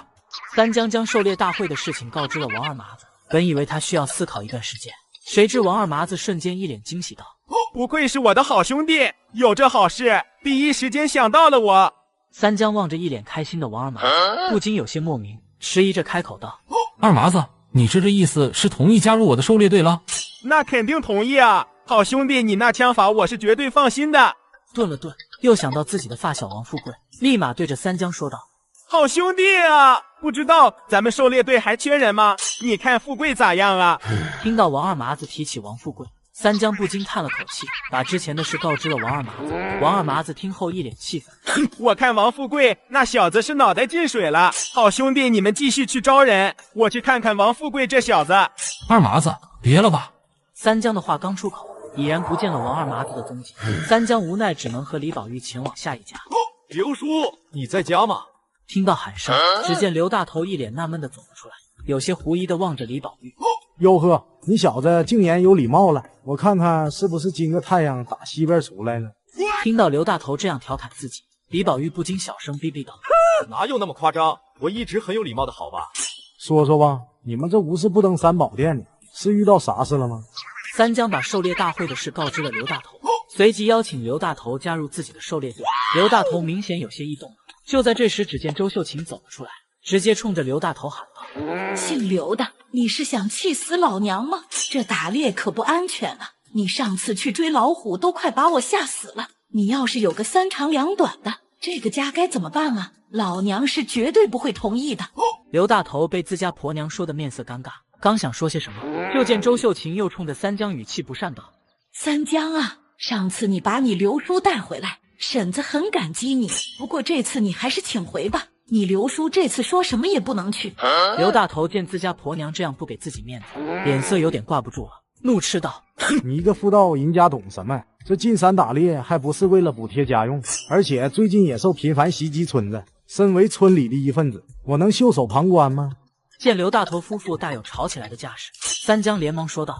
三江将狩猎大会的事情告知了王二麻子，本以为他需要思考一段时间，谁知王二麻子瞬间一脸惊喜道：不愧是我的好兄弟，有这好事第一时间想到了我。三江望着一脸开心的王二麻子，不禁有些莫名，迟疑着开口道：二麻子，你这意思是同意加入我的狩猎队了？那肯定同意啊，好兄弟，你那枪法我是绝对放心的。顿了顿，又想到自己的发小王富贵，立马对着三江说道：好兄弟啊，不知道咱们狩猎队还缺人吗？你看富贵咋样啊？听到王二麻子提起王富贵，三江不禁叹了口气，把之前的事告知了王二麻子。王二麻子听后一脸气愤：我看王富贵那小子是脑袋进水了。好兄弟，你们继续去招人，我去看看王富贵这小子。二麻子，别了吧！三江的话刚出口，已然不见了王二麻子的踪迹。三江无奈只能和李宝玉前往下一家。刘叔，你在家吗？听到喊声，只见刘大头一脸纳闷的走了出来，有些狐疑的望着李宝玉。哟呵，你小子竟然有礼貌了，我看看是不是今个太阳打西边出来了。听到刘大头这样调侃自己，李宝玉不禁小声逼逼道：哪有那么夸张？我一直很有礼貌的好吧？说说吧，你们这无事不登三宝殿的，是遇到啥事了吗？三江把狩猎大会的事告知了刘大头，随即邀请刘大头加入自己的狩猎队。刘大头明显有些异动，就在这时，只见周秀琴走了出来，直接冲着刘大头喊道：姓刘的，你是想气死老娘吗？这打猎可不安全啊！你上次去追老虎都快把我吓死了，你要是有个三长两短的，这个家该怎么办啊？老娘是绝对不会同意的。刘大头被自家婆娘说的面色尴尬，刚想说些什么，就见周秀琴又冲着三江语气不善道：三江啊，上次你把你刘叔带回来，婶子很感激你，不过这次你还是请回吧，你刘叔这次说什么也不能去。刘大头见自家婆娘这样不给自己面子，脸色有点挂不住了，怒斥道：你一个妇道人家懂什么？这进山打猎还不是为了补贴家用，而且最近野兽频繁袭击村子，身为村里的一份子，我能袖手旁观吗？见刘大头夫妇大有吵起来的架势，三江连忙说道：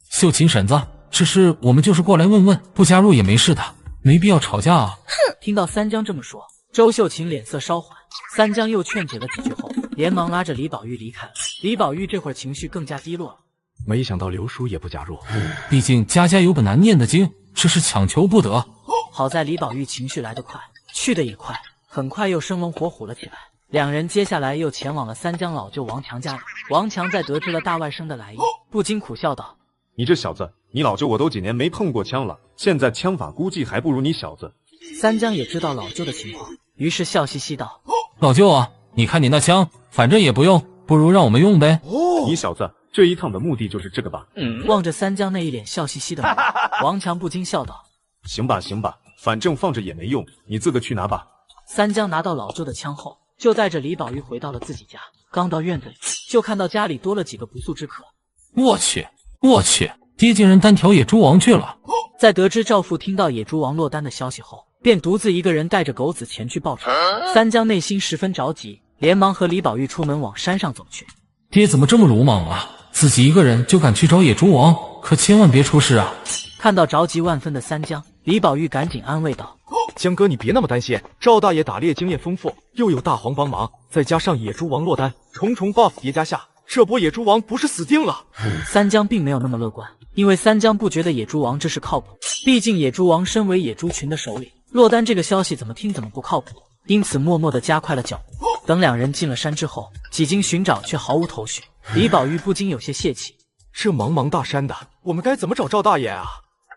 秀琴婶子，这事我们就是过来问问，不加入也没事的，没必要吵架啊。听到三江这么说，周秀琴脸色稍缓，三江又劝解了几句后，连忙拉着李宝玉离开了。李宝玉这会儿情绪更加低落了，没想到刘叔也不加入，毕竟家家有本难念的经，这是强求不得。好在李宝玉情绪来得快，去得也快，很快又生龙活虎了起来。两人接下来又前往了三江老舅王强家里。王强在得知了大外甥的来意，不禁苦笑道：你这小子，你老舅我都几年没碰过枪了，现在枪法估计还不如你小子。三江也知道老舅的情况，于是笑嘻嘻道：老舅啊，你看你那枪，反正也不用，不如让我们用呗。你小子这一趟的目的就是这个吧？望着三江那一脸笑嘻嘻的模样，王强不禁笑道：行吧行吧，反正放着也没用，你自个去拿吧。三江拿到老舅的枪后，就带着李宝玉回到了自己家。刚到院子里，就看到家里多了几个不速之客。我去，爹竟然单挑野猪王去了。在得知赵父听到野猪王落单的消息后，便独自一个人带着狗子前去报仇。三江内心十分着急，连忙和李宝玉出门往山上走去。爹怎么这么鲁莽啊？自己一个人就敢去找野猪王，可千万别出事啊！看到着急万分的三江，李宝玉赶紧安慰道：江哥，你别那么担心，赵大爷打猎经验丰富，又有大黄帮忙，再加上野猪王落单，重重 buff 叠加下，这波野猪王不是死定了？三江并没有那么乐观，因为三江不觉得野猪王这事靠谱，毕竟野猪王身为野猪群的首领，落单这个消息怎么听怎么不靠谱，因此默默地加快了脚步。等两人进了山之后，几经寻找却毫无头绪，李宝玉不禁有些泄气。这茫茫大山的，我们该怎么找赵大爷啊？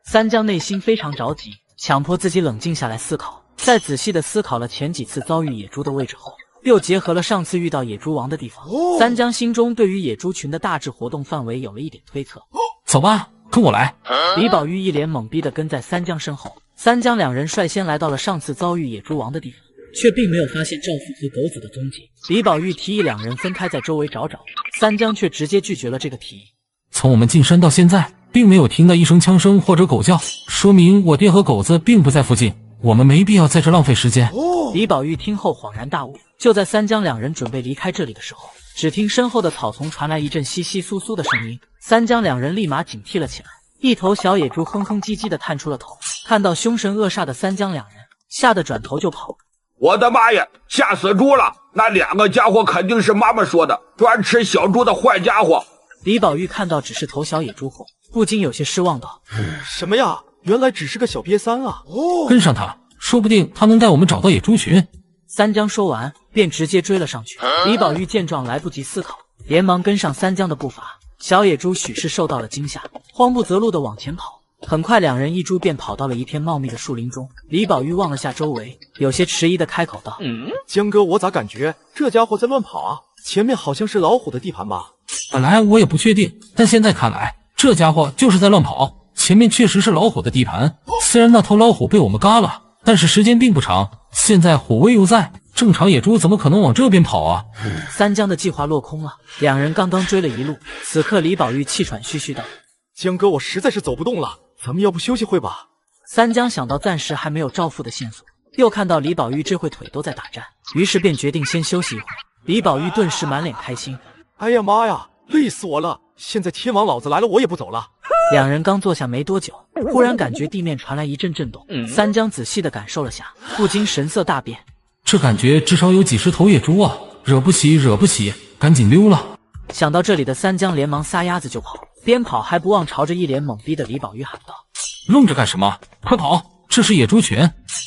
三江内心非常着急，强迫自己冷静下来思考，在仔细地思考了前几次遭遇野猪的位置后，又结合了上次遇到野猪王的地方，三江心中对于野猪群的大致活动范围有了一点推测。走吧，跟我来。李宝玉一脸懵逼地跟在三江身后。三江两人率先来到了上次遭遇野猪王的地方，却并没有发现赵父和狗子的踪迹。李宝玉提议两人分开在周围找找，三江却直接拒绝了这个提议。从我们进山到现在，并没有听到一声枪声或者狗叫，说明我爹和狗子并不在附近，我们没必要在这浪费时间。李宝玉听后恍然大悟。就在三江两人准备离开这里的时候，只听身后的草丛传来一阵窸窸窣窣的声音，三江两人立马警惕了起来。一头小野猪哼哼唧唧地探出了头，看到凶神恶煞的三江两人，吓得转头就跑。我的妈呀，吓死猪了！那两个家伙肯定是妈妈说的，专吃小猪的坏家伙。李宝玉看到只是头小野猪后，不禁有些失望道：什么呀，原来只是个小瘪三啊！跟上他，说不定他能带我们找到野猪群。三江说完便直接追了上去。李宝玉见状来不及思考，连忙跟上三江的步伐。小野猪许是受到了惊吓，慌不择路地往前跑。很快两人一猪便跑到了一片茂密的树林中。李宝玉望了下周围，有些迟疑地开口道：江哥，我咋感觉这家伙在乱跑啊？前面好像是老虎的地盘吧？本来我也不确定，但现在看来这家伙就是在乱跑，前面确实是老虎的地盘，虽然那头老虎被我们嘎了，但是时间并不长，现在虎威又在，正常野猪怎么可能往这边跑啊？三江的计划落空了，两人刚刚追了一路，此刻李宝玉气喘吁吁道：“江哥，我实在是走不动了，咱们要不休息会吧？”三江想到暂时还没有赵父的线索，又看到李宝玉这会腿都在打战，于是便决定先休息一会儿。李宝玉顿时满脸开心：“哎呀妈呀，累死我了！现在天王老子来了，我也不走了。”两人刚坐下没多久，忽然感觉地面传来一阵震动。三江仔细地感受了下，不禁神色大变。这感觉至少有几十头野猪啊！惹不起，惹不起，赶紧溜了！想到这里的三江连忙撒丫子就跑，边跑还不忘朝着一脸懵逼的李宝玉喊道：“愣着干什么？快跑！这是野猪群！”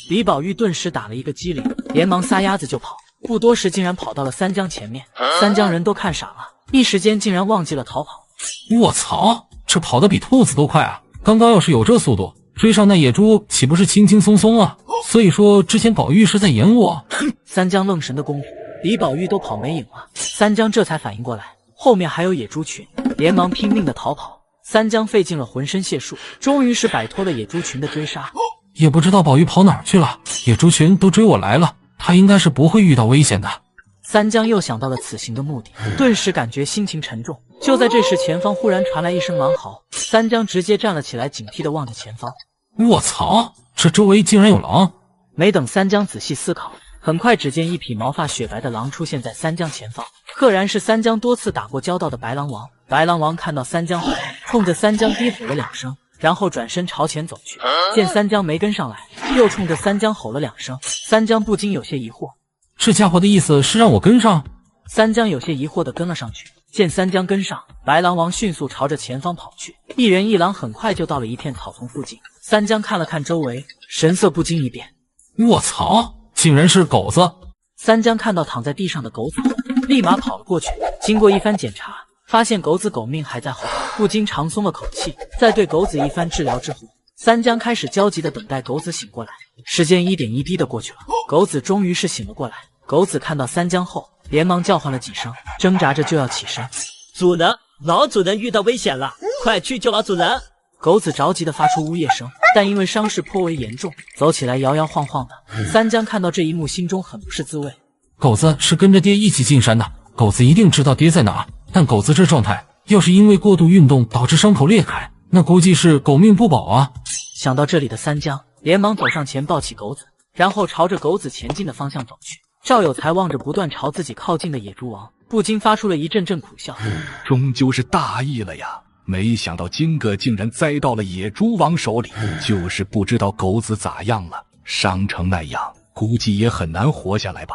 李宝玉顿时打了一个激灵，连忙撒丫子就跑。不多时，竟然跑到了三江前面。三江人都看傻了，一时间竟然忘记了逃跑。卧槽，这跑得比兔子都快啊！刚刚要是有这速度，追上那野猪岂不是轻轻松松啊？所以说之前宝玉是在演我。三江愣神的功夫，李宝玉都跑没影了。三江这才反应过来，后面还有野猪群，连忙拼命的逃跑。三江费尽了浑身解数，终于是摆脱了野猪群的追杀。也不知道宝玉跑哪儿去了，野猪群都追我来了，他应该是不会遇到危险的。三江又想到了此行的目的，顿时感觉心情沉重。就在这时，前方忽然传来一声狼嚎，三江直接站了起来，警惕地望着前方。卧槽，这周围竟然有狼！没等三江仔细思考，很快只见一匹毛发雪白的狼出现在三江前方，赫然是三江多次打过交道的白狼王。白狼王看到三江后，冲着三江低吼了2声，然后转身朝前走去。见三江没跟上来，又冲着三江吼了2声。三江不禁有些疑惑，这家伙的意思是让我跟上？三江有些疑惑地跟了上去。见三江跟上，白狼王迅速朝着前方跑去。一人一狼很快就到了一片草丛附近。三江看了看周围，神色不禁一变。卧槽，竟然是狗子！三江看到躺在地上的狗子后，立马跑了过去。经过一番检查，发现狗子狗命还在后，不禁长松了口气。在对狗子一番治疗之后，三江开始焦急地等待狗子醒过来。时间一点一滴地过去了，狗子终于是醒了过来。狗子看到三江后，连忙叫唤了几声，挣扎着就要起身。主人，老主人遇到危险了，快去救老主人！狗子着急地发出呜咽声，但因为伤势颇为严重，走起来摇摇晃晃的。三江看到这一幕，心中很不是滋味。狗子是跟着爹一起进山的，狗子一定知道爹在哪，但狗子这状态，要是因为过度运动导致伤口裂开，那估计是狗命不保啊！想到这里的三江，连忙走上前抱起狗子，然后朝着狗子前进的方向走去。赵有才望着不断朝自己靠近的野猪王，不禁发出了一阵阵苦笑。终究是大意了呀，没想到金哥竟然栽到了野猪王手里，就是不知道狗子咋样了，伤成那样，估计也很难活下来吧。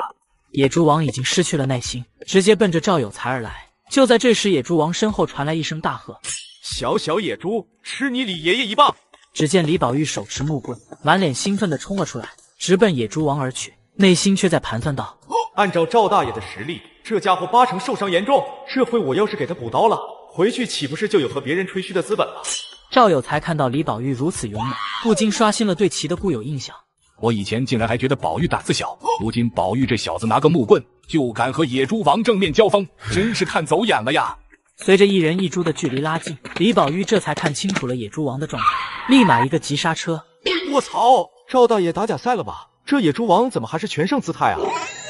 野猪王已经失去了耐心，直接奔着赵有才而来。就在这时，野猪王身后传来一声大喝：“小小野猪，吃你李爷爷一棒！”只见李宝玉手持木棍，满脸兴奋地冲了出来，直奔野猪王而去，内心却在盘算道：按照赵大爷的实力，这家伙8成受伤严重，这回我要是给他补刀了，回去岂不是就有和别人吹嘘的资本了？赵有才看到李宝玉如此勇猛，不禁刷新了对其的固有印象。我以前竟然还觉得宝玉胆子小，如今宝玉这小子拿个木棍就敢和野猪王正面交锋，真是看走眼了呀！随着一人一猪的距离拉近，李宝玉这才看清楚了野猪王的状态，立马一个急刹车。卧槽，赵大爷打假赛了吧？这野猪王怎么还是全胜姿态啊？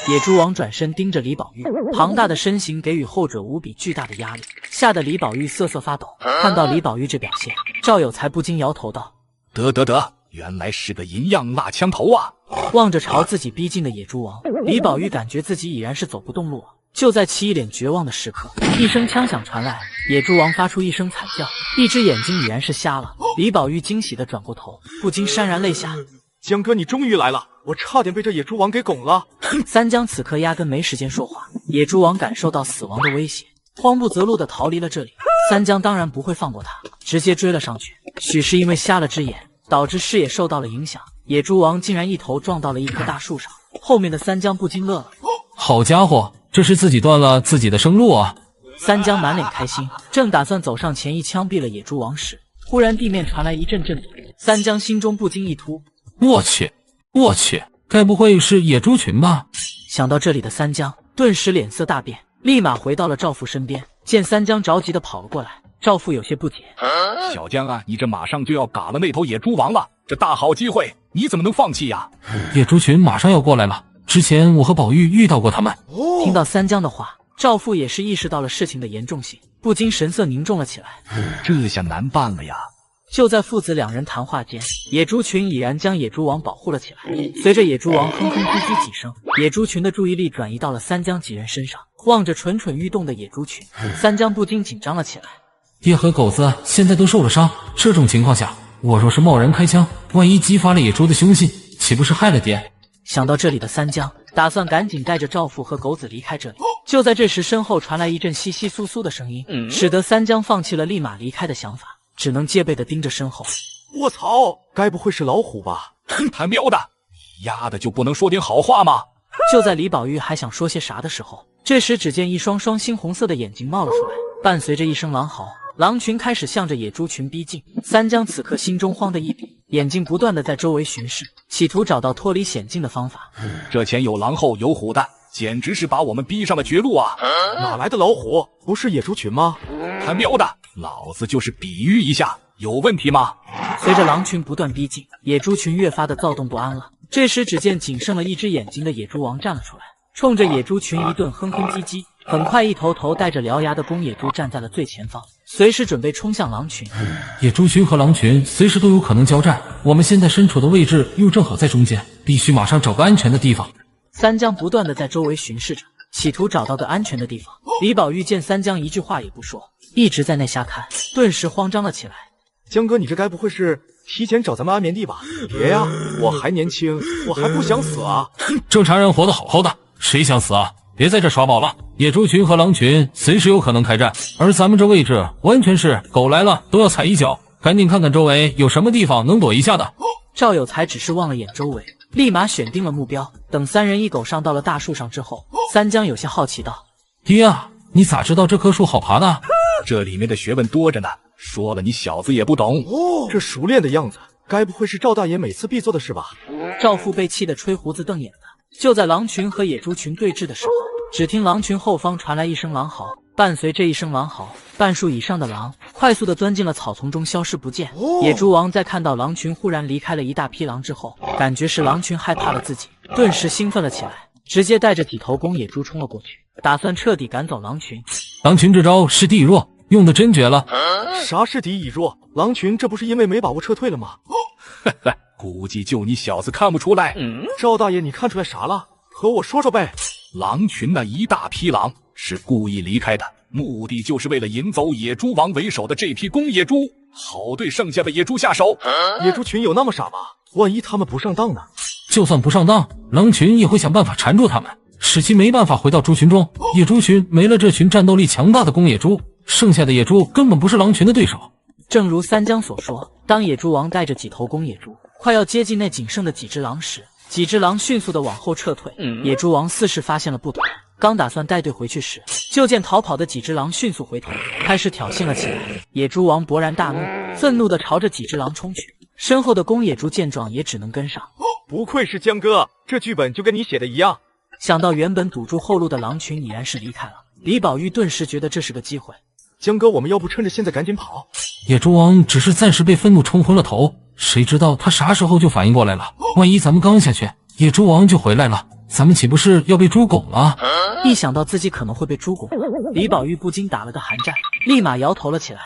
野猪王转身盯着李宝玉，庞大的身形给予后者无比巨大的压力，吓得李宝玉瑟瑟发抖。看到李宝玉这表现，赵有才不禁摇头道：得，原来是个银样蜡枪头啊！望着朝自己逼近的野猪王，李宝玉感觉自己已然是走不动路了。就在其一脸绝望的时刻，一声枪响传来，野猪王发出一声惨叫，一只眼睛已然是瞎了。李宝玉惊喜地转过头，不禁潸然泪下。江哥，你终于来了，我差点被这野猪王给拱了。三江此刻压根没时间说话，野猪王感受到死亡的威胁，慌不择路地逃离了这里。三江当然不会放过他，直接追了上去。许是因为瞎了只眼，导致视野受到了影响，野猪王竟然一头撞到了一棵大树上。后面的三江不禁乐了，好家伙，这是自己断了自己的生路啊！三江满脸开心，正打算走上前一枪毙了野猪王时，忽然地面传来一阵阵土，三江心中不禁一突，我去，该不会是野猪群吧？想到这里的三江顿时脸色大变，立马回到了赵父身边。见三江着急地跑了过来，赵父有些不解。小江啊，你这马上就要嘎了那头野猪王了，这大好机会，你怎么能放弃呀？野猪群马上要过来了，之前我和宝玉遇到过他们。听到三江的话，赵父也是意识到了事情的严重性，不禁神色凝重了起来。这下难办了呀！就在父子两人谈话间，野猪群已然将野猪王保护了起来。随着野猪王哼哼唧唧几声，野猪群的注意力转移到了三江几人身上。望着蠢蠢欲动的野猪群，三江不禁紧张了起来。叶和狗子现在都受了伤，这种情况下，我若是贸然开枪，万一激发了野猪的凶性，岂不是害了爹？想到这里的三江打算赶紧带着赵父和狗子离开这里。就在这时，身后传来一阵窸窸窣窣的声音，使得三江放弃了立马离开的想法，只能戒备地盯着身后。卧槽，该不会是老虎吧？他喵的，你丫的就不能说点好话吗？就在李宝玉还想说些啥的时候，这时只见一双双猩红色的眼睛冒了出来，伴随着一声狼嚎，狼群开始向着野猪群逼近。三江此刻心中慌得一笔，眼睛不断地在周围巡视，企图找到脱离险境的方法。这前有狼后有虎的，简直是把我们逼上了绝路啊！哪来的老虎？不是野猪群吗？他喵的，老子就是比喻一下，有问题吗？随着狼群不断逼近，野猪群越发的躁动不安了。这时只见仅剩了一只眼睛的野猪王站了出来，冲着野猪群一顿哼哼唧唧。很快一头头带着獠牙的公野猪站在了最前方，随时准备冲向狼群。野猪群和狼群随时都有可能交战，我们现在身处的位置又正好在中间，必须马上找个安全的地方。三江不断的在周围巡视着，企图找到个安全的地方。李宝玉见三江一句话也不说，一直在那瞎看，顿时慌张了起来。江哥，你这该不会是提前找咱们安眠地吧？别呀，我还年轻，我还不想死啊！正常人活得好好的，谁想死啊？别在这耍宝了，野猪群和狼群随时有可能开战，而咱们这位置完全是狗来了都要踩一脚，赶紧看看周围有什么地方能躲一下的。赵有才只是望了眼周围，立马选定了目标。等三人一狗上到了大树上之后，三江有些好奇道：爹啊，你咋知道这棵树好爬的？这里面的学问多着呢，说了你小子也不懂。这熟练的样子，该不会是赵大爷每次必做的事吧？赵父被气得吹胡子瞪眼的。就在狼群和野猪群对峙的时候，只听狼群后方传来一声狼嚎，伴随这一声狼嚎，半数以上的狼快速地钻进了草丛中消失不见。野猪王在看到狼群忽然离开了一大批狼之后，感觉是狼群害怕了自己，顿时兴奋了起来，直接带着几头公野猪冲了过去，打算彻底赶走狼群。狼群这招是敌已弱，用的真绝了。啥是敌已弱？狼群这不是因为没把握撤退了吗？估计就你小子看不出来。赵大爷，你看出来啥了？和我说说呗。狼群那一大批狼是故意离开的，目的就是为了引走野猪王为首的这批公野猪，好对剩下的野猪下手。野猪群有那么傻吗？万一他们不上当呢？就算不上当，狼群也会想办法缠住他们，使其没办法回到猪群中。野猪群没了这群战斗力强大的公野猪，剩下的野猪根本不是狼群的对手。正如三江所说，当野猪王带着几头公野猪快要接近那仅剩的几只狼时，几只狼迅速的往后撤退。野猪王似是发现了不妥，刚打算带队回去时，就见逃跑的几只狼迅速回头，开始挑衅了起来。野猪王勃然大怒，愤怒的朝着几只狼冲去。身后的公野猪见状也只能跟上。不愧是江哥，这剧本就跟你写的一样。想到原本堵住后路的狼群已然是离开了，李宝玉顿时觉得这是个机会。江哥，我们要不趁着现在赶紧跑？野猪王只是暂时被愤怒冲昏了头，谁知道他啥时候就反应过来了？万一咱们刚下去，野猪王就回来了，咱们岂不是要被猪拱了？一想到自己可能会被猪拱，李宝玉不禁打了个寒战，立马摇头了起来。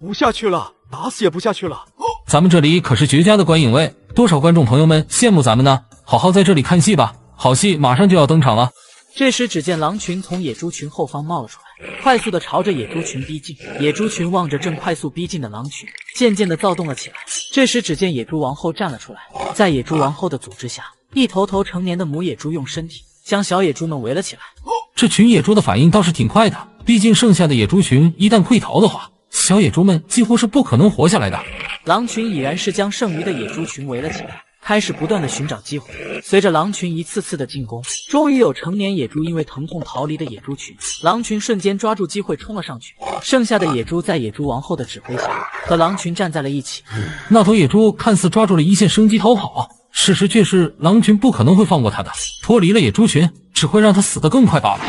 不下去了，打死也不下去了。咱们这里可是绝佳的观影位，多少观众朋友们羡慕咱们呢！好好在这里看戏吧，好戏马上就要登场了。这时只见狼群从野猪群后方冒了出来，快速的朝着野猪群逼近。野猪群望着正快速逼近的狼群，渐渐的躁动了起来。这时只见野猪王后站了出来，在野猪王后的组织下，一头头成年的母野猪用身体将小野猪们围了起来。这群野猪的反应倒是挺快的，毕竟剩下的野猪群一旦溃逃的话，小野猪们几乎是不可能活下来的。狼群已然是将剩余的野猪群围了起来，开始不断的寻找机会。随着狼群一次次的进攻，终于有成年野猪因为疼痛逃离的野猪群，狼群瞬间抓住机会冲了上去。剩下的野猪在野猪王后的指挥下，和狼群站在了一起。那头野猪看似抓住了一线生机逃跑，事实却是狼群不可能会放过他的，脱离了野猪群只会让他死得更快罢了。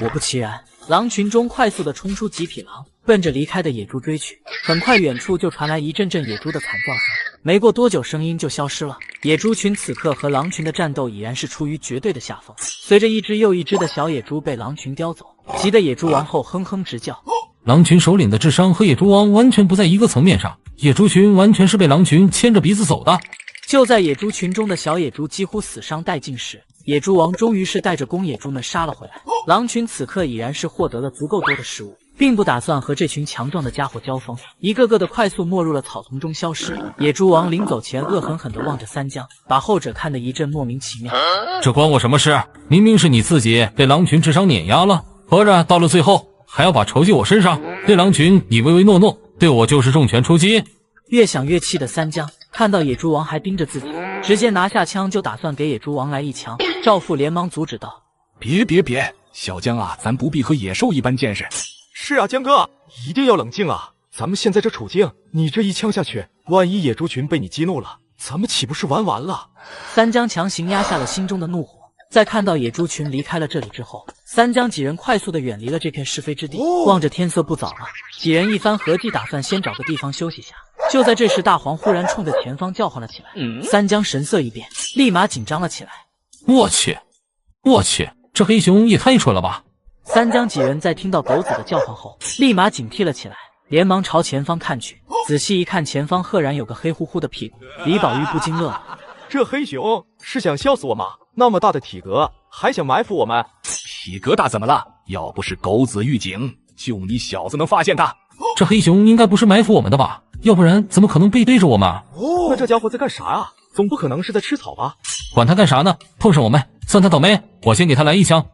果不其然，狼群中快速的冲出几匹狼，奔着离开的野猪追去。很快，远处就传来一阵阵野猪的惨叫声。没过多久，声音就消失了。野猪群此刻和狼群的战斗已然是处于绝对的下风。随着一只又一只的小野猪被狼群叼走，急得野猪王后哼哼直叫。狼群首领的智商和野猪王完全不在一个层面上，野猪群完全是被狼群牵着鼻子走的。就在野猪群中的小野猪几乎死伤殆尽时，野猪王终于是带着公野猪们杀了回来。狼群此刻已然是获得了足够多的食物，并不打算和这群强壮的家伙交锋，一个个的快速没入了草丛中消失。野猪王临走前恶狠狠地望着三江，把后者看得一阵莫名其妙。这关我什么事？明明是你自己被狼群智商碾压了，合着到了最后还要把仇记我身上？对狼群你唯唯诺诺，对我就是重拳出击。越想越气的三江看到野猪王还盯着自己，直接拿下枪就打算给野猪王来一枪。赵父连忙阻止道：别，小江啊，咱不必和野兽一般见识。是啊，江哥，一定要冷静啊！咱们现在这处境，你这一枪下去，万一野猪群被你激怒了，咱们岂不是完了？三江强行压下了心中的怒火。在看到野猪群离开了这里之后，三江几人快速的远离了这片是非之地。望着天色不早了，几人一番合计，打算先找个地方休息下。就在这时，大黄忽然冲着前方叫唤了起来。三江神色一变，立马紧张了起来。我去，这黑熊也太蠢了吧！三江几人在听到狗子的叫唤后，立马警惕了起来，连忙朝前方看去。仔细一看，前方赫然有个黑乎乎的屁股。李宝玉不禁乐了：这黑熊是想笑死我吗？那么大的体格，还想埋伏我们？体格大怎么了？要不是狗子预警，就你小子能发现他。这黑熊应该不是埋伏我们的吧？要不然怎么可能背对着我们？那这家伙在干啥啊？总不可能是在吃草吧？管他干啥呢？碰上我们，算他倒霉。我先给他来一枪。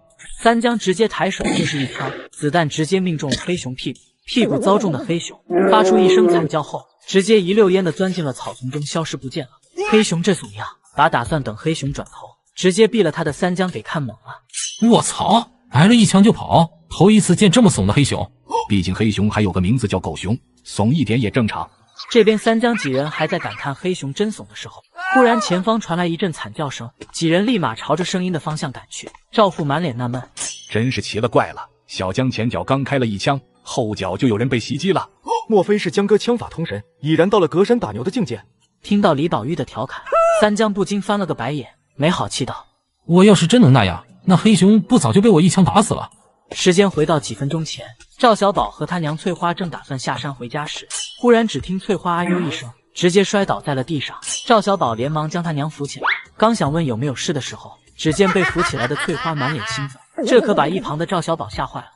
三江直接抬手就是一枪，子弹直接命中了黑熊屁股。屁股遭中的黑熊发出一声惨叫后，直接一溜烟的钻进了草丛中，消失不见了。黑熊这怂样，把打算等黑熊转头直接毙了他的三江给看懵了。我操，挨了一枪就跑，头一次见这么怂的黑熊。毕竟黑熊还有个名字叫狗熊，怂一点也正常。这边三江几人还在感叹黑熊真怂的时候，忽然前方传来一阵惨叫声，几人立马朝着声音的方向赶去。赵父满脸纳闷，真是奇了怪了，小江前脚刚开了一枪，后脚就有人被袭击了。莫非是江哥枪法通神，已然到了隔山打牛的境界？听到李宝玉的调侃，三江不禁翻了个白眼，没好气道：我要是真能那样，那黑熊不早就被我一枪打死了。时间回到几分钟前，赵小宝和他娘翠花正打算下山回家时，忽然只听翠花哎呦一声，直接摔倒在了地上。赵小宝连忙将他娘扶起来，刚想问有没有事的时候，只见被扶起来的翠花满脸兴奋，这可把一旁的赵小宝吓坏了。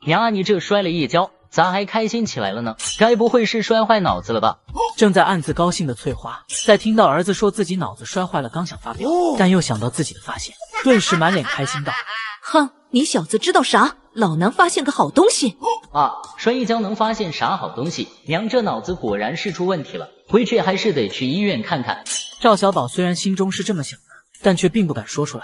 娘啊，你这摔了一跤，咋还开心起来了呢？该不会是摔坏脑子了吧？正在暗自高兴的翠花，在听到儿子说自己脑子摔坏了，刚想发飙，但又想到自己的发现，顿时满脸开心道：哼，你小子知道啥？老娘发现个好东西啊！摔一跤能发现啥好东西？娘这脑子果然是出问题了，回去还是得去医院看看。赵小宝虽然心中是这么想的，但却并不敢说出来。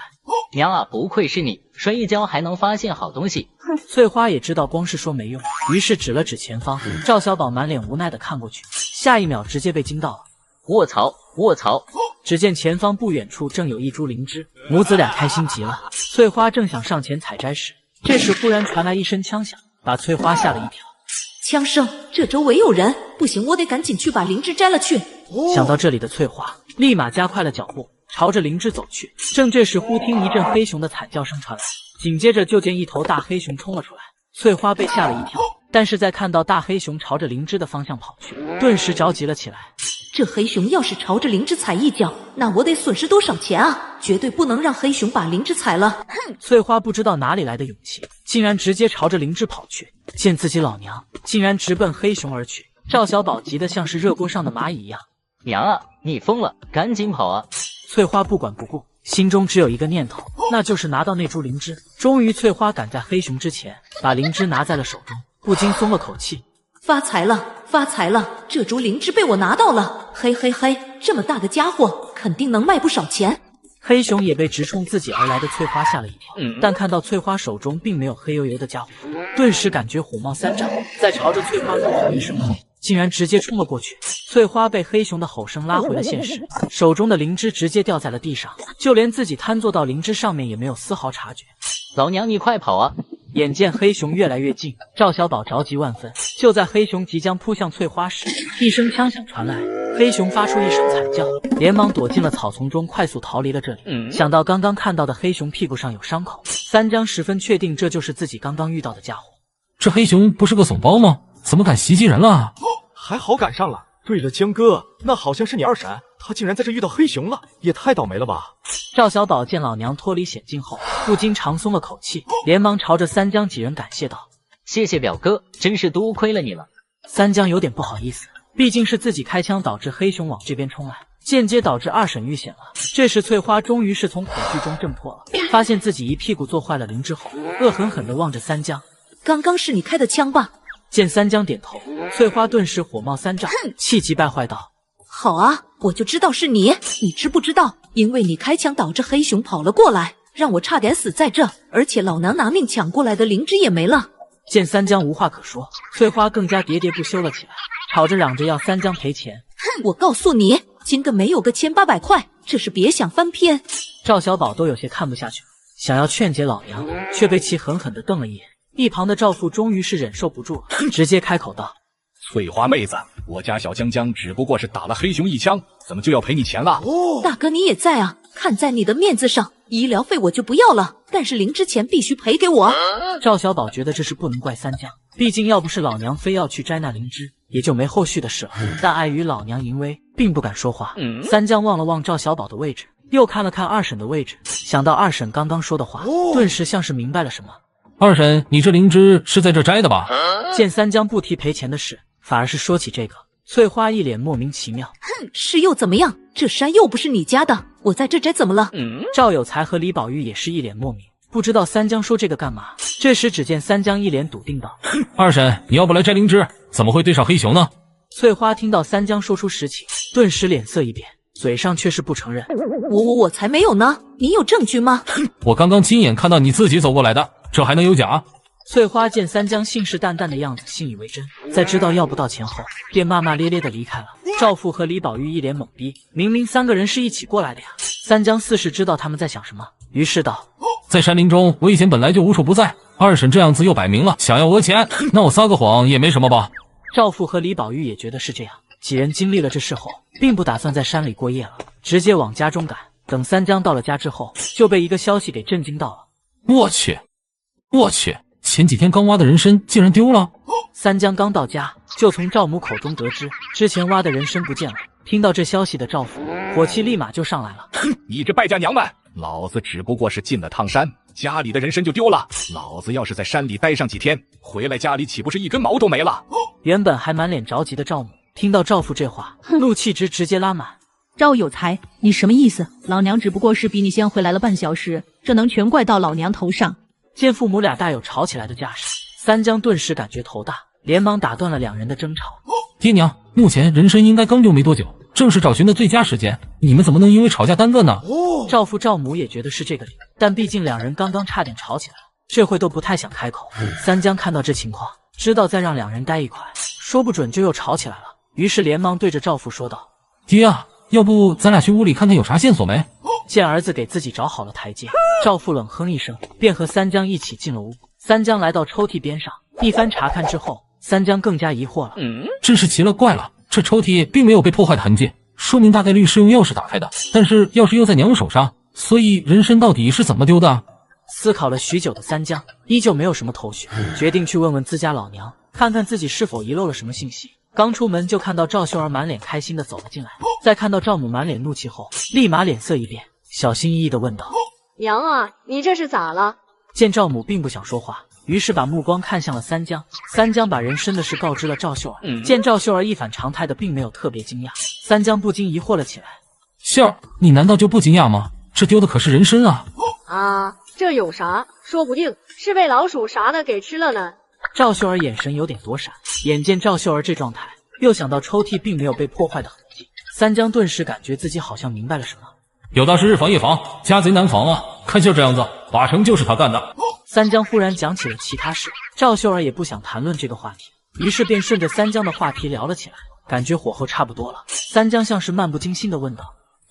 娘啊，不愧是你，摔一跤还能发现好东西。翠花也知道光是说没用，于是指了指前方。赵小宝满脸无奈的看过去，下一秒直接被惊到了。卧槽！只见前方不远处正有一株灵芝，母子俩开心极了。翠花正想上前采摘时，这时忽然传来一声枪响，把翠花吓了一跳。枪声，这周围有人，不行，我得赶紧去把灵芝摘了去。想到这里的翠花立马加快了脚步，朝着灵芝走去。正这时，忽听一阵黑熊的惨叫声传来，紧接着就见一头大黑熊冲了出来。翠花被吓了一跳，但是在看到大黑熊朝着灵芝的方向跑去，顿时着急了起来。这黑熊要是朝着灵芝踩一脚，那我得损失多少钱啊！绝对不能让黑熊把灵芝踩了。哼！翠花不知道哪里来的勇气，竟然直接朝着灵芝跑去。见自己老娘竟然直奔黑熊而去，赵小宝急得像是热锅上的蚂蚁一样。娘啊，你疯了，赶紧跑啊！翠花不管不顾，心中只有一个念头，那就是拿到那株灵芝。终于，翠花赶在黑熊之前把灵芝拿在了手中，不禁松了口气。发财了，发财了！这株灵芝被我拿到了，嘿嘿嘿，这么大的家伙，肯定能卖不少钱。黑熊也被直冲自己而来的翠花吓了一跳，但看到翠花手中并没有黑油油的家伙，顿时感觉火冒三丈，在朝着翠花怒吼一声后，竟然直接冲了过去。翠花被黑熊的吼声拉回了现实，手中的灵芝直接掉在了地上，就连自己瘫坐到灵芝上面也没有丝毫察觉。老娘你快跑啊！眼见黑熊越来越近，赵小宝着急万分，就在黑熊即将扑向翠花时，一声枪响传来，黑熊发出一声惨叫，连忙躲进了草丛中，快速逃离了这里。想到刚刚看到的黑熊屁股上有伤口，三江十分确定这就是自己刚刚遇到的家伙。这黑熊不是个怂包吗？怎么敢袭击人了？还好赶上了。对了，江哥，那好像是你二婶，她竟然在这遇到黑熊了，也太倒霉了吧！赵小宝见老娘脱离险境后，不禁长松了口气，连忙朝着三江几人感谢道：“谢谢表哥，真是多亏了你了。”三江有点不好意思，毕竟是自己开枪导致黑熊往这边冲来，间接导致二婶遇险了。这时翠花终于是从恐惧中挣脱了，发现自己一屁股坐坏了灵之后，恶狠狠地望着三江：“刚刚是你开的枪吧？”见三江点头，翠花顿时火冒三丈，气急败坏道：“好啊，我就知道是你！你知不知道，因为你开枪导致黑熊跑了过来，让我差点死在这，而且老娘拿命抢过来的灵芝也没了。”见三江无话可说，翠花更加喋喋不休了起来，吵着嚷着要三江赔钱。我告诉你，今个没有个1800块，这是别想翻篇。赵小宝都有些看不下去了，想要劝解老娘，却被其狠狠地瞪了一眼。一旁的赵父终于是忍受不住了，直接开口道：“翠花妹子，我家小江江只不过是打了黑熊一枪，怎么就要赔你钱了？”大哥你也在啊，看在你的面子上，医疗费我就不要了，但是灵芝钱必须赔给我。赵小宝觉得这事不能怪三江，毕竟要不是老娘非要去摘那灵芝，也就没后续的事了。但碍于老娘淫威，并不敢说话。三江望了望赵小宝的位置，又看了看二婶的位置，想到二婶刚刚说的话，顿时像是明白了什么。二婶，你这灵芝是在这摘的吧？见三江不提赔钱的事，反而是说起这个，翠花一脸莫名其妙。是又怎么样？这山又不是你家的，我在这摘怎么了？赵有才和李宝玉也是一脸莫名，不知道三江说这个干嘛。这时只见三江一脸笃定道：“二婶，你要不来摘灵芝，怎么会对上黑熊呢？”翠花听到三江说出实情，顿时脸色一变，嘴上却是不承认。我才没有呢，你有证据吗？我刚刚亲眼看到你自己走过来的，这还能有假？翠花见三江信誓旦旦的样子，信以为真，在知道要不到钱后，便骂骂咧咧的离开了。赵父和李宝玉一脸懵逼，明明三个人是一起过来的呀。三江似是知道他们在想什么，于是道：“在山林中危险本来就无处不在，二婶这样子又摆明了想要讹钱，那我撒个谎也没什么吧？”赵父和李宝玉也觉得是这样，几人经历了这事后，并不打算在山里过夜了，直接往家中赶。等三江到了家之后，就被一个消息给震惊到了。我去！前几天刚挖的人参竟然丢了！三江刚到家，就从赵母口中得知之前挖的人参不见了。听到这消息的赵父，火气立马就上来了。你这败家娘们，老子只不过是进了趟山，家里的人参就丢了。老子要是在山里待上几天，回来家里岂不是一根毛都没了？原本还满脸着急的赵母，听到赵父这话，怒气值直接拉满。赵有才，你什么意思？老娘只不过是比你先回来了半小时，这能全怪到老娘头上？见父母俩大有吵起来的架势，三江顿时感觉头大，连忙打断了两人的争吵。爹娘，目前人参应该刚丢没多久，正是找寻的最佳时间，你们怎么能因为吵架耽搁呢？赵父赵母也觉得是这个理，但毕竟两人刚刚差点吵起来了，这回都不太想开口。三江看到这情况，知道再让两人待一块，说不准就又吵起来了，于是连忙对着赵父说道：“爹啊，要不咱俩去屋里看看有啥线索没？”见儿子给自己找好了台阶，赵父冷哼一声，便和三江一起进了屋。三江来到抽屉边上，一番查看之后，三江更加疑惑了。真是奇了怪了，这抽屉并没有被破坏的痕迹，说明大概率是用钥匙打开的，但是钥匙又在娘手上，所以人参到底是怎么丢的？思考了许久的三江依旧没有什么头绪，决定去问问自家老娘，看看自己是否遗漏了什么信息。刚出门就看到赵秀儿满脸开心的走了进来，在看到赵母满脸怒气后，立马脸色一变，小心翼翼地问道：“娘啊，你这是咋了？”见赵母并不想说话，于是把目光看向了三江。三江把人参的事告知了赵秀儿，见赵秀儿一反常态的并没有特别惊讶，三江不禁疑惑了起来：“秀儿，你难道就不惊讶吗？这丢的可是人参啊！”啊，这有啥？说不定是被老鼠啥的给吃了呢。赵秀儿眼神有点躲闪，眼见赵秀儿这状态，又想到抽屉并没有被破坏的痕迹，三江顿时感觉自己好像明白了什么。有道是日防夜防，家贼难防啊！看秀这样子，八成就是他干的。三江忽然讲起了其他事，赵秀儿也不想谈论这个话题，于是便顺着三江的话题聊了起来。感觉火候差不多了，三江像是漫不经心地问道：“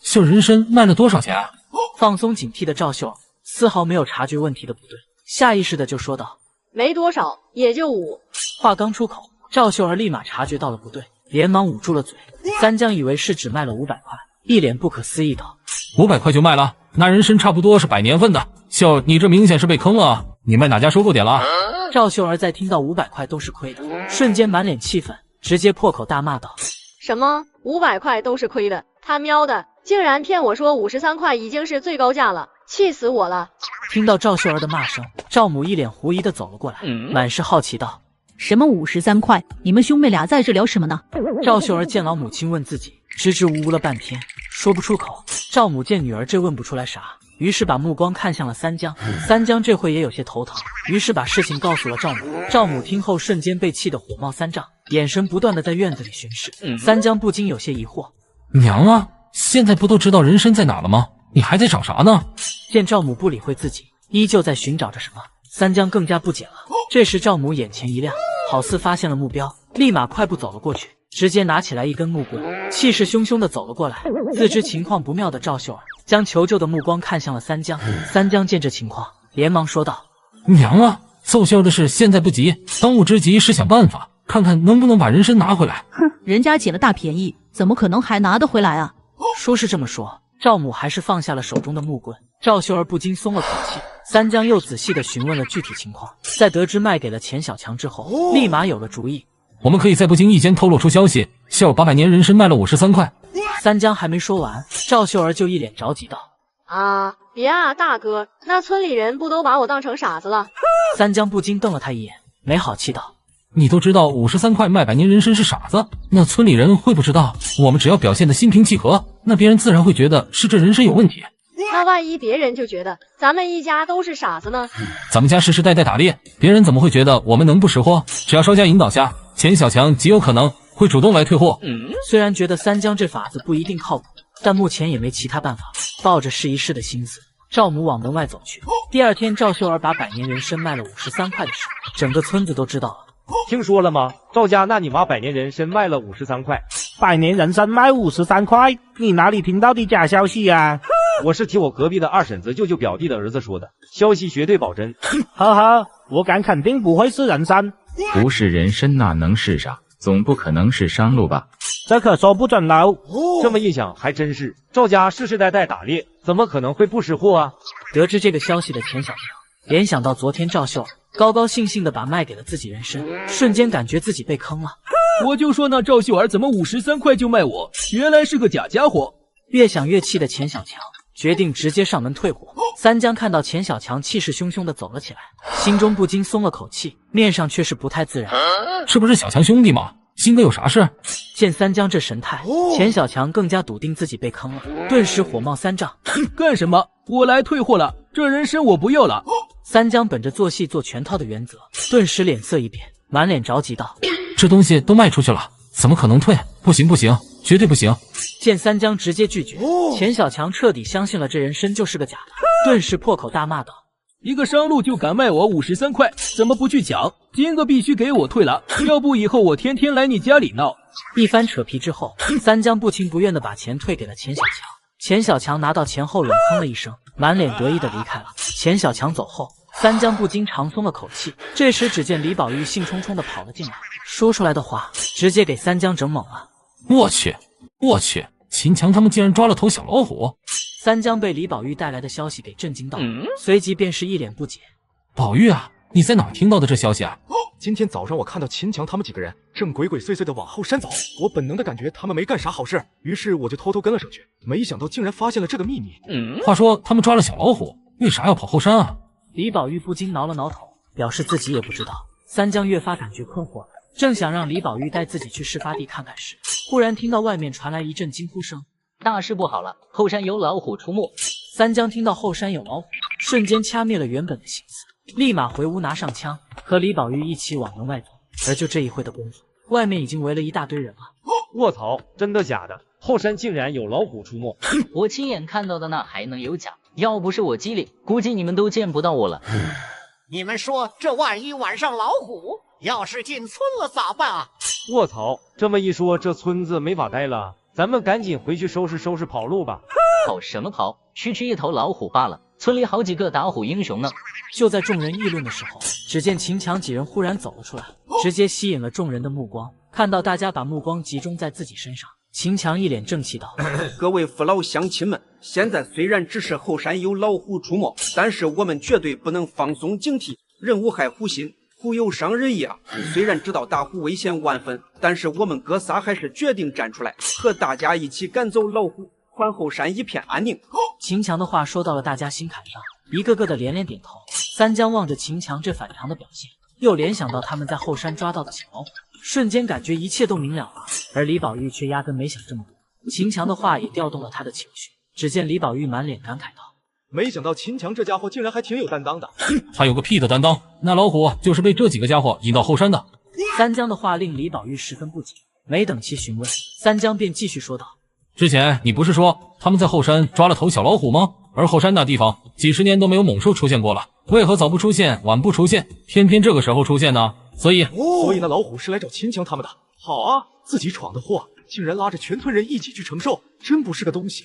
秀人参卖了多少钱啊？”放松警惕的赵秀儿丝毫没有察觉问题的不对，下意识的就说道：“没多少，也就5。”话刚出口，赵秀儿立马察觉到了不对，连忙捂住了嘴。三江以为是只卖了500块，一脸不可思议道：“500块就卖了？那人参差不多是100年份的。秀儿，你这明显是被坑了啊！你卖哪家收购点了？”赵秀儿在听到500块都是亏的，瞬间满脸气愤，直接破口大骂道：“什么500块都是亏的？他喵的，竟然骗我说53块已经是最高价了，气死我了！”听到赵秀儿的骂声，赵母一脸狐疑的走了过来，满是好奇道：“什么53块？你们兄妹俩在这聊什么呢？”赵秀儿见老母亲问自己，支支吾吾了半天，说不出口。赵母见女儿这问不出来啥，于是把目光看向了三江。三江这回也有些头疼，于是把事情告诉了赵母。赵母听后瞬间被气得火冒三丈，眼神不断的在院子里巡视。三江不禁有些疑惑：“娘啊，现在不都知道人参在哪了吗？你还在找啥呢？”见赵母不理会自己，依旧在寻找着什么，三江更加不解了。这时赵母眼前一亮，好似发现了目标，立马快步走了过去，直接拿起来一根木棍，气势汹汹地走了过来。自知情况不妙的赵秀儿将求救的目光看向了三江。三江见这情况，连忙说道：“娘啊，奏秀的事现在不急，当务之急是想办法，看看能不能把人参拿回来。”哼，人家捡了大便宜，怎么可能还拿得回来啊？说是这么说，赵母还是放下了手中的木棍。赵秀儿不禁松了口气。三江又仔细地询问了具体情况，在得知卖给了钱小强之后，立马有了主意。我们可以在不经意间透露出消息，秀儿把100年人参卖了53块。三江还没说完，赵秀儿就一脸着急道：“啊，别啊，大哥，那村里人不都把我当成傻子了？”三江不禁瞪了他一眼，没好气道：“你都知道53块卖100年人参是傻子，那村里人会不知道？我们只要表现得心平气和，那别人自然会觉得是这人参有问题。那万一别人就觉得咱们一家都是傻子呢？咱们家世世代代打猎，别人怎么会觉得我们能不识货？只要稍加引导下，钱小强极有可能会主动来退货。”虽然觉得三江这法子不一定靠谱，但目前也没其他办法，抱着试一试的心思，赵母往门外走去。第二天，赵秀儿把100年人参卖了53块的事，整个村子都知道了。听说了吗？赵家那你妈100年人参卖了53块，100年人参卖53块，你哪里听到的假消息啊？我是听我隔壁的二婶子舅舅表弟的儿子说的，消息绝对保真。呵呵，我敢肯定不会是人参。不是人参哪能是啥？总不可能是商路吧？这可说不准喽。这么一想，还真是。赵家世世代代打猎，怎么可能会不识货啊？得知这个消息的钱小强联想到昨天赵秀儿高高兴兴的把卖给了自己人参，瞬间感觉自己被坑了。我就说那赵秀儿怎么53块就卖我，原来是个假家伙。越想越气的钱小强决定直接上门退货。三江看到钱小强气势汹汹地走了起来，心中不禁松了口气，面上却是不太自然。是不是小强兄弟嘛？新哥有啥事？见三江这神态，钱小强更加笃定自己被坑了，顿时火冒三丈。干什么？我来退货了，这人参我不要了。三江本着做戏做全套的原则，顿时脸色一变，满脸着急道：“这东西都卖出去了，怎么可能退？不行不行，绝对不行！”见三江直接拒绝，钱小强彻底相信了这人参就是个假的，顿时破口大骂道：“一个商路就敢卖我53块，怎么不去抢？今个必须给我退了，要不以后我天天来你家里闹。”一番扯皮之后，三江不情不愿地把钱退给了钱小强。钱小强拿到钱后冷哼了一声，满脸得意地离开了。钱小强走后，三江不禁长松了口气。这时只见李宝玉兴冲冲地跑了进来，说出来的话直接给三江整懵了。我去，秦强他们竟然抓了头小老虎！三江被李宝玉带来的消息给震惊到，随即便是一脸不解：“宝玉啊，你在哪儿听到的这消息啊？”今天早上我看到秦强他们几个人正鬼鬼祟祟的往后山走，我本能的感觉他们没干啥好事，于是我就偷偷跟了上去，没想到竟然发现了这个秘密。话说他们抓了小老虎，为啥要跑后山啊？李宝玉不禁挠了挠头，表示自己也不知道。三江越发感觉困惑了，正想让李宝玉带自己去事发地看看时，忽然听到外面传来一阵惊呼声：“大事不好了，后山有老虎出没！”三江听到后山有老虎，瞬间掐灭了原本的心思，立马回屋拿上枪，和李宝玉一起往门外走。而就这一会的功夫，外面已经围了一大堆人了。卧槽，真的假的？后山竟然有老虎出没！我亲眼看到的那还能有假？要不是我机灵，估计你们都见不到我了。你们说这万一晚上老虎要是进村了咋办啊？卧槽，这么一说，这村子没法待了，咱们赶紧回去收拾收拾跑路吧。跑什么跑？区区一头老虎罢了，村里好几个打虎英雄呢。就在众人议论的时候，只见秦强几人忽然走了出来，直接吸引了众人的目光。看到大家把目光集中在自己身上，秦强一脸正气道：各位父老乡亲们，现在虽然只是后山有老虎出没，但是我们绝对不能放松警惕，人无害虎心，虎有伤人意啊！虽然知道大虎危险万分，但是我们哥仨还是决定站出来，和大家一起赶走老虎，还后山一片安宁。秦强的话说到了大家心坎上，一个个的连连点头。三江望着秦强这反常的表现，又联想到他们在后山抓到的小老虎，瞬间感觉一切都明了了。而李宝玉却压根没想这么多，秦强的话也调动了他的情绪。只见李宝玉满脸感慨道：没想到秦强这家伙竟然还挺有担当的。他有个屁的担当，那老虎就是被这几个家伙引到后山的。三江的话令李宝玉十分不解，没等其询问，三江便继续说道：之前你不是说他们在后山抓了头小老虎吗？而后山那地方几十年都没有猛兽出现过了，为何早不出现晚不出现，偏偏这个时候出现呢？所以那老虎是来找秦强他们的。好啊，自己闯的祸竟然拉着全村人一起去承受，真不是个东西。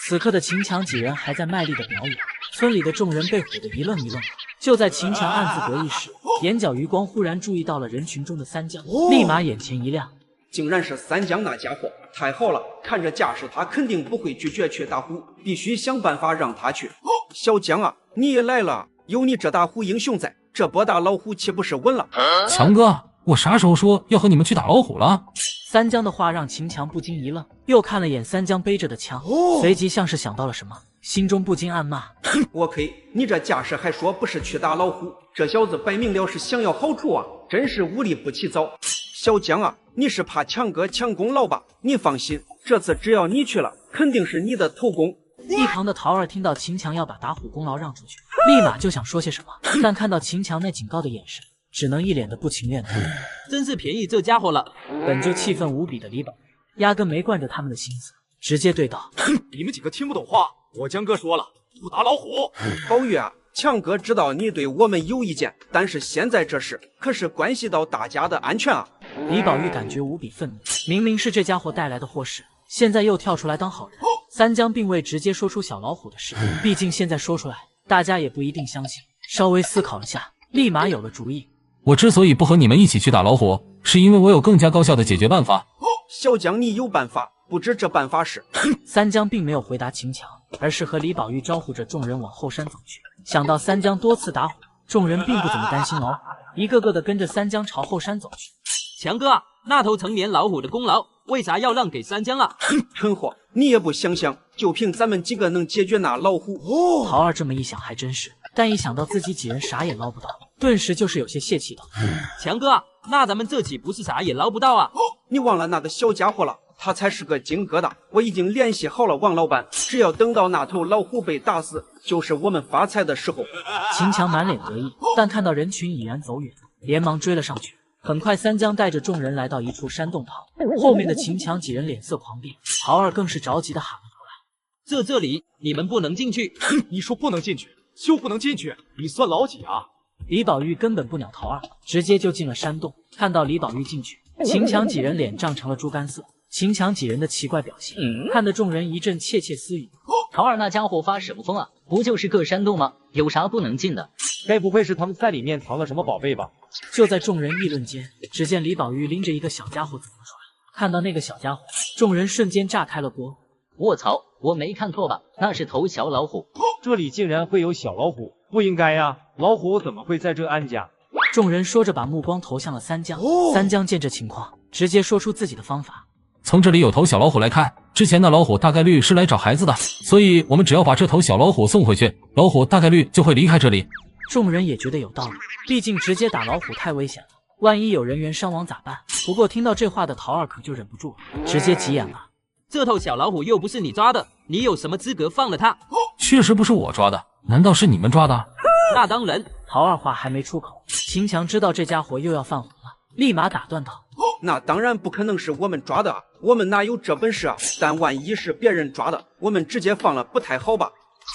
此刻的秦强几人还在卖力的表演，村里的众人被唬得一愣一愣的。就在秦强暗自得意时，眼角余光忽然注意到了人群中的三江，立马眼前一亮，竟然是三江那家伙，太好了，看这架势他肯定不会拒绝去打虎，必须想办法让他去。小江啊，你也来了，有你这打虎英雄在，这波大老虎岂不是稳了？强哥，我啥时候说要和你们去打老虎了？三江的话让秦强不禁一愣，又看了眼三江背着的枪，随即像是想到了什么，心中不禁暗骂：我亏，你这架势还说不是去打老虎，这小子摆明了是想要好处啊，真是无利不起早。小江啊，你是怕强哥抢功劳吧？你放心，这次只要你去了，肯定是你的头功。一旁的桃儿听到秦强要把打虎功劳让出去，立马就想说些什么，但看到秦强那警告的眼神，只能一脸的不情愿。真是便宜这家伙了。本就气愤无比的李宝玉压根没惯着他们的心思，直接对道：你们几个听不懂话，我江哥说了，不打老虎。宝玉啊，强哥知道你对我们有意见，但是现在这事可是关系到大家的安全啊。李宝玉感觉无比愤怒，明明是这家伙带来的祸事，现在又跳出来当好人。三江并未直接说出小老虎的事，毕竟现在说出来大家也不一定相信。稍微思考了下，立马有了主意。我之所以不和你们一起去打老虎，是因为我有更加高效的解决办法。小江你有办法，不知这办法是？三江并没有回答秦强，而是和李宝玉招呼着众人往后山走去。想到三江多次打虎，众人并不怎么担心老虎，一个个的跟着三江朝后山走去。强哥啊，那头成年老虎的功劳为啥要让给三江啊？蠢货，你也不想想，就凭咱们几个能解决那老虎？桃儿这么一想还真是，但一想到自己几人啥也捞不到，顿时就是有些泄气道：强哥啊，那咱们这岂不是啥也捞不到啊？你忘了那个小家伙了，他才是个金疙瘩。我已经联系好了王老板，只要等到那头老虎被打死，就是我们发财的时候。秦强满脸得意，但看到人群已然走远，连忙追了上去。很快三江带着众人来到一处山洞旁，后面的秦强几人脸色狂变，桃儿更是着急的喊了出来：这里你们不能进去。你说不能进去就不能进去，你算老几啊？李宝玉根本不鸟桃儿，直接就进了山洞。看到李宝玉进去，秦强几人脸涨成了猪肝色。秦强几人的奇怪表现，看得众人一阵窃窃私语。桃儿那家伙发什么疯啊？不就是个山洞吗？有啥不能进的？该不会是他们在里面藏了什么宝贝吧？就在众人议论间，只见李宝玉拎着一个小家伙走了出来。看到那个小家伙，众人瞬间炸开了锅。卧槽，我没看错吧？那是头小老虎。这里竟然会有小老虎，不应该呀！老虎怎么会在这安家？众人说着把目光投向了三江。三江见这情况，直接说出自己的方法。从这里有头小老虎来看，之前那老虎大概率是来找孩子的，所以我们只要把这头小老虎送回去，老虎大概率就会离开这里。众人也觉得有道理，毕竟直接打老虎太危险了，万一有人员伤亡咋办？不过听到这话的桃儿可就忍不住了，直接急眼了：这头小老虎又不是你抓的，你有什么资格放了它？确实不是我抓的，难道是你们抓的？那当然。桃儿话还没出口，秦强知道这家伙又要犯浑了，立马打断道：那当然不可能是我们抓的，我们哪有这本事啊？但万一是别人抓的，我们直接放了不太好吧？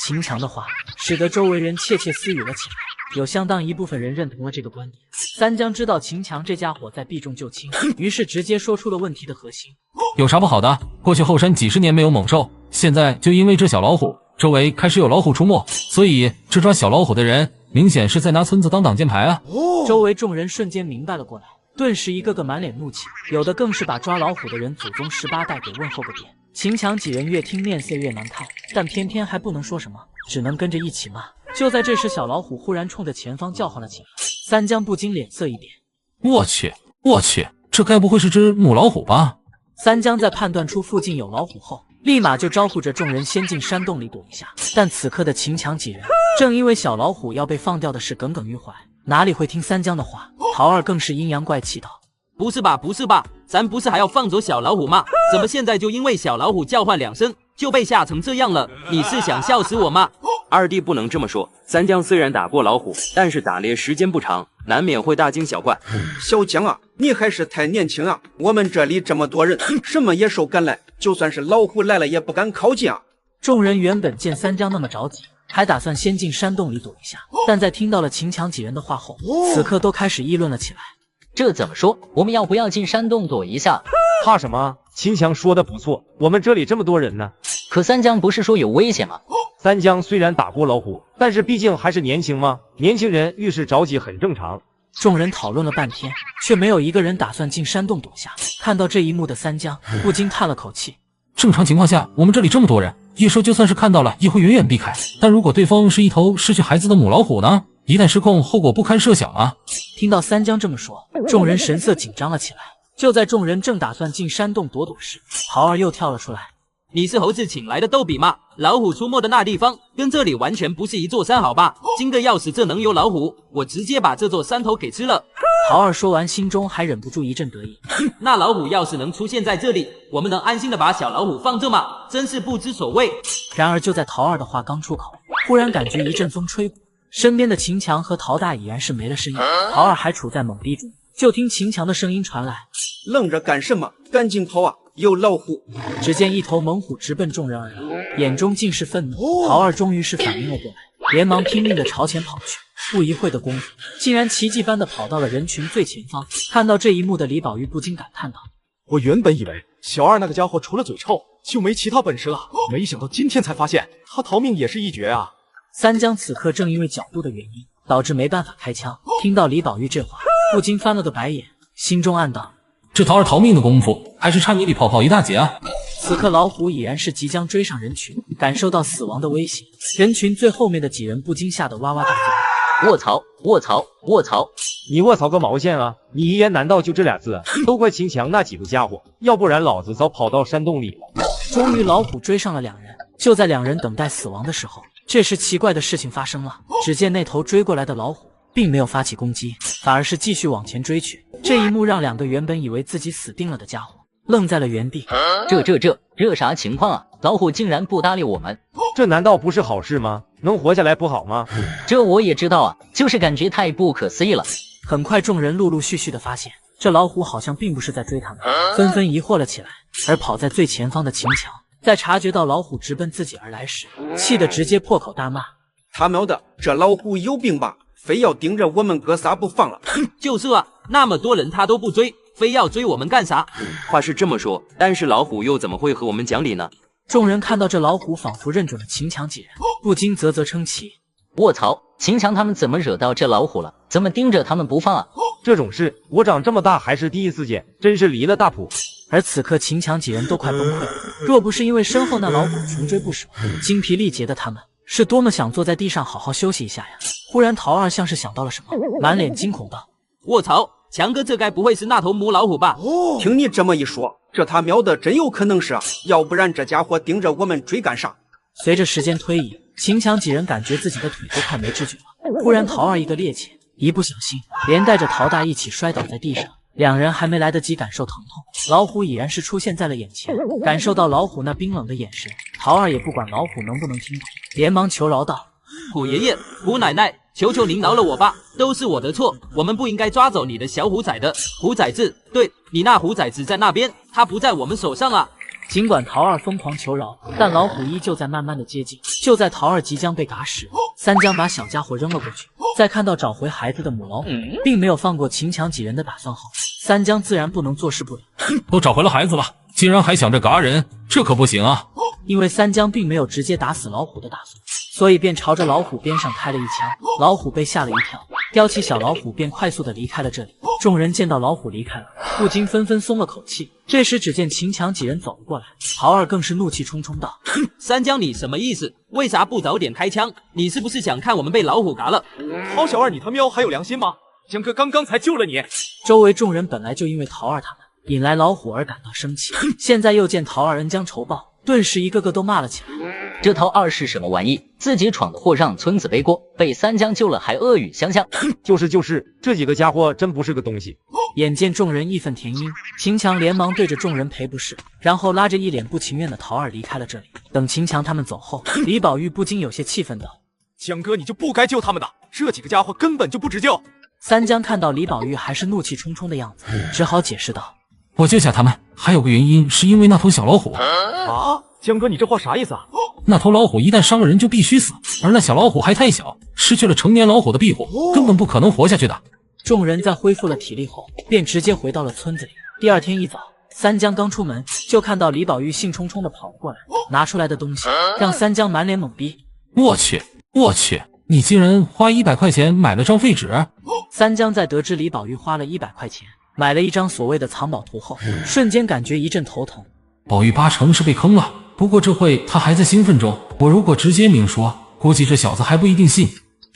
秦强的话使得周围人窃窃私语了起来，有相当一部分人认同了这个观点。三江知道秦强这家伙在避重就轻，于是直接说出了问题的核心：有啥不好的？过去后山几十年没有猛兽，现在就因为这小老虎，周围开始有老虎出没，所以这抓小老虎的人明显是在拿村子当挡箭牌啊！周围众人瞬间明白了过来，顿时一个个满脸怒气，有的更是把抓老虎的人祖宗18代给问候个遍。秦强几人越听面色越难看，但偏偏还不能说什么，只能跟着一起骂。就在这时，小老虎忽然冲着前方叫唤了起来，三江不禁脸色一变，我去，这该不会是只母老虎吧？三江在判断出附近有老虎后，立马就招呼着众人先进山洞里躲一下。但此刻的秦强几人正因为小老虎要被放掉的事耿耿于怀，哪里会听三江的话？陶二更是阴阳怪气道：不是吧，咱不是还要放走小老虎吗？怎么现在就因为小老虎叫唤2声就被吓成这样了？你是想笑死我吗？二弟不能这么说，三江虽然打过老虎，但是打猎时间不长，难免会大惊小怪。小江啊，你还是太年轻啊！我们这里这么多人，什么野兽敢来？就算是老虎来了也不敢靠近啊！众人原本见三江那么着急，还打算先进山洞里躲一下，但在听到了秦强几人的话后，此刻都开始议论了起来。这怎么说？我们要不要进山洞躲一下？怕什么？秦强说的不错，我们这里这么多人呢。可三江不是说有危险吗？三江虽然打过老虎，但是毕竟还是年轻嘛，年轻人遇事着急很正常。众人讨论了半天，却没有一个人打算进山洞躲下。看到这一幕的三江不禁叹了口气。正常情况下，我们这里这么多人，野兽就算是看到了，也会远远避开。但如果对方是一头失去孩子的母老虎呢？一旦失控，后果不堪设想啊！听到三江这么说，众人神色紧张了起来。就在众人正打算进山洞躲时，陶二又跳了出来。你是猴子请来的逗比吗？老虎出没的那地方跟这里完全不是一座山，好吧？惊个要死，这能有老虎？我直接把这座山头给吃了！陶二说完，心中还忍不住一阵得意。那老虎要是能出现在这里，我们能安心的把小老虎放这吗？真是不知所谓。然而就在陶二的话刚出口，忽然感觉一阵风吹过，身边的秦强和陶大已然是没了声音。陶二还处在懵逼中，就听秦强的声音传来：愣着干什么？赶紧跑啊！有老虎！只见一头猛虎直奔众人而来，眼中尽是愤怒。陶二终于是反应了过来，连忙拼命的朝前跑去。不一会的功夫，竟然奇迹般的跑到了人群最前方。看到这一幕的李宝玉不禁感叹道：我原本以为小二那个家伙除了嘴臭就没其他本事了，没想到今天才发现他逃命也是一绝啊！三江此刻正因为角度的原因，导致没办法开枪。听到李宝玉这话，不禁翻了个白眼，心中暗道：这陶二逃命的功夫，还是差你李泡泡一大截啊！此刻老虎已然是即将追上人群，感受到死亡的威胁，人群最后面的几人不禁吓得哇哇大叫：卧槽！卧槽！卧槽！你卧槽个毛线啊！你一言难道就这俩字？都怪秦强那几个家伙，要不然老子早跑到山洞里了。终于老虎追上了两人，就在两人等待死亡的时候，这时奇怪的事情发生了。只见那头追过来的老虎并没有发起攻击，反而是继续往前追去。这一幕让两个原本以为自己死定了的家伙愣在了原地。这啥情况啊？老虎竟然不搭理我们，这难道不是好事吗？能活下来不好吗？这我也知道啊，就是感觉太不可思议了。很快众人陆陆续续的发现，这老虎好像并不是在追他们，纷纷疑惑了起来。而跑在最前方的秦强在察觉到老虎直奔自己而来时，气得直接破口大骂：他喵的，这老虎有病吧？非要盯着我们哥仨不放了！就是啊，那么多人他都不追，非要追我们干啥？话是这么说，但是老虎又怎么会和我们讲理呢？众人看到这老虎仿佛认准了秦强几人，不禁啧啧称奇。卧槽，秦强他们怎么惹到这老虎了？怎么盯着他们不放啊？这种事我长这么大还是第一次见，真是离了大谱。而此刻秦强几人都快崩溃了，若不是因为身后那老虎穷追不舍，精疲力竭的他们是多么想坐在地上好好休息一下呀！忽然陶二像是想到了什么，满脸惊恐道：卧槽，强哥这该不会是那头母老虎吧？听你这么一说，这他喵的真有可能是啊！要不然这家伙盯着我们追干啥？随着时间推移，秦强几人感觉自己的腿都快没知觉了。忽然陶二一个趔趄，一不小心连带着陶大一起摔倒在地上。两人还没来得及感受疼痛，老虎已然是出现在了眼前。感受到老虎那冰冷的眼神，陶二也不管老虎能不能听懂，连忙求饶道：虎爷爷，虎奶奶，求求您饶了我吧，都是我的错，我们不应该抓走你的小虎崽的。虎崽子，对，你那虎崽子在那边，他不在我们手上啊！尽管陶二疯狂求饶，但老虎依旧在慢慢的接近。就在陶二即将被打死，三江把小家伙扔了过去。在看到找回孩子的母老虎并没有放过秦强几人的打算后，三江自然不能坐视不理。都找回了孩子了，竟然还想着嘎人，这可不行啊！因为三江并没有直接打死老虎的打算，所以便朝着老虎边上开了一枪。老虎被吓了一跳，叼起小老虎便快速的离开了这里。众人见到老虎离开了，不禁纷纷松了口气。这时只见秦强几人走了过来，陶二更是怒气冲冲道：三江你什么意思？为啥不早点开枪？你是不是想看我们被老虎嘎了？陶小二，你他喵还有良心吗？江哥刚刚才救了你。周围众人本来就因为陶二他们引来老虎而感到生气，现在又见陶二恩将仇报，顿时一个个都骂了起来。这陶二是什么玩意？自己闯的祸让村子背锅，被三江救了还恶语相向。就是，这几个家伙真不是个东西。眼见众人义愤填膺，秦强连忙对着众人赔不是，然后拉着一脸不情愿的陶二离开了这里。等秦强他们走后，李宝玉不禁有些气愤道：江哥，你就不该救他们的，这几个家伙根本就不值救。三江看到李宝玉还是怒气冲冲的样子，只好解释道：我救下他们还有个原因，是因为那头小老虎。啊，江哥，你这话啥意思啊？那头老虎一旦伤了人就必须死，而那小老虎还太小，失去了成年老虎的庇护，根本不可能活下去的。众人在恢复了体力后，便直接回到了村子里。第二天一早，三江刚出门，就看到李宝玉兴冲冲地跑了过来，拿出来的东西让三江满脸懵逼。我去，你竟然花100块钱买了张废纸！三江在得知李宝玉花了100块钱买了一张所谓的藏宝图后，瞬间感觉一阵头疼。宝玉8成是被坑了，不过这会他还在兴奋中，我如果直接明说，估计这小子还不一定信。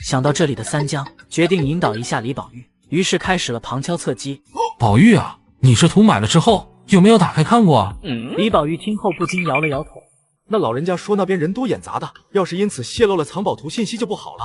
想到这里的三江决定引导一下李宝玉，于是开始了旁敲侧击。宝玉啊，你这图买了之后有没有打开看过啊？李宝玉听后不禁摇了摇头。那老人家说那边人多眼杂的，要是因此泄露了藏宝图信息就不好了。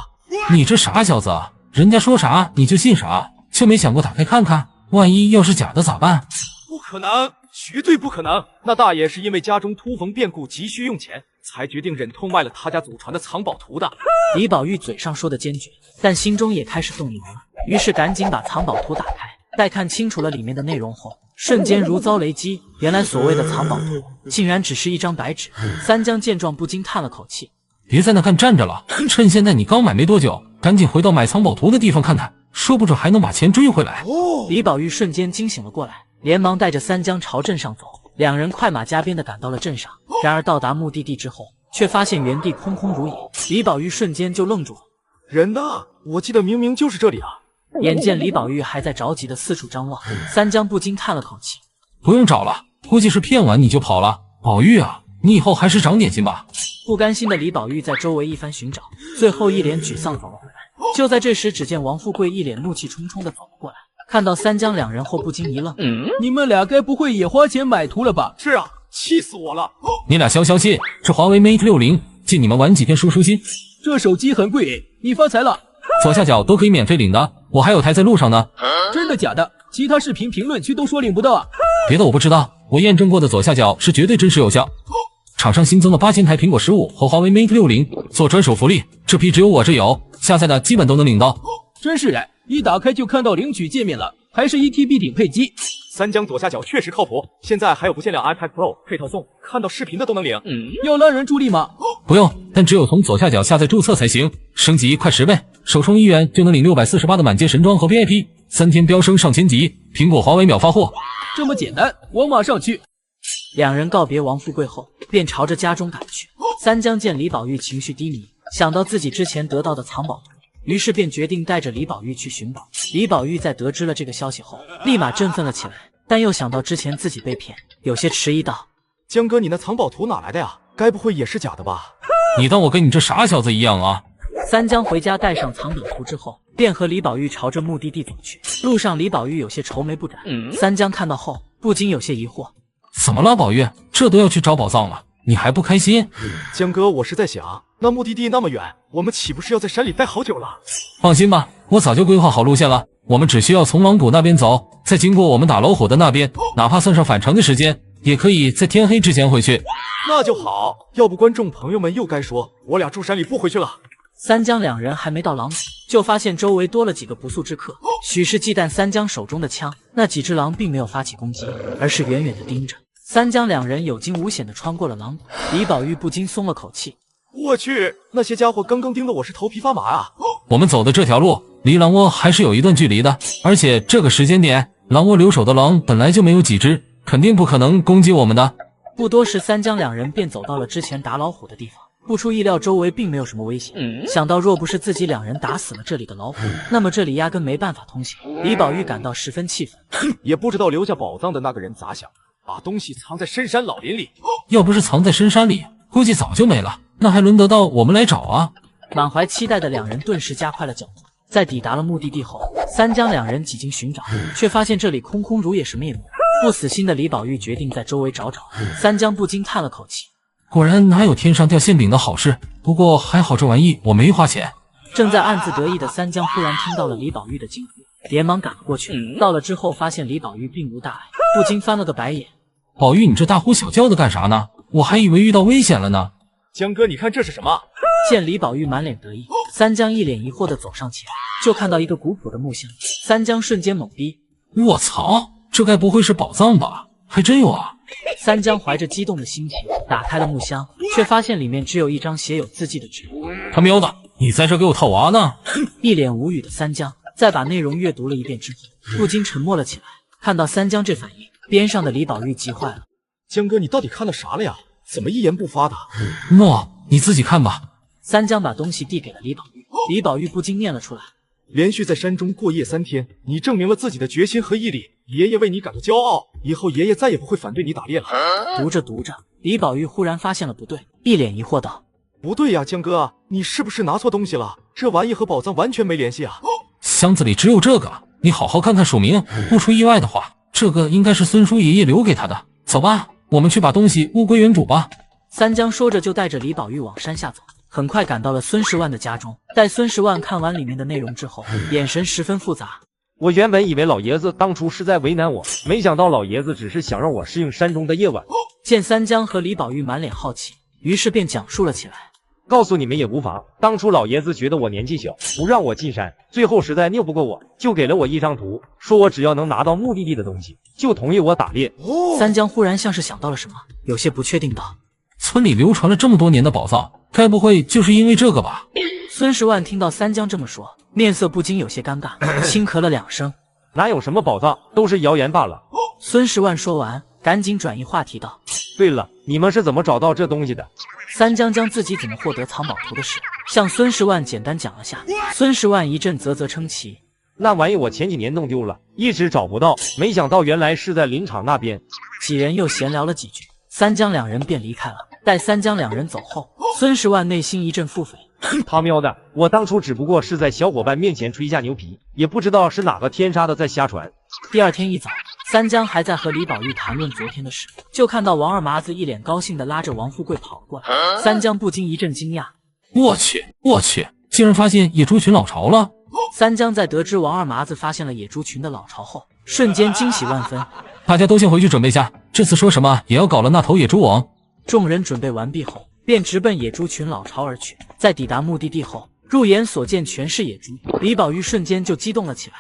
你这傻小子啊，人家说啥你就信啥，就没想过打开看看，万一要是假的咋办？不可能，绝对不可能！那大爷是因为家中突逢变故，急需用钱，才决定忍痛卖了他家祖传的藏宝图的。李宝玉嘴上说的坚决，但心中也开始动摇了，于是赶紧把藏宝图打开，待看清楚了里面的内容后，瞬间如遭雷击，原来所谓的藏宝图竟然只是一张白纸。三江见状不禁叹了口气：别在那看站着了，趁现在你刚买没多久，赶紧回到买藏宝图的地方看看，说不准还能把钱追回来。李宝玉瞬间惊醒了过来，连忙带着三江朝镇上走。两人快马加鞭地赶到了镇上，然而到达目的地之后，却发现原地空空如也。李宝玉瞬间就愣住了，人呢？我记得明明就是这里啊！眼见李宝玉还在着急的四处张望，三江不禁叹了口气：不用找了，估计是骗完你就跑了。宝玉啊，你以后还是长点心吧。不甘心的李宝玉在周围一番寻找，最后一脸沮丧走了回来。就在这时，只见王富贵一脸怒气冲冲的走了过来，看到三江两人后不禁一愣：你们俩该不会也花钱买图了吧？是啊，气死我了！你俩消气，这华为 Mate 60，借你们玩几天舒心。这手机很贵，你发财了。左下角都可以免费领的，我还有台在路上呢。真的假的？其他视频评论区都说领不到啊。别的我不知道，我验证过的左下角是绝对真实有效。厂商新增了8000台苹果15和华为 Mate 60做专属福利，这批只有我这有，下载的基本都能领到。真是哎，一打开就看到领取界面了，还是 1TB 顶配机。三江左下角确实靠谱，现在还有不限量 iPad Pro 配套送，看到视频的都能领。要拉人助力吗？不用，但只有从左下角下载注册才行。升级快10倍，首充1元就能领648的满街神装和 VIP，3天飙升上千级，苹果华为秒发货。这么简单，我马上去。两人告别王富贵后，便朝着家中赶去。三江见李宝玉情绪低迷，想到自己之前得到的藏宝图，于是便决定带着李宝玉去寻宝。李宝玉在得知了这个消息后，立马振奋了起来，但又想到之前自己被骗，有些迟疑道：江哥，你那藏宝图哪来的呀？该不会也是假的吧？你当我跟你这傻小子一样啊？三江回家带上藏宝图之后，便和李宝玉朝着目的地走去。路上李宝玉有些愁眉不展，三江看到后不禁有些疑惑：怎么了宝玉，这都要去找宝藏了，你还不开心？江哥，我是在想，那目的地那么远，我们岂不是要在山里待好久了？放心吧，我早就规划好路线了，我们只需要从狼谷那边走，再经过我们打老虎的那边，哪怕算上返程的时间，也可以在天黑之前回去。那就好，要不观众朋友们又该说我俩住山里不回去了。三江两人还没到狼谷，就发现周围多了几个不速之客，许是忌惮三江手中的枪。那几只狼并没有发起攻击，而是远远的盯着三江两人，有惊无险的穿过了狼谷。李宝玉不禁松了口气：我去，那些家伙刚刚盯得我是头皮发麻啊！我们走的这条路离狼窝还是有一段距离的，而且这个时间点，狼窝留守的狼本来就没有几只，肯定不可能攻击我们的。不多时，三江两人便走到了之前打老虎的地方。不出意料，周围并没有什么危险。想到若不是自己两人打死了这里的老虎，那么这里压根没办法通行。李宝玉感到十分气愤，也不知道留下宝藏的那个人咋想，把东西藏在深山老林里。要不是藏在深山里，估计早就没了，那还轮得到我们来找啊？满怀期待的两人顿时加快了脚步。在抵达了目的地后，三江两人几经寻找，却发现这里空空如也，什么也没有。不死心的李宝玉决定在周围找找。三江不禁叹了口气，果然哪有天上掉馅饼的好事？不过还好这玩意我没花钱。正在暗自得意的三江忽然听到了李宝玉的惊呼，连忙赶了过去。到了之后发现李宝玉并无大碍，不禁翻了个白眼。宝玉，你这大呼小叫的干啥呢？我还以为遇到危险了呢。江哥，你看这是什么？见李宝玉满脸得意，三江一脸疑惑的走上前，就看到一个古朴的木箱。三江瞬间懵逼，卧槽，这该不会是宝藏吧？还真有啊！三江怀着激动的心情打开了木箱，却发现里面只有一张写有字迹的纸。他喵的，你在这给我套娃呢？一脸无语的三江在把内容阅读了一遍之后，不禁沉默了起来。看到三江这反应，边上的李宝玉急坏了：江哥，你到底看了啥了呀？怎么一言不发的？诺，你自己看吧。三江把东西递给了李宝玉，李宝玉不禁念了出来：连续在山中过夜3天，你证明了自己的决心和毅力，爷爷为你感到骄傲，以后爷爷再也不会反对你打猎了。读着读着，李宝玉忽然发现了不对，一脸疑惑道：不对呀，江哥，你是不是拿错东西了？这玩意和宝藏完全没联系啊！箱子里只有这个，你好好看看署名，不出意外的话，这个应该是孙叔爷爷留给他的。走吧，我们去把东西物归原主吧。三江说着就带着李宝玉往山下走，很快赶到了孙十万的家中。待孙十万看完里面的内容之后，眼神十分复杂。我原本以为老爷子当初是在为难我，没想到老爷子只是想让我适应山中的夜晚。见三江和李宝玉满脸好奇，于是便讲述了起来。告诉你们也无妨，当初老爷子觉得我年纪小，不让我进山，最后实在拗不过我，就给了我一张图，说我只要能拿到目的地的东西，就同意我打猎。三江忽然像是想到了什么，有些不确定道：村里流传了这么多年的宝藏，该不会就是因为这个吧？孙十万听到三江这么说，面色不禁有些尴尬，轻咳了2声。哪有什么宝藏，都是谣言罢了。孙十万说完，赶紧转移话题道：对了，你们是怎么找到这东西的？三江将自己怎么获得藏宝图的事向孙十万简单讲了下。孙十万一阵啧啧称奇：那玩意我前几年弄丢了，一直找不到，没想到原来是在林场那边。几人又闲聊了几句，三江两人便离开了。待三江两人走后，孙十万内心一阵腹诽：他喵的，我当初只不过是在小伙伴面前吹下牛皮，也不知道是哪个天杀的在瞎传。第二天一早，三江还在和李宝玉谈论昨天的事，就看到王二麻子一脸高兴地拉着王富贵跑了过来。三江不禁一阵惊讶：我去，竟然发现野猪群老巢了！三江在得知王二麻子发现了野猪群的老巢后，瞬间惊喜万分。大家都先回去准备下，这次说什么也要搞了那头野猪王。众人准备完毕后，便直奔野猪群老巢而去。在抵达目的地后，入眼所见全是野猪，李宝玉瞬间就激动了起来。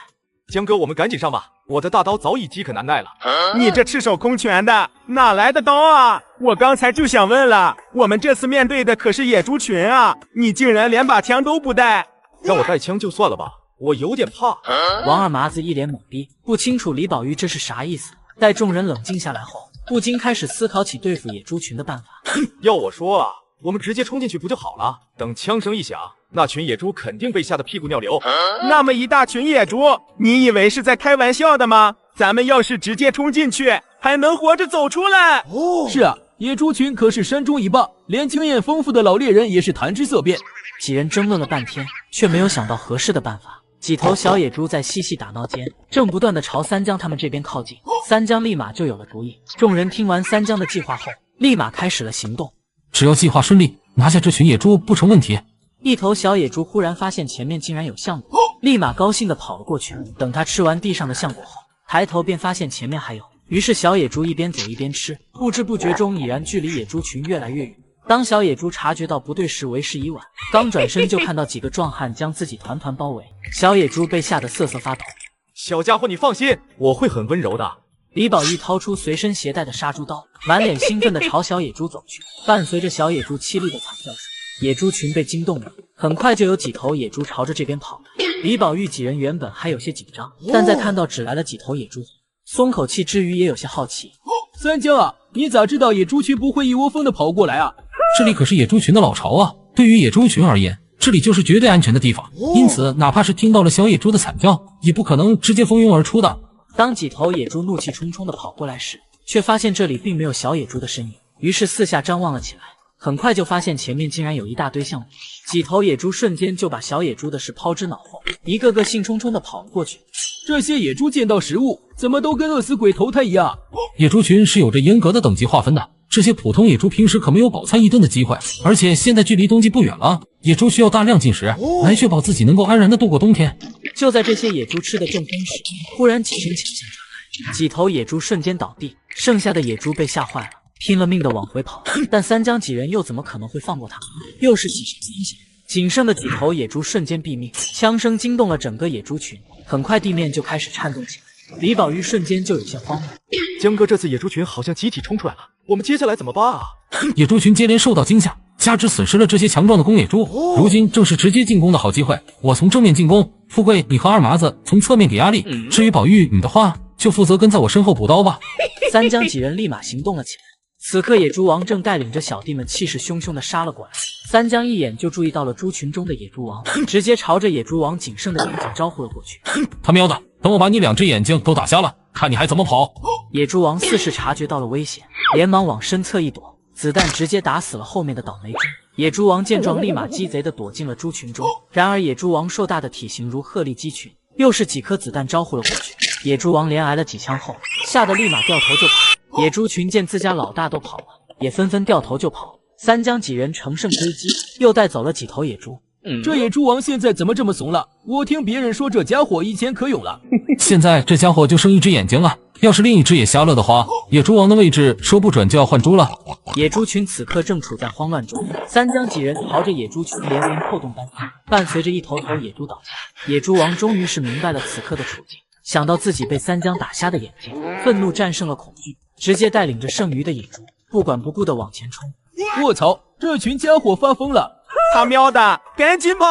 江哥，我们赶紧上吧，我的大刀早已饥渴难耐了。你这赤手空拳的，哪来的刀啊？我刚才就想问了，我们这次面对的可是野猪群啊，你竟然连把枪都不带。让我带枪就算了吧，我有点怕。王二麻子一脸懵逼，不清楚李宝玉这是啥意思。待众人冷静下来后，不禁开始思考起对付野猪群的办法。要我说啊，我们直接冲进去不就好了？等枪声一响，那群野猪肯定被吓得屁股尿流。那么一大群野猪，你以为是在开玩笑的吗？咱们要是直接冲进去，还能活着走出来？是啊，野猪群可是山中一霸，连经验丰富的老猎人也是谈之色变。几人争论了半天，却没有想到合适的办法。几头小野猪在嬉戏打闹间，正不断地朝三江他们这边靠近。三江立马就有了主意。众人听完三江的计划后，立马开始了行动。只要计划顺利，拿下这群野猪不成问题。一头小野猪忽然发现前面竟然有橡果，立马高兴地跑了过去。等他吃完地上的橡果后，抬头便发现前面还有，于是小野猪一边走一边吃，不知不觉中已然距离野猪群越来越远。当小野猪察觉到不对时，为时已晚，刚转身就看到几个壮汉将自己团团包围。小野猪被吓得瑟瑟发抖。小家伙，你放心，我会很温柔的。李宝玉掏出随身携带的杀猪刀，满脸兴奋地朝小野猪走去，伴随着小野猪凄厉的惨叫声，野猪群被惊动了，很快就有几头野猪朝着这边跑来。李宝玉几人原本还有些紧张，但在看到只来了几头野猪，松口气之余也有些好奇。三江啊，你咋知道野猪群不会一窝蜂的跑过来啊？这里可是野猪群的老巢啊！对于野猪群而言，这里就是绝对安全的地方，因此哪怕是听到了小野猪的惨叫，也不可能直接蜂拥而出的。当几头野猪怒气冲冲地跑过来时，却发现这里并没有小野猪的身影，于是四下张望了起来。很快就发现前面竟然有一大堆橡皮，几头野猪瞬间就把小野猪的事抛之脑后，一个个兴冲冲地跑了过去。这些野猪见到食物，怎么都跟饿死鬼投胎一样？野猪群是有着严格的等级划分的，这些普通野猪平时可没有饱餐一顿的机会，而且现在距离冬季不远了，野猪需要大量进食，来确保自己能够安然地度过冬天。就在这些野猪吃得正丰时，忽然几声抢声传来，几头野猪瞬间倒地，剩下的野猪被吓坏了，拼了命地往回跑。但三江几人又怎么可能会放过他们？又是几声枪响，仅剩的几头野猪瞬间毙命，枪声惊动了整个野猪群，很快地面就开始颤动起来。李宝玉瞬间就有些慌了，江哥，这次野猪群好像集体冲出来了，我们接下来怎么办啊？野猪群接连受到惊吓，加之损失了这些强壮的公野猪，如今正是直接进攻的好机会。我从正面进攻，富贵你和二麻子从侧面给压力，至于宝玉你的话，就负责跟在我身后补刀吧。三江几人立马行动了起来。此刻野猪王正带领着小弟们气势汹汹地杀了过来，三江一眼就注意到了猪群中的野猪王，直接朝着野猪王仅剩的眼睛招呼了过去。他喵的，等我把你2只眼睛都打瞎了，看你还怎么跑！野猪王似是察觉到了危险，连忙往身侧一躲，子弹直接打死了后面的倒霉猪。野猪王见状，立马鸡贼地躲进了猪群中。然而野猪王硕大的体型如鹤立鸡群，又是几颗子弹招呼了过去。野猪王连挨了几枪后，吓得立马掉头就跑。野猪群见自家老大都跑了，也纷纷掉头就跑。三江几人乘胜追击，又带走了几头野猪。这野猪王现在怎么这么怂了？我听别人说这家伙以前可勇了。现在这家伙就剩1只眼睛了，要是另一只也瞎了的话，野猪王的位置说不准就要换猪了。野猪群此刻正处在慌乱中，三江几人朝着野猪群连连扣动扳机，伴随着一头头野猪倒下。野猪王终于是明白了此刻的处境，想到自己被三江打瞎的眼睛，愤怒战胜了恐惧，直接带领着剩余的野猪不管不顾地往前冲。卧槽，这群家伙发疯了！他喵的，赶紧跑！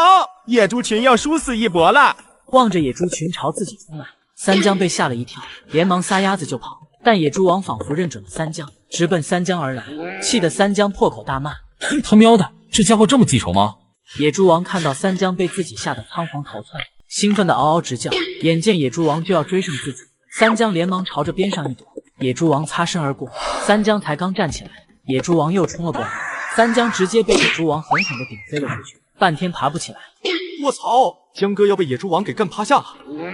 野猪群要殊死一搏了！望着野猪群朝自己冲来，三江被吓了一跳，连忙撒丫子就跑。但野猪王仿佛认准了三江，直奔三江而来，气得三江破口大骂：他喵的，这家伙这么记仇吗？野猪王看到三江被自己吓得仓皇逃窜，兴奋地嗷嗷直叫。眼见野猪王就要追上自己，三江连忙朝着边上一躲，野猪王擦身而过。三江才刚站起来，野猪王又冲了过来，三江直接被野猪王狠狠地顶飞了出去，半天爬不起来。卧槽，江哥要被野猪王给干趴下了！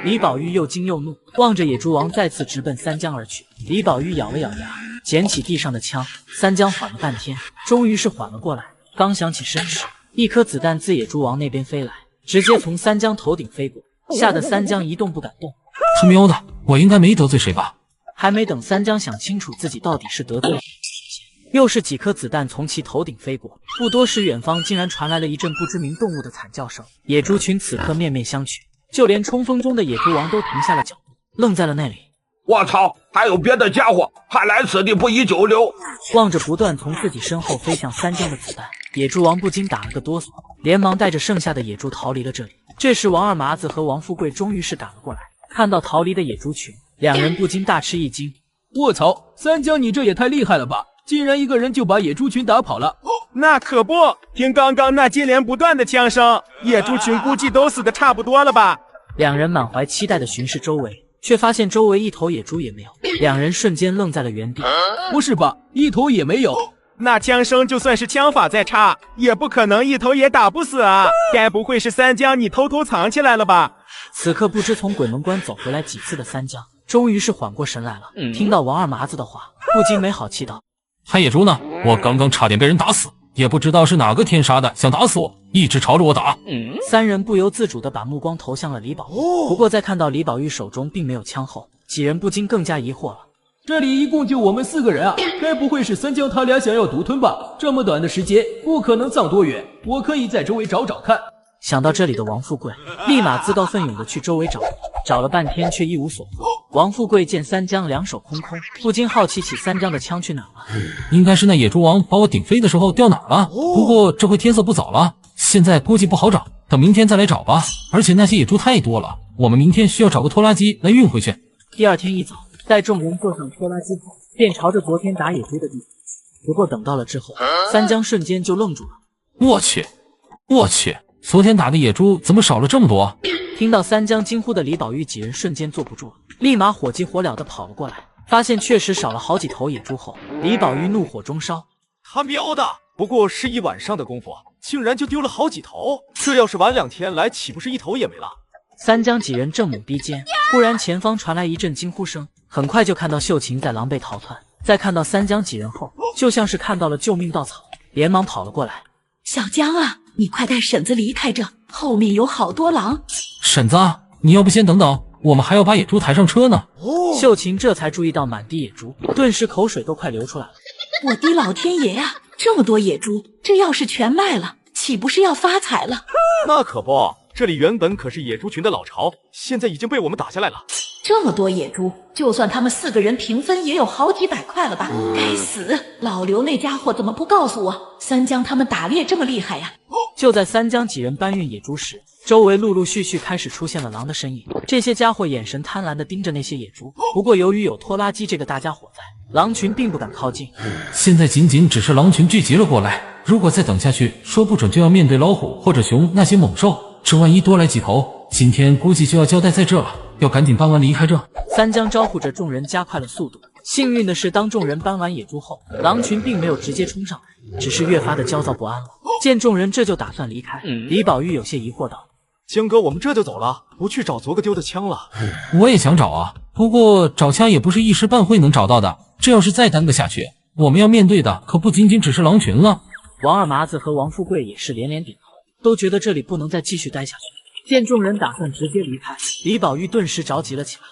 李宝玉又惊又怒，望着野猪王再次直奔三江而去。李宝玉咬了咬牙，捡起地上的枪。三江缓了半天，终于是缓了过来，刚想起身时，一颗子弹自野猪王那边飞来，直接从三江头顶飞过，吓得三江一动不敢动。他喵的，我应该没得罪谁吧？还没等三江想清楚自己到底是得罪了谁，又是几颗子弹从其头顶飞过。不多时，远方竟然传来了一阵不知名动物的惨叫声。野猪群此刻面面相觑，就连冲锋中的野猪王都停下了脚步，愣在了那里。我操，还有别的家伙，看来此地不宜久留。望着不断从自己身后飞向三江的子弹，野猪王不禁打了个哆嗦，连忙带着剩下的野猪逃离了这里。这时王二麻子和王富贵终于是赶了过来，看到逃离的野猪群，两人不禁大吃一惊。卧槽，三江你这也太厉害了吧，竟然一个人就把野猪群打跑了。那可不，听刚刚那接连不断的枪声，野猪群估计都死得差不多了吧。两人满怀期待地巡视周围，却发现周围一头野猪也没有，两人瞬间愣在了原地。不是吧，一头也没有？那枪声就算是枪法再差，也不可能一头也打不死啊！该不会是三江你偷偷藏起来了吧？此刻不知从鬼门关走回来几次的三江，终于是缓过神来了。听到王二麻子的话，不禁没好气道：还野猪呢？我刚刚差点被人打死，也不知道是哪个天杀的想打死我，一直朝着我打。三人不由自主地把目光投向了李宝玉，不过在看到李宝玉手中并没有枪后，几人不禁更加疑惑了。这里一共就我们4个人啊，该不会是三江他俩想要独吞吧？这么短的时间，不可能藏多远，我可以在周围找找看。想到这里的王富贵，立马自告奋勇地去周围找，找了半天却一无所获。王富贵见三江两手空空，不禁好奇起三江的枪去哪了。应该是那野猪王把我顶飞的时候掉哪儿了。不过这回天色不早了，现在估计不好找，等明天再来找吧。而且那些野猪太多了，我们明天需要找个拖拉机来运回去。第二天一早，待众人坐上拖拉机后，便朝着昨天打野猪的地方。不过等到了之后，三江瞬间就愣住了。我去，昨天打的野猪怎么少了这么多？听到三江惊呼的李宝玉几人瞬间坐不住了，立马火急火燎地跑了过来，发现确实少了好几头野猪后，李宝玉怒火中烧。他喵的！不过是一晚上的功夫，竟然就丢了好几头，这要是晚2天来，岂不是一头也没了？三江几人正猛逼间，忽然前方传来一阵惊呼声，很快就看到秀琴在狼狈逃窜。在看到三江几人后，就像是看到了救命稻草，连忙跑了过来。小江啊，你快带婶子离开这，后面有好多狼。婶子，你要不先等等，我们还要把野猪抬上车呢。秀琴这才注意到满地野猪，顿时口水都快流出来了。我的老天爷啊，这么多野猪，这要是全卖了，岂不是要发财了？那可不，这里原本可是野猪群的老巢，现在已经被我们打下来了。这么多野猪，就算他们4个人平分，也有好几百块了吧？该死，老刘那家伙怎么不告诉我，三江他们打猎这么厉害呀？就在三江几人搬运野猪时，周围陆陆续续开始出现了狼的身影。这些家伙眼神贪婪地盯着那些野猪，不过由于有拖拉机这个大家伙在，狼群并不敢靠近。现在仅仅只是狼群聚集了过来，如果再等下去，说不准就要面对老虎或者熊那些猛兽，这万一多来几头，今天估计就要交代在这了，要赶紧搬完离开这。三江招呼着众人加快了速度。幸运的是，当众人搬完野猪后，狼群并没有直接冲上来，只是越发的焦躁不安了。见众人这就打算离开，李宝玉有些疑惑道：江哥，我们这就走了，不去找昨个丢的枪了？我也想找啊，不过找枪也不是一时半会能找到的，这要是再耽搁下去，我们要面对的可不仅仅只是狼群了。王二麻子和王富贵也是连连点头，都觉得这里不能再继续待下去。见众人打算直接离开，李宝玉顿时着急了起来。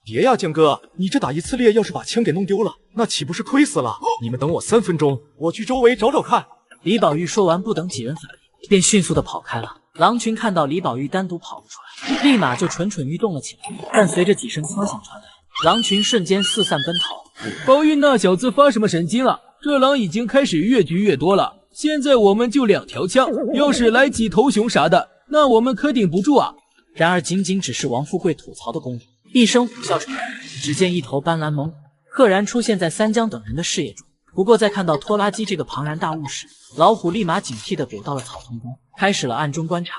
别呀，江哥，你这打一次猎，要是把枪给弄丢了，那岂不是亏死了？你们等我3分钟，我去周围找找看。李宝玉说完，不等几人反应，便迅速的跑开了。狼群看到李宝玉单独跑了出来，立马就蠢蠢欲动了起来。但随着几声枪响传来，狼群瞬间四散奔逃。宝玉那小子发什么神经了？这狼已经开始越聚越多了，现在我们就2条枪，要是来几头熊啥的，那我们可顶不住啊！然而仅仅只是王富贵吐槽的功夫，一声虎啸传来，只见一头斑斓猛虎赫然出现在三江等人的视野中。不过在看到拖拉机这个庞然大物时，老虎立马警惕地躲到了草丛中，开始了暗中观察。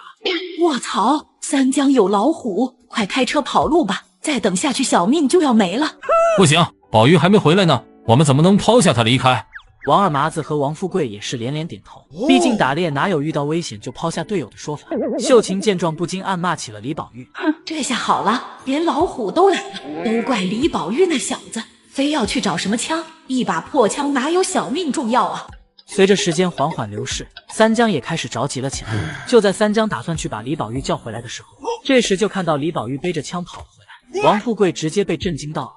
卧槽，三江有老虎，快开车跑路吧，再等下去小命就要没了。不行，宝玉还没回来呢，我们怎么能抛下他离开？王二麻子和王富贵也是连连点头，毕竟打猎哪有遇到危险就抛下队友的说法。秀琴见状不禁暗骂起了李宝玉。哼，这下好了，连老虎都来了，都怪李宝玉那小子，非要去找什么枪，一把破枪哪有小命重要啊。随着时间缓缓流逝，三江也开始着急了起来。就在三江打算去把李宝玉叫回来的时候，这时就看到李宝玉背着枪跑了回来。王富贵直接被震惊到了。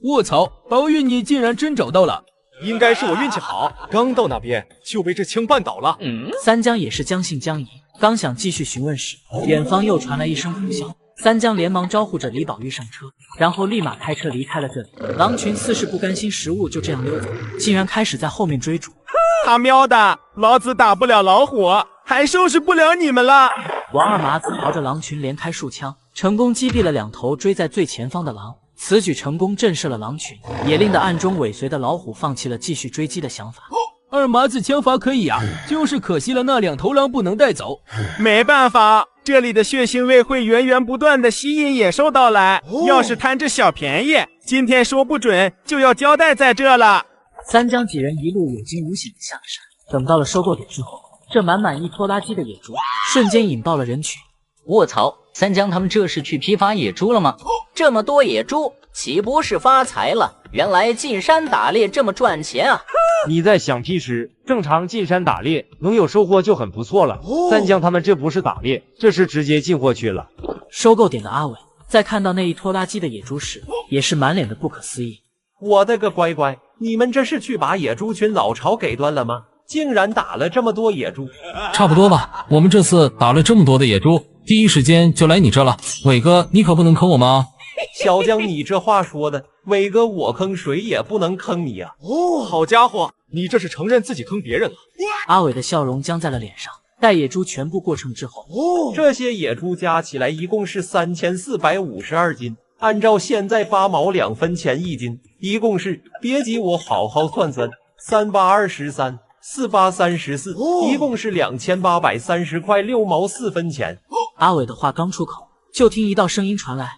卧槽，宝玉你竟然真找到了！应该是我运气好，刚到那边就被这枪绊倒了。三江也是将信将疑，刚想继续询问时，远方又传来一声呼啸。三江连忙招呼着李宝玉上车，然后立马开车离开了这里。狼群似是不甘心食物就这样溜走，竟然开始在后面追逐。他喵的，老子打不了老虎，还收拾不了你们了！王二麻子朝着狼群连开数枪，成功击毙了2头追在最前方的狼。此举成功震慑了狼群，也令得暗中尾随的老虎放弃了继续追击的想法。二麻子枪法可以啊，就是可惜了那2头狼不能带走。没办法，这里的血腥味会源源不断的吸引野兽到来，要是贪这小便宜，今天说不准就要交代在这了。三江几人一路有惊无险地下了山，等到了收购点之后，这满满一拖拉机的野猪瞬间引爆了人群。卧槽，三江他们这是去批发野猪了吗？这么多野猪，岂不是发财了？原来进山打猎这么赚钱啊！你在想屁时，正常进山打猎能有收获就很不错了。三江他们这不是打猎，这是直接进货去了。收购点的阿伟在看到那一拖拉机的野猪时，也是满脸的不可思议。我的个乖乖，你们这是去把野猪群老巢给端了吗？竟然打了这么多野猪！差不多吧，我们这次打了这么多的野猪，第一时间就来你这了。伟哥，你可不能坑我们啊！小江，你这话说的，伟哥我坑谁也不能坑你啊！好家伙，你这是承认自己坑别人了。阿伟的笑容僵在了脸上。待野猪全部过秤之后，这些野猪加起来一共是3452斤，按照现在8毛2分钱一斤，一共是，别急我好好算算3823，4834，一共是2830块6毛4分钱。阿伟的话刚出口，就听一道声音传来：“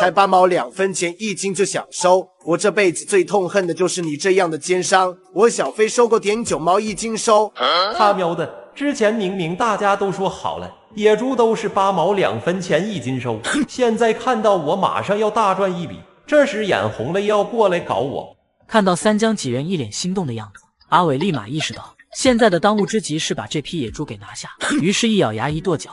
才8毛2分钱1斤就想收，我这辈子最痛恨的就是你这样的奸商。我小飞收购点9毛1斤收。”他喵的！之前明明大家都说好了，野猪都是8毛2分钱1斤收，现在看到我马上要大赚一笔，这时眼红了要过来搞我。看到三江几人一脸心动的样子，阿伟立马意识到现在的当务之急是把这批野猪给拿下，于是一咬牙一跺脚：“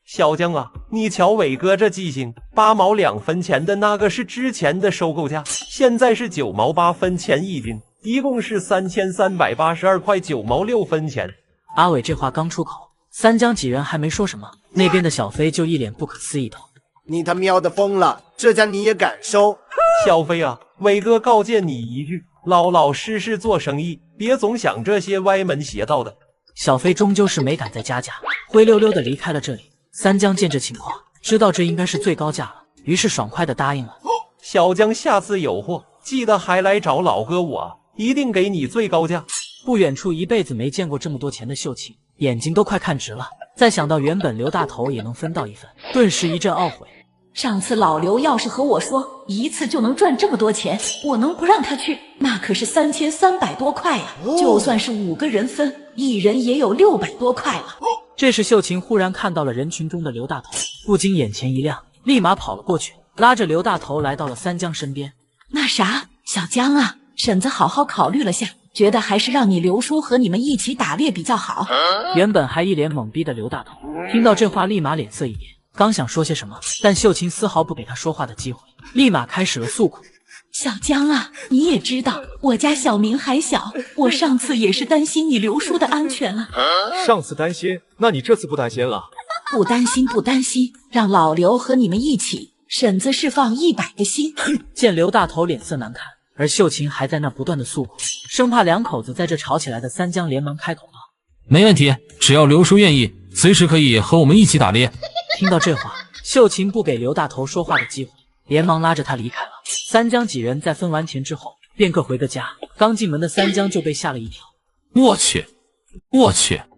小江啊，你瞧伟哥这记性，8毛2分钱的那个是之前的收购价，现在是9毛8分钱1斤，一共是3382块9毛6分钱。”阿伟这话刚出口，三江几人还没说什么，那边的小飞就一脸不可思议道：“你他喵的疯了，这家你也敢收？”小飞啊，伟哥告诫你一句，老老实实做生意，别总想这些歪门邪道的。小飞终究是没敢再加价，灰溜溜的离开了这里。三江见这情况，知道这应该是最高价了，于是爽快的答应了。小江下次有货，记得还来找老哥我，一定给你最高价。不远处一辈子没见过这么多钱的秀琴，眼睛都快看直了。再想到原本刘大头也能分到一份，顿时一阵懊悔。上次老刘要是和我说一次就能赚这么多钱，我能不让他去？那可是3300多块呀！就算是5个人分，一人也有600多块了。这时秀琴忽然看到了人群中的刘大头，不禁眼前一亮，立马跑了过去，拉着刘大头来到了三江身边。那啥，小江啊，婶子好好考虑了下，觉得还是让你刘叔和你们一起打猎比较好。原本还一脸懵逼的刘大头听到这话立马脸色一变，刚想说些什么，但秀琴丝毫不给他说话的机会，立马开始了诉苦。小江啊，你也知道我家小明还小，我上次也是担心你刘叔的安全了。上次担心，那你这次不担心了？不担心不担心，让老刘和你们一起，婶子是放100个心。见刘大头脸色难看，而秀琴还在那不断的诉苦，生怕两口子在这吵起来的三江连忙开口道：“没问题，只要刘叔愿意，随时可以和我们一起打猎。”听到这话，秀琴不给刘大头说话的机会，连忙拉着他离开了。三江几人在分完钱之后，便各回个家。刚进门的三江就被吓了一跳。我去，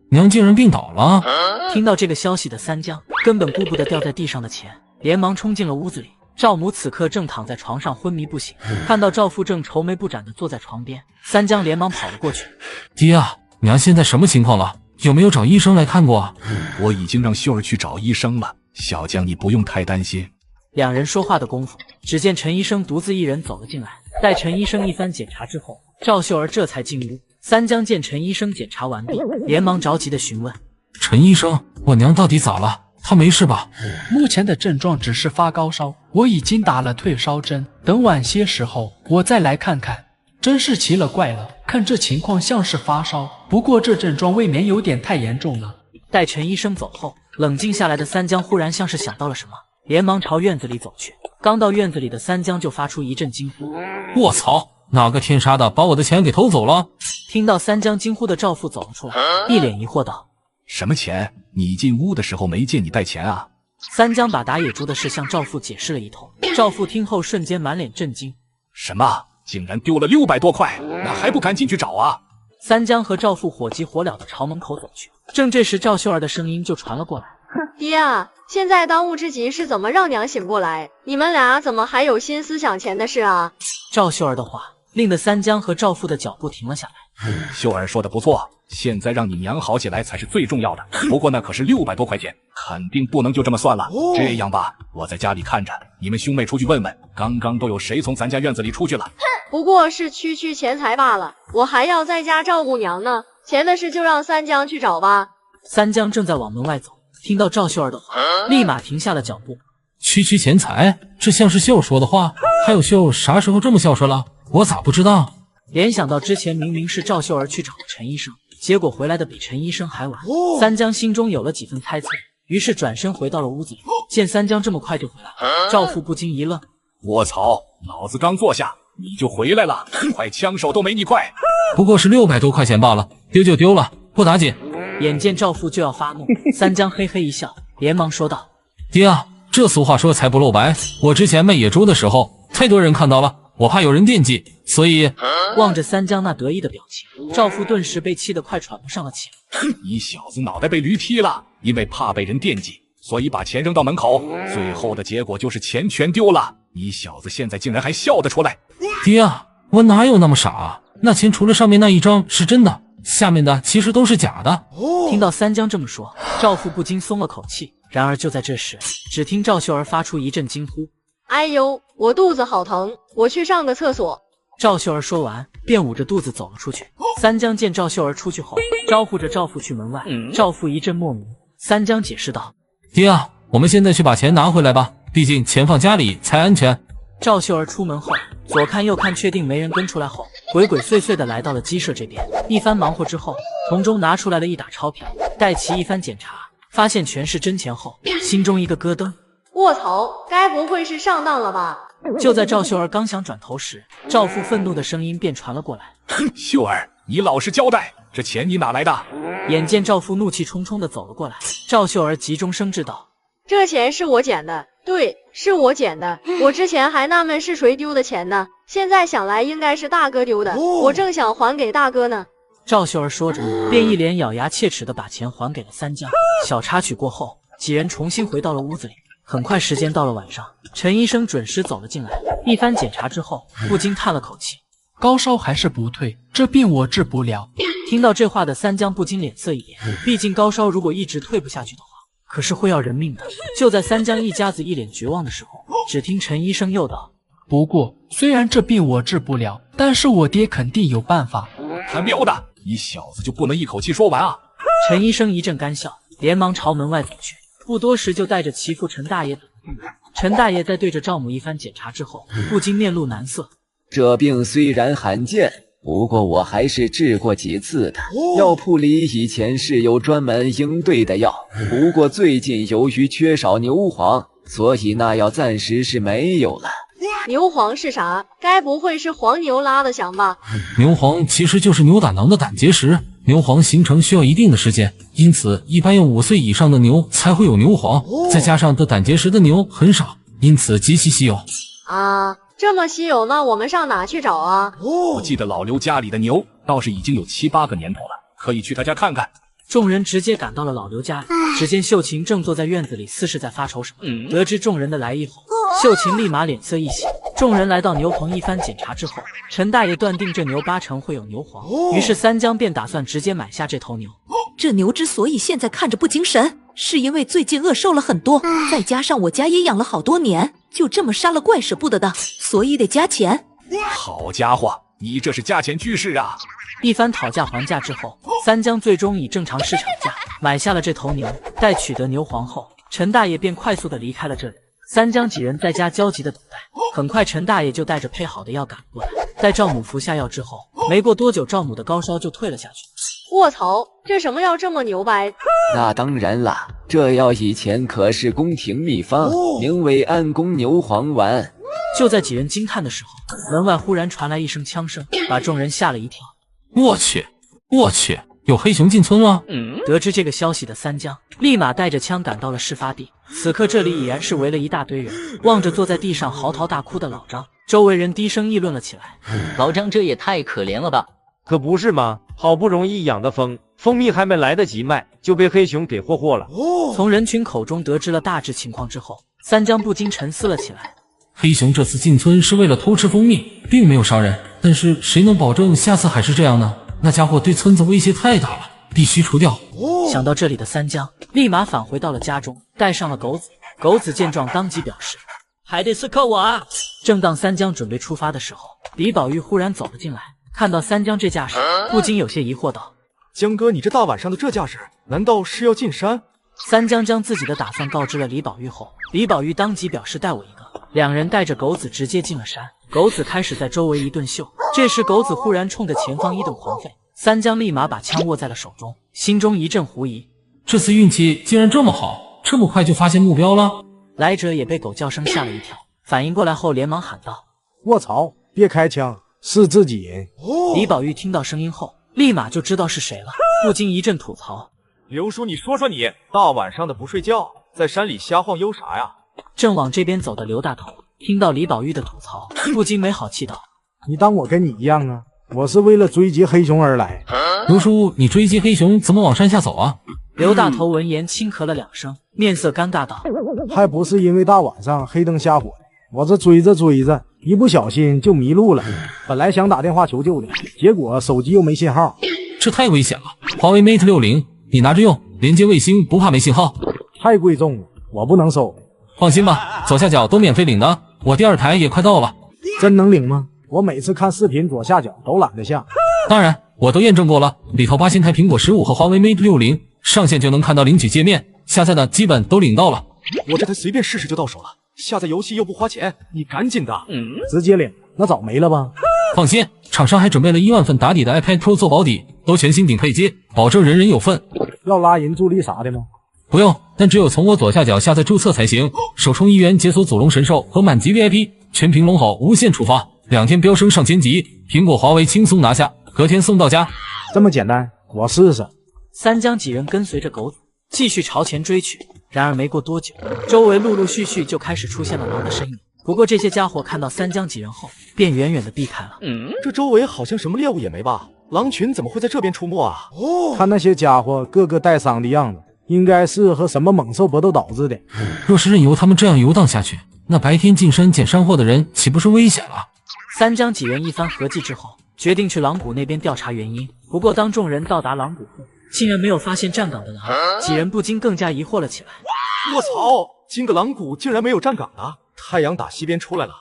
娘竟然病倒了！听到这个消息的三江根本顾不得掉在地上的钱，连忙冲进了屋子里。赵母此刻正躺在床上昏迷不醒，看到赵父正愁眉不展地坐在床边，三江连忙跑了过去。爹啊，娘现在什么情况了？有没有找医生来看过？我已经让秀儿去找医生了，小江你不用太担心。两人说话的功夫，只见陈医生独自一人走了进来。待陈医生一番检查之后，赵秀儿这才进屋。三江见陈医生检查完毕，连忙着急地询问：“陈医生，我娘到底咋了？她没事吧？”目前的症状只是发高烧，我已经打了退烧针，等晚些时候我再来看看。真是奇了怪了，看这情况像是发烧，不过这症状未免有点太严重了。待陈医生走后，冷静下来的三江忽然像是想到了什么，连忙朝院子里走去。刚到院子里的三江就发出一阵惊呼：“卧槽！哪个天杀的把我的钱给偷走了？”听到三江惊呼的赵父走了出来，一脸疑惑道：“什么钱？你进屋的时候没见你带钱啊？”三江把打野猪的事向赵父解释了一通。赵父听后瞬间满脸震惊：“什么？竟然丢了600多块，那还不赶紧去找啊！”三江和赵父火急火燎地朝门口走去。正这时，赵秀儿的声音就传了过来：“爹啊，现在当务之急是怎么让娘醒过来？你们俩怎么还有心思想钱的事啊？”赵秀儿的话令得三江和赵父的脚步停了下来。秀儿说的不错，现在让你娘好起来才是最重要的。不过那可是600多块钱，肯定不能就这么算了。这样吧，我在家里看着，你们兄妹出去问问，刚刚都有谁从咱家院子里出去了？不过是区钱财罢了，我还要在家照顾娘呢。钱的事就让三江去找吧。三江正在往门外走，听到赵秀儿的话，立马停下了脚步。区钱财，这像是秀说的话。还有秀啥时候这么孝顺了？我咋不知道？联想到之前明明是赵秀儿去找了陈医生，结果回来的比陈医生还晚，三江心中有了几分猜测，于是转身回到了屋子里。见三江这么快就回来了，赵父不禁一愣：“卧槽，老子刚坐下你就回来了，快枪手都没你快！”不过是600多块钱罢了，丢就丢了，不打紧。眼见赵父就要发怒，三江嘿嘿一笑，连忙说道：“爹啊，这俗话说财不露白，我之前卖野猪的时候，太多人看到了，我怕有人惦记，所以……望着三江那得意的表情，赵父顿时被气得快喘不上了气。你小子脑袋被驴踢了，因为怕被人惦记，所以把钱扔到门口，最后的结果就是钱全丢了。你小子现在竟然还笑得出来！爹啊，我哪有那么傻啊？那钱除了上面那一张是真的，下面的其实都是假的。听到三江这么说，赵父不禁松了口气。然而就在这时，只听赵秀儿发出一阵惊呼：“哎呦，我肚子好疼，我去上个厕所。”赵秀儿说完，便捂着肚子走了出去。三江见赵秀儿出去后，招呼着赵父去门外。赵父一阵莫名，三江解释道：“爹啊，我们现在去把钱拿回来吧，毕竟钱放家里才安全。”赵秀儿出门后，左看右看，确定没人跟出来后，鬼鬼祟祟的来到了鸡舍这边。一番忙活之后，从中拿出来了一沓钞票，待其一番检查，发现全是真钱后，心中一个咯噔。卧槽，该不会是上当了吧？就在赵秀儿刚想转头时，赵父愤怒的声音便传了过来：“秀儿，你老实交代，这钱你哪来的？”眼见赵父怒气冲冲的走了过来，赵秀儿急中生智道：“这钱是我捡的，对，是我捡的。我之前还纳闷是谁丢的钱呢，现在想来应该是大哥丢的，我正想还给大哥呢。”赵秀儿说着，便一脸咬牙切齿的把钱还给了三江。小插曲过后，几人重新回到了屋子里。很快时间到了晚上，陈医生准时走了进来。一番检查之后，不禁叹了口气：“高烧还是不退，这病我治不了。”听到这话的三江不禁脸色一变，毕竟高烧如果一直退不下去的话，可是会要人命的。就在三江一家子一脸绝望的时候，只听陈医生又道：“不过虽然这病我治不了，但是我爹肯定有办法。”他喵的，你小子就不能一口气说完啊！陈医生一阵干笑，连忙朝门外走去。不多时就带着其父陈大爷等了进来。陈大爷在对着赵母一番检查之后，不禁面露难色。这病虽然罕见，不过我还是治过几次的。药铺里以前是有专门应对的药，不过最近由于缺少牛黄，所以那药暂时是没有了。牛黄是啥？该不会是黄牛拉的响吧？牛黄其实就是牛胆囊的胆结石，牛黄形成需要一定的时间，因此一般用5岁以上的牛才会有牛黄，再加上得胆结石的牛很少，因此极其稀有。啊，这么稀有，那我们上哪去找啊？我记得老刘家里的牛倒是已经有7、8个年头了，可以去他家看看。众人直接赶到了老刘家里，只见秀琴正坐在院子里似是在发愁什么。得知众人的来意后，秀琴立马脸色一喜。众人来到牛棚一番检查之后，陈大爷断定这牛8成会有牛黄，于是三江便打算直接买下这头牛。这牛之所以现在看着不精神，是因为最近饿瘦了很多，再加上我家也养了好多年，就这么杀了怪舍不得的，所以得加钱。好家伙，你这是价钱巨市啊！一番讨价还价之后，三江最终以正常市场价买下了这头牛。待取得牛黄后，陈大爷便快速的离开了这里。三江几人在家焦急的等待，很快陈大爷就带着配好的药赶了过来。待赵母服下药之后，没过多久，赵母的高烧就退了下去。卧槽，这什么药这么牛掰？那当然啦，这药以前可是宫廷秘方，名为安宫牛黄丸。就在几人惊叹的时候，门外忽然传来一声枪声，把众人吓了一跳。我去，有黑熊进村了！得知这个消息的三江立马带着枪赶到了事发地。此刻这里已然是围了一大堆人，望着坐在地上嚎啕大哭的老张，周围人低声议论了起来。老张这也太可怜了吧？可不是吗？好不容易养的蜂蜜还没来得及卖，就被黑熊给霍了。从人群口中得知了大致情况之后，三江不禁沉思了起来。黑熊这次进村是为了偷吃蜂蜜，并没有伤人，但是谁能保证下次还是这样呢？那家伙对村子威胁太大了，必须除掉。想到这里的三江立马返回到了家中，带上了狗子。狗子见状当即表示，还得是靠我啊！正当三江准备出发的时候，李宝玉忽然走了进来，看到三江这架势，不禁有些疑惑道：江哥，你这大晚上的这架势，难道是要进山？三江将自己的打算告知了李宝玉后，李宝玉当即表示带我一个。两人带着狗子直接进了山，狗子开始在周围一顿嗅。这时狗子忽然冲着前方一顿狂吠，三江立马把枪握在了手中，心中一阵狐疑，这次运气竟然这么好，这么快就发现目标了。来者也被狗叫声吓了一跳，反应过来后连忙喊道：卧槽，别开枪，是自己人。李宝玉听到声音后立马就知道是谁了，不禁一阵吐槽：刘叔，你说说你，大晚上的不睡觉，在山里瞎晃悠啥呀？正往这边走的刘大头听到李宝玉的吐槽，不禁没好气道：“你当我跟你一样啊？我是为了追击黑熊而来。卢叔，你追击黑熊怎么往山下走啊？”刘大头闻言轻咳了2声，面色尴尬道：“还不是因为大晚上黑灯瞎火，我这追着，一不小心就迷路了。本来想打电话求救的，结果手机又没信号，这太危险了。华为 Mate 60，你拿着用，连接卫星不怕没信号？太贵重了，我不能收。放心吧，左下角都免费领的，我第2台也快到了。真能领吗？我每次看视频左下角都懒得下。当然，我都验证过了，里头8新台苹果15和华为 Mate 60。”上线就能看到领取界面，下载的基本都领到了。我这台随便试试就到手了，下载游戏又不花钱，你赶紧的。直接领，那早没了吧？放心，厂商还准备了1万份打底的 iPad Pro 做保底，都全新顶配机，保证人人有份。要拉人助力啥的吗？不用，但只有从我左下角下载注册才行。首充1元解锁祖龙神兽和满级 VIP， 全屏龙吼无限触发，2天飙升上千级，苹果华为轻松拿下，隔天送到家。这么简单，我试试。三江几人跟随着狗子继续朝前追去，然而没过多久，周围陆陆续续就开始出现了狼的身影。不过这些家伙看到三江几人后，便远远的避开了。这周围好像什么猎物也没吧？狼群怎么会在这边出没啊？看那些家伙个个带伤的样子，应该是和什么猛兽搏斗导致的。若是任由他们这样游荡下去，那白天进山捡山货的人岂不是危险了？三江几人一番合计之后，决定去狼谷那边调查原因。不过当众人到达狼谷后，竟然没有发现站岗的狼，几人不禁更加疑惑了起来。卧槽，今个狼谷竟然没有站岗的！太阳打西边出来了。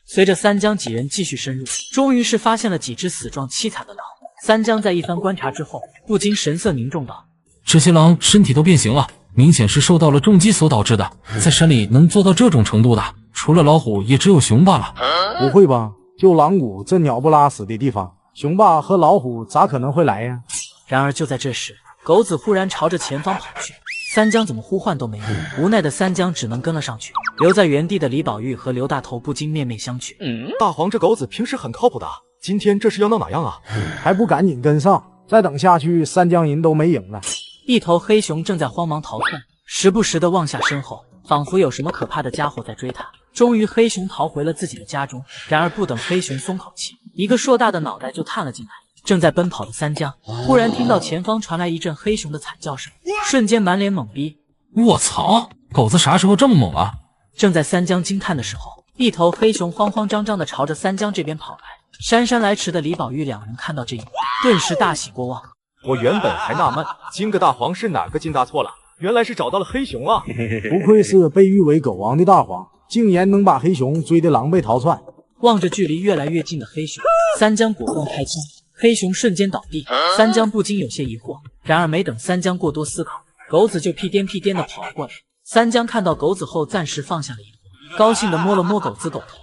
随着三江几人继续深入，终于是发现了几只死状凄惨的狼。三江在一番观察之后，不禁神色凝重道：这些狼身体都变形了，明显是受到了重击所导致的。在山里能做到这种程度的，除了老虎，也只有熊罢了。不会吧？就狼谷这鸟不拉屎的地方，熊爸和老虎咋可能会来呀？然而就在这时，狗子忽然朝着前方跑去，三江怎么呼唤都没用，无奈的三江只能跟了上去。留在原地的李宝玉和刘大头不禁面面相觑。大黄这狗子平时很靠谱的，今天这是要闹哪样啊？还不赶紧跟上，再等下去三江人都没影了。一头黑熊正在慌忙逃窜，时不时的望向身后，仿佛有什么可怕的家伙在追他。终于黑熊逃回了自己的家中，然而不等黑熊松口气，一个硕大的脑袋就探了进来。正在奔跑的三江忽然听到前方传来一阵黑熊的惨叫声，瞬间满脸懵逼。卧槽，狗子啥时候这么猛啊？正在三江惊叹的时候，一头黑熊慌慌张张的朝着三江这边跑来。姗姗来迟的李宝玉两人看到这一幕，顿时大喜过望。我原本还纳闷，今个大黄是哪个进大错了，原来是找到了黑熊啊！不愧是被誉为狗王的大黄，竟然能把黑熊追得狼狈逃窜。望着距离越来越近的黑熊，三江果断开枪，黑熊瞬间倒地。三江不禁有些疑惑，然而没等三江过多思考，狗子就屁颠屁颠的跑了过来。三江看到狗子后，暂时放下了疑惑，高兴的摸了摸狗子狗头。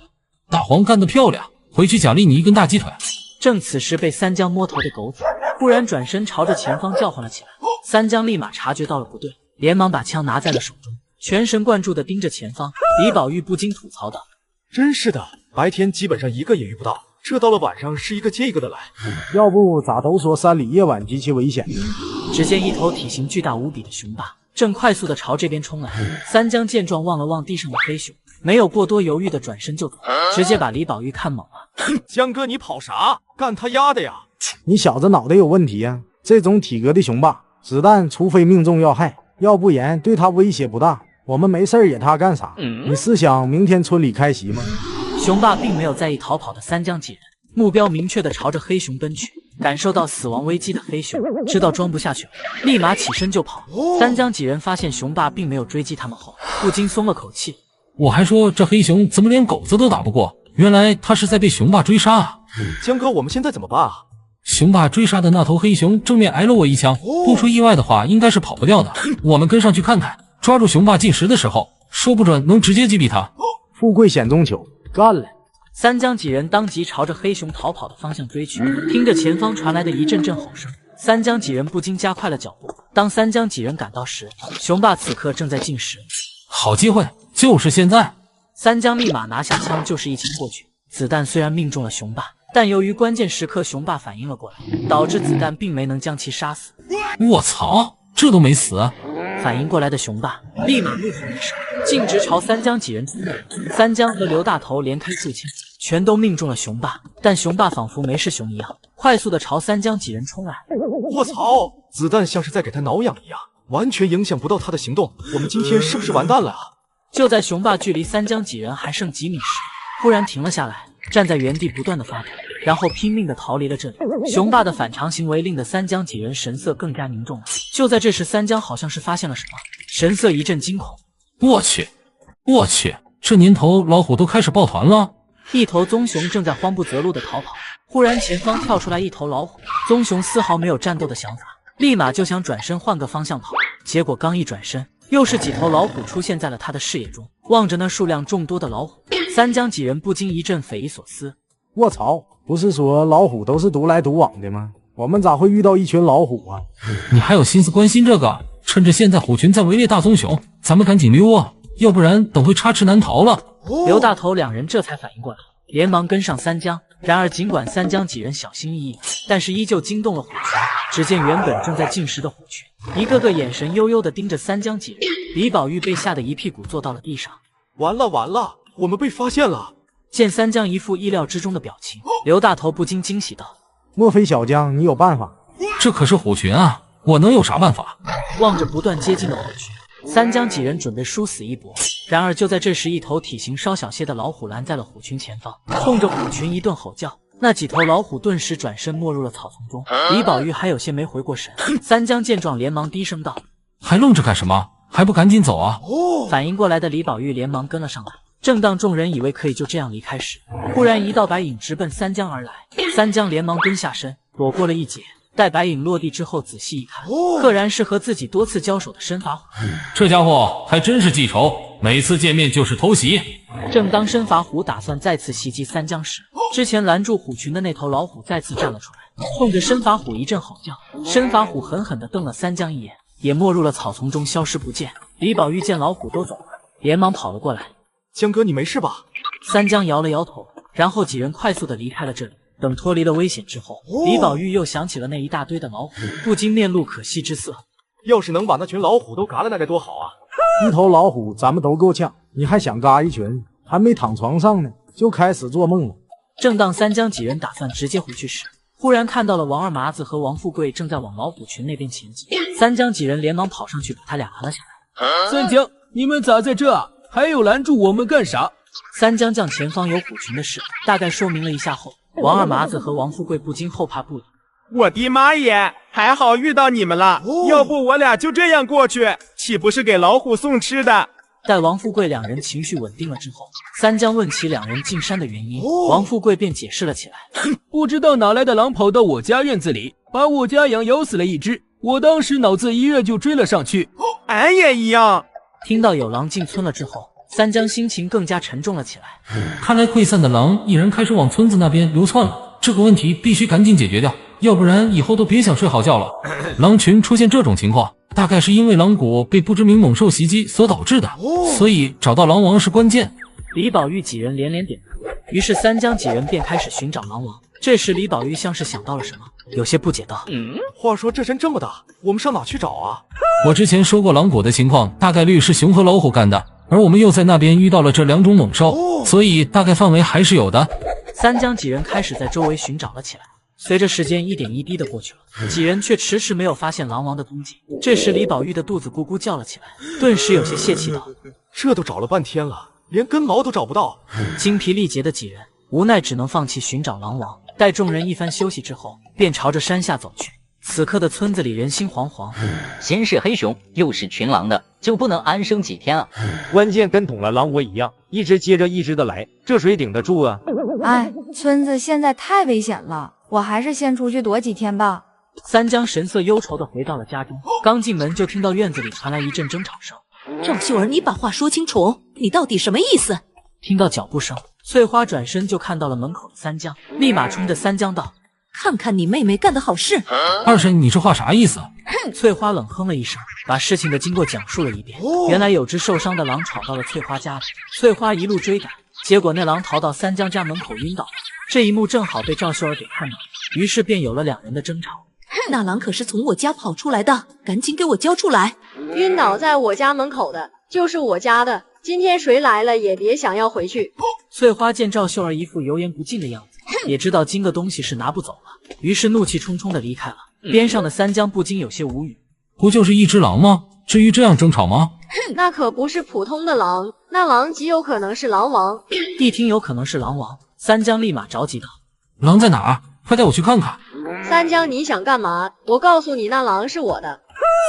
大黄干得漂亮，回去奖励你一根大鸡腿。正此时，被三江摸头的狗子忽然转身朝着前方叫唤了起来。三江立马察觉到了不对，连忙把枪拿在了手中，全神贯注地盯着前方。李宝玉不禁吐槽道：真是的，白天基本上一个也遇不到，这到了晚上是一个接一个的来。要不咋都说山里夜晚极其危险呢？只见一头体型巨大无比的熊霸正快速地朝这边冲来。三江见状望了望地上的黑熊，没有过多犹豫的转身就走，直接把李宝玉看懵了。江哥你跑啥？干他丫的呀！你小子脑袋有问题呀！这种体格的熊霸，子弹除非命中要害，要不然对他威胁不大。我们没事惹他干啥？你是想明天村里开席吗？熊霸并没有在意逃跑的三江几人，目标明确地朝着黑熊奔去。感受到死亡危机的黑熊知道装不下去了，立马起身就跑。三江几人发现熊霸并没有追击他们后，不禁松了口气。我还说这黑熊怎么连狗子都打不过，原来他是在被熊霸追杀啊！江哥，我们现在怎么办啊？熊霸追杀的那头黑熊正面挨了我一枪，不出意外的话，应该是跑不掉的。我们跟上去看看，抓住熊霸进食的时候，说不准能直接击毙他。富贵险中求，干了！三江几人当即朝着黑熊逃跑的方向追去，听着前方传来的一阵阵吼声，三江几人不禁加快了脚步。当三江几人赶到时，熊霸此刻正在进食。好机会，就是现在！三江立马拿下枪，就是一枪过去。子弹虽然命中了熊霸，但由于关键时刻熊霸反应了过来，导致子弹并没能将其杀死。卧槽，这都没死！反应过来的熊霸立马怒吼一声，径直朝三江几人冲来。三江和刘大头连开数枪，全都命中了雄霸，但雄霸仿佛没事熊一样，快速的朝三江几人冲来。卧槽！子弹像是在给他挠痒一样，完全影响不到他的行动。我们今天是不是完蛋了啊？就在雄霸距离三江几人还剩几米时，忽然停了下来，站在原地不断的发抖，然后拼命的逃离了这里。雄霸的反常行为令得三江几人神色更加凝重了。就在这时，三江好像是发现了什么，神色一阵惊恐。我去，这年头老虎都开始抱团了。一头棕熊正在慌不择路的逃跑，忽然前方跳出来一头老虎，棕熊丝毫没有战斗的想法，立马就想转身换个方向跑，结果刚一转身，又是几头老虎出现在了他的视野中。望着那数量众多的老虎，三江几人不禁一阵匪夷所思。卧槽，不是说老虎都是独来独往的吗？我们咋会遇到一群老虎啊？你还有心思关心这个？趁着现在虎群在围猎大棕熊，咱们赶紧溜啊，要不然等会插翅难逃了。刘大头两人这才反应过来，连忙跟上三江。然而尽管三江几人小心翼翼，但是依旧惊动了虎群。只见原本正在进食的虎群，一个个眼神悠悠地盯着三江几人。李宝玉被吓得一屁股坐到了地上。完了，我们被发现了！见三江一副意料之中的表情，刘大头不禁惊喜道：莫非小江你有办法？这可是虎群啊，我能有啥办法？望着不断接近的虎群，三江几人准备殊死一搏。然而就在这时，一头体型稍小些的老虎拦在了虎群前方，冲着虎群一顿吼叫。那几头老虎顿时转身没入了草丛中。李宝玉还有些没回过神，三江见状连忙低声道：还愣着干什么？还不赶紧走啊！反应过来的李宝玉连忙跟了上来。正当众人以为可以就这样离开时，忽然一道白影直奔三江而来。三江连忙蹲下身躲过了一劫。待白影落地之后，仔细一看，赫然是和自己多次交手的身法虎。这家伙还真是记仇，每次见面就是偷袭。正当身法虎打算再次袭击三江时，之前拦住虎群的那头老虎再次站了出来，冲着身法虎一阵吼叫。身法虎狠狠地瞪了三江一眼，也没入了草丛中消失不见。李宝玉见老虎都走了，连忙跑了过来：江哥，你没事吧？三江摇了摇头，然后几人快速地离开了这里。等脱离了危险之后，李宝玉又想起了那一大堆的老虎，不禁面露可惜之色。要是能把那群老虎都嘎了，那该多好啊！一头老虎咱们都够呛，你还想嘎一群？还没躺床上呢，就开始做梦了。正当三江几人打算直接回去时，忽然看到了王二麻子和王富贵正在往老虎群那边前进。三江几人连忙跑上去把他俩拦了下来。三江，你们咋在这？还有拦住我们干啥？三江将前方有虎群的事大概说明了一下后，王二麻子和王富贵不禁后怕不已。我的妈耶，还好遇到你们了，要不我俩就这样过去，岂不是给老虎送吃的？待王富贵两人情绪稳定了之后，三江问起两人进山的原因，王富贵便解释了起来。不知道哪来的狼跑到我家院子里，把我家羊咬死了一只，我当时脑子一热就追了上去。俺也一样。听到有狼进村了之后，三江心情更加沉重了起来。看来溃散的狼一人开始往村子那边流窜了，这个问题必须赶紧解决掉，要不然以后都别想睡好觉了。狼群出现这种情况，大概是因为狼谷被不知名猛兽袭击所导致的，所以找到狼王是关键。李宝玉几人连连点头，于是三江几人便开始寻找狼王。这时李宝玉像是想到了什么，有些不解道：话说这山这么大，我们上哪去找啊？我之前说过狼谷的情况，大概率是熊和老虎干的，而我们又在那边遇到了这两种猛兽，所以大概范围还是有的。三江几人开始在周围寻找了起来。随着时间一点一滴的过去了，几人却迟迟没有发现狼王的踪迹。这时李宝玉的肚子咕咕叫了起来，顿时有些泄气道：这都找了半天了，连根毛都找不到。精疲力竭的几人无奈只能放弃寻找狼王。待众人一番休息之后，便朝着山下走去。此刻的村子里人心惶惶，先是黑熊，又是群狼的，就不能安生几天啊？关键跟捅了狼窝一样，一只接着一只的来，这谁顶得住啊？哎，村子现在太危险了，我还是先出去躲几天吧。三江神色忧愁地回到了家中，刚进门就听到院子里传来一阵争吵声。赵秀儿，你把话说清楚，你到底什么意思？听到脚步声，翠花转身就看到了门口的三江，立马冲着三江道：看看你妹妹干的好事。二婶，你这话啥意思？翠花冷哼了一声，把事情的经过讲述了一遍。原来有只受伤的狼闯到了翠花家里，翠花一路追赶，结果那狼逃到三江家门口晕倒了。这一幕正好被赵秀儿给看到，于是便有了两人的争吵。那狼可是从我家跑出来的，赶紧给我交出来！晕倒在我家门口的就是我家的，今天谁来了也别想要回去。翠花见赵秀儿一副油盐不进的样子，也知道金个东西是拿不走了，于是怒气冲冲的离开了。边上的三江不禁有些无语，不就是一只狼吗？至于这样争吵吗？那可不是普通的狼，那狼极有可能是狼王。一听有可能是狼王，三江立马着急道：狼在哪儿？快带我去看看。三江，你想干嘛？我告诉你，那狼是我的。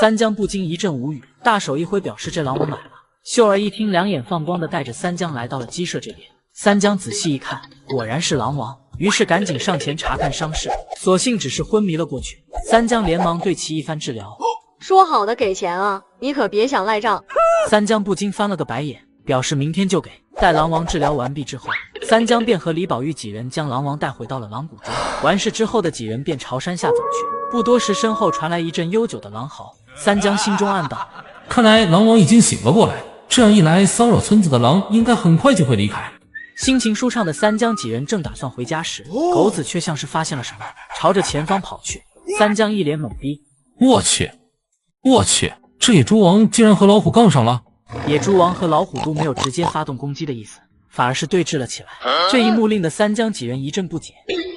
三江不禁一阵无语，大手一挥表示这狼我买了。秀儿一听，两眼放光的带着三江来到了鸡舍这边。三江仔细一看，果然是狼王，于是赶紧上前查看伤势，所幸只是昏迷了过去。三江连忙对其一番治疗。说好的给钱啊，你可别想赖账。三江不禁翻了个白眼，表示明天就给。待狼王治疗完毕之后，三江便和李宝玉几人将狼王带回到了狼谷中。完事之后的几人便朝山下走去。不多时，身后传来一阵悠久的狼嚎。三江心中暗道：看来狼王已经醒了过来，这样一来，骚扰村子的狼应该很快就会离开。心情舒畅的三江几人正打算回家时，狗子却像是发现了什么，朝着前方跑去。三江一脸懵逼：我去，这野猪王竟然和老虎杠上了。野猪王和老虎都没有直接发动攻击的意思，反而是对峙了起来。这一幕令得三江几人一阵不解，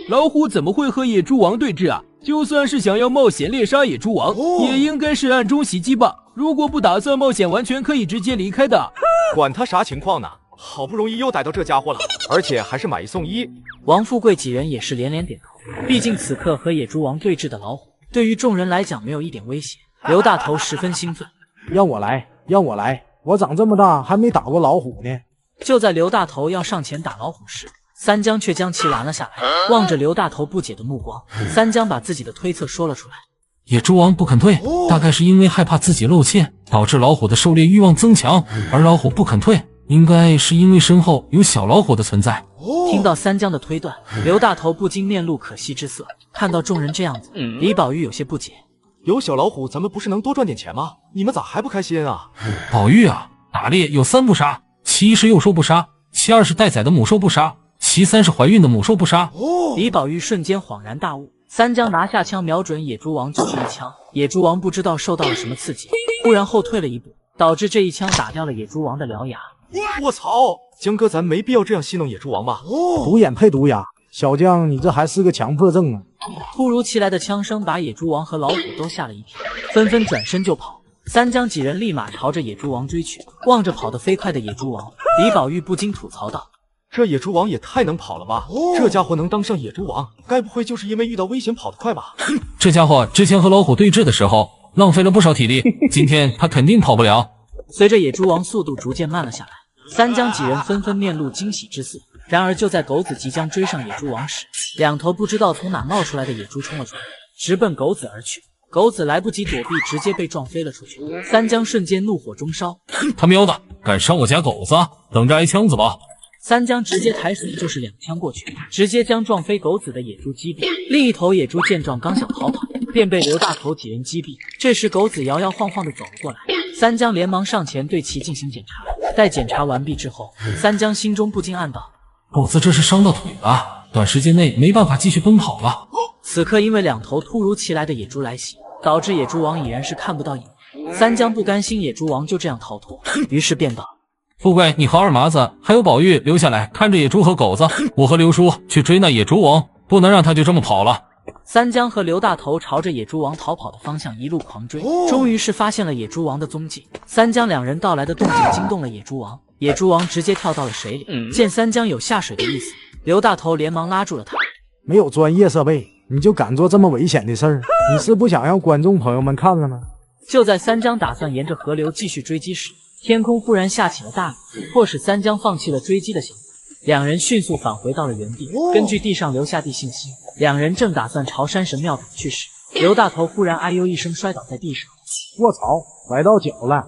老虎怎么会和野猪王对峙啊？就算是想要冒险猎杀野猪王，也应该是暗中袭击吧。如果不打算冒险，完全可以直接离开的。管他啥情况呢，好不容易又逮到这家伙了，而且还是买一送一。王富贵几人也是连连点头，毕竟此刻和野猪王对峙的老虎，对于众人来讲没有一点威胁。刘大头十分兴奋，让我来，我长这么大还没打过老虎呢。就在刘大头要上前打老虎时，三江却将其拦了下来。望着刘大头不解的目光，三江把自己的推测说了出来：野猪王不肯退，大概是因为害怕自己露怯，导致老虎的狩猎欲望增强，而老虎不肯退，应该是因为身后有小老虎的存在。听到三江的推断，刘大头不禁面露可惜之色。看到众人这样子，李宝玉有些不解：有小老虎，咱们不是能多赚点钱吗？你们咋还不开心啊？宝玉啊，打猎有三不杀，其一是幼兽不杀，其二是待宰的母兽不杀，其三是怀孕的母兽不杀。李宝玉瞬间恍然大悟。三江拿下枪瞄准野猪王就是一枪，野猪王不知道受到了什么刺激，忽然后退了一步，导致这一枪打掉了野猪王的獠牙。我操，江哥，咱没必要这样戏弄野猪王吧？独眼配独牙，小江你这还是个强迫症啊！突如其来的枪声把野猪王和老虎都吓了一跳，纷纷转身就跑。三江几人立马朝着野猪王追去，望着跑得飞快的野猪王，李宝玉不禁吐槽道：这野猪王也太能跑了吧！这家伙能当上野猪王，该不会就是因为遇到危险跑得快吧？这家伙之前和老虎对峙的时候浪费了不少体力，今天他肯定跑不了。随着野猪王速度逐渐慢了下来，三江几人纷纷面露惊喜之色。然而就在狗子即将追上野猪王时，两头不知道从哪冒出来的野猪冲了出来，直奔狗子而去。狗子来不及躲避，直接被撞飞了出去。三江瞬间怒火中烧，他喵的，敢伤我家狗子，等着挨枪子吧！三江直接抬手就是两枪过去，直接将撞飞狗子的野猪击毙。另一头野猪见状刚想逃跑，便被刘大头几人击毙。这时狗子摇摇晃晃地走了过来，三江连忙上前对其进行检查。待检查完毕之后，三江心中不禁暗道：狗子这是伤到腿了，短时间内没办法继续奔跑了。此刻因为两头突如其来的野猪来袭，导致野猪王已然是看不到影。三江不甘心野猪王就这样逃脱，于是便道：富贵，你和二麻子还有宝玉留下来看着野猪和狗子，我和刘叔去追那野猪王，不能让他就这么跑了。三江和刘大头朝着野猪王逃跑的方向一路狂追，终于是发现了野猪王的踪迹。三江两人到来的动静惊动了野猪王，野猪王直接跳到了水里。见三江有下水的意思，刘大头连忙拉住了他：没有专业设备你就敢做这么危险的事儿，你是不想让观众朋友们看了吗？就在三江打算沿着河流继续追击时，天空忽然下起了大雨，迫使三江放弃了追击的想法。两人迅速返回到了原地，根据地上留下地信息，两人正打算朝山神庙赶去时，刘大头忽然哎呦一声摔倒在地上。卧槽，崴到脚了！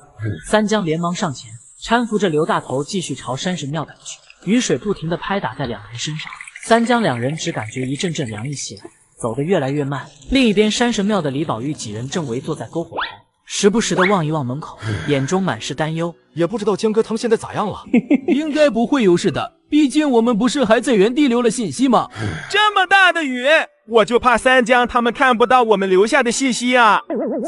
三江连忙上前搀扶着刘大头继续朝山神庙赶去。雨水不停地拍打在两人身上，三江两人只感觉一阵阵凉意袭来，走得越来越慢。另一边山神庙的李宝玉几人正围坐在篝火旁，时不时地望一望门口，眼中满是担忧。也不知道江哥他们现在咋样了？应该不会有事的，毕竟我们不是还在原地留了信息吗？这么大的雨，我就怕三江他们看不到我们留下的信息啊！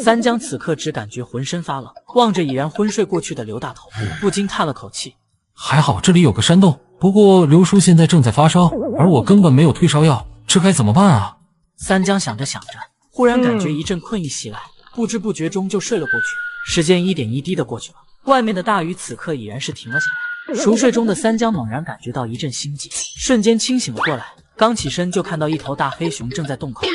三江此刻只感觉浑身发冷，望着已然昏睡过去的刘大头，不禁叹了口气。还好这里有个山洞，不过刘叔现在正在发烧，而我根本没有退烧药，这该怎么办啊？三江想着想着，忽然感觉一阵困意袭来，不知不觉中就睡了过去。时间一点一滴的过去了，外面的大雨此刻已然是停了下来。熟睡中的三江猛然感觉到一阵心悸，瞬间清醒了过来。刚起身就看到一头大黑熊正在洞口。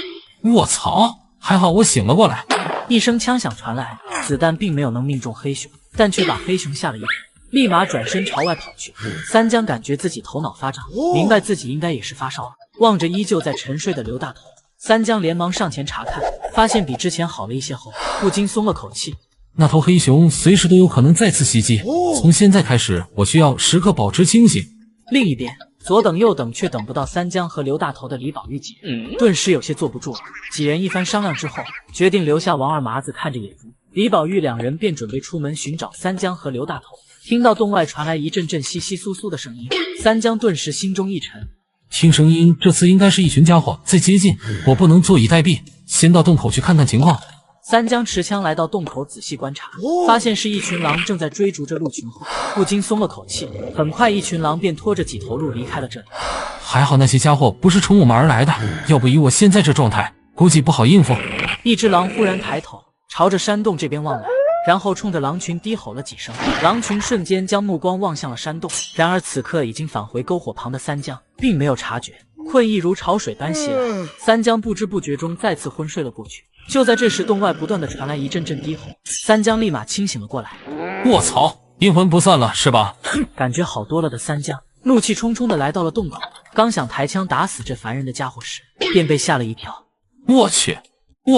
卧槽！还好我醒了过来。一声枪响传来，子弹并没有能命中黑熊，但却把黑熊吓了一跳，立马转身朝外跑去。三江感觉自己头脑发胀，明白自己应该也是发烧了。望着依旧在沉睡的刘大头，三江连忙上前查看，发现比之前好了一些后，不禁松了口气。那头黑熊随时都有可能再次袭击，从现在开始，我需要时刻保持清醒。另一边，左等右等，却等不到三江和刘大头的李宝玉几人，顿时有些坐不住了。几人一番商量之后，决定留下王二麻子看着野猪。李宝玉两人便准备出门寻找三江和刘大头。听到洞外传来一阵阵窸窸窣窣的声音，三江顿时心中一沉。听声音，这次应该是一群家伙在接近，我不能坐以待毙，先到洞口去看看情况。三江持枪来到洞口仔细观察，发现是一群狼正在追逐着鹿群后，不禁松了口气。很快一群狼便拖着几头鹿离开了这里。还好那些家伙不是冲我们而来的，要不以我现在这状态，估计不好应付。一只狼忽然抬头朝着山洞这边望来，然后冲着狼群低吼了几声，狼群瞬间将目光望向了山洞。然而此刻已经返回篝火旁的三江并没有察觉，困意如潮水般袭来，三江不知不觉中再次昏睡了过去。就在这时，洞外不断的传来一阵阵低吼，三江立马清醒了过来。卧槽，阴魂不散了是吧？感觉好多了的三江怒气冲冲的来到了洞口，刚想抬枪打死这烦人的家伙时，便被吓了一跳。我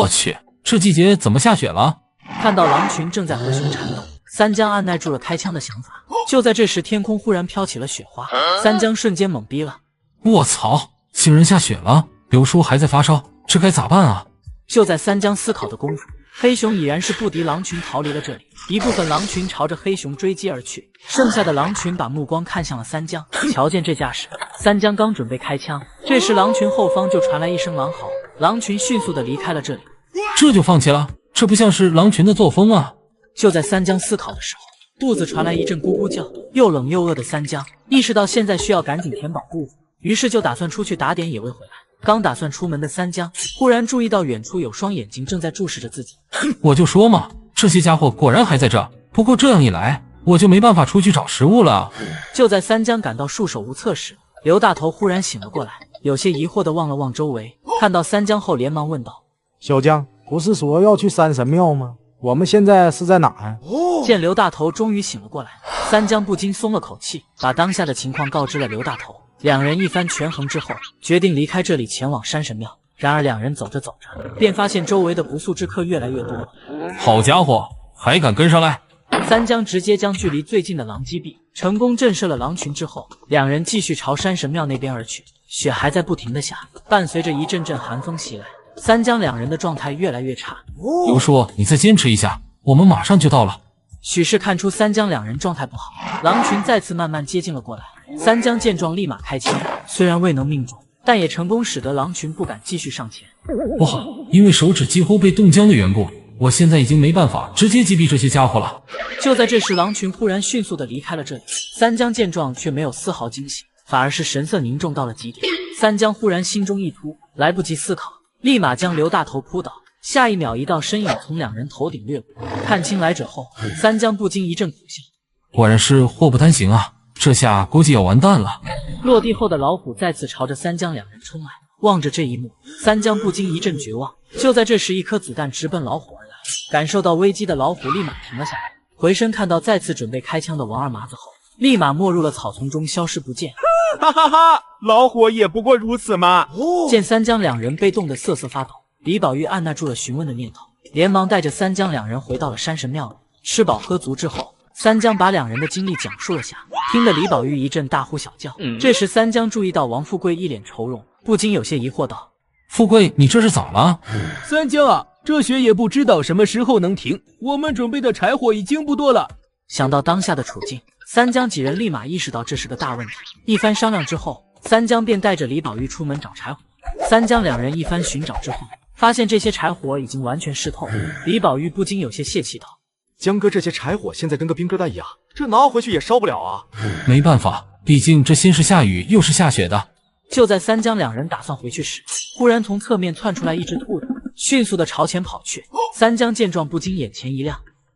去，这季节怎么下雪了？看到狼群正在和熊缠斗，三江按耐住了开枪的想法。就在这时，天空忽然飘起了雪花，三江瞬间懵逼了。卧槽，竟然下雪了！刘叔还在发烧，这该咋办啊？就在三江思考的功夫，黑熊已然是不敌狼群逃离了这里，一部分狼群朝着黑熊追击而去，剩下的狼群把目光看向了三江。瞧见这架势，三江刚准备开枪，这时狼群后方就传来一声狼嚎，狼群迅速的离开了这里。这就放弃了？这不像是狼群的作风啊！就在三江思考的时候，肚子传来一阵咕咕叫，又冷又饿的三江意识到现在需要赶紧填饱肚子，于是就打算出去打点野味回来。刚打算出门的三江忽然注意到远处有双眼睛正在注视着自己。我就说嘛，这些家伙果然还在这。不过这样一来，我就没办法出去找食物了。就在三江感到束手无策时，刘大头忽然醒了过来，有些疑惑地望了望周围，看到三江后连忙问道：小江，不是说要去山神庙吗？我们现在是在哪呀？见刘大头终于醒了过来，三江不禁松了口气，把当下的情况告知了刘大头。两人一番权衡之后，决定离开这里前往山神庙。然而两人走着走着，便发现周围的不速之客越来越多了。好家伙，还敢跟上来！三江直接将距离最近的狼击毙，成功震慑了狼群之后，两人继续朝山神庙那边而去。雪还在不停的下，伴随着一阵阵寒风袭来，三江两人的状态越来越差。刘叔，你再坚持一下，我们马上就到了。许是看出三江两人状态不好，狼群再次慢慢接近了过来。三江见状立马开枪，虽然未能命中，但也成功使得狼群不敢继续上前。不好，因为手指几乎被冻僵的缘故，我现在已经没办法直接击毙这些家伙了。就在这时，狼群忽然迅速的离开了这里。三江见状却没有丝毫惊喜，反而是神色凝重到了极点。三江忽然心中一突，来不及思考，立马将刘大头扑倒。下一秒，一道身影从两人头顶掠过。看清来者后，三江不禁一阵苦笑，果然是祸不单行啊，这下估计要完蛋了。落地后的老虎再次朝着三江两人冲来，望着这一幕，三江不禁一阵绝望。就在这时，一颗子弹直奔老虎而来，感受到危机的老虎立马停了下来，回身看到再次准备开枪的王二麻子后，立马没入了草丛中，消失不见。哈哈哈，老虎也不过如此嘛！见三江两人被冻得瑟瑟发抖，李宝玉按捺住了询问的念头，连忙带着三江两人回到了山神庙里。吃饱喝足之后，三江把两人的经历讲述了下，听得李宝玉一阵大呼小叫。这时三江注意到王富贵一脸愁容，不禁有些疑惑道：富贵，你这是咋了？三江啊，这雪也不知道什么时候能停，我们准备的柴火已经不多了。想到当下的处境，三江几人立马意识到这是个大问题。一番商量之后，三江便带着李宝玉出门找柴火。三江两人一番寻找之后，发现这些柴火已经完全湿透。李宝玉不禁有些泄气道：江哥，这些柴火现在跟个冰疙瘩一样，这拿回去也烧不了啊。没办法，毕竟这先是下雨又是下雪的。就在三江两人打算回去时，忽然从侧面窜出来一只兔子，迅速的朝前跑去。三江见状不禁眼前一亮，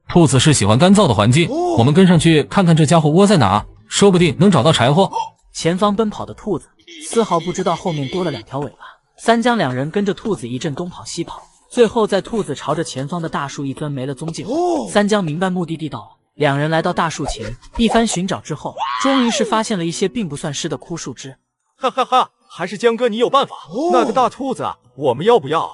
兔子是喜欢干燥的环境，我们跟上去看看这家伙窝在哪，说不定能找到柴火。前方奔跑的兔子丝毫不知道后面多了2条尾巴。三江两人跟着兔子一阵东跑西跑，最后在兔子朝着前方的大树一钻没了踪迹后，三江明白目的地到了。两人来到大树前，一番寻找之后，终于是发现了一些并不算湿的枯树枝。哈哈哈，还是江哥你有办法。那个大兔子我们要不要？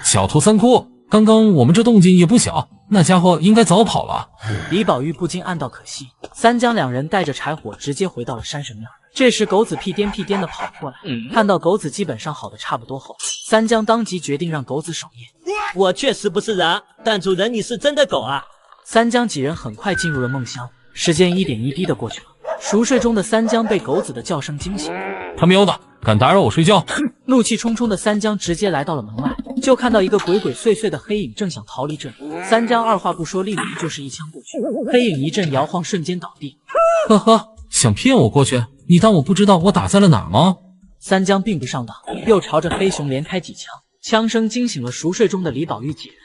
小兔三窟，刚刚我们这动静也不小，那家伙应该早跑了。李宝玉不禁暗道可惜。三江两人带着柴火直接回到了山神庙。这时狗子屁颠屁颠的跑了过来，看到狗子基本上好的差不多后，三江当即决定让狗子守夜。我确实不是人，但主人你是真的狗啊！三江几人很快进入了梦乡，时间一点一滴的过去了。熟睡中的三江被狗子的叫声惊醒，他喵的，敢打扰我睡觉！怒气冲冲的三江直接来到了门外，就看到一个鬼鬼祟祟的黑影正想逃离这里。三江二话不说，立马就是一枪过去，黑影一阵摇晃，瞬间倒地。呵呵，想骗我过去？你当我不知道我打在了哪儿吗？三江并不上当，又朝着黑熊连开几枪，枪声惊醒了熟睡中的李宝玉几人。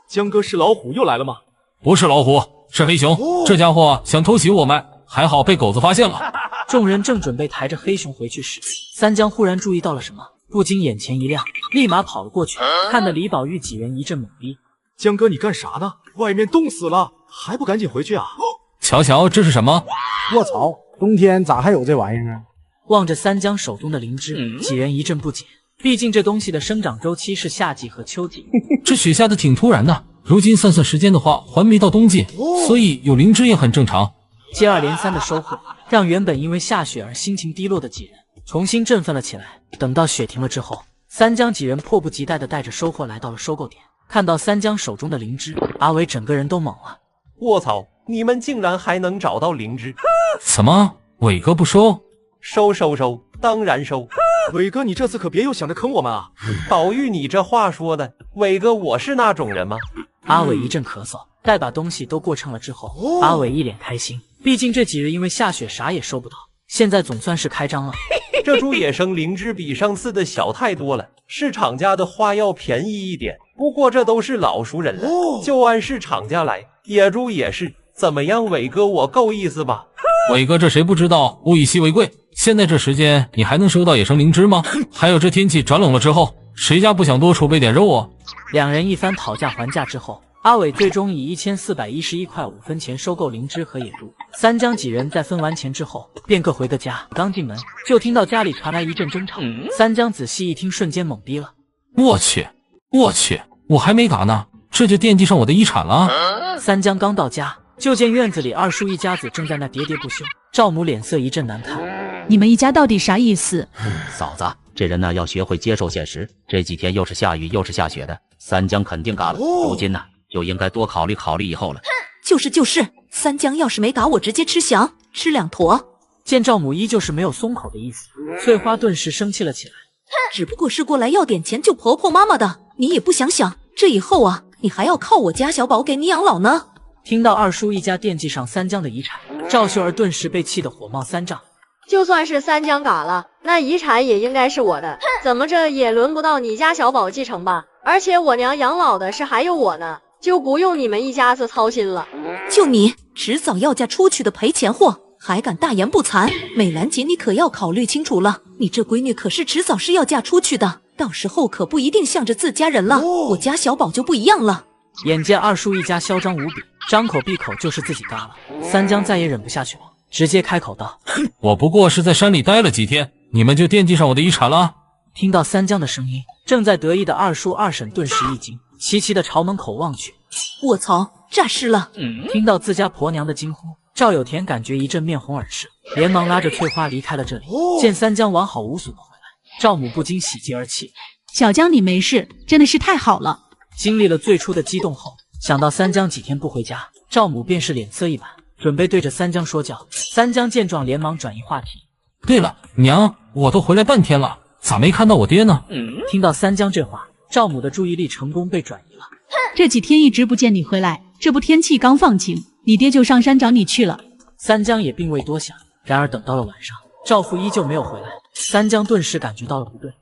江哥，是老虎又来了吗？不是老虎，是黑熊。这家伙想偷袭我们，还好被狗子发现了。众人正准备抬着黑熊回去时，三江忽然注意到了什么，不禁眼前一亮，立马跑了过去，看得李宝玉几人一阵懵逼。江哥，你干啥呢？外面冻死了，还不赶紧回去啊？瞧瞧，这是什么？卧槽，冬天咋还有这玩意儿啊？望着三江手中的灵芝，几人一阵不解，毕竟这东西的生长周期是夏季和秋季。这雪下的挺突然的，如今算时间的话，还没到冬季，所以有灵芝也很正常。接二连三的收获，让原本因为下雪而心情低落的几人重新振奋了起来。等到雪停了之后，三江几人迫不及待地带着收获来到了收购点。看到三江手中的灵芝，阿伟整个人都懵了。卧槽，你们竟然还能找到灵芝？怎么，伟哥不收？收，当然收。伟哥，你这次可别又想着坑我们啊！宝玉，你这话说的，伟哥我是那种人吗？阿伟一阵咳嗽，待把东西都过秤了之后，阿伟一脸开心。毕竟这几日因为下雪啥也收不到，现在总算是开张了。这株野生灵芝比上次的小太多了，市场价的话要便宜一点，不过这都是老熟人了，就按市场价来。野猪也是，怎么样，伟哥我够意思吧？伟哥，这谁不知道物以稀为贵？现在这时间你还能收到野生灵芝吗？还有这天气转冷了之后，谁家不想多储备点肉啊？两人一番讨价还价之后，阿伟最终以1411块5分钱收购灵芝和野猪。三江几人在分完钱之后，便各回个家。刚进门，就听到家里传来一阵争吵。三江仔细一听，瞬间懵逼了。我去，我还没嘎呢，这就惦记上我的遗产了。三江刚到家，就见院子里二叔一家子正在那喋喋不休。赵母脸色一阵难看，你们一家到底啥意思？嫂子，这人呢要学会接受现实，这几天又是下雨又是下雪的，三江肯定嘎了。如今呢就应该多考虑考虑以后了。就是，三江要是没嘎，我直接吃翔，吃2坨。见赵母依旧是没有松口的意思，翠花顿时生气了起来。只不过是过来要点钱救婆婆妈妈的，你也不想想，这以后啊，你还要靠我家小宝给你养老呢。听到二叔一家惦记上三江的遗产，赵秀儿顿时被气得火冒三丈。就算是三江嘎了，那遗产也应该是我的，怎么这也轮不到你家小宝继承吧？而且我娘养老的是还有我呢，就不用你们一家子操心了。就你迟早要嫁出去的赔钱货，还敢大言不惭！美兰姐，你可要考虑清楚了，你这闺女可是迟早是要嫁出去的，到时候可不一定向着自家人了。我家小宝就不一样了。眼见二叔一家嚣张无比，张口闭口就是自己嘎了，三江再也忍不下去了，直接开口道：我不过是在山里待了几天，你们就惦记上我的遗产了？听到三江的声音，正在得意的二叔二婶顿时一惊，齐齐的朝门口望去。卧槽，诈尸了！听到自家婆娘的惊呼，赵有田感觉一阵面红耳赤，连忙拉着翠花离开了这里。见三江完好无损的回来，赵母不禁喜极而泣。小江你没事，真的是太好了。经历了最初的激动后，想到三江几天不回家，赵母便是脸色一板，准备对着三江说教。三江见状连忙转移话题。对了，娘，我都回来半天了，咋没看到我爹呢？听到三江这话，赵母的注意力成功被转移了。这几天一直不见你回来，这不天气刚放晴，你爹就上山找你去了。三江也并未多想，然而等到了晚上，赵父依旧没有回来，三江顿时感觉到了不对。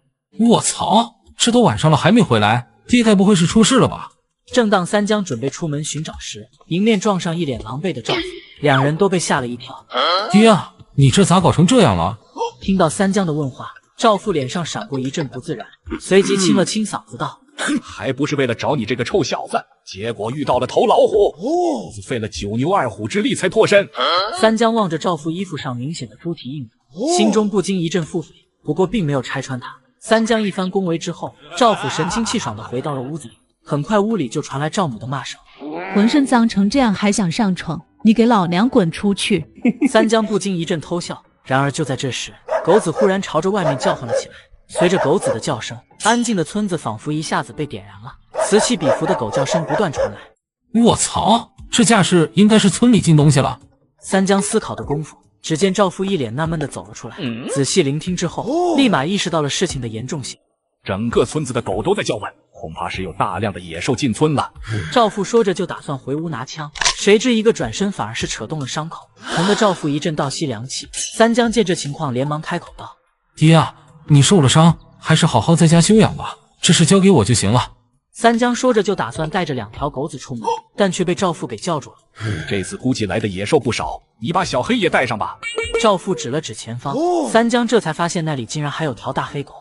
卧槽，这都晚上了还没回来，爹该不会是出事了吧？正当三江准备出门寻找时，迎面撞上一脸狼狈的赵父，两人都被吓了一跳。爹啊，你这咋搞成这样了？听到三江的问话，赵父脸上闪过一阵不自然，随即清了清嗓子道：还不是为了找你这个臭小子，结果遇到了头老虎，费了9牛2虎之力才脱身。三江望着赵父衣服上明显的猪蹄印子，心中不禁一阵腹诽，不过并没有拆穿他。三江一番恭维之后，赵父神清气爽地回到了屋子里，很快屋里就传来赵母的骂声：浑身脏成这样还想上床，你给老娘滚出去！三江不禁一阵偷笑，然而就在这时，狗子忽然朝着外面叫唤了起来。随着狗子的叫声，安静的村子仿佛一下子被点燃了，此起彼伏的狗叫声不断传来。卧槽，这架势应该是村里进东西了。三江思考的功夫，只见赵父一脸纳闷地走了出来，仔细聆听之后，立马意识到了事情的严重性。整个村子的狗都在叫唤，恐怕是有大量的野兽进村了。赵父说着就打算回屋拿枪，谁知一个转身反而是扯动了伤口，疼得赵父一阵倒吸凉气。三江见这情况，连忙开口道：爹啊，你受了伤，还是好好在家休养吧，这事交给我就行了。三江说着就打算带着2条狗子出门，但却被赵父给叫住了。这次估计来的野兽不少，你把小黑也带上吧。赵父指了指前方，三江这才发现那里竟然还有条大黑狗。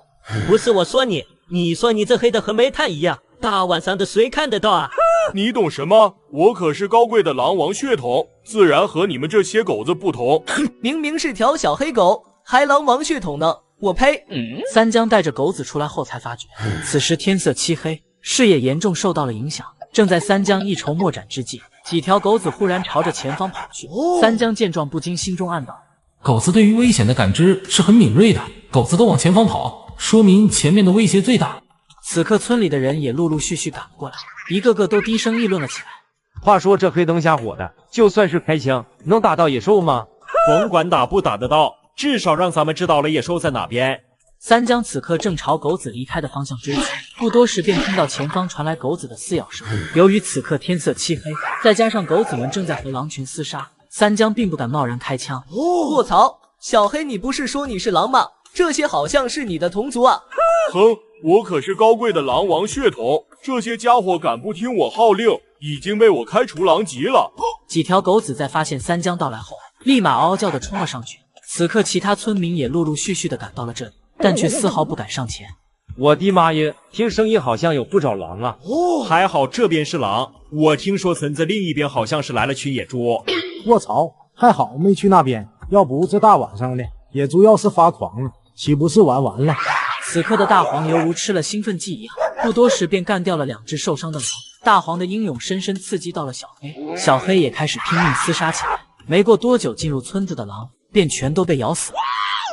不是我说你，你说你这黑的和煤炭一样，大晚上的谁看得到啊？你懂什么？我可是高贵的狼王血统，自然和你们这些狗子不同。明明是条小黑狗，还狼王血统呢！我呸！三江带着狗子出来后才发觉，此时天色漆黑，视野严重受到了影响。正在三江一筹莫展之际，几条狗子忽然朝着前方跑去。三江见状不禁心中暗道：狗子对于危险的感知是很敏锐的，狗子都往前方跑，说明前面的威胁最大。此刻村里的人也陆陆续续赶过来，一个个都低声议论了起来。话说这黑灯瞎火的，就算是开枪，能打到野兽吗？甭管打不打得到，至少让咱们知道了野兽在哪边。三江此刻正朝狗子离开的方向追去，不多时便听到前方传来狗子的撕咬声。由于此刻天色漆黑，再加上狗子们正在和狼群厮杀，三江并不敢贸然开枪。卧槽，小黑，你不是说你是狼吗？这些好像是你的同族啊！哼，我可是高贵的狼王血统，这些家伙敢不听我号令，已经被我开除狼籍了。几条狗子在发现三江到来后，立马嗷嗷叫地冲了上去。此刻其他村民也陆陆续续地赶到了这里，但却丝毫不敢上前。我的妈呀，听声音好像有不少狼啊！还好这边是狼，我听说村子另一边好像是来了群野猪。卧槽，还好没去那边，要不这大晚上的，野猪要是发狂了，岂不是完了？此刻的大黄犹如吃了兴奋剂一样，不多时便干掉了2只受伤的狼。大黄的英勇深深刺激到了小黑，小黑也开始拼命厮杀起来。没过多久，进入村子的狼便全都被咬死了。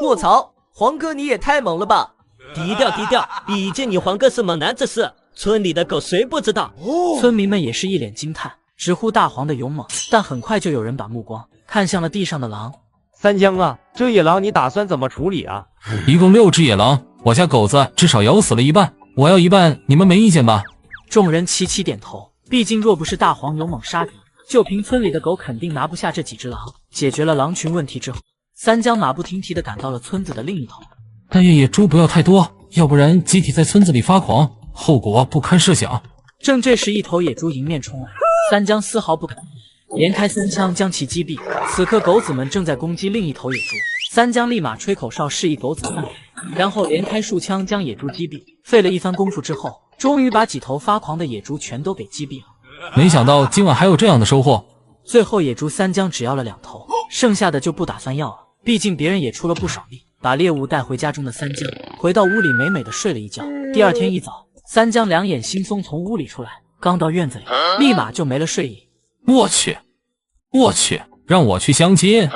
卧槽，黄哥你也太猛了吧！低调低调，毕竟你黄哥是猛男子事，村里的狗谁不知道？村民们也是一脸惊叹，直呼大黄的勇猛。但很快就有人把目光看向了地上的狼。三江啊，这野狼你打算怎么处理啊？一共6只野狼，我家狗子至少咬死了一半，我要一半，你们没意见吧？众人齐齐点头，毕竟若不是大黄勇猛杀敌，就凭村里的狗肯定拿不下这几只狼。解决了狼群问题之后，三江马不停蹄地赶到了村子的另一头。但愿野猪不要太多，要不然集体在村子里发狂，后果不堪设想。正这时，一头野猪迎面冲来，三江丝毫不敢，连开3枪将其击毙。此刻狗子们正在攻击另一头野猪，三江立马吹口哨示意狗子散开，然后连开数枪将野猪击毙。费了一番功夫之后，终于把几头发狂的野猪全都给击毙了。没想到今晚还有这样的收获。最后野猪三江只要了2头，剩下的就不打算要了，毕竟别人也出了不少力。把猎物带回家中的三江回到屋里美美的睡了一觉。第二天一早，三江两眼惺忪从屋里出来，刚到院子里立马就没了睡意。我去，让我去相亲。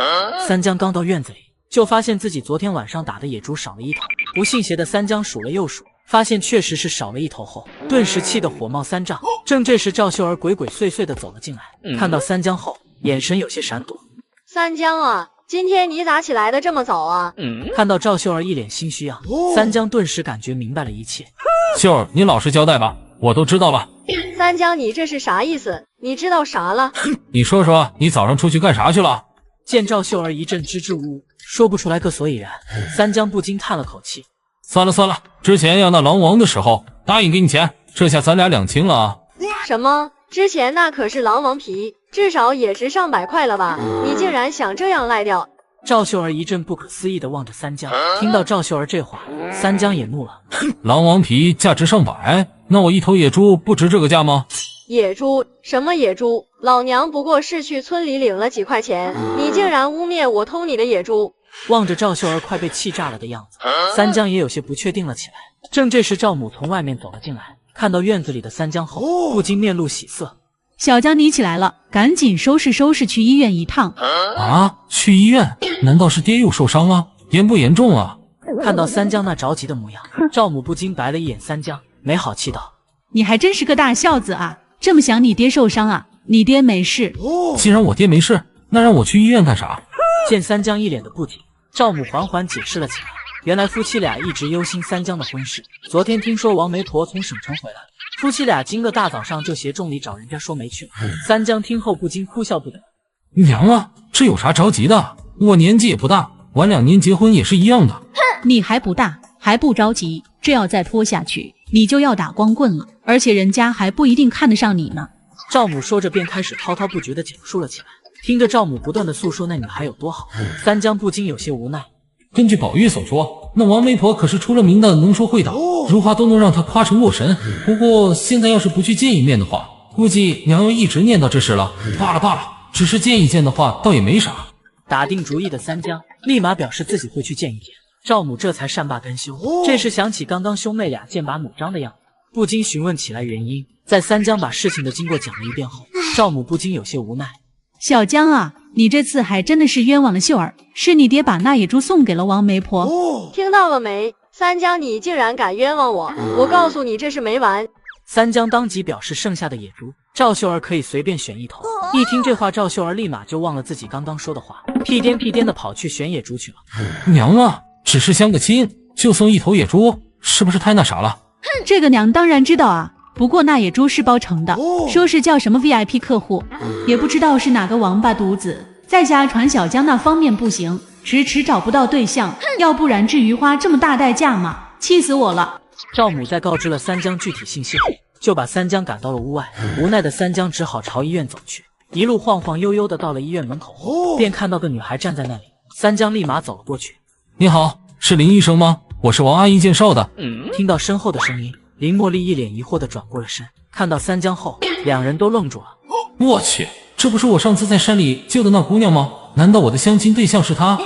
三江刚到院子里，就发现自己昨天晚上打的野猪少了1头。不信邪的三江数了又数，发现确实是少了1头后，顿时气得火冒3丈。正这时，赵秀儿鬼鬼祟祟地走了进来，看到三江后，眼神有些闪躲。三江啊，今天你咋起来的这么早啊？看到赵秀儿一脸心虚样，三江顿时感觉明白了一切。秀儿，你老实交代吧，我都知道了。三三江，你这是啥意思？你知道啥了？你说说，你早上出去干啥去了？见赵秀儿一阵支支吾吾，说不出来个所以然。三江不禁叹了口气：算了算了，之前要那狼王的时候答应给你钱，这下咱俩两清了啊。什么？之前那可是狼王皮，至少也值上百块了吧？你竟然想这样赖掉？赵秀儿一阵不可思议地望着三江，听到赵秀儿这话，三江也怒了。狼王皮价值上百，那我一头野猪不值这个价吗？野猪？什么野猪？老娘不过是去村里领了几块钱，你竟然污蔑我偷你的野猪！望着赵秀儿快被气炸了的样子，三江也有些不确定了起来。正这时，赵母从外面走了进来，看到院子里的三江后，不禁面露喜色。小江你起来了，赶紧收拾收拾去医院一趟。啊？去医院？难道是爹又受伤了？严不严重啊？看到三江那着急的模样，赵母不禁白了一眼三江，没好气道：你还真是个大孝子啊，这么想你爹受伤啊？你爹没事。既然我爹没事，那让我去医院干啥？见三江一脸的不解，赵母缓缓解释了起来。原来夫妻俩一直忧心三江的婚事，昨天听说王媒婆从省城回来，夫妻俩今个大早上就携重礼找人家说媒去了。三江听后不禁哭笑不得。娘啊，这有啥着急的？我年纪也不大，晚2年结婚也是一样的。你还不大，还不着急，这要再拖下去，你就要打光棍了，而且人家还不一定看得上你呢。赵母说着便开始滔滔不绝地讲述了起来。听着赵母不断地诉说那女孩有多好，三江不禁有些无奈。根据宝玉所说，那王媒婆可是出了名的能说会道，如花都能让她夸成洛神。不过现在要是不去见一面的话，估计娘要一直念叨这事了。罢了罢了，只是见一见的话倒也没啥。打定主意的三江立马表示自己会去见一见。赵母这才善罢甘休，这时想起刚刚兄妹俩剑拔弩张的样子，不禁询问起来原因。在三江把事情的经过讲了一遍后，赵母不禁有些无奈。小江啊，你这次还真的是冤枉了秀儿，是你爹把那野猪送给了王媒婆。听到了没？三江，你竟然敢冤枉我！我告诉你，这是没完！三江当即表示剩下的野猪，赵秀儿可以随便选一头。一听这话，赵秀儿立马就忘了自己刚刚说的话，屁颠屁颠的跑去选野猪去了。娘啊，只是相个亲就送一头野猪，是不是太那啥了？这个娘当然知道啊，不过那野猪是包成的，说是叫什么 VIP 客户，也不知道是哪个王八犊子在家传小江那方面不行，迟迟找不到对象，要不然至于花这么大代价吗？气死我了！赵母在告知了三江具体信息后，就把三江赶到了屋外。无奈的三江只好朝医院走去，一路晃晃悠悠的到了医院门口后，便看到个女孩站在那里。三江立马走了过去。你好，是林医生吗？我是王阿姨介绍的。听到身后的声音，林茉莉一脸疑惑的转过了身，看到三江后，两人都愣住了。我去，这不是我上次在山里救的那姑娘吗？难道我的相亲对象是她？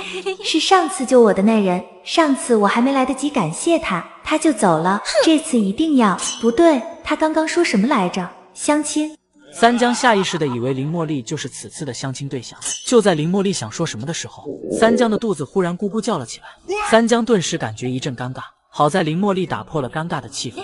是上次救我的那人，上次我还没来得及感谢他，他就走了。这次一定要……不对，他刚刚说什么来着？相亲？三江下意识的以为林茉莉就是此次的相亲对象。就在林茉莉想说什么的时候，三江的肚子忽然咕咕叫了起来。三江顿时感觉一阵尴尬，好在林茉莉打破了尴尬的气氛。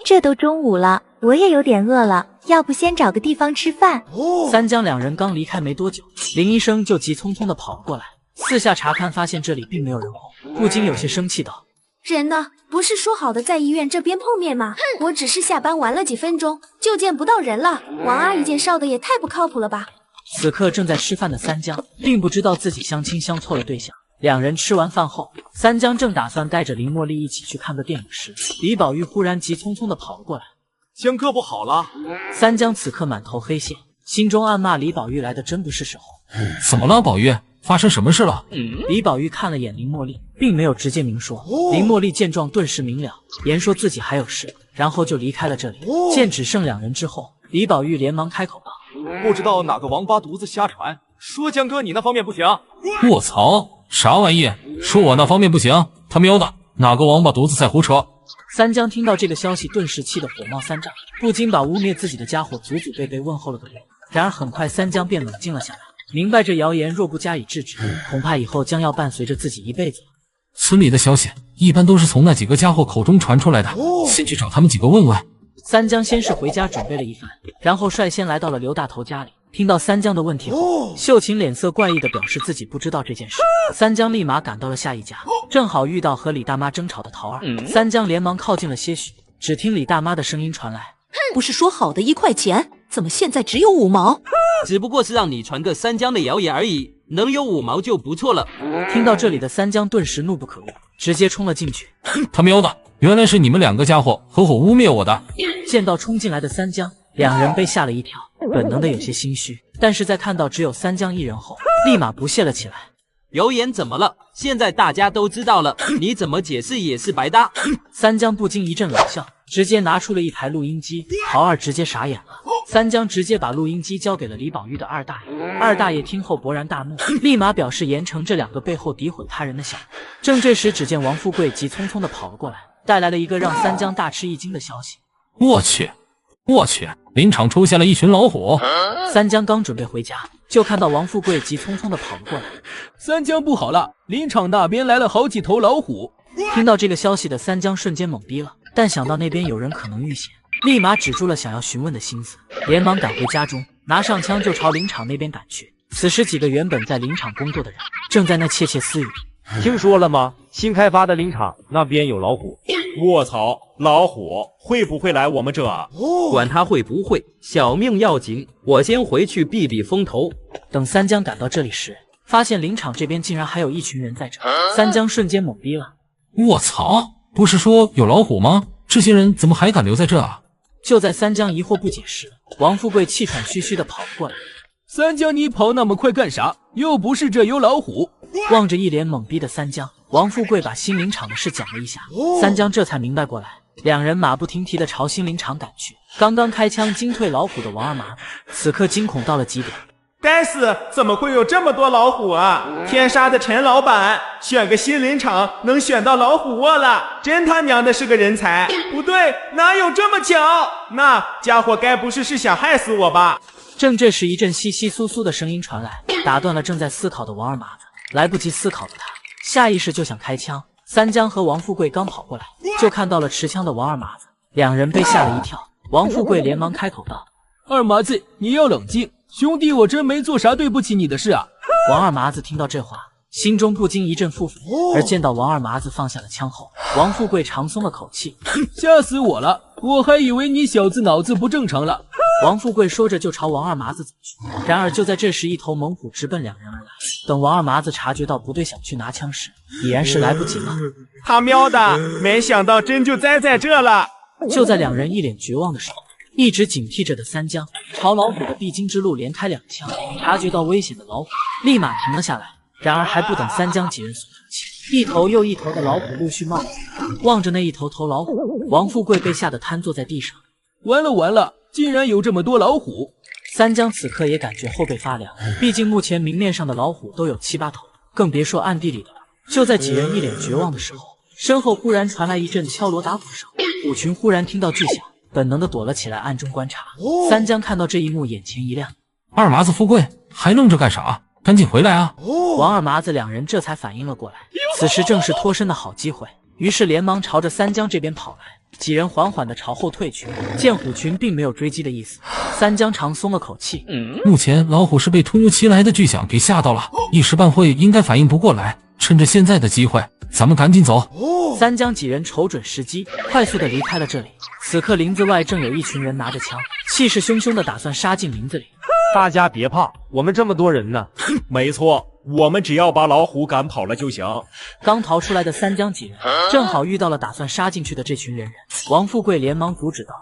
这都中午了，我也有点饿了，要不先找个地方吃饭？三江两人刚离开没多久，林医生就急匆匆的跑了过来，四下查看，发现这里并没有人后，不禁有些生气道：人呢？不是说好的在医院这边碰面吗？我只是下班晚了几分钟，就见不到人了。王阿姨介绍的也太不靠谱了吧！此刻正在吃饭的三江并不知道自己相亲相错了对象。两人吃完饭后，三江正打算带着林茉莉一起去看个电影时，李宝玉忽然急匆匆地跑了过来。江哥不好了！三江此刻满头黑线，心中暗骂李宝玉来的真不是时候。怎么了，宝玉？发生什么事了？李宝玉看了眼林茉莉，并没有直接明说。林茉莉见状顿时明了，言说自己还有事，然后就离开了这里。见只剩两人之后，李宝玉连忙开口道：不知道哪个王八犊子瞎传，说江哥你那方面不行。卧槽，啥玩意？说我那方面不行？他喵的，哪个王八犊子在胡扯？三江听到这个消息，顿时气得火冒三丈，不禁把污蔑自己的家伙祖祖辈辈问候了个遍。然而很快三江便冷静了下来，明白这谣言若不加以制止，恐怕以后将要伴随着自己一辈子。村里的消息一般都是从那几个家伙口中传出来的，先去找他们几个问问。三江先是回家准备了一番，然后率先来到了刘大头家里。听到三江的问题后，秀琴脸色怪异的表示自己不知道这件事。三江立马赶到了下一家，正好遇到和李大妈争吵的桃儿。三江连忙靠近了些许，只听李大妈的声音传来：不是说好的1块钱，怎么现在只有5毛？只不过是让你传个三江的谣言而已，能有5毛就不错了。听到这里的三江顿时怒不可遏，直接冲了进去。他喵的，原来是你们2个家伙合伙污蔑我的！见到冲进来的三江，两人被吓了一跳，本能的有些心虚，但是在看到只有三江一人后，立马不屑了起来。谣言怎么了？现在大家都知道了，你怎么解释也是白搭。三江不禁一阵冷笑，直接拿出了一台录音机。陶二直接傻眼了，三江直接把录音机交给了李宝玉的二大爷。二大爷听后勃然大怒，立马表示严惩这2个背后诋毁他人的小人。正这时，只见王富贵急匆匆的跑了过来，带来了一个让三江大吃一惊的消息。我去，林场出现了一群老虎！三江刚准备回家，就看到王富贵急匆匆的跑了过来。三江不好了，林场那边来了好几头老虎！听到这个消息的三江瞬间懵逼了，但想到那边有人可能遇险，立马止住了想要询问的心思，连忙赶回家中，拿上枪就朝林场那边赶去。此时几个原本在林场工作的人正在那窃窃私语。听说了吗？新开发的林场那边有老虎。卧槽，老虎会不会来我们这？管他会不会，小命要紧，我先回去避避风头。等三江赶到这里时，发现林场这边竟然还有一群人在这，三江瞬间懵逼了。卧槽，不是说有老虎吗？这些人怎么还敢留在这啊？就在三江疑惑不解时，王富贵气喘吁吁地跑了过来。三江，你跑那么快干啥？又不是这有老虎。望着一脸懵逼的三江，王富贵把新林场的事讲了一下，三江这才明白过来。两人马不停蹄地朝新林场赶去。刚刚开枪惊退老虎的王二麻子，此刻惊恐到了极点。该死，怎么会有这么多老虎啊？天杀的陈老板，选个新林场能选到老虎窝了，真他娘的是个人才！不对，哪有这么巧？那家伙该不是想害死我吧？正这时，一阵窸窸窣窣的声音传来，打断了正在思考的王二麻子。来不及思考的他，下意识就想开枪。三江和王富贵刚跑过来，就看到了持枪的王二麻子，两人被吓了一跳。王富贵连忙开口道：“二麻子，你要冷静，兄弟，我真没做啥对不起你的事啊。”王二麻子听到这话，心中不禁一阵腹诽。而见到王二麻子放下了枪后，王富贵长松了口气：“吓死我了，我还以为你小子脑子不正常了。”王富贵说着就朝王二麻子走去。然而就在这时，一头猛虎直奔两人而来。等王二麻子察觉到不对，想去拿枪时，已然是来不及了。他喵的，没想到真就栽在这了！就在两人一脸绝望的时候，一直警惕着的三江朝老虎的必经之路连开2枪。察觉到危险的老虎立马停了下来。然而还不等三江几人松口气，一头又一头的老虎陆续冒出来。望着那一头头老虎，王富贵被吓得瘫坐在地上。完了完了，竟然有这么多老虎！三江此刻也感觉后背发凉，毕竟目前明面上的老虎都有7、8头，更别说暗地里的了。就在几人一脸绝望的时候，身后忽然传来一阵敲锣打鼓声，虎群忽然听到巨响，本能的躲了起来，暗中观察。三江看到这一幕，眼前一亮：“二麻子富贵，还愣着干啥？赶紧回来啊！”王二麻子两人这才反应了过来，此时正是脱身的好机会，于是连忙朝着三江这边跑来。几人缓缓地朝后退去，见虎群并没有追击的意思，三江长松了口气。目前老虎是被突如其来的巨响给吓到了，一时半会应该反应不过来，趁着现在的机会，咱们赶紧走。三江几人瞅准时机，快速地离开了这里。此刻林子外正有一群人拿着枪，气势汹汹地打算杀进林子里。大家别怕，我们这么多人呢。没错，我们只要把老虎赶跑了就行。刚逃出来的三江几人正好遇到了打算杀进去的这群人。王富贵连忙阻止道：“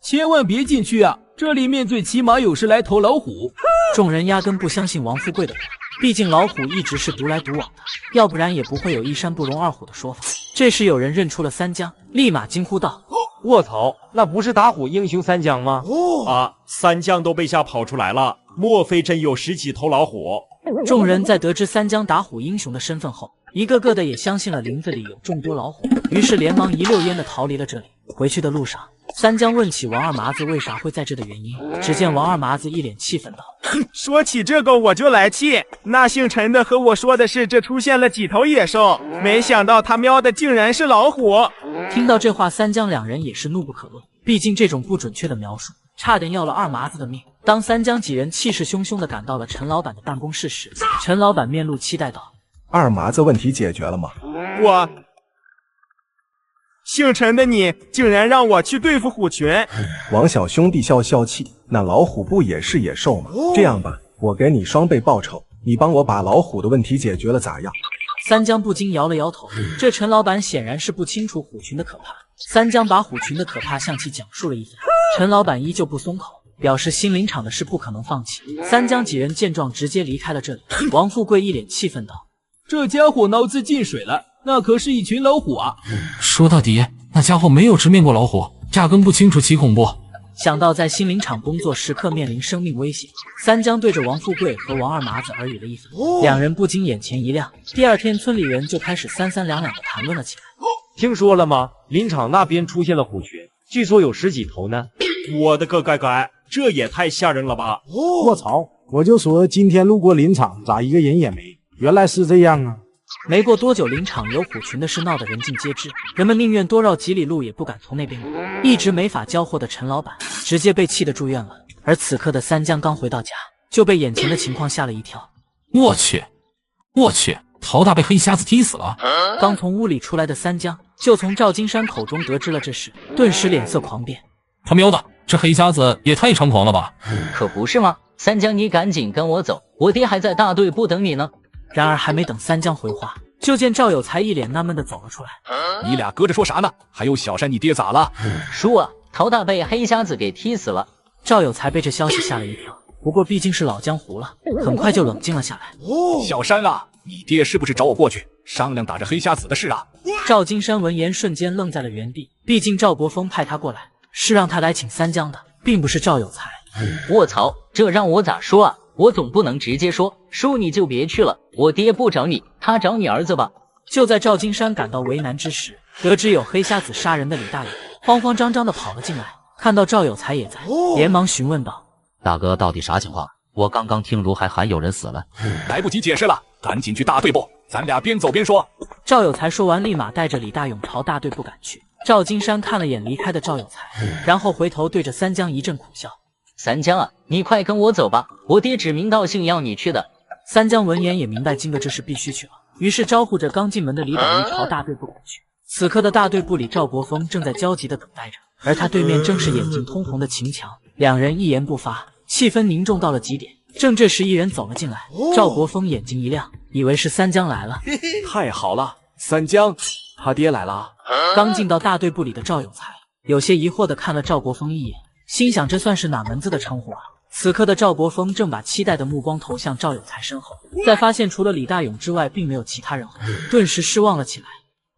千万别进去啊，这里面最起码有10来头老虎。”众人压根不相信王富贵的话，毕竟老虎一直是独来独往的，要不然也不会有一山不容二虎的说法。这时有人认出了三江，立马惊呼道：“卧槽，那不是打虎英雄三江吗？”啊，三江都被吓跑出来了，莫非真有10几头老虎？众人在得知三江打虎英雄的身份后，一个个的也相信了林子里有众多老虎，于是连忙一溜烟的逃离了这里。回去的路上，三江问起王二麻子为啥会在这的原因，只见王二麻子一脸气愤道：“说起这个我就来气，那姓陈的和我说的是这出现了几头野兽，没想到他喵的竟然是老虎。”听到这话，三江两人也是怒不可遏，毕竟这种不准确的描述差点要了二麻子的命。当三江几人气势汹汹地赶到了陈老板的办公室时，陈老板面露期待道：“二麻子问题解决了吗？”姓陈的你竟然让我去对付虎群！王小兄弟笑笑气，那老虎不也是野兽吗？这样吧，我给你双倍报酬，你帮我把老虎的问题解决了咋样？三江不禁摇了摇头，这陈老板显然是不清楚虎群的可怕。三江把虎群的可怕向其讲述了一番，陈老板依旧不松口，表示新林场的事不可能放弃。三江几人见状直接离开了这里。王富贵一脸气愤道：这家伙脑子进水了，那可是一群老虎啊！说到底，那家伙没有直面过老虎，压根不清楚其恐怖。想到在新林场工作时刻面临生命危险，三江对着王富贵和王二麻子耳语了一番，两人不禁眼前一亮。第二天，村里人就开始三三两两的谈论了起来。听说了吗？林场那边出现了虎群，据说有10几头呢。我的个乖乖，这也太吓人了吧！卧槽！我就说今天路过林场，咋一个人也没？原来是这样啊！没过多久，林场有虎群的事闹得人尽皆知，人们宁愿多绕几里路，也不敢从那边过。一直没法交货的陈老板，直接被气得住院了。而此刻的三江刚回到家，就被眼前的情况吓了一跳。我去！陶大被黑瞎子踢死了！刚从屋里出来的三江，就从赵金山口中得知了这事，顿时脸色狂变。他喵的，这黑瞎子也太猖狂了吧！可不是吗？三江，你赶紧跟我走，我爹还在大队部等你呢。然而还没等三江回话，就见赵有才一脸纳闷地走了出来。你俩搁着说啥呢？还有小山，你爹咋了？叔啊，陶大被黑瞎子给踢死了。赵有才被这消息吓了一跳，不过毕竟是老江湖了，很快就冷静了下来。小山啊，你爹是不是找我过去商量打着黑瞎子的事啊？赵金山闻言瞬间愣在了原地，毕竟赵国峰派他过来是让他来请三江的，并不是赵有才。卧槽，这让我咋说啊？我总不能直接说叔你就别去了，我爹不找你，他找你儿子吧。就在赵金山感到为难之时，得知有黑瞎子杀人的李大勇慌慌张张地跑了进来，看到赵有才也在，连忙询问道：大哥到底啥情况？我刚刚听卢海喊有人死了。来不及解释了，赶紧去大队部，咱俩边走边说。赵有才说完，立马带着李大勇朝大队部赶去。赵金山看了眼离开的赵有才，然后回头对着三江一阵苦笑。三江啊，你快跟我走吧，我爹指名道姓要你去的。三江闻言也明白经过这事必须去了，于是招呼着刚进门的李宝玉朝大队部赶去。此刻的大队部里，赵国峰正在焦急地等待着，而他对面正是眼睛通红的秦强，两人一言不发，气氛凝重到了极点。正这时，一人走了进来，赵国峰眼睛一亮，以为是三江来了。太好了，三江，他爹来了。刚进到大队部里的赵有才有些疑惑地看了赵国峰一眼，心想这算是哪门子的称呼啊？此刻的赵国峰正把期待的目光投向赵有才身后，在发现除了李大勇之外并没有其他人后，顿时失望了起来。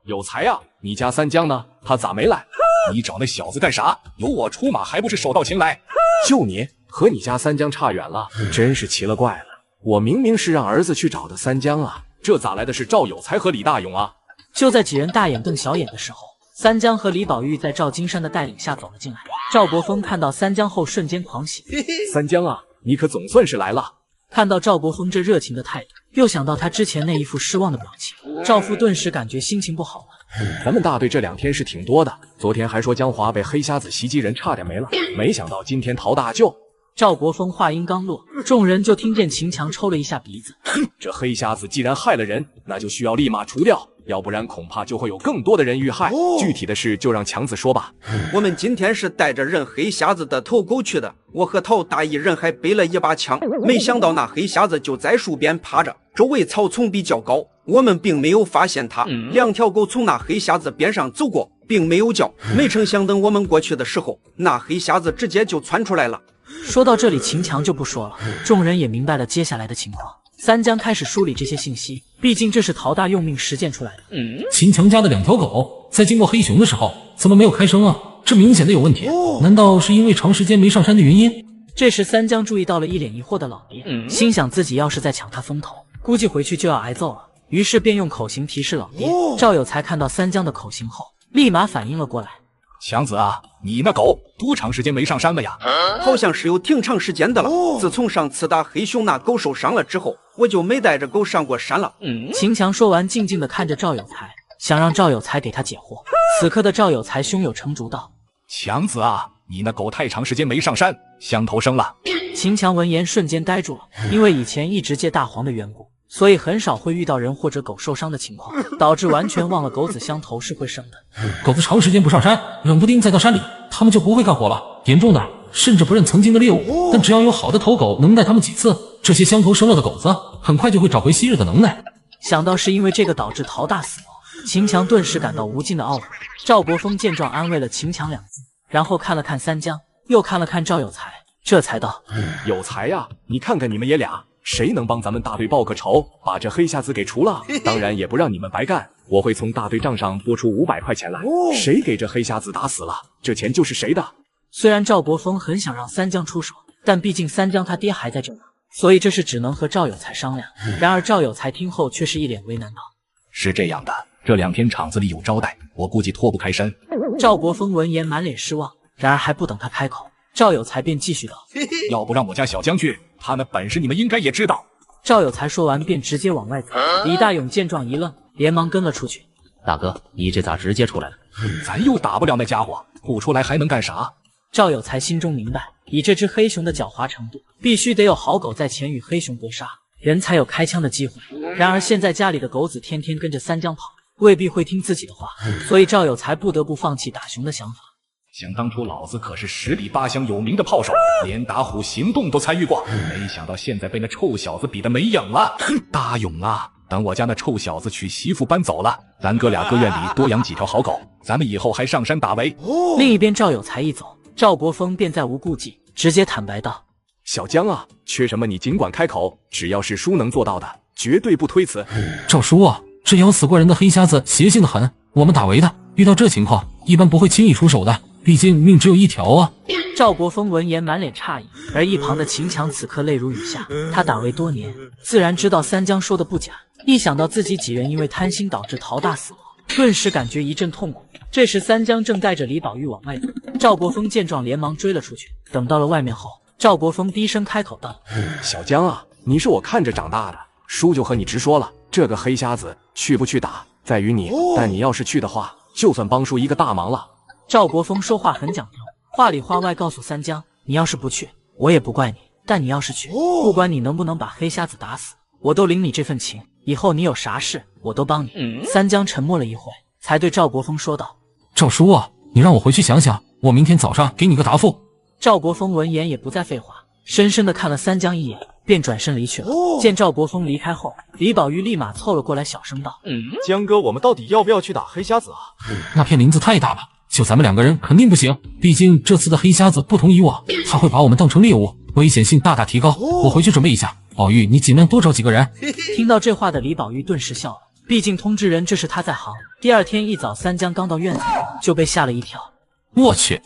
有才啊，你家三江呢？他咋没来？你找那小子干啥？有我出马还不是手到擒来？就你和你家三江差远了，真是奇了怪了。我明明是让儿子去找的三江啊，这咋来的是赵有才和李大勇啊？就在几人大眼瞪小眼的时候，三江和李宝玉在赵金山的带领下走了进来。赵国峰看到三江后瞬间狂喜。三江啊，你可总算是来了。看到赵国峰这热情的态度，又想到他之前那一副失望的表情，赵父顿时感觉心情不好了。咱们大队这2天是挺多的，昨天还说江华被黑瞎子袭击人差点没了，没想到今天陶大救。赵国峰话音刚落，众人就听见秦强抽了一下鼻子。这黑瞎子既然害了人，那就需要立马除掉，要不然恐怕就会有更多的人遇害。具体的事就让强子说吧。我们今天是带着认黑瞎子的头狗去的，我和陶大一人还背了一把枪，没想到那黑瞎子就在树边趴着，周围草丛比较高，我们并没有发现他。2条狗从那黑瞎子边上走过，并没有叫，没成想等我们过去的时候，那黑瞎子直接就窜出来了。说到这里，秦强就不说了，众人也明白了接下来的情况。三江开始梳理这些信息，毕竟这是陶大用命实践出来的。秦强家的2条狗在经过黑熊的时候，怎么没有开声啊？这明显的有问题，难道是因为长时间没上山的原因？这时三江注意到了一脸疑惑的老爹，心想自己要是再抢他风头，估计回去就要挨揍了，于是便用口型提示老爹。赵有才看到三江的口型后，立马反应了过来。强子啊，你那狗多长时间没上山了呀？好像是有挺长时间的了。自从上次打黑熊那狗受伤了之后，我就没带着狗上过山了。秦强说完，静静地看着赵有才，想让赵有才给他解惑。此刻的赵有才胸有成竹道：强子啊，你那狗太长时间没上山，乡头生了。秦强闻言瞬间呆住了，因为以前一直借大黄的缘故，所以很少会遇到人或者狗受伤的情况，导致完全忘了狗子相投是会生的。狗子长时间不上山，冷不丁再到山里，它们就不会干活了。严重的甚至不认曾经的猎物。但只要有好的头狗能带它们几次，这些相投生了的狗子很快就会找回昔日的能耐。想到是因为这个导致陶大死亡，秦强顿时感到无尽的懊悔。赵国峰见状安慰了秦强2字，然后看了看三江，又看了看赵有才，这才道：有才呀，你看看你们爷俩，谁能帮咱们大队报个仇，把这黑瞎子给除了？当然也不让你们白干，我会从大队账上拨出500块钱来，谁给这黑瞎子打死了，这钱就是谁的。虽然赵国峰很想让三江出手，但毕竟三江他爹还在这呢，所以这事只能和赵有才商量。然而赵有才听后却是一脸为难道：是这样的，这2天厂子里有招待，我估计脱不开身。赵国峰闻言满脸失望，然而还不等他开口，赵有才便继续道：要不让我家小江去，他那本事你们应该也知道。赵有才说完便直接往外走。李大勇见状一愣，连忙跟了出去。大哥，你这咋直接出来了？咱又打不了那家伙，不出来还能干啥？赵有才心中明白，以这只黑熊的狡猾程度，必须得有好狗在前与黑熊搏杀，人才有开枪的机会。然而现在家里的狗子天天跟着三江跑，未必会听自己的话，所以赵有才不得不放弃打熊的想法。想当初老子可是10里8乡有名的炮手，连打虎行动都参与过，没想到现在被那臭小子比得没影了。大勇啊，等我家那臭小子娶媳妇搬走了，咱哥俩搁院里多养几条好狗，咱们以后还上山打围。另一边赵有才一走，赵国峰便再无顾忌，直接坦白道：小江啊，缺什么你尽管开口，只要是叔能做到的，绝对不推辞。赵叔啊，这咬死过人的黑瞎子邪性的很，我们打围的遇到这情况一般不会轻易出手的，毕竟命只有一条啊。赵国峰闻言满脸诧异，而一旁的秦强此刻泪如雨下，他打围多年，自然知道三江说的不假，一想到自己几人因为贪心导致陶大死亡，顿时感觉一阵痛苦。这时三江正带着李宝玉往外走，赵国峰见状连忙追了出去。等到了外面后，赵国峰低声开口道：小江啊，你是我看着长大的，叔就和你直说了，这个黑瞎子去不去打在于你，但你要是去的话，就算帮叔一个大忙了。赵国峰说话很讲究，话里话外告诉三江，你要是不去，我也不怪你，但你要是去，不管你能不能把黑瞎子打死，我都领你这份情，以后你有啥事我都帮你。三江沉默了一会，才对赵国峰说道：赵叔啊，你让我回去想想，我明天早上给你个答复。赵国峰闻言也不再废话，深深地看了三江一眼，便转身离去了。见赵国峰离开后，李宝玉立马凑了过来，小声道：江哥，我们到底要不要去打黑瞎子啊？那片林子太大了，就咱们2个人肯定不行，毕竟这次的黑瞎子不同以往，他会把我们当成猎物，危险性大大提高。我回去准备一下，宝玉你尽量多找几个人。听到这话的李宝玉顿时笑了，毕竟通知人这是他在行。第2天一早，三江刚到院子就被吓了一跳。我去，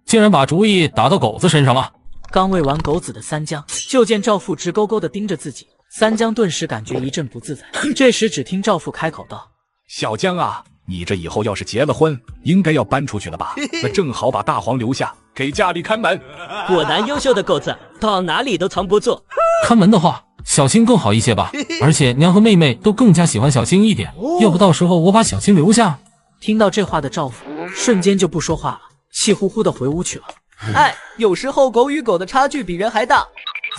竟然把主意打到狗子身上了。刚喂完狗子的三江，就见赵父直勾勾地盯着自己，三江顿时感觉一阵不自在。这时只听赵父开口道：小江啊，你这以后要是结了婚，应该要搬出去了吧？那正好把大黄留下，给家里看门。果然优秀的狗子，到哪里都藏不住。看门的话，小青更好一些吧，而且娘和妹妹都更加喜欢小青一点，要不到时候我把小青留下。听到这话的赵父瞬间就不说话了，气呼呼地回屋去了。哎，有时候狗与狗的差距比人还大。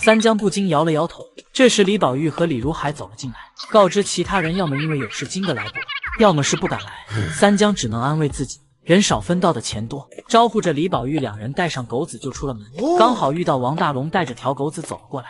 三江不禁摇了摇头。这时李宝玉和李如海走了进来，告知其他人要么因为有事惊得来不了，要么是不敢来。三江只能安慰自己，人少分到的钱多，招呼着李宝玉2人带上狗子就出了门。刚好遇到王大龙带着条狗子走了过来。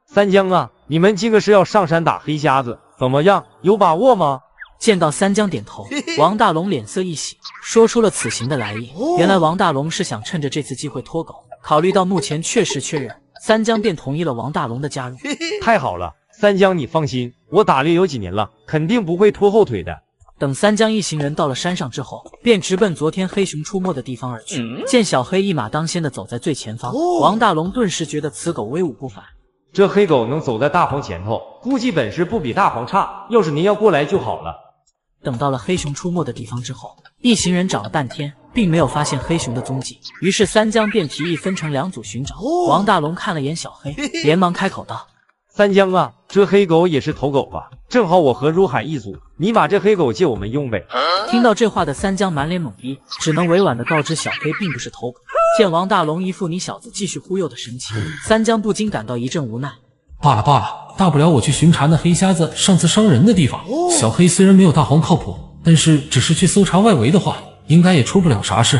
三江啊，你们今个是要上山打黑瞎子，怎么样？有把握吗？见到三江点头，王大龙脸色一喜，说出了此行的来意。原来王大龙是想趁着这次机会脱狗，考虑到目前确实缺人，三江便同意了王大龙的加入。太好了，三江你放心，我打猎有几年了，肯定不会拖后腿的。等三江一行人到了山上之后，便直奔昨天黑熊出没的地方而去。见小黑一马当先的走在最前方，王大龙顿时觉得此狗威武不凡。这黑狗能走在大黄前头，估计本事不比大黄差，要是您要过来就好了。等到了黑熊出没的地方之后，一行人找了半天，并没有发现黑熊的踪迹，于是三江便提议分成2组寻找。王大龙看了眼小黑，连忙开口道：三江啊，这黑狗也是头狗吧？正好我和如海一组，你把这黑狗借我们用呗。听到这话的三江满脸懵逼，只能委婉地告知小黑并不是头狗。见王大龙一副你小子继续忽悠的神情，三江不禁感到一阵无奈。罢了，大不了我去巡查那黑瞎子上次伤人的地方。小黑虽然没有大黄靠谱，但是只是去搜查外围的话，应该也出不了啥事。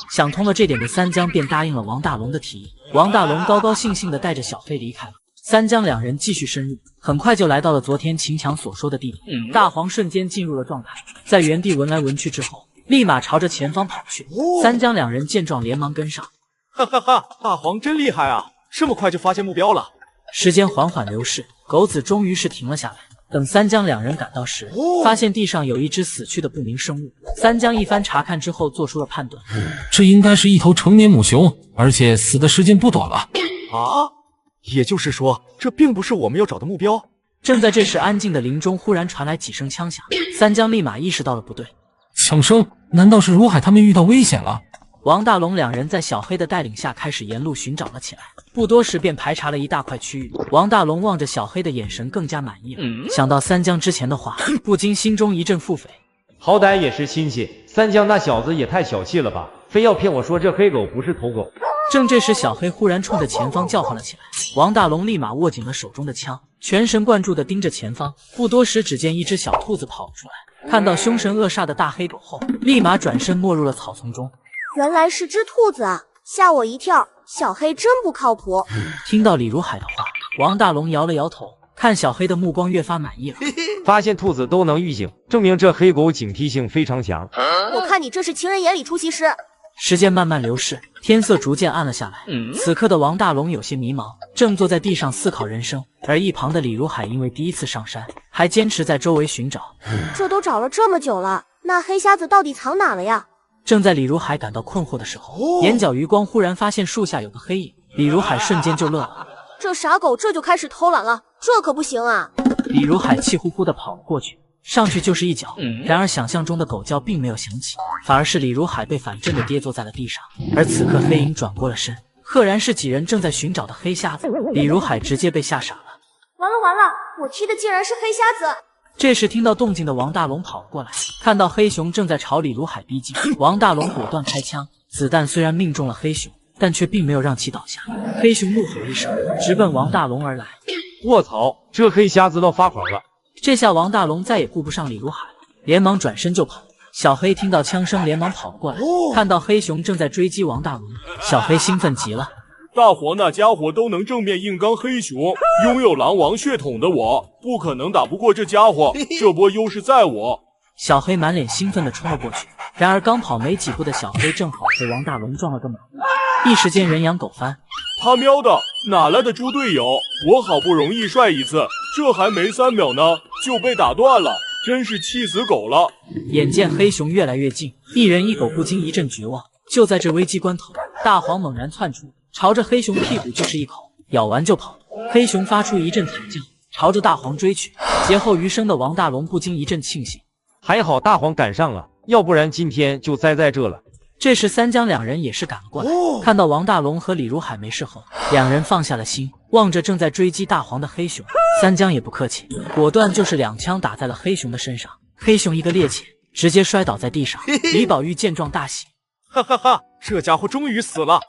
想通了这点的三江便答应了王大龙的提议。王大龙高高兴兴地带着小黑离开了。三江两人继续深入，很快就来到了昨天秦强所说的地点。大黄瞬间进入了状态，在原地闻来闻去之后，立马朝着前方跑去。三江两人见状连忙跟上。哈哈哈，大黄真厉害啊，这么快就发现目标了。时间缓缓流逝，狗子终于是停了下来。等三江两人赶到时，发现地上有一只死去的不明生物。三江一番查看之后，做出了判断，这应该是一头成年母熊，而且死的时间不短了。啊，也就是说，这并不是我们要找的目标。正在这时，安静的林中忽然传来几声枪响，三江立马意识到了不对。枪声？难道是如海他们遇到危险了？王大龙两人在小黑的带领下开始沿路寻找了起来，不多时便排查了一大块区域。王大龙望着小黑的眼神更加满意了，想到三江之前的话，不禁心中一阵腹诽。好歹也是亲戚，三江那小子也太小气了吧，非要骗我说这黑狗不是头狗。正这时，小黑忽然冲着前方叫唤了起来，王大龙立马握紧了手中的枪，全神贯注地盯着前方。不多时，只见一只小兔子跑了出来，看到凶神恶煞的大黑狗后，立马转身没入了草丛中。原来是只兔子啊，吓我一跳，小黑真不靠谱。听到李如海的话，王大龙摇了摇头，看小黑的目光越发满意了。发现兔子都能预警，证明这黑狗警惕性非常强。我看你这是情人眼里出西施。时间慢慢流逝，天色逐渐暗了下来。此刻的王大龙有些迷茫，正坐在地上思考人生。而一旁的李如海因为第一次上山，还坚持在周围寻找。这都找了这么久了，那黑瞎子到底藏哪了呀？正在李如海感到困惑的时候，眼角余光忽然发现树下有个黑影，李如海瞬间就乐了。这傻狗这就开始偷懒了，这可不行啊！李如海气呼呼地跑了过去，上去就是一脚。然而想象中的狗叫并没有响起，反而是李如海被反震地跌坐在了地上。而此刻黑影转过了身，赫然是几人正在寻找的黑瞎子。李如海直接被吓傻了。完了，我踢的竟然是黑瞎子！这时听到动静的王大龙跑了过来，看到黑熊正在朝李如海逼近，王大龙果断开枪，子弹虽然命中了黑熊，但却并没有让其倒下。黑熊怒吼一声，直奔王大龙而来。卧槽，这黑瞎子都发狂了！这下王大龙再也顾不上李如海了，连忙转身就跑。小黑听到枪声，连忙跑了过来，看到黑熊正在追击王大龙，小黑兴奋极了。大黄那家伙都能正面硬刚黑熊，拥有狼王血统的我不可能打不过这家伙，这波优势在我。小黑满脸兴奋地冲了过去，然而刚跑没几步的小黑正好和王大龙撞了个马虎，一时间人仰狗翻。他喵的，哪来的猪队友？我好不容易帅一次，这还没3秒呢就被打断了，真是气死狗了。眼见黑熊越来越近，一人一狗不禁一阵绝望。就在这危机关头，大黄猛然窜出，朝着黑熊屁股就是一口，咬完就跑。黑熊发出一阵惨叫，朝着大黄追去。劫后余生的王大龙不禁一阵庆幸，还好大黄赶上了，要不然今天就栽在这了。这时三江两人也是赶了过来，看到王大龙和李如海没事后，两人放下了心，望着正在追击大黄的黑熊，三江也不客气，果断就是2枪打在了黑熊的身上。黑熊一个趔趄，直接摔倒在地上。李宝玉见状大喜，哈哈哈，这家伙终于死了。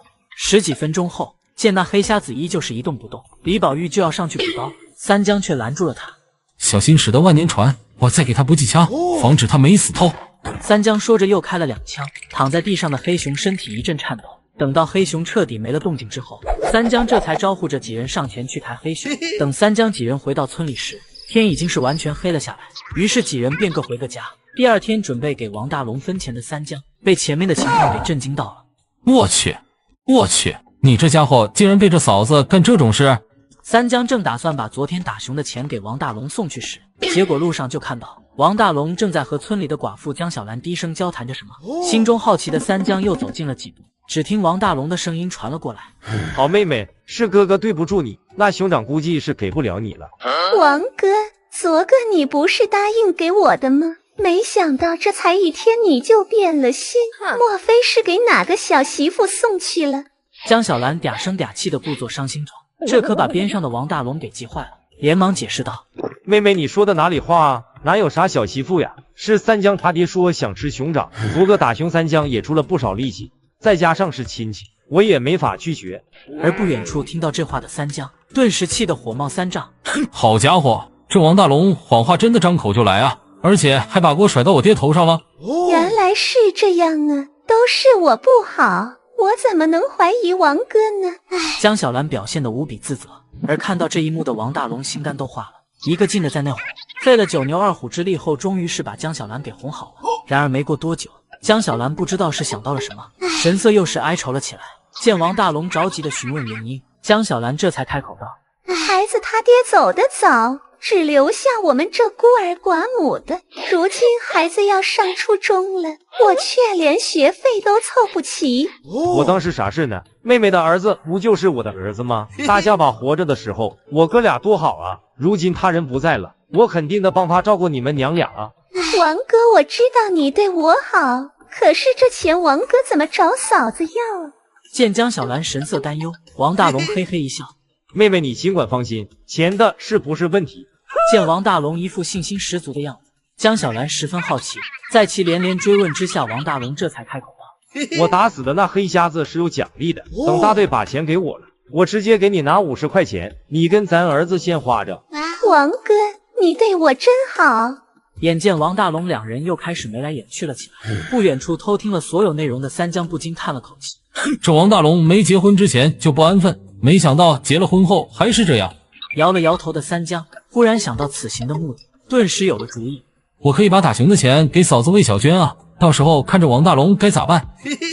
10几分钟后，见那黑瞎子依旧是一动不动，李宝玉就要上去补刀，三江却拦住了他。小心驶得万年船，我再给他补几枪，防止他没死透。三江说着又开了2枪，躺在地上的黑熊身体一阵颤抖。等到黑熊彻底没了动静之后，三江这才招呼着几人上前去抬黑熊。等三江几人回到村里时，天已经是完全黑了下来，于是几人便各回个家。第二天准备给王大龙分钱的三江，被前面的情况给震惊到了。我去，你这家伙竟然背着嫂子干这种事！三江正打算把昨天打熊的钱给王大龙送去时，结果路上就看到王大龙正在和村里的寡妇江小兰低声交谈着什么。心中好奇的三江又走近了几步，只听王大龙的声音传了过来：好妹妹，是哥哥对不住你，那熊掌估计是给不了你了。王哥，昨个你不是答应给我的吗？没想到这才1天你就变了心，莫非是给哪个小媳妇送去了？江小兰嗲声嗲气的故作伤心状，这可把边上的王大龙给急坏了，连忙解释道：妹妹你说的哪里话啊，哪有啥小媳妇呀，是三江他爹说想吃熊掌，昨个打熊三江也出了不少力气，再加上是亲戚，我也没法拒绝。而不远处听到这话的三江，顿时气得火冒三丈。好家伙，这王大龙谎话真的张口就来啊，而且还把锅甩到我爹头上了。原来是这样啊，都是我不好，我怎么能怀疑王哥呢？江小兰表现得无比自责，而看到这一幕的王大龙心肝都化了，一个劲的在那哄，费了9牛2虎之力后，终于是把江小兰给哄好了。然而没过多久，江小兰不知道是想到了什么，神色又是哀愁了起来。见王大龙着急的询问原因，江小兰这才开口道：孩子他爹走得早，只留下我们这孤儿寡母的，如今孩子要上初中了，我却连学费都凑不齐。我当时啥事呢？妹妹的儿子不就是我的儿子吗？大家把活着的时候，我哥俩多好啊！如今他人不在了，我肯定的帮他照顾你们娘俩啊！王哥，我知道你对我好，可是这钱王哥怎么找嫂子要？见江小兰神色担忧，王大龙嘿嘿一笑：妹妹你尽管放心，钱的是不是问题？见王大龙一副信心十足的样子，江小兰十分好奇，在其连连追问之下，王大龙这才开口道：我打死的那黑瞎子是有奖励的，等大队把钱给我了，我直接给你拿50块钱，你跟咱儿子先花着。王哥，你对我真好。眼见王大龙两人又开始眉来眼去了起来，不远处偷听了所有内容的三江不禁叹了口气：这王大龙没结婚之前就不安分，没想到结了婚后还是这样。摇了摇头的三江忽然想到此行的目的，顿时有了主意：我可以把打熊的钱给嫂子魏小娟啊，到时候看着王大龙该咋办。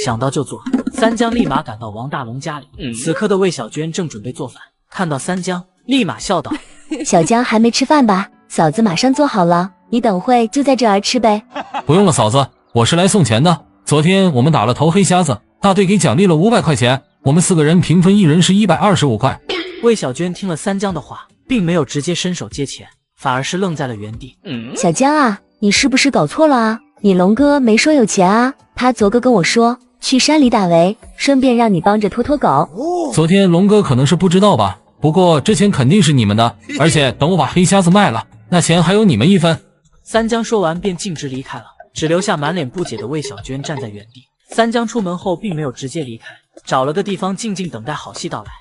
想到就做，三江立马赶到王大龙家里。此刻的魏小娟正准备做饭，看到三江立马笑道：小江还没吃饭吧？嫂子马上做好了，你等会就在这儿吃呗。不用了嫂子，我是来送钱的。昨天我们打了头黑瞎子，大队给奖励了500块钱，我们4个人平分，一人是125块。魏小娟听了三江的话，并没有直接伸手接钱，反而是愣在了原地。小江啊，你是不是搞错了啊？你龙哥没说有钱啊，他昨个跟我说去山里打围，顺便让你帮着拖拖狗。昨天龙哥可能是不知道吧，不过这钱肯定是你们的，而且等我把黑瞎子卖了，那钱还有你们一分。三江说完便径直离开了，只留下满脸不解的魏小娟站在原地。三江出门后并没有直接离开，找了个地方静静等待好戏到来。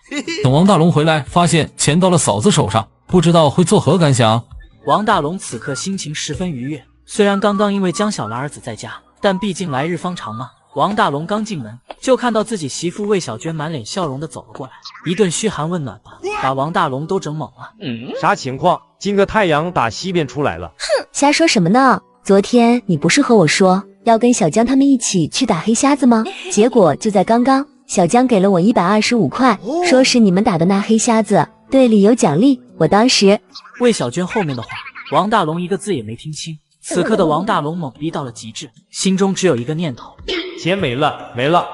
等王大龙回来，发现钱到了嫂子手上，不知道会作何感想。王大龙此刻心情十分愉悦，虽然刚刚因为江小兰儿子在家，但毕竟来日方长嘛。王大龙刚进门，就看到自己媳妇魏小娟满脸笑容的走了过来，一顿嘘寒问暖吧，把王大龙都整懵了。啥情况？今个太阳打西边出来了。哼，瞎说什么呢？昨天你不是和我说要跟小江他们一起去打黑瞎子吗？结果就在刚刚，小江给了我125块，说是你们打的那黑瞎子，队里有奖励。我当时……魏小娟后面的话，王大龙一个字也没听清。此刻的王大龙懵逼到了极致，心中只有一个念头：钱没了，没了！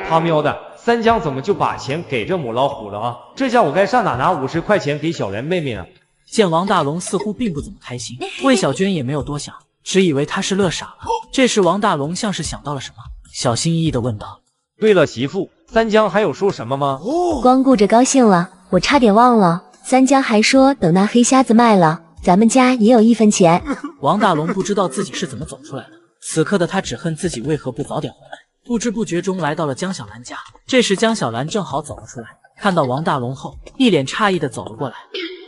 他喵的，三江怎么就把钱给这母老虎了啊？这下我该上哪拿50块钱给小莲妹妹啊？见王大龙似乎并不怎么开心，魏小娟也没有多想，只以为他是乐傻了。这时王大龙像是想到了什么，小心翼翼地问道：对了，媳妇，三江还有说什么吗？光顾着高兴了，我差点忘了。三江还说等那黑瞎子卖了，咱们家也有1分钱。王大龙不知道自己是怎么走出来的，此刻的他只恨自己为何不早点回来。不知不觉中来到了江小兰家，这时江小兰正好走了出来，看到王大龙后，一脸诧异地走了过来。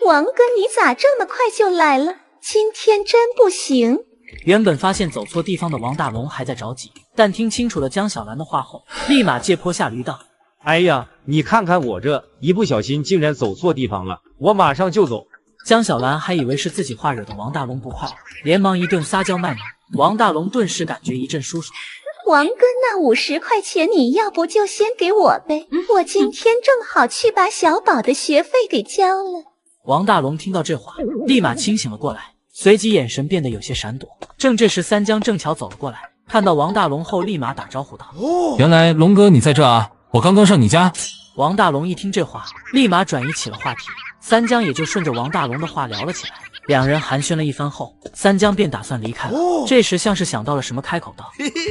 王哥，你咋这么快就来了？今天真不行。原本发现走错地方的王大龙还在着急，但听清楚了江小兰的话后，立马借坡下驴道：哎呀，你看看我这一不小心竟然走错地方了，我马上就走。江小兰还以为是自己话惹得王大龙不快，连忙一顿撒娇卖萌。王大龙顿时感觉一阵舒爽。王哥，那50块钱你要不就先给我呗，我今天正好去把小宝的学费给交了。王大龙听到这话，立马清醒了过来，随即眼神变得有些闪躲。正这时三江正巧走了过来，看到王大龙后立马打招呼道：原来龙哥你在这啊，我刚刚上你家。王大龙一听这话，立马转移起了话题，三江也就顺着王大龙的话聊了起来。两人寒暄了一番后，三江便打算离开了。这时像是想到了什么，开口道：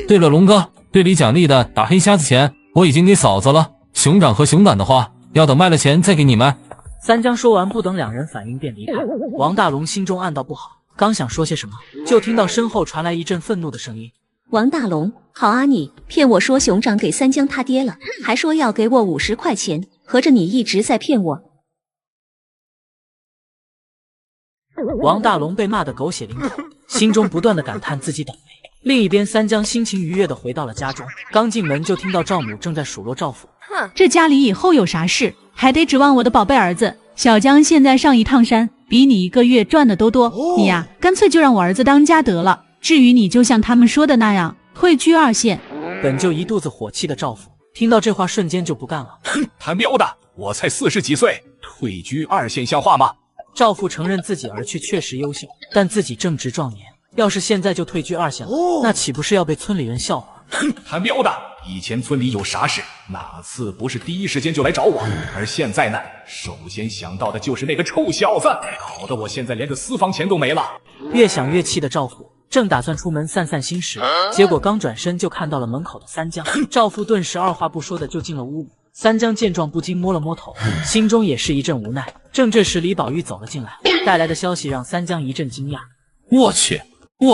对了，龙哥，队里奖励的打黑瞎子钱我已经给嫂子了，熊掌和熊胆的话要等卖了钱再给你们。三江说完，不等两人反应便离开了。王大龙心中暗道不好，刚想说些什么，就听到身后传来一阵愤怒的声音：王大龙，好啊你，骗我说熊掌给三江他爹了，还说要给我50块钱，合着你一直在骗我。王大龙被骂得狗血淋头，心中不断的感叹自己倒霉。另一边，三江心情愉悦的回到了家中，刚进门就听到赵母正在数落赵府。这家里以后有啥事，还得指望我的宝贝儿子小江。现在上一趟山，比你一个月赚的都多。你呀，干脆就让我儿子当家得了。至于你，就像他们说的那样，退居2线。本就一肚子火气的赵府，听到这话瞬间就不干了。他喵的，我才40几岁，退居2线像话吗？赵父承认自己儿婿确实优秀，但自己正值壮年，要是现在就退居2线了，那岂不是要被村里人笑话？他喵的！以前村里有啥事，哪次不是第一时间就来找我？而现在呢，首先想到的就是那个臭小子，搞得我现在连个私房钱都没了。越想越气的赵父正打算出门散散心时，结果刚转身就看到了门口的三江。赵父顿时二话不说的就进了屋里。三江见状不禁摸了摸头，心中也是一阵无奈。正这时，李宝玉走了进来，带来的消息让三江一阵惊讶。我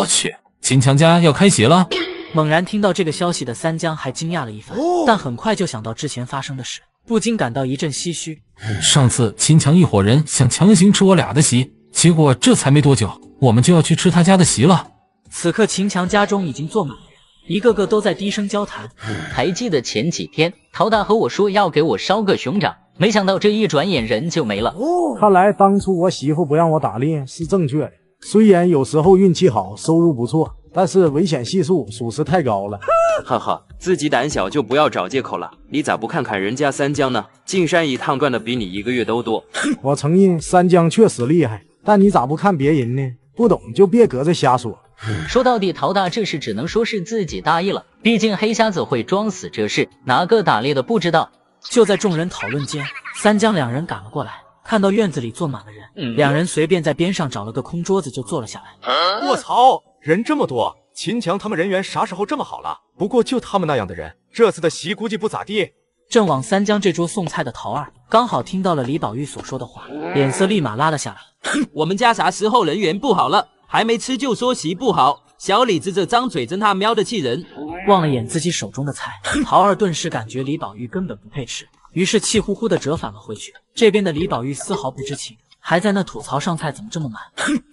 去，秦强家要开席了！猛然听到这个消息的三江还惊讶了一番，但很快就想到之前发生的事，不禁感到一阵唏嘘。上次秦强一伙人想强行吃我俩的席，结果这才没多久，我们就要去吃他家的席了。此刻秦强家中已经坐满了人，一个个都在低声交谈。还记得前几天陶大和我说要给我烧个熊掌，没想到这一转眼人就没了。看来当初我媳妇不让我打猎是正确的，虽然有时候运气好，收入不错，但是危险系数属实太高了。哈哈，自己胆小就不要找借口了。你咋不看看人家三江呢？进山一趟赚的比你1个月都多。我承认三江确实厉害，但你咋不看别人呢？不懂就别搁这瞎说。说到底，陶大这事只能说是自己大意了，毕竟黑瞎子会装死这事，哪个打猎的不知道？就在众人讨论间，三江两人赶了过来，看到院子里坐满了人，两人随便在边上找了个空桌子就坐了下来。卧槽，人这么多，秦强他们人缘啥时候这么好了？不过就他们那样的人，这次的席估计不咋地。正往三江这桌送菜的陶二刚好听到了李宝玉所说的话，脸色立马拉了下来。我们家啥时候人缘不好了？还没吃就说席不好，小李子这张嘴真他喵的气人！望了眼自己手中的菜，陶二顿时感觉李宝玉根本不配吃，于是气呼呼的折返了回去。这边的李宝玉丝毫不知情，还在那吐槽上菜怎么这么慢。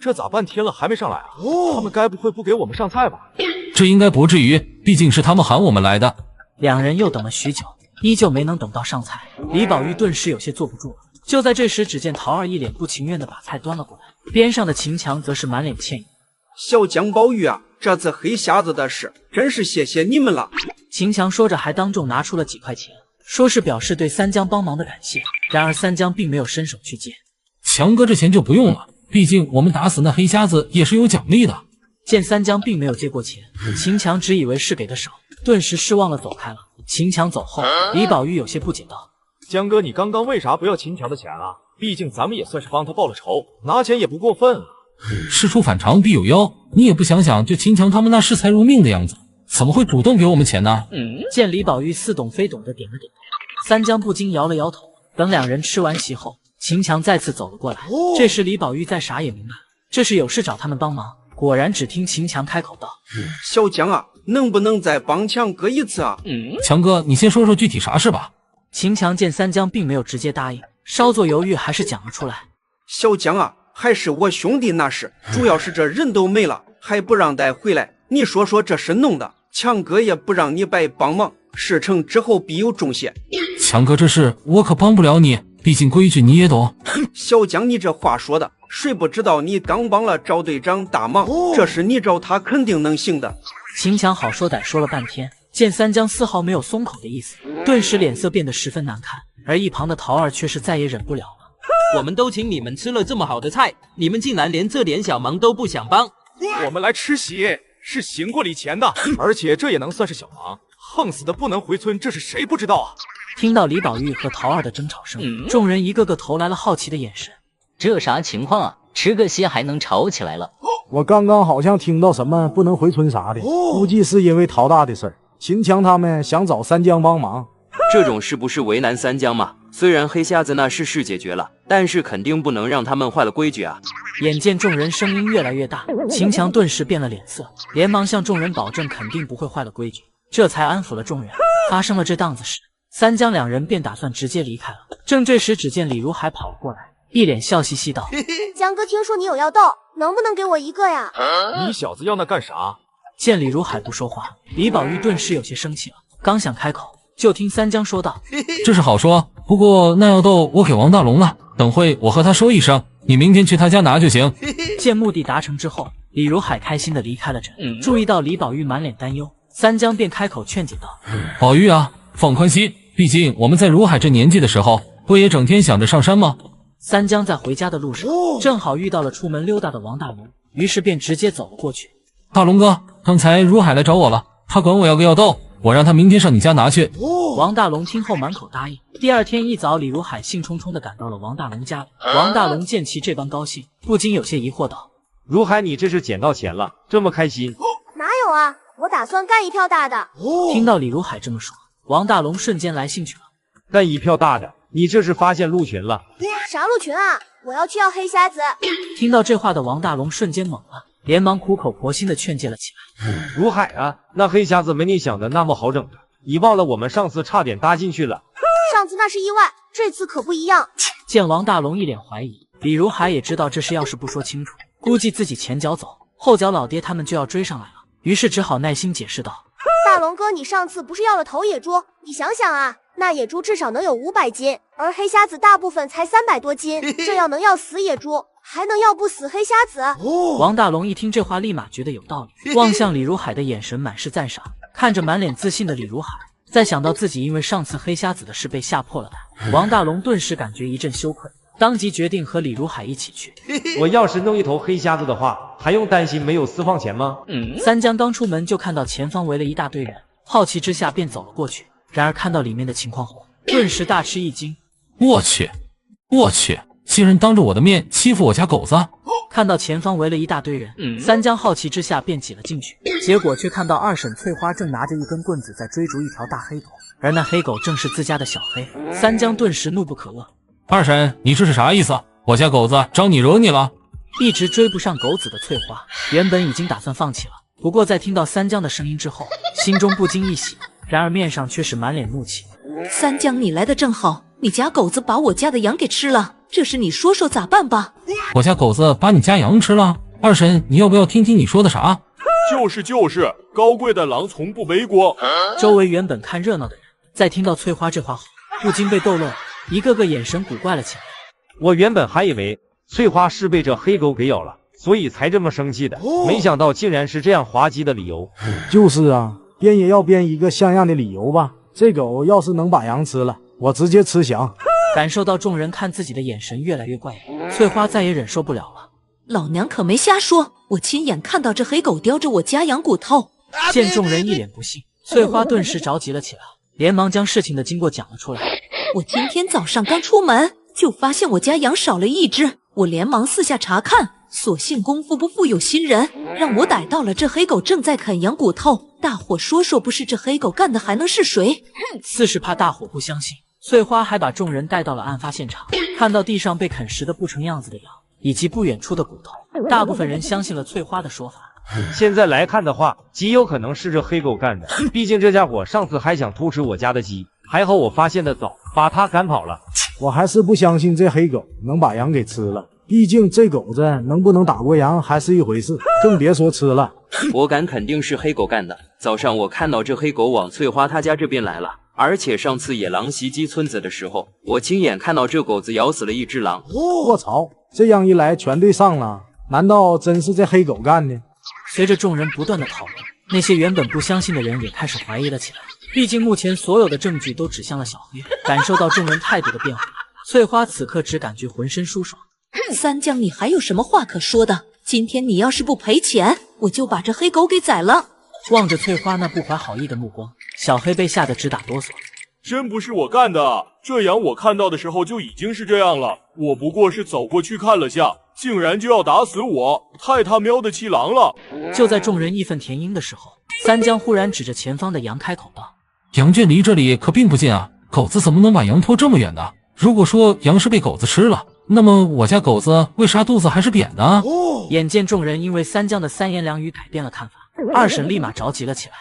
这咋半天了还没上来啊？他们该不会不给我们上菜吧？这应该不至于，毕竟是他们喊我们来的。两人又等了许久，依旧没能等到上菜，李宝玉顿时有些坐不住了。就在这时，只见陶二一脸不情愿的把菜端了过来，边上的秦强则是满脸歉意。小江宝玉啊，这次黑匣子的事真是谢谢你们了。秦强说着还当众拿出了几块钱，说是表示对三江帮忙的感谢。然而三江并没有伸手去接。强哥这钱就不用了，毕竟我们打死那黑瞎子也是有奖励的。见三江并没有接过钱，秦强只以为是给的少，顿时失望了走开了。秦强走后，李宝玉有些不解道：江哥，你刚刚为啥不要秦强的钱啊？毕竟咱们也算是帮他报了仇，拿钱也不过分啊。事出反常必有妖，你也不想想，就秦强他们那视财如命的样子，怎么会主动给我们钱呢？见李宝玉似懂非懂的点了点头，三江不禁摇了摇头。等两人吃完席后，秦强再次走了过来。这时李宝玉再啥也明白，这是有事找他们帮忙。果然，只听秦强开口道：小江啊，能不能再帮强哥一次啊？强哥，你先说说具体啥事吧。秦强见三江并没有直接答应，稍作犹豫还是讲了出来。小江啊，还是我兄弟那事，主要是这人都没了，还不让带回来，你说说这是弄的，强哥也不让你白帮忙，事成之后必有重谢。强哥，这事我可帮不了你，毕竟规矩你也懂。小江，你这话说的，谁不知道你刚帮了赵队长大忙，这事你找他肯定能行的。秦强好说歹说了半天，见三江丝毫没有松口的意思，顿时脸色变得十分难看，而一旁的陶二却是再也忍不了了。我们都请你们吃了这么好的菜，你们竟然连这点小忙都不想帮。我们来吃席是行过礼钱的，而且这也能算是小忙，横死的不能回村，这是谁不知道啊？听到李宝玉和陶二的争吵声，众人一个个投来了好奇的眼神。这啥情况啊？吃个席还能吵起来了？我刚刚好像听到什么不能回村啥的，估计是因为陶大的事儿。秦强他们想找三江帮忙，这种是不是为难三江嘛？虽然黑瞎子那事解决了，但是肯定不能让他们坏了规矩啊！眼见众人声音越来越大，秦强顿时变了脸色，连忙向众人保证肯定不会坏了规矩，这才安抚了众人。发生了这档子事，三江两人便打算直接离开了。正这时，只见李如海跑了过来，一脸笑嘻嘻道：“江哥，听说你有药豆，能不能给我一个呀？”你小子要那干啥？见李如海不说话，李宝玉顿时有些生气了，刚想开口，就听三江说道：“这事好说，不过那药豆我给王大龙了，等会我和他说一声，你明天去他家拿就行。”见目的达成之后，李如海开心的离开了诊。注意到李宝玉满脸担忧，三江便开口劝解道：“宝玉啊，放宽心，毕竟我们在如海这年纪的时候，不也整天想着上山吗？”三江在回家的路上，正好遇到了出门溜达的王大龙，于是便直接走了过去。“大龙哥，刚才如海来找我了，他管我要个药豆，我让他明天上你家拿去。”王大龙听后满口答应。第二天一早，李如海兴冲冲地赶到了王大龙家里。王大龙见其这般高兴，不禁有些疑惑道：“如海，你这是捡到钱了，这么开心？”“哪有啊，我打算干一票大的。”听到李如海这么说，王大龙瞬间来兴趣了。“干一票大的？你这是发现鹿群了？”“啥鹿群啊？我要去要黑瞎子。”听到这话的王大龙瞬间懵了，连忙苦口婆心地劝诫了起来：“如海啊，那黑瞎子没你想的那么好整的，你忘了我们上次差点搭进去了。”“上次那是意外，这次可不一样。”见王大龙一脸怀疑，李如海也知道这事要是不说清楚，估计自己前脚走，后脚老爹他们就要追上来了，于是只好耐心解释道：“大龙哥，你上次不是要了头野猪？你想想啊，那野猪至少能有500斤，而黑瞎子大部分才300多斤，这要能要死野猪，还能要不死黑瞎子？”王大龙一听这话，立马觉得有道理，望向李如海的眼神满是赞赏。看着满脸自信的李如海，再想到自己因为上次黑瞎子的事被吓破了胆，王大龙顿时感觉一阵羞愧，当即决定和李如海一起去。我要是弄一头黑瞎子的话，还用担心没有私房钱吗？三江刚出门就看到前方围了一大堆人，好奇之下便走了过去。然而看到里面的情况后，顿时大吃一惊。我去，竟然当着我的面欺负我家狗子！看到前方围了一大堆人，三江好奇之下便挤了进去，结果却看到二婶翠花正拿着一根棍子在追逐一条大黑狗，而那黑狗正是自家的小黑。三江顿时怒不可遏：“二婶，你这是啥意思？我家狗子招你惹你了？”一直追不上狗子的翠花，原本已经打算放弃了，不过在听到三江的声音之后，心中不禁一喜，然而面上却是满脸怒气。“三江，你来的正好，你家狗子把我家的羊给吃了，这事你说说咋办吧？”“我家狗子把你家羊吃了？二婶，你要不要听听你说的啥？”“就是，高贵的狼从不背锅。”周围原本看热闹的人，在听到翠花这话后，不禁被逗乐了，一个个眼神古怪了起来。我原本还以为翠花是被这黑狗给咬了，所以才这么生气的，没想到竟然是这样滑稽的理由。就是啊，编也要编一个像样的理由吧。这狗要是能把羊吃了，我直接吃翔。感受到众人看自己的眼神越来越怪异，翠花再也忍受不了了。“老娘可没瞎说，我亲眼看到这黑狗叼着我家羊骨头。”见众人一脸不信，翠花顿时着急了起来，连忙将事情的经过讲了出来。“我今天早上刚出门，就发现我家羊少了一只，我连忙四下查看，所幸功夫不负有心人，让我逮到了这黑狗正在啃羊骨头。大伙说不是这黑狗干的，还能是谁？”似是怕大伙不相信，翠花还把众人带到了案发现场，看到地上被啃食的不成样子的羊，以及不远处的骨头，大部分人相信了翠花的说法。现在来看的话，极有可能是这黑狗干的，毕竟这家伙上次还想偷吃我家的鸡，还好我发现的早，把他赶跑了。我还是不相信这黑狗能把羊给吃了，毕竟这狗子能不能打过羊还是一回事，更别说吃了。我敢肯定是黑狗干的。早上我看到这黑狗往翠花她家这边来了，而且上次野狼袭击村子的时候，我亲眼看到这狗子咬死了一只狼。我操，这样一来全对上了，难道真是这黑狗干的？随着众人不断的讨论，那些原本不相信的人也开始怀疑了起来，毕竟目前所有的证据都指向了小黑。感受到众人态度的变化，翠花此刻只感觉浑身舒爽。“三江，你还有什么话可说的？今天你要是不赔钱，我就把这黑狗给宰了。”望着翠花那不怀好意的目光，小黑被吓得直打哆嗦。“真不是我干的，这羊我看到的时候就已经是这样了，我不过是走过去看了下，竟然就要打死我，太他喵的气狼了！”就在众人义愤填膺的时候，三江忽然指着前方的羊开口道：“羊圈离这里可并不近啊，狗子怎么能把羊拖这么远呢？如果说羊是被狗子吃了，那么我家狗子为啥肚子还是扁的？眼见众人因为三江的三言两语改变了看法，二婶立马着急了起来。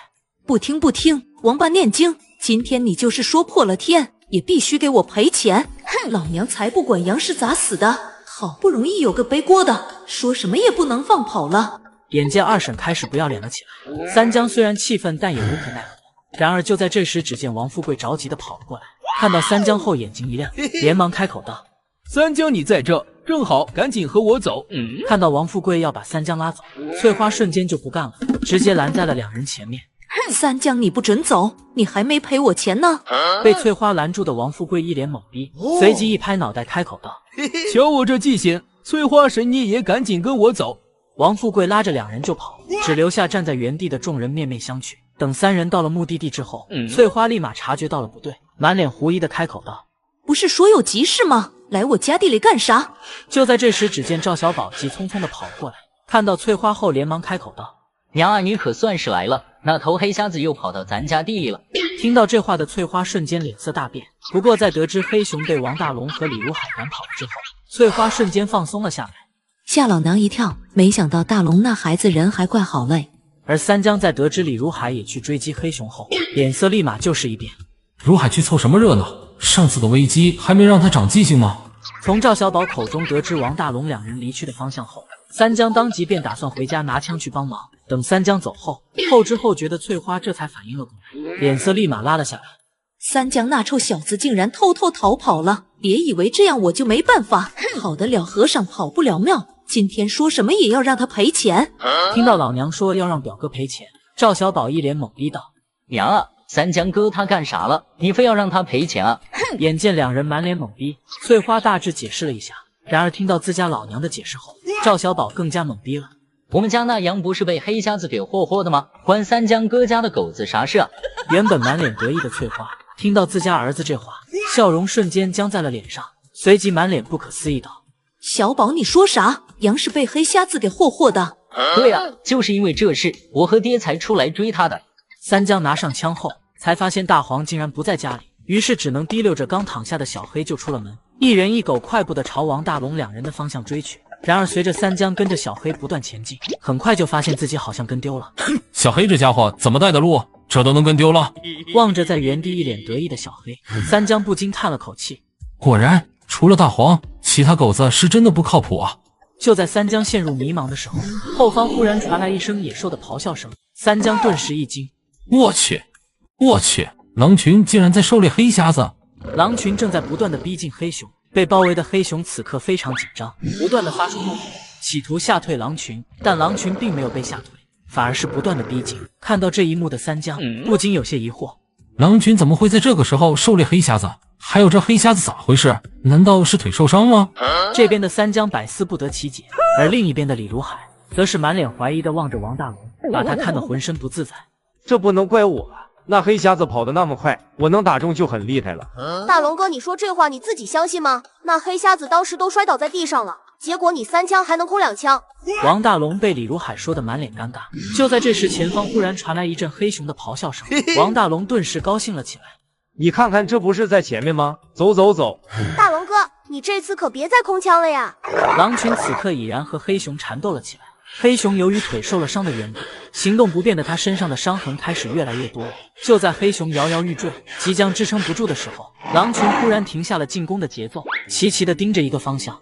不听不听，王八念经！今天你就是说破了天，也必须给我赔钱！哼，老娘才不管羊是咋死的，好不容易有个背锅的，说什么也不能放跑了。眼见二婶开始不要脸了起来，三江虽然气愤，但也无可奈何。然而就在这时，只见王富贵着急地跑了过来，看到三江后眼睛一亮，连忙开口道：三江你在这，正好，赶紧和我走。看到王富贵要把三江拉走，翠花瞬间就不干了，直接拦在了两人前面。三江你不准走，你还没赔我钱呢。被翠花拦住的王富贵一脸懵逼，随即一拍脑袋开口道：瞧我这记性，翠花婶你也赶紧跟我走。王富贵拉着两人就跑，只留下站在原地的众人面面相觑。等三人到了目的地之后，翠花立马察觉到了不对，满脸狐疑的开口道：不是说有急事吗？来我家地里干啥？就在这时，只见赵小宝急匆匆的跑了过来，看到翠花后连忙开口道：娘啊，你可算是来了，那头黑瞎子又跑到咱家地里了。听到这话的翠花瞬间脸色大变，不过在得知黑熊被王大龙和李如海赶跑了之后，翠花瞬间放松了下来，吓老娘一跳，没想到大龙那孩子人还怪好嘞。而三江在得知李如海也去追击黑熊后，脸色立马就是一变。如海去凑什么热闹？上次的危机还没让他长记性吗？从赵小宝口中得知王大龙两人离去的方向后，三江当即便打算回家拿枪去帮忙。等三江走后，后知后觉的翠花这才反应了过来，脸色立马拉了下来。三江那臭小子竟然偷偷逃跑了，别以为这样我就没办法，跑得了和尚跑不了庙，今天说什么也要让他赔钱。听到老娘说要让表哥赔钱，赵小宝一脸懵逼道：娘啊，三江哥他干啥了？你非要让他赔钱啊？眼见两人满脸懵逼，翠花大致解释了一下，然而听到自家老娘的解释后，赵小宝更加懵逼了。我们家那羊不是被黑瞎子给霍霍的吗？关三江哥家的狗子啥事啊？原本满脸得意的翠花听到自家儿子这话，笑容瞬间僵在了脸上，随即满脸不可思议道：小宝你说啥？羊是被黑瞎子给霍霍的？对啊，就是因为这事，我和爹才出来追他的。三江拿上枪后，才发现大黄竟然不在家里，于是只能提溜着刚躺下的小黑就出了门，一人一狗快步的朝王大龙两人的方向追去。然而随着三江跟着小黑不断前进，很快就发现自己好像跟丢了。小黑这家伙怎么带的路，这都能跟丢了？望着在原地一脸得意的小黑，三江不禁叹了口气，果然除了大黄，其他狗子是真的不靠谱啊。就在三江陷入迷茫的时候，后方忽然传来一声野兽的咆哮声，三江顿时一惊，我去，狼群竟然在狩猎黑瞎子！狼群正在不断的逼近黑熊，被包围的黑熊此刻非常紧张，不断的发出怒吼，企图吓退狼群，但狼群并没有被吓退，反而是不断的逼近。看到这一幕的三江不禁有些疑惑，狼群怎么会在这个时候狩猎黑瞎子？还有这黑瞎子咋回事？难道是腿受伤吗？这边的三江百思不得其解，而另一边的李如海则是满脸怀疑的望着王大龙，把他看得浑身不自在。这不能怪我啊，那黑瞎子跑得那么快，我能打中就很厉害了。大龙哥，你说这话你自己相信吗？那黑瞎子当时都摔倒在地上了，结果你3枪还能空2枪。王大龙被李如海说的满脸尴尬。就在这时，前方忽然传来一阵黑熊的咆哮声，王大龙顿时高兴了起来。你看看，这不是在前面吗？走走走！大龙哥，你这次可别再空枪了呀！狼群此刻已然和黑熊缠斗了起来。黑熊由于腿受了伤的缘故，行动不便的他身上的伤痕开始越来越多。就在黑熊摇摇欲坠，即将支撑不住的时候，狼群忽然停下了进攻的节奏，齐齐的盯着一个方向。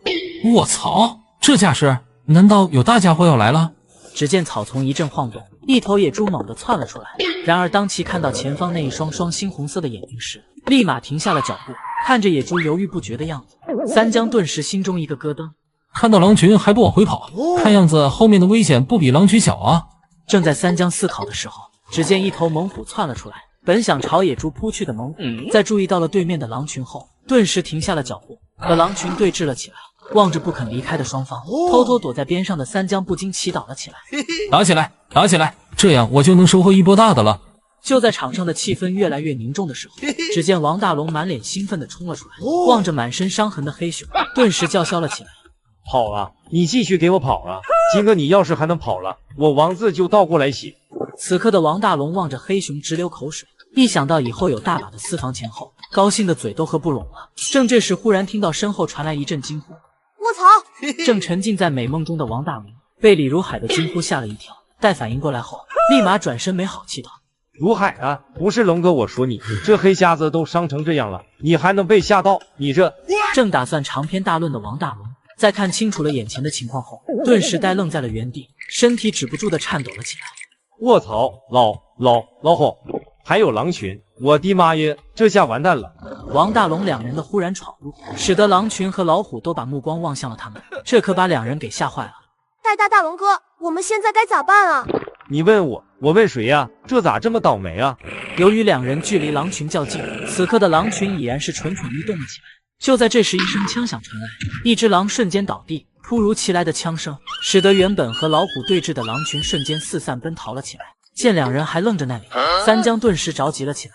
我操，这架势，难道有大家伙要来了？只见草丛一阵晃动，一头野猪猛地窜了出来。然而当其看到前方那一双双猩红色的眼睛时，立马停下了脚步，看着野猪犹豫不决的样子，三江顿时心中一个咯噔。看到狼群还不往回跑，看样子后面的危险不比狼群小啊！正在三江思考的时候，只见一头猛虎窜了出来，本想朝野猪扑去的猛虎，在注意到了对面的狼群后，顿时停下了脚步，和狼群对峙了起来。望着不肯离开的双方，偷偷躲在边上的三江不禁祈祷了起来。打起来，打起来，这样我就能收获一波大的了。就在场上的气氛越来越凝重的时候，只见王大龙满脸兴奋地冲了出来，望着满身伤痕的黑熊，顿时叫嚣了起来。跑啊！你继续给我跑啊！金哥，你要是还能跑了，我王字就倒过来写。此刻的王大龙望着黑熊直流口水，一想到以后有大把的私房钱后，高兴的嘴都合不拢了。正这时，忽然听到身后传来一阵惊呼。卧槽！正沉浸在美梦中的王大龙被李如海的惊呼吓了一跳，待反应过来后，立马转身没好气道：“如海啊，不是龙哥，我说你这黑瞎子都伤成这样了，你还能被吓到？你这……”正打算长篇大论的王大龙，在看清楚了眼前的情况后，顿时呆愣在了原地，身体止不住的颤抖了起来。卧槽，老虎，还有狼群！我的妈耶，这下完蛋了！王大龙两人的忽然闯入，使得狼群和老虎都把目光望向了他们，这可把两人给吓坏了。大龙哥，我们现在该咋办啊？你问我问谁呀？这咋这么倒霉啊？由于两人距离狼群较近，此刻的狼群已然是蠢蠢欲动了起来。就在这时，一声枪响传来，一只狼瞬间倒地。突如其来的枪声，使得原本和老虎对峙的狼群瞬间四散奔逃了起来。见两人还愣着那里，三江顿时着急了起来。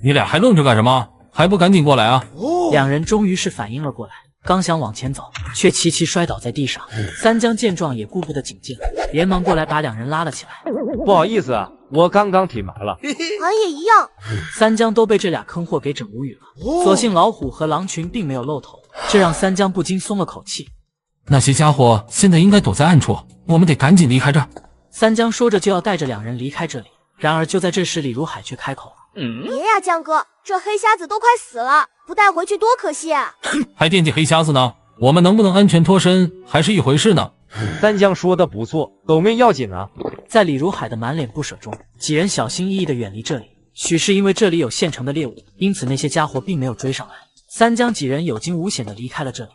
你俩还愣着干什么？还不赶紧过来啊！两人终于是反应了过来，刚想往前走，却齐齐摔倒在地上。三江见状也顾不得警戒，连忙过来把两人拉了起来。不好意思啊，我刚刚挺麻了。俺也一样。三江都被这俩坑货给整无语了。所幸老虎和狼群并没有露头，这让三江不禁松了口气。那些家伙现在应该躲在暗处，我们得赶紧离开这。三江说着就要带着两人离开这里，然而就在这时，李如海却开口了：“别呀，江哥，这黑瞎子都快死了，不带回去多可惜啊！还惦记黑瞎子呢？我们能不能安全脱身还是一回事呢。”三江说的不错，狗命要紧啊！在李如海的满脸不舍中，几人小心翼翼地远离这里。许是因为这里有现成的猎物，因此那些家伙并没有追上来。三江几人有惊无险地离开了这里。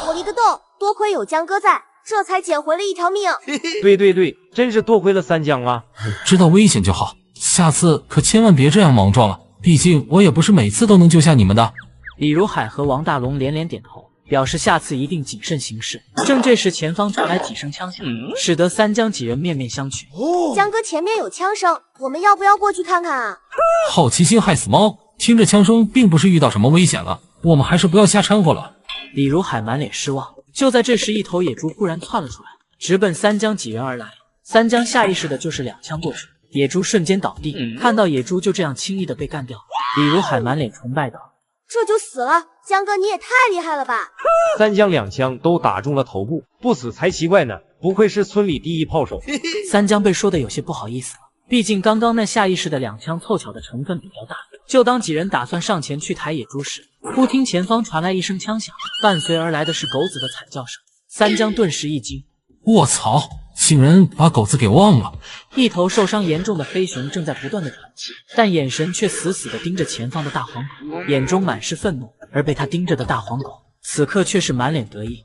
我的个豆，多亏有江哥在，这才捡回了一条命。对，真是多亏了三江啊！知道危险就好，下次可千万别这样莽撞了，毕竟我也不是每次都能救下你们的。李如海和王大龙连连点头，表示下次一定谨慎行事。正这时，前方传来几声枪响，使得三江几人面面相觑。江哥前面有枪声，我们要不要过去看看啊？好奇心害死猫，听着枪声并不是遇到什么危险了，我们还是不要瞎掺和了。李如海满脸失望。就在这时，一头野猪忽然窜了出来，直奔三江几人而来。三江下意识的就是两枪过去，野猪瞬间倒地。看到野猪就这样轻易的被干掉，李如海满脸崇拜道：“这就死了，江哥你也太厉害了吧！”三江两枪都打中了头部，不死才奇怪呢，不愧是村里第一炮手。三江被说的有些不好意思了，毕竟刚刚那下意识的两枪凑巧的成分比较大。就当几人打算上前去抬野猪时，忽听前方传来一声枪响，伴随而来的是狗子的惨叫声。三江顿时一惊，卧槽，竟然把狗子给忘了。一头受伤严重的黑熊正在不断的喘气，但眼神却死死的盯着前方的大黄狗，眼中满是愤怒。而被他盯着的大黄狗此刻却是满脸得意。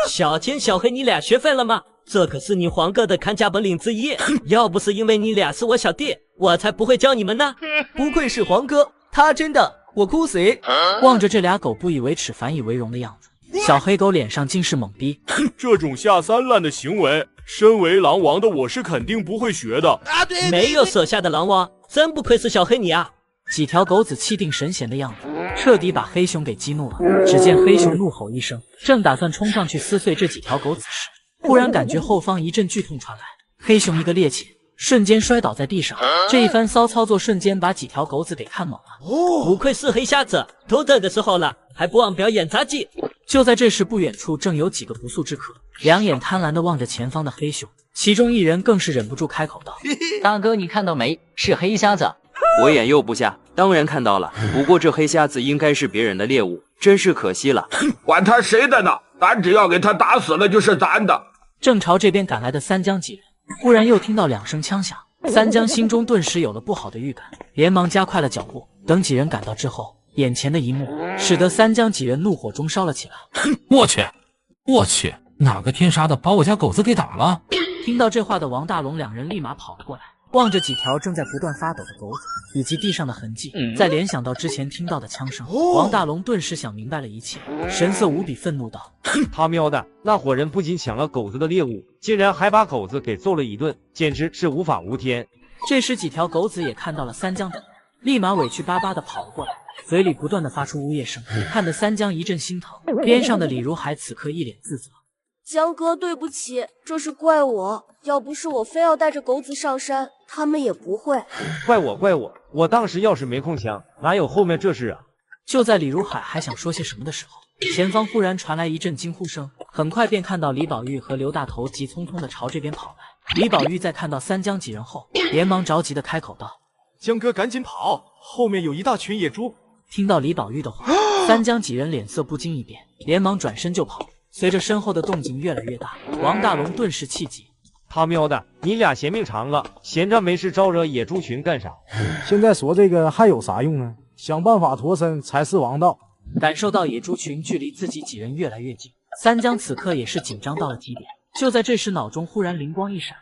小天小黑，你俩学会了吗？这可是你黄哥的看家本领之一，要不是因为你俩是我小弟，我才不会教你们呢。不愧是黄哥，他真的我哭死！望着这俩狗不以为耻反以为荣的样子，小黑狗脸上尽是懵逼。这种下三滥的行为，身为狼王的我是肯定不会学的。没有舍下的狼王，真不愧是小黑你啊！几条狗子气定神闲的样子，彻底把黑熊给激怒了。只见黑熊怒吼一声，正打算冲上去撕碎这几条狗子时，忽然感觉后方一阵剧痛传来，黑熊一个趔趄，瞬间摔倒在地上。这一番骚操作瞬间把几条狗子给看懵了。不愧是黑瞎子，都这个时候了，还不忘表演杂技。就在这时，不远处正有几个不速之客，两眼贪婪地望着前方的黑熊，其中一人更是忍不住开口道：“大哥，你看到没？是黑瞎子。”我眼右不下，当然看到了。不过这黑瞎子应该是别人的猎物，真是可惜了。管他谁的呢，咱只要给他打死了就是咱的。正朝这边赶来的三江几人，忽然又听到两声枪响，三江心中顿时有了不好的预感，连忙加快了脚步。等几人赶到之后，眼前的一幕使得三江几人怒火中烧了起来。我去，哪个天杀的把我家狗子给打了？听到这话的王大龙两人立马跑了过来，望着几条正在不断发抖的狗子以及地上的痕迹，再联想到之前听到的枪声，王大龙顿时想明白了一切，神色无比愤怒道：“他喵的，那伙人不仅抢了狗子的猎物，竟然还把狗子给揍了一顿，简直是无法无天！”这时几条狗子也看到了三江等人，立马委屈巴巴地跑了过来，嘴里不断地发出呜咽声，看得三江一阵心疼。边上的李如海此刻一脸自责：“江哥，对不起，这是怪我，要不是我非要带着狗子上山，他们也不会。怪我，我当时要是没控枪，哪有后面这事啊？就在李如海还想说些什么的时候，前方忽然传来一阵惊呼声，很快便看到李宝玉和刘大头急匆匆地朝这边跑来。李宝玉在看到三江几人后，连忙着急地开口道：“江哥，赶紧跑，后面有一大群野猪。”听到李宝玉的话，三江几人脸色不禁一变，连忙转身就跑。随着身后的动静越来越大，王大龙顿时气急：“他喵的，你俩嫌命长了，闲着没事招惹野猪群干啥？现在说这个还有啥用啊？想办法脱身才是王道。”感受到野猪群距离自己几人越来越近，三江此刻也是紧张到了极点。就在这时，脑中忽然灵光一闪：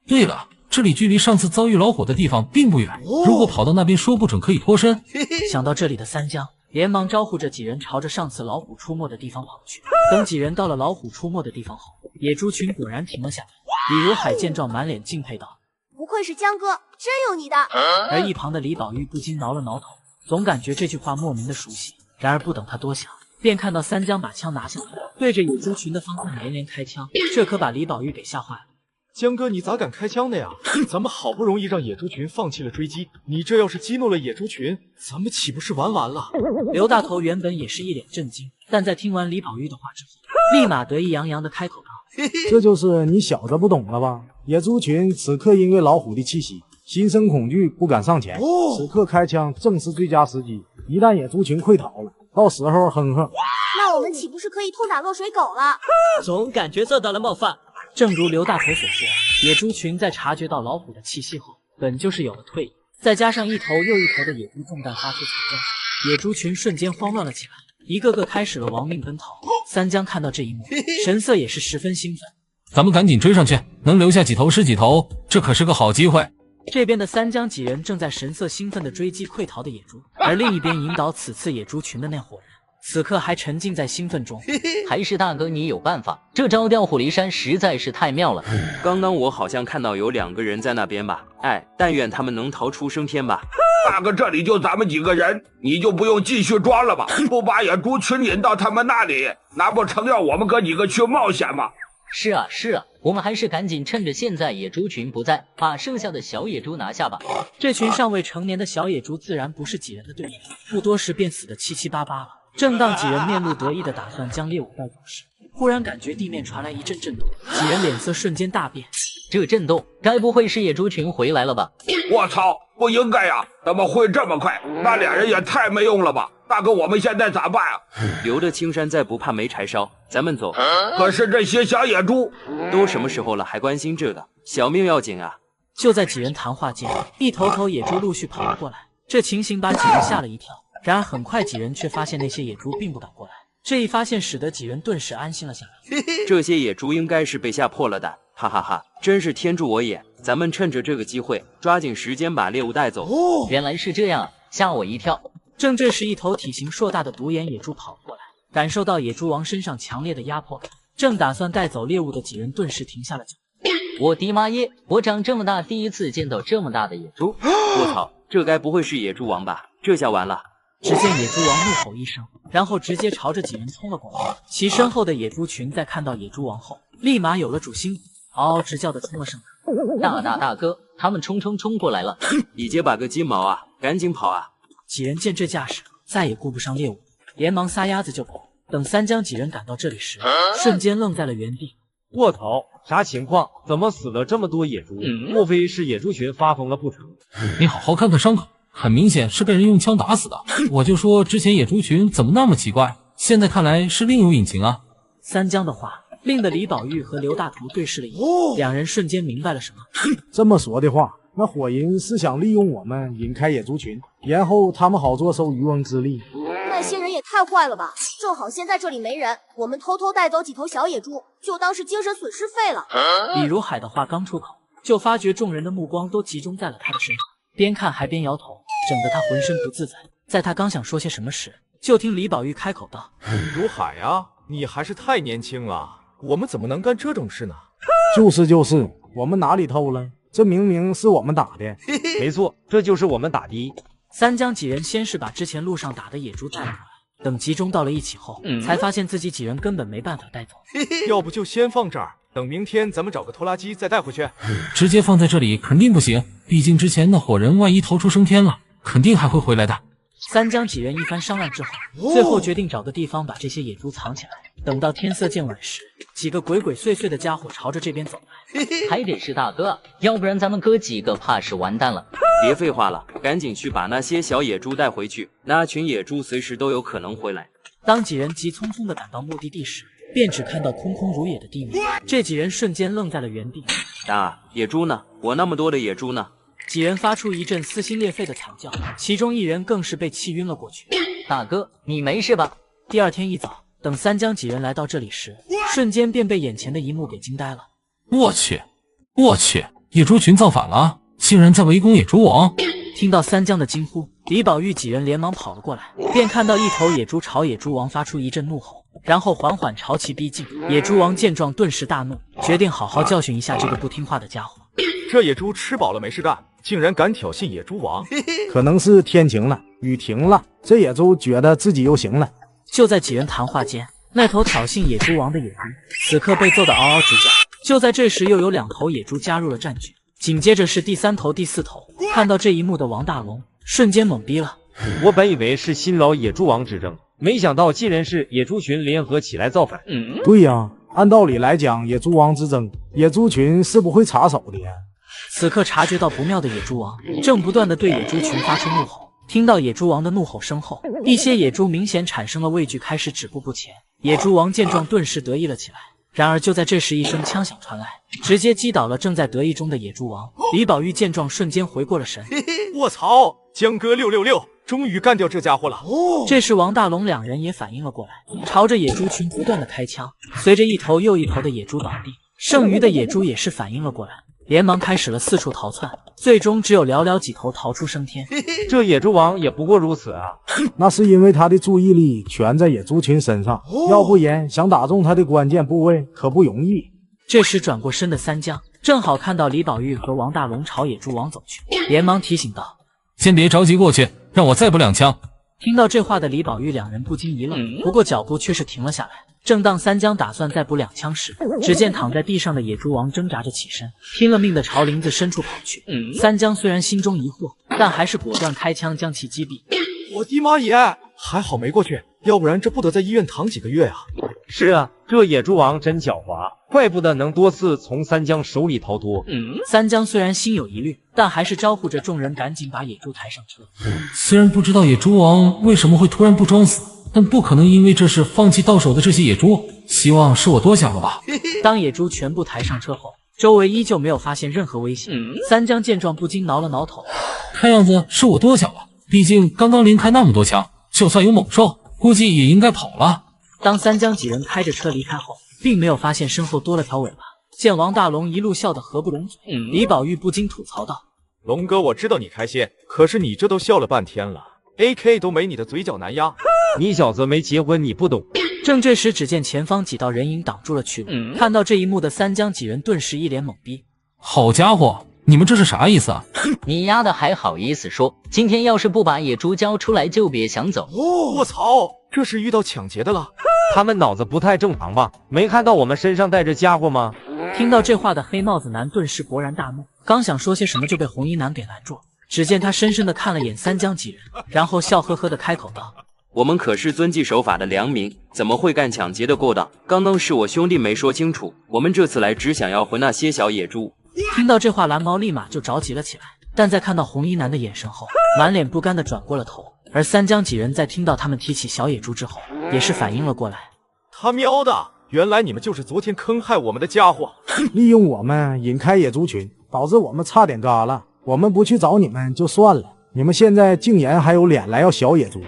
对了，这里距离上次遭遇老虎的地方并不远，如果跑到那边，说不准可以脱身。想到这里的三江，连忙招呼着几人朝着上次老虎出没的地方跑去。等几人到了老虎出没的地方后，野猪群果然停了下来。李如海见状，满脸敬佩道：“不愧是江哥，真有你的。”而一旁的李宝玉不禁挠了挠头，总感觉这句话莫名的熟悉。然而不等他多想，便看到三江把枪拿下来，对着野猪群的方向连连开枪，这可把李宝玉给吓坏了。江哥，你咋敢开枪的呀？咱们好不容易让野猪群放弃了追击，你这要是激怒了野猪群，咱们岂不是完了？刘大头原本也是一脸震惊，但在听完李宝玉的话之后，立马得意洋洋的开口道：“这就是你小子不懂了吧？野猪群此刻因为老虎的气息，心生恐惧，不敢上前。此刻开枪正是最佳时机。一旦野猪群溃逃了，到时候哼哼，那我们岂不是可以痛打落水狗了？”总感觉受到了冒犯。正如刘大头所说，野猪群在察觉到老虎的气息后，本就是有了退意，再加上一头又一头的野猪中弹发出惨叫声，野猪群瞬间慌乱了起来，一个个开始了亡命奔逃。三江看到这一幕，神色也是十分兴奋：“咱们赶紧追上去，能留下几头是几头，这可是个好机会。”这边的三江几人正在神色兴奋地追击溃逃的野猪，而另一边引导此次野猪群的那伙人，此刻还沉浸在兴奋中。还是大哥你有办法，这招调虎离山实在是太妙了。刚刚我好像看到有2个人在那边吧？哎，但愿他们能逃出升天吧。大哥，这里就咱们几个人，你就不用继续装了吧？不把野猪群引到他们那里，难不成要我们哥几个去冒险吗？是啊，我们还是赶紧趁着现在野猪群不在，把剩下的小野猪拿下吧。这群尚未成年的小野猪自然不是几人的对手，不多时便死得七七八八了。正当几人面露得意的打算将猎物带走时，忽然感觉地面传来一阵震动，几人脸色瞬间大变。这震动该不会是野猪群回来了吧？我操，不应该呀！怎么会这么快？那俩人也太没用了吧！大哥，我们现在咋办啊？留着青山在，不怕没柴烧。咱们走。可是这些小野猪都什么时候了，还关心这个？小命要紧啊！就在几人谈话间，一头头野猪陆续跑了过来，这情形把几人吓了一跳。然而很快几人却发现那些野猪并不敢过来，这一发现使得几人顿时安心了下来。这些野猪应该是被吓破了的，哈哈哈！真是天助我也！咱们趁着这个机会，抓紧时间把猎物带走。原来是这样，吓我一跳。正这时，一头体型硕大的独眼野猪跑了过来，感受到野猪王身上强烈的压迫感，正打算带走猎物的几人顿时停下了脚。我的妈耶！我长这么大第一次见到这么大的野猪！我操，这该不会是野猪王吧？这下完了！只见野猪王怒吼一声，然后直接朝着几人冲了过来。其身后的野猪群在看到野猪王后，立马有了主心骨，嗷嗷直叫的冲了上来。大哥，他们冲过来了！你结把个鸡毛啊！赶紧跑啊！几人见这架势，再也顾不上猎物，连忙撒丫子就跑。等三江几人赶到这里时，瞬间愣在了原地。卧槽，啥情况？怎么死了这么多野猪？莫非是野猪群发疯了不成？你好好看看伤口，很明显是被人用枪打死的。我就说之前野猪群怎么那么奇怪，现在看来是另有隐情啊。三江的话令得李宝玉和刘大头对视了一眼，两人瞬间明白了什么。这么说的话，那火人是想利用我们引开野猪群，然后他们好坐收渔翁之利。那些人也太坏了吧！正好现在这里没人，我们偷偷带走几头小野猪，就当是精神损失费了。李如海的话刚出口，就发觉众人的目光都集中在了他的身上，边看还边摇头，整得他浑身不自在。在他刚想说些什么时，就听李宝玉开口道：“如海啊，你还是太年轻了，我们怎么能干这种事呢？”就是，我们哪里偷了？这明明是我们打的。没错，这就是我们打的。三江几人先是把之前路上打的野猪带了过来，等集中到了一起后，才发现自己几人根本没办法带走。要不就先放这儿，等明天咱们找个拖拉机再带回去。直接放在这里肯定不行，毕竟之前那伙人万一逃出升天了，肯定还会回来的。三江几人一番商量之后，最后决定找个地方把这些野猪藏起来。等到天色渐晚时，几个鬼鬼祟祟的家伙朝着这边走来。还得是大哥，要不然咱们哥几个怕是完蛋了。别废话了，赶紧去把那些小野猪带回去，那群野猪随时都有可能回来。当几人急匆匆地赶到目的地时，便只看到空空如也的地面，这几人瞬间愣在了原地。野猪呢？我那么多的野猪呢？几人发出一阵撕心裂肺的惨叫，其中一人更是被气晕了过去。大哥，你没事吧？第二天一早，等三江几人来到这里时，瞬间便被眼前的一幕给惊呆了。我去，野猪群造反了，竟然在围攻野猪王！听到三江的惊呼，李宝玉几人连忙跑了过来，便看到一头野猪朝野猪王发出一阵怒吼，然后缓缓朝其逼近。野猪王见状顿时大怒，决定好好教训一下这个不听话的家伙。这野猪吃饱了没事干，竟然敢挑衅野猪王。可能是天晴了，雨停了，这野猪觉得自己又行了。就在几人谈话间，那头挑衅野猪王的野猪此刻被揍得嗷嗷直叫。就在这时，又有2头野猪加入了战局，紧接着是第3头、第4头。看到这一幕的王大龙瞬间懵逼了。我本以为是新老野猪王之争，没想到竟然是野猪群联合起来造反。对呀，按道理来讲，野猪王之争，野猪群是不会插手的呀。此刻察觉到不妙的野猪王正不断地对野猪群发出怒吼。听到野猪王的怒吼声后，一些野猪明显产生了畏惧，开始止步不前。野猪王见状顿时得意了起来。然而就在这时，一声枪响传来，直接击倒了正在得意中的野猪王。李宝玉见状瞬间回过了神。卧槽，江哥666，终于干掉这家伙了。这时王大龙2人也反应了过来，朝着野猪群不断的开枪。随着一头又一头的野猪倒地，剩余的野猪也是反应了过来，连忙开始了四处逃窜，最终只有寥寥几头逃出升天。这野猪王也不过如此啊！那是因为他的注意力全在野猪群身上，要不然想打中他的关键部位可不容易。这时转过身的三江正好看到李宝玉和王大龙朝野猪王走去，连忙提醒道：“先别着急过去，让我再补2枪。”听到这话的李宝玉2人不禁一愣，不过脚步却是停了下来。正当三江打算再补2枪时，只见躺在地上的野猪王挣扎着起身，拼了命的朝林子深处跑去。三江虽然心中疑惑，但还是果断开枪将其击毙。我的妈耶！还好没过去，要不然这不得在医院躺几个月啊！是啊，这野猪王真狡猾，怪不得能多次从三江手里逃脱。三江虽然心有疑虑，但还是招呼着众人赶紧把野猪抬上车。虽然不知道野猪王为什么会突然不装死，但不可能因为这事放弃到手的这些野猪，希望是我多想了吧。当野猪全部抬上车后，周围依旧没有发现任何危险。三江见状不禁挠了挠头，看样子是我多想了，毕竟刚刚连开那么多枪，就算有猛兽，估计也应该跑了。当三江几人开着车离开后，并没有发现身后多了条尾巴。见王大龙一路笑得合不拢嘴，李宝玉不禁吐槽道：“龙哥，我知道你开心，可是你这都笑了半天了，AK 都没你的嘴角难压。你小子没结婚，你不懂。”正这时，只见前方几道人影挡住了去路。看到这一幕的三江几人顿时一脸懵逼。好家伙，你们这是啥意思啊？你丫的还好意思说？今天要是不把野猪交出来，就别想走。我操，这是遇到抢劫的了？他们脑子不太正常吧？没看到我们身上带着家伙吗？听到这话的黑帽子男顿时勃然大怒，刚想说些什么就被红衣男给拦住。只见他深深的看了眼三江几人，然后笑呵呵的开口道：“我们可是遵纪守法的良民，怎么会干抢劫的勾当？刚刚是我兄弟没说清楚，我们这次来只想要回那些小野猪。”听到这话，蓝毛立马就着急了起来，但在看到红衣男的眼神后，满脸不甘的转过了头。而三江几人在听到他们提起小野猪之后，也是反应了过来。他喵的，原来你们就是昨天坑害我们的家伙，利用我们引开野猪群，导致我们差点嘎了。我们不去找你们就算了，你们现在竟然还有脸来要小野猪，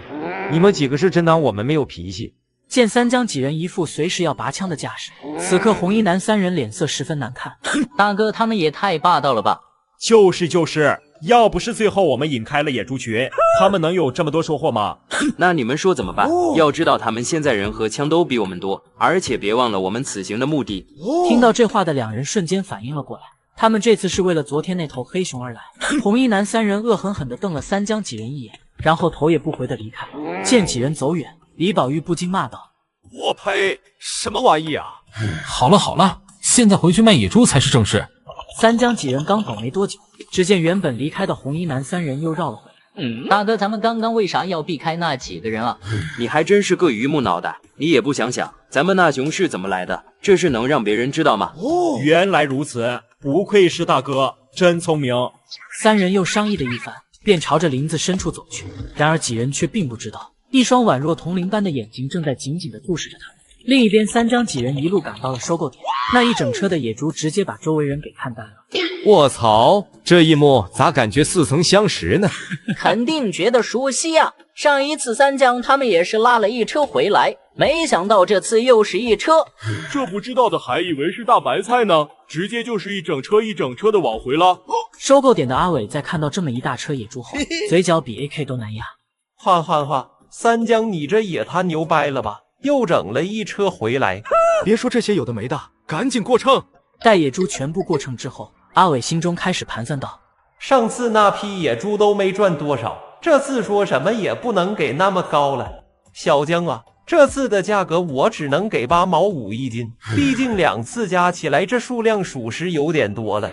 你们几个是真当我们没有脾气？见三江几人一副随时要拔枪的架势，此刻红衣男3人脸色十分难看。大哥，他们也太霸道了吧！就是，要不是最后我们引开了野猪群，他们能有这么多收获吗？那你们说怎么办？要知道他们现在人和枪都比我们多，而且别忘了我们此行的目的。听到这话的2人瞬间反应了过来，他们这次是为了昨天那头黑熊而来。红衣男3人恶狠狠地瞪了三江几人一眼，然后头也不回地离开。见几人走远，李宝玉不禁骂道：“我呸，什么玩意啊！”好了，现在回去卖野猪才是正事。三江几人刚走没多久，只见原本离开的红衣男三人又绕了回来。大哥，咱们刚刚为啥要避开那几个人啊？你还真是个榆木脑袋，你也不想想咱们那熊是怎么来的，这事能让别人知道吗？原来如此，不愧是大哥，真聪明。三人又商议了一番，便朝着林子深处走去。然而几人却并不知道，一双宛若铜铃般的眼睛正在紧紧地注视着他们。另一边，三江几人一路赶到了收购点，那一整车的野猪直接把周围人给看呆了。卧槽，这一幕咋感觉似曾相识呢？肯定觉得熟悉啊！上一次三江他们也是拉了一车回来，没想到这次又是一车。这不知道的还以为是大白菜呢，直接就是一整车一整车的往回拉。收购点的阿伟在看到这么一大车野猪后，嘴角比 AK 都难压。哈，三江你这也太牛掰了吧！又整了一车回来，别说这些有的没的，赶紧过秤。待野猪全部过秤之后，阿伟心中开始盘算道：上次那批野猪都没赚多少，这次说什么也不能给那么高了。小江啊，这次的价格我只能给8毛5一斤，毕竟2次加起来这数量属实有点多了。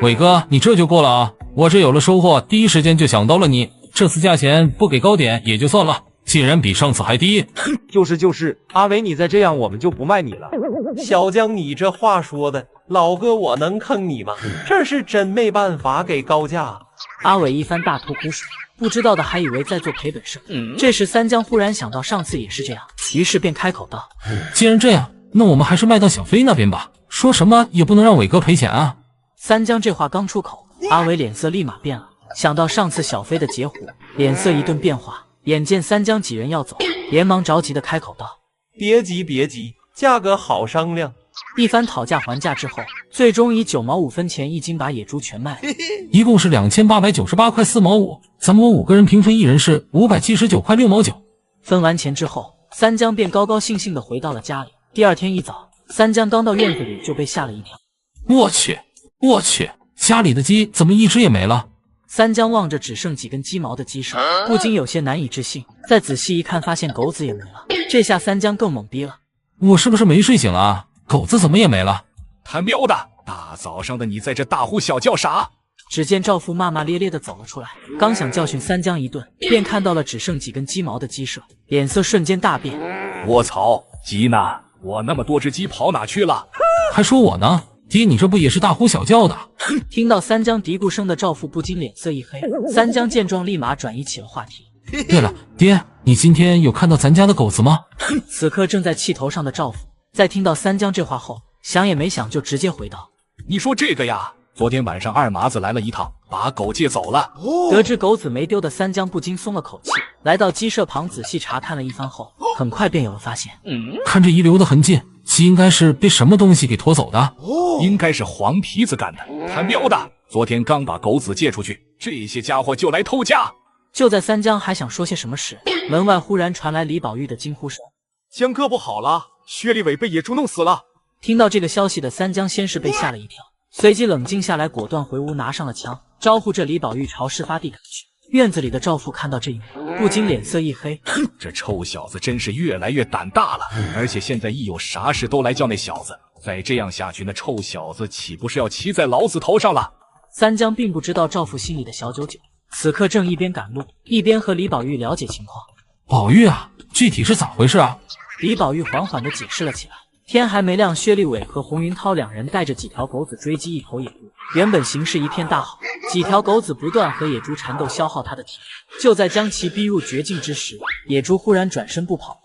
伟哥，你这就过了啊！我这有了收获，第一时间就想到了你。这次价钱不给高点也就算了，竟然比上次还低。就是，阿伟你再这样我们就不卖你了。小江你这话说的，老哥我能坑你吗？这是真没办法给高价。阿伟一番大吐苦水，不知道的还以为在做赔本生意。这时三江忽然想到上次也是这样，于是便开口道：既然这样，那我们还是卖到小飞那边吧，说什么也不能让伟哥赔钱啊。三江这话刚出口，阿伟脸色立马变了，想到上次小飞的截胡，脸色一顿变化。眼见三江几人要走，连忙着急的开口道：别急，价格好商量。一番讨价还价之后，最终以9毛5分钱一斤把野猪全卖了，一共是2898块4毛5，咱们5个人平分，一人是579块6毛9。分完钱之后，三江便高高兴兴的回到了家里。第二天一早，三江刚到院子里就被吓了一跳。我去，家里的鸡怎么一只也没了？三江望着只剩几根鸡毛的鸡舍，不禁有些难以置信。再仔细一看，发现狗子也没了。这下三江更懵逼了。我是不是没睡醒啊？狗子怎么也没了？他喵的！大早上的你在这大呼小叫啥？只见赵父骂骂咧咧的走了出来，刚想教训三江一顿，便看到了只剩几根鸡毛的鸡舍，脸色瞬间大变。我操，鸡呢？我那么多只鸡跑哪去了？还说我呢？爹，你这不也是大呼小叫的？听到三江嘀咕声的赵父不禁脸色一黑。三江见状立马转移起了话题。对了，爹，你今天有看到咱家的狗子吗？此刻正在气头上的赵父在听到三江这话后，想也没想就直接回道：你说这个呀，昨天晚上二麻子来了一趟，把狗借走了。得知狗子没丢的三江不禁松了口气，来到鸡舍旁仔细查看了一番后，很快便有了发现。看这遗留的痕迹，鸡应该是被什么东西给拖走的。应该是黄皮子干的。他喵的，昨天刚把狗子借出去，这些家伙就来偷家。就在三江还想说些什么时，门外忽然传来李宝玉的惊呼声：江哥不好了，薛立伟被野猪弄死了。听到这个消息的三江先是被吓了一跳，随即冷静下来，果断回屋拿上了枪，招呼着李宝玉朝事发地赶去。院子里的赵父看到这一幕，不禁脸色一黑。这臭小子真是越来越胆大了，而且现在一有啥事都来叫那小子。再这样下去，那臭小子岂不是要骑在老子头上了？三江并不知道赵父心里的小九九，此刻正一边赶路，一边和李宝玉了解情况。宝玉啊，具体是咋回事啊？李宝玉缓缓地解释了起来。天还没亮，薛立伟和洪云涛两人带着几条狗子追击一头野猪。原本形势一片大好，几条狗子不断和野猪缠斗，消耗他的体力。就在将其逼入绝境之时，野猪忽然转身不跑了。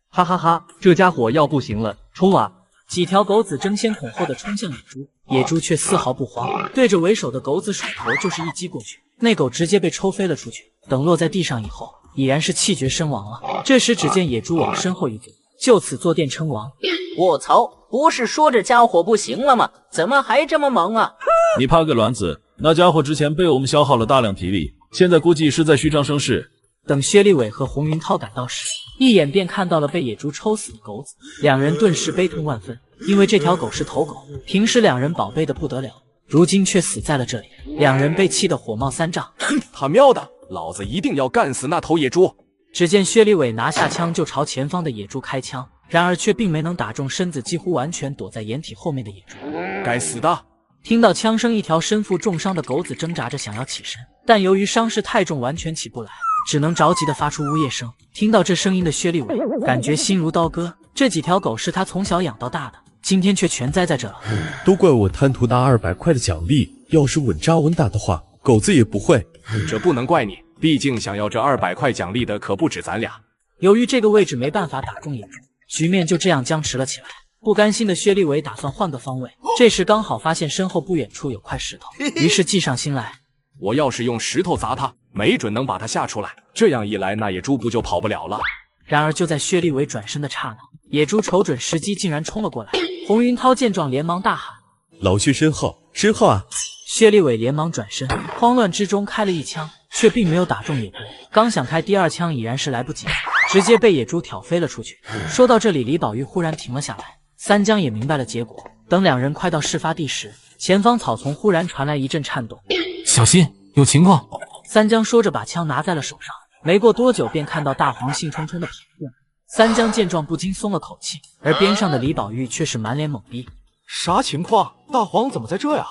哈哈哈，这家伙要不行了，冲啊！几条狗子争先恐后的冲向野猪，野猪却丝毫不慌，对着为首的狗子甩头就是一击过去，那狗直接被抽飞了出去。等落在地上以后，已然是气绝身亡了。这时只见野猪往身后一坐，就此坐垫称王。我操，不是说这家伙不行了吗？怎么还这么猛啊？你怕个卵子，那家伙之前被我们消耗了大量体力，现在估计是在虚张声势。等薛立伟和洪云涛赶到时，一眼便看到了被野猪抽死的狗子，两人顿时悲痛万分，因为这条狗是头狗，平时两人宝贝的不得了，如今却死在了这里，两人被气得火冒三丈。他喵的，老子一定要干死那头野猪！只见薛立伟拿下枪就朝前方的野猪开枪，然而却并没能打中身子几乎完全躲在掩体后面的野猪。该死的！听到枪声，一条身负重伤的狗子挣扎着想要起身，但由于伤势太重，完全起不来，只能着急地发出呜咽声。听到这声音的薛立伟感觉心如刀割，这几条狗是他从小养到大的，今天却全栽在这了。都怪我贪图那200块的奖励，要是稳扎稳打的话，狗子也不会。这不能怪你，毕竟想要这200块奖励的可不止咱俩。由于这个位置没办法打中野猪，局面就这样僵持了起来。不甘心的薛立伟打算换个方位，这时刚好发现身后不远处有块石头，于是计上心来。我要是用石头砸它，没准能把它吓出来，这样一来，那野猪不就跑不了了？然而就在薛立伟转身的刹那，野猪瞅准时机，竟然冲了过来。洪云涛见状连忙大喊：老薛身后啊！薛立伟连忙转身，慌乱之中开了一枪，却并没有打中野猪。刚想开第2枪，已然是来不及了，直接被野猪挑飞了出去。说到这里，李宝玉忽然停了下来。三江也明白了结果，等两人快到事发地时，前方草丛忽然传来一阵颤动。小心，有情况！三江说着把枪拿在了手上，没过多久便看到大黄兴冲冲的跑过来。三江见状不禁松了口气，而边上的李宝玉却是满脸懵逼。啥情况？大黄怎么在这呀？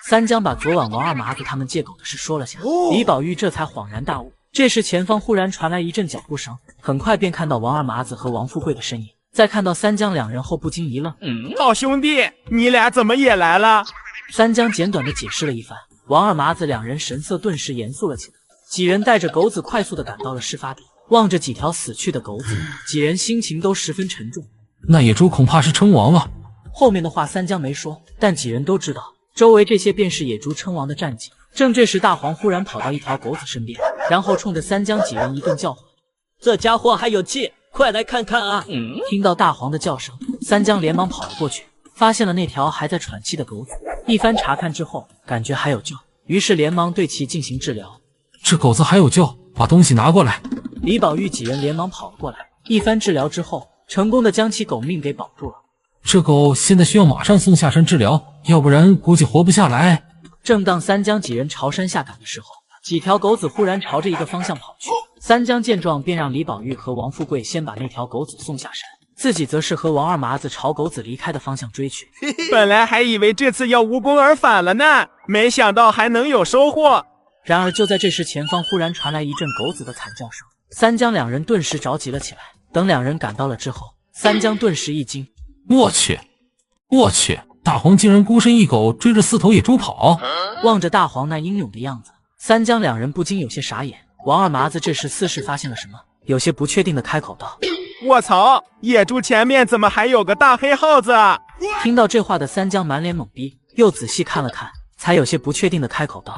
三江把昨晚王二麻子他们借狗的事说了下，李宝玉这才恍然大悟。这时前方忽然传来一阵脚步声，很快便看到王二麻子和王富贵的身影。在看到三江两人后，不禁一愣：好兄弟，你俩怎么也来了？三江简短的解释了一番，王二麻子两人神色顿时严肃了起来。几人带着狗子快速的赶到了事发地，望着几条死去的狗子，几人心情都十分沉重。那野猪恐怕是称王了。后面的话三江没说，但几人都知道，周围这些便是野猪称王的战绩。正这时，大黄忽然跑到一条狗子身边，然后冲着三江几人一顿叫唤：“这家伙还有气，快来看看啊！”听到大黄的叫声，三江连忙跑了过去，发现了那条还在喘气的狗子。一番查看之后，感觉还有救，于是连忙对其进行治疗。这狗子还有救，把东西拿过来。李宝玉几人连忙跑了过来，一番治疗之后，成功的将其狗命给保住了。这狗现在需要马上送下山治疗，要不然估计活不下来。正当三江几人朝山下赶的时候，几条狗子忽然朝着一个方向跑去。三江见状，便让李宝玉和王富贵先把那条狗子送下山，自己则是和王二麻子朝狗子离开的方向追去。本来还以为这次要无功而返了呢，没想到还能有收获。然而就在这时，前方忽然传来一阵狗子的惨叫声，三江两人顿时着急了起来。等两人赶到了之后，三江顿时一惊：我去，大黄竟然孤身一狗追着4头野猪跑！望着大黄那英勇的样子，三江两人不禁有些傻眼。王二麻子这时似是发现了什么，有些不确定的开口道：我操，野猪前面怎么还有个大黑耗子啊？听到这话的三江满脸懵逼，又仔细看了看，才有些不确定的开口道：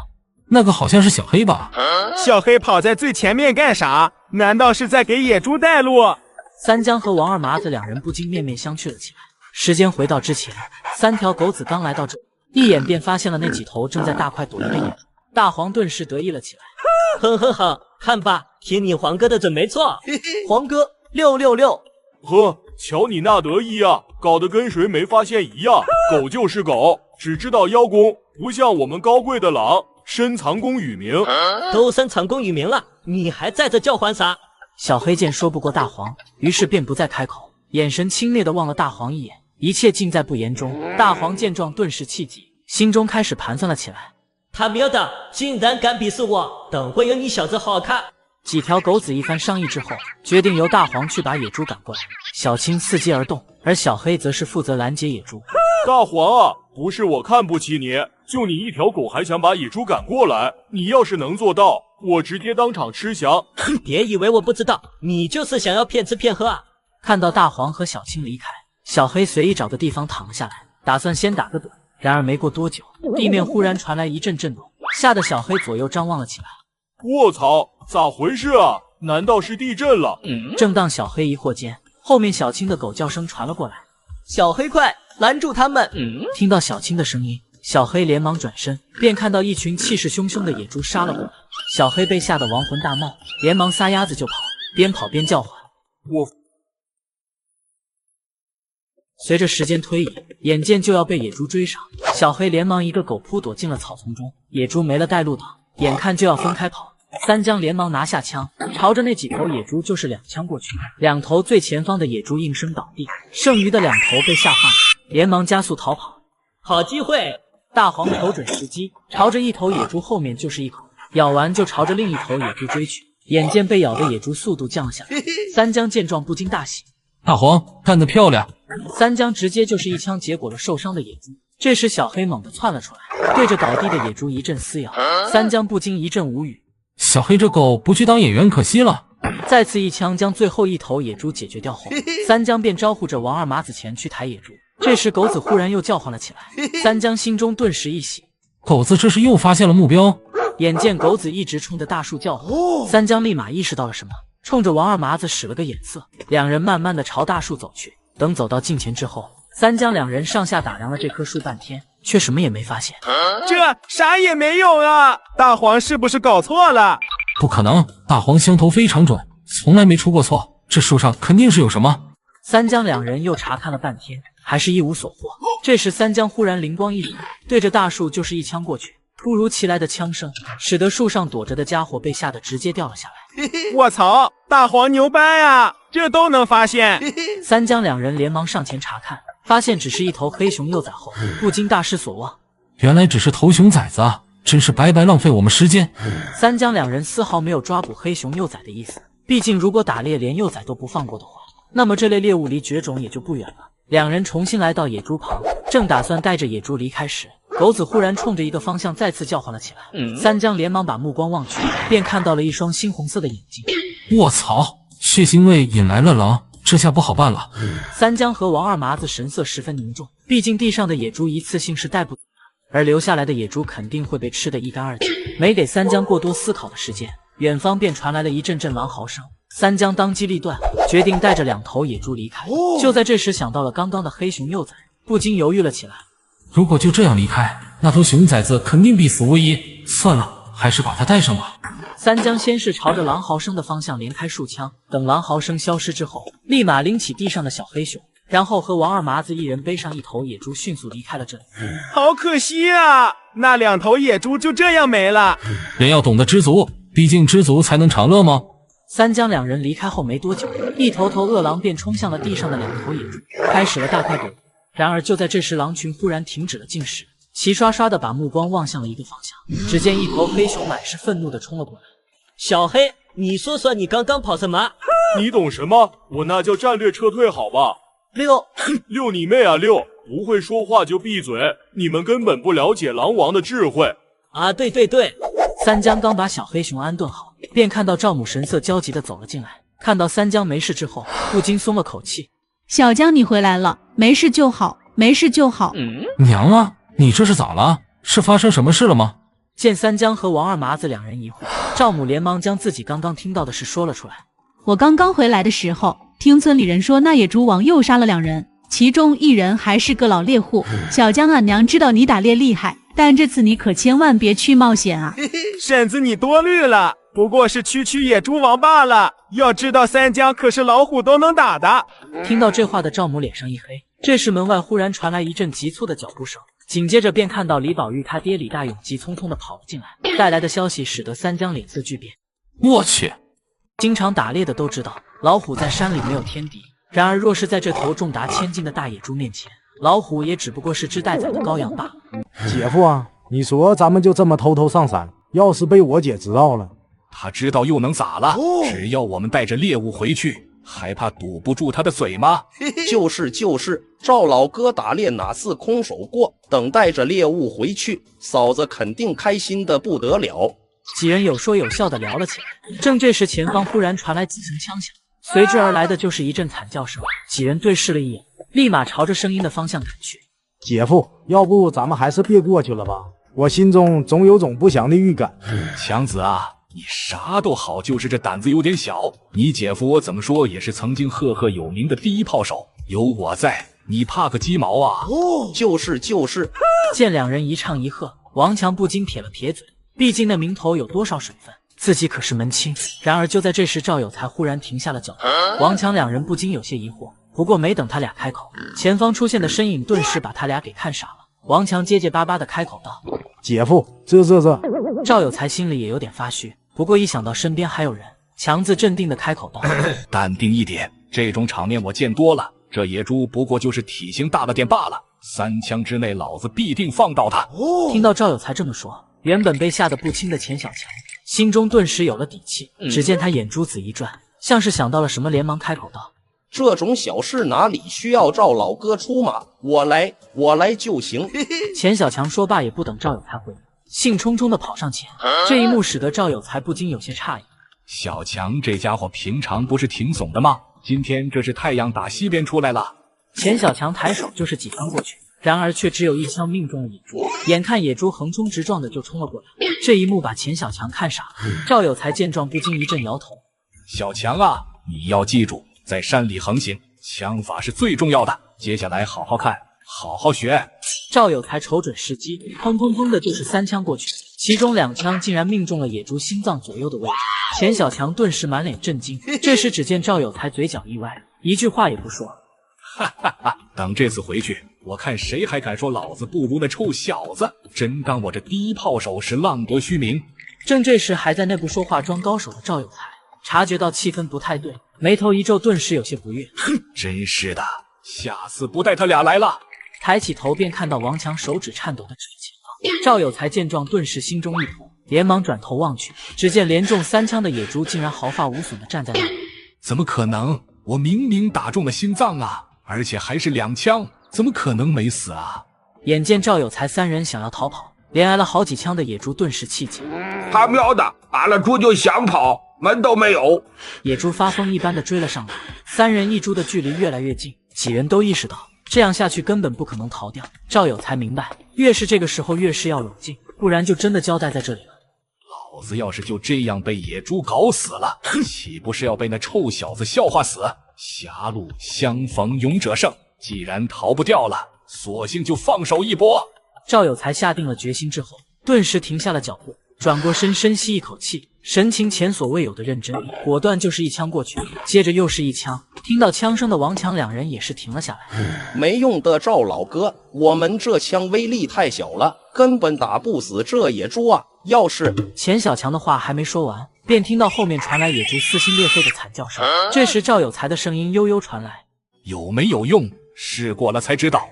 那个好像是小黑吧？小黑跑在最前面干啥？难道是在给野猪带路？三江和王二麻子两人不禁面面相觑了起来。时间回到之前，3条狗子刚来到这，一眼便发现了那几头正在大快朵颐的野猪。大黄顿时得意了起来，哼哼哼，看吧，听你黄哥的准没错。黄哥666，呵，瞧你那得意啊，搞得跟谁没发现一样。狗就是狗，只知道邀功，不像我们高贵的狼，深藏功与名。都深藏功与名了，你还在这叫唤啥？小黑见说不过大黄，于是便不再开口，眼神轻蔑地望了大黄一眼，一切尽在不言中。大黄见状顿时气急，心中开始盘算了起来。他喵的，竟然敢鄙视我，等会有你小子好看。几条狗子一番商议之后，决定由大黄去把野猪赶过来。小青伺机而动，而小黑则是负责拦截野猪。大黄啊，不是我看不起你，就你一条狗还想把野猪赶过来，你要是能做到，我直接当场吃降。别以为我不知道，你就是想要骗吃骗喝啊！看到大黄和小青离开，小黑随意找个地方躺了下来，打算先打个盹。然而没过多久，地面忽然传来一阵震动，吓得小黑左右张望了起来。卧槽，咋回事啊？难道是地震了？正当小黑疑惑间，后面小青的狗叫声传了过来。小黑快拦住他们！听到小青的声音，小黑连忙转身，便看到一群气势汹汹的野猪杀了过来。小黑被吓得亡魂大冒，连忙撒丫子就跑，边跑边叫唤：随着时间推移，眼见就要被野猪追上，小黑连忙一个狗扑躲进了草丛中。野猪没了带路党，眼看就要分开跑，三江连忙拿下枪，朝着那几头野猪就是2枪过去。2头最前方的野猪应声倒地，剩余的2头被吓坏了，连忙加速逃跑。好机会！大黄瞅准时机，朝着一头野猪后面就是一口，咬完就朝着另一头野猪追去。眼见被咬的野猪速度降了下来，三江见状不禁大喜。大黄干得漂亮！三江直接就是一枪结果了受伤的野猪。这时小黑猛地窜了出来，对着倒地的野猪一阵撕咬。三江不禁一阵无语，小黑这狗不去当演员可惜了。再次一枪将最后一头野猪解决掉后，三江便招呼着王二麻子前去抬野猪。这时狗子忽然又叫唤了起来，三江心中顿时一喜，狗子这是又发现了目标。眼见狗子一直冲着大树叫唤，三江立马意识到了什么，冲着王二麻子使了个眼色，两人慢慢的朝大树走去。等走到近前之后，三江两人上下打量了这棵树半天，却什么也没发现。这啥也没有啊！大黄是不是搞错了？不可能，大黄枪头非常准，从来没出过错，这树上肯定是有什么。三江两人又查看了半天，还是一无所获。这时三江忽然灵光一闪，对着大树就是一枪过去。突如其来的枪声使得树上躲着的家伙被吓得直接掉了下来。我操，大黄牛掰啊，这都能发现！三江两人连忙上前查看，发现只是一头黑熊幼崽后，不禁大失所望。原来只是头熊崽子啊，真是白白浪费我们时间。三江两人丝毫没有抓捕黑熊幼崽的意思，毕竟如果打猎连幼崽都不放过的话，那么这类猎物离绝种也就不远了。两人重新来到野猪旁，正打算带着野猪离开时，狗子忽然冲着一个方向再次叫唤了起来。三江连忙把目光望去，便看到了一双猩红色的眼睛。卧槽，血腥味引来了狼，这下不好办了。三江和王二麻子神色十分凝重，毕竟地上的野猪一次性是带不走的，而留下来的野猪肯定会被吃得一干二净。没给三江过多思考的时间，远方便传来了一阵阵狼嚎声。三江当机立断，决定带着两头野猪离开。就在这时，想到了刚刚的黑熊幼崽，不禁犹豫了起来。如果就这样离开，那头熊崽子肯定必死无疑。算了，还是把它带上吧。三江先是朝着狼嚎声的方向连开数枪，等狼嚎声消失之后，立马拎起地上的小黑熊，然后和王二麻子一人背上一头野猪，迅速离开了这里。好可惜啊，那两头野猪就这样没了。人要懂得知足，毕竟知足才能长乐吗？三江两人离开后没多久，一头头饿狼便冲向了地上的两头野猪，开始了大快朵颐。然而就在这时，狼群忽然停止了进食，齐刷刷的把目光望向了一个方向。只见一头黑熊满是愤怒的冲了过来。小黑，你说说你刚刚跑什么？你懂什么？我那叫战略撤退，好吧？溜你妹啊溜！不会说话就闭嘴！你们根本不了解狼王的智慧啊！对对对。三江刚把小黑熊安顿好，便看到赵母神色焦急的走了进来。看到三江没事之后，不禁松了口气。小江，你回来了，没事就好，没事就好。娘啊，你这是咋了？是发生什么事了吗？见三江和王二麻子两人疑惑，赵母连忙将自己刚刚听到的事说了出来。我刚刚回来的时候，听村里人说那野猪王又杀了2人，其中1人还是个老猎户。小江，俺娘知道你打猎厉害，但这次你可千万别去冒险啊！婶子你多虑了，不过是区野猪王罢了。要知道三江可是老虎都能打的。听到这话的赵母脸上一黑。这时门外忽然传来一阵急促的脚步声，紧接着便看到李宝玉他爹李大勇急匆匆的跑了进来。带来的消息使得三江脸色巨变。我去！经常打猎的都知道，老虎在山里没有天敌。然而若是在这头重达1000斤的大野猪面前，老虎也只不过是只待宰的羔羊罢了。姐夫啊，你说咱们就这么偷偷上山，要是被我姐知道了，他知道又能咋了？只要我们带着猎物回去，还怕堵不住他的嘴吗？就是，赵老哥打猎哪似空手过？等带着猎物回去，嫂子肯定开心的不得了。几人有说有笑的聊了起来。正这时，前方忽然传来几声枪响，随之而来的就是一阵惨叫声。几人对视了一眼，立马朝着声音的方向赶去。姐夫，要不咱们还是别过去了吧？我心中总有种不祥的预感。强子啊，你啥都好，就是这胆子有点小。你姐夫我怎么说也是曾经赫赫有名的第一炮手，有我在，你怕个鸡毛啊！就是。见两人一唱一和，王强不禁撇了撇嘴，毕竟那名头有多少水分，自己可是门亲。然而就在这时，赵有才忽然停下了脚步。王强两人不禁有些疑惑，不过没等他俩开口，前方出现的身影顿时把他俩给看傻了。王强结结巴巴的开口道：“姐夫，这。”赵有才心里也有点发虚，不过一想到身边还有人，强自镇定的开口道：“淡定一点，这种场面我见多了。这野猪不过就是体型大了点罢了，3枪之内老子必定放倒他。”听到赵有才这么说，原本被吓得不轻的钱小强心中顿时有了底气。只见他眼珠子一转，像是想到了什么，连忙开口道：“这种小事哪里需要赵老哥出马？我来就行。”钱小强说罢，也不等赵有才回应，兴冲冲地跑上前。这一幕使得赵有才不禁有些诧异。小强这家伙平常不是挺怂的吗？今天这是太阳打西边出来了。钱小强抬手就是几枪过去，然而却只有一枪命中了野猪。眼看野猪横冲直撞的就冲了过来，这一幕把钱小强看傻了。赵有才见状不禁一阵摇头：“小强啊，你要记住，在山里横行，枪法是最重要的。接下来好好看，好好学。”赵有才瞅准时机，砰砰砰的就是3枪过去，其中2枪竟然命中了野猪心脏左右的位置。钱小强顿时满脸震惊。这时只见赵有才嘴角一歪，一句话也不说：“哈哈哈！等这次回去，我看谁还敢说老子不如那臭小子！真当我这第一炮手是浪得虚名。”正这时，还在那不说话装高手的赵有才察觉到气氛不太对，眉头一皱，顿时有些不悦：“真是的，下次不带他俩来了。”抬起头便看到王强手指颤抖的指着前方。赵有才见状，顿时心中一痛，连忙转头望去，只见连中3枪的野猪竟然毫发无损的站在那里。怎么可能？我明明打中了心脏啊，而且还是2枪，怎么可能没死啊？眼见赵有才3人想要逃跑，连挨了好几枪的野猪顿时气急：“他喵的，俺了猪就想跑，门都没有！”野猪发疯一般的追了上来，3人1猪的距离越来越近，几人都意识到这样下去根本不可能逃掉。赵有才明白，越是这个时候越是要冷静，不然就真的交代在这里了。老子要是就这样被野猪搞死了，岂不是要被那臭小子笑话死？狭路相逢勇者胜，既然逃不掉了，索性就放手一搏。赵有才下定了决心之后，顿时停下了脚步，转过身深吸一口气，神情前所未有的认真，果断就是1枪过去，接着又是1枪。听到枪声的王强2人也是停了下来。没用的赵老哥，我们这枪威力太小了，根本打不死这野猪啊！要是……钱小强的话还没说完，便听到后面传来野猪撕心裂肺的惨叫声。这时赵有才的声音悠悠传来：“有没有用？试过了才知道。”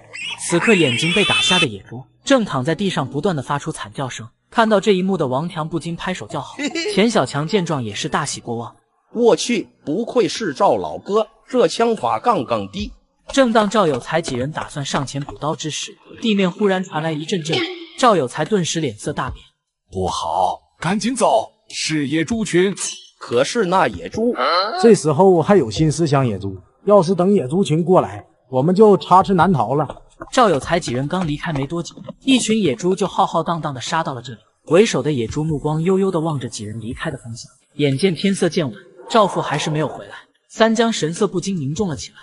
此刻眼睛被打瞎的野猪正躺在地上不断的发出惨叫声。看到这一幕的王强不禁拍手叫好。钱小强见状也是大喜过望：“我去，不愧是赵老哥，这枪法杠杠的。”正当赵有才几人打算上前补刀之时，地面忽然传来一阵阵雨，赵有才顿时脸色大变：“不好，赶紧走，是野猪群！”可是那野猪……这时候还有心思想野猪，要是等野猪群过来，我们就插翅难逃了。赵有才几人刚离开没多久，一群野猪就浩浩荡荡地杀到了这里。为首的野猪目光悠悠地望着几人离开的方向，眼见天色渐晚，赵父还是没有回来，三江神色不禁凝重了起来。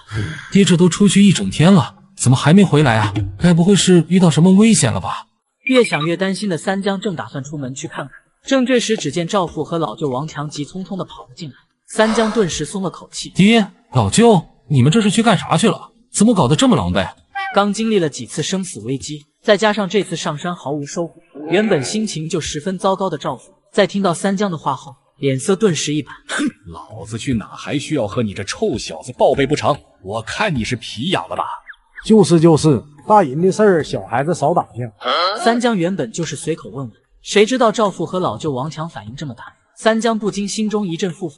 爹这都出去1整天了，怎么还没回来啊？该不会是遇到什么危险了吧？越想越担心的三江正打算出门去看看，正这时只见赵父和老舅王强急匆匆地跑了进来，三江顿时松了口气。爹，老舅，你们这是去干啥去了？怎么搞得这么狼狈？刚经历了几次生死危机，再加上这次上山毫无收获，原本心情就十分糟糕的赵父，在听到三江的话后，脸色顿时一板。老子去哪还需要和你这臭小子报备不成？我看你是皮痒了吧？就是，大人的事儿，小孩子少打听。三江原本就是随口问问，谁知道赵父和老舅王强反应这么大，三江不禁心中一阵腹诽。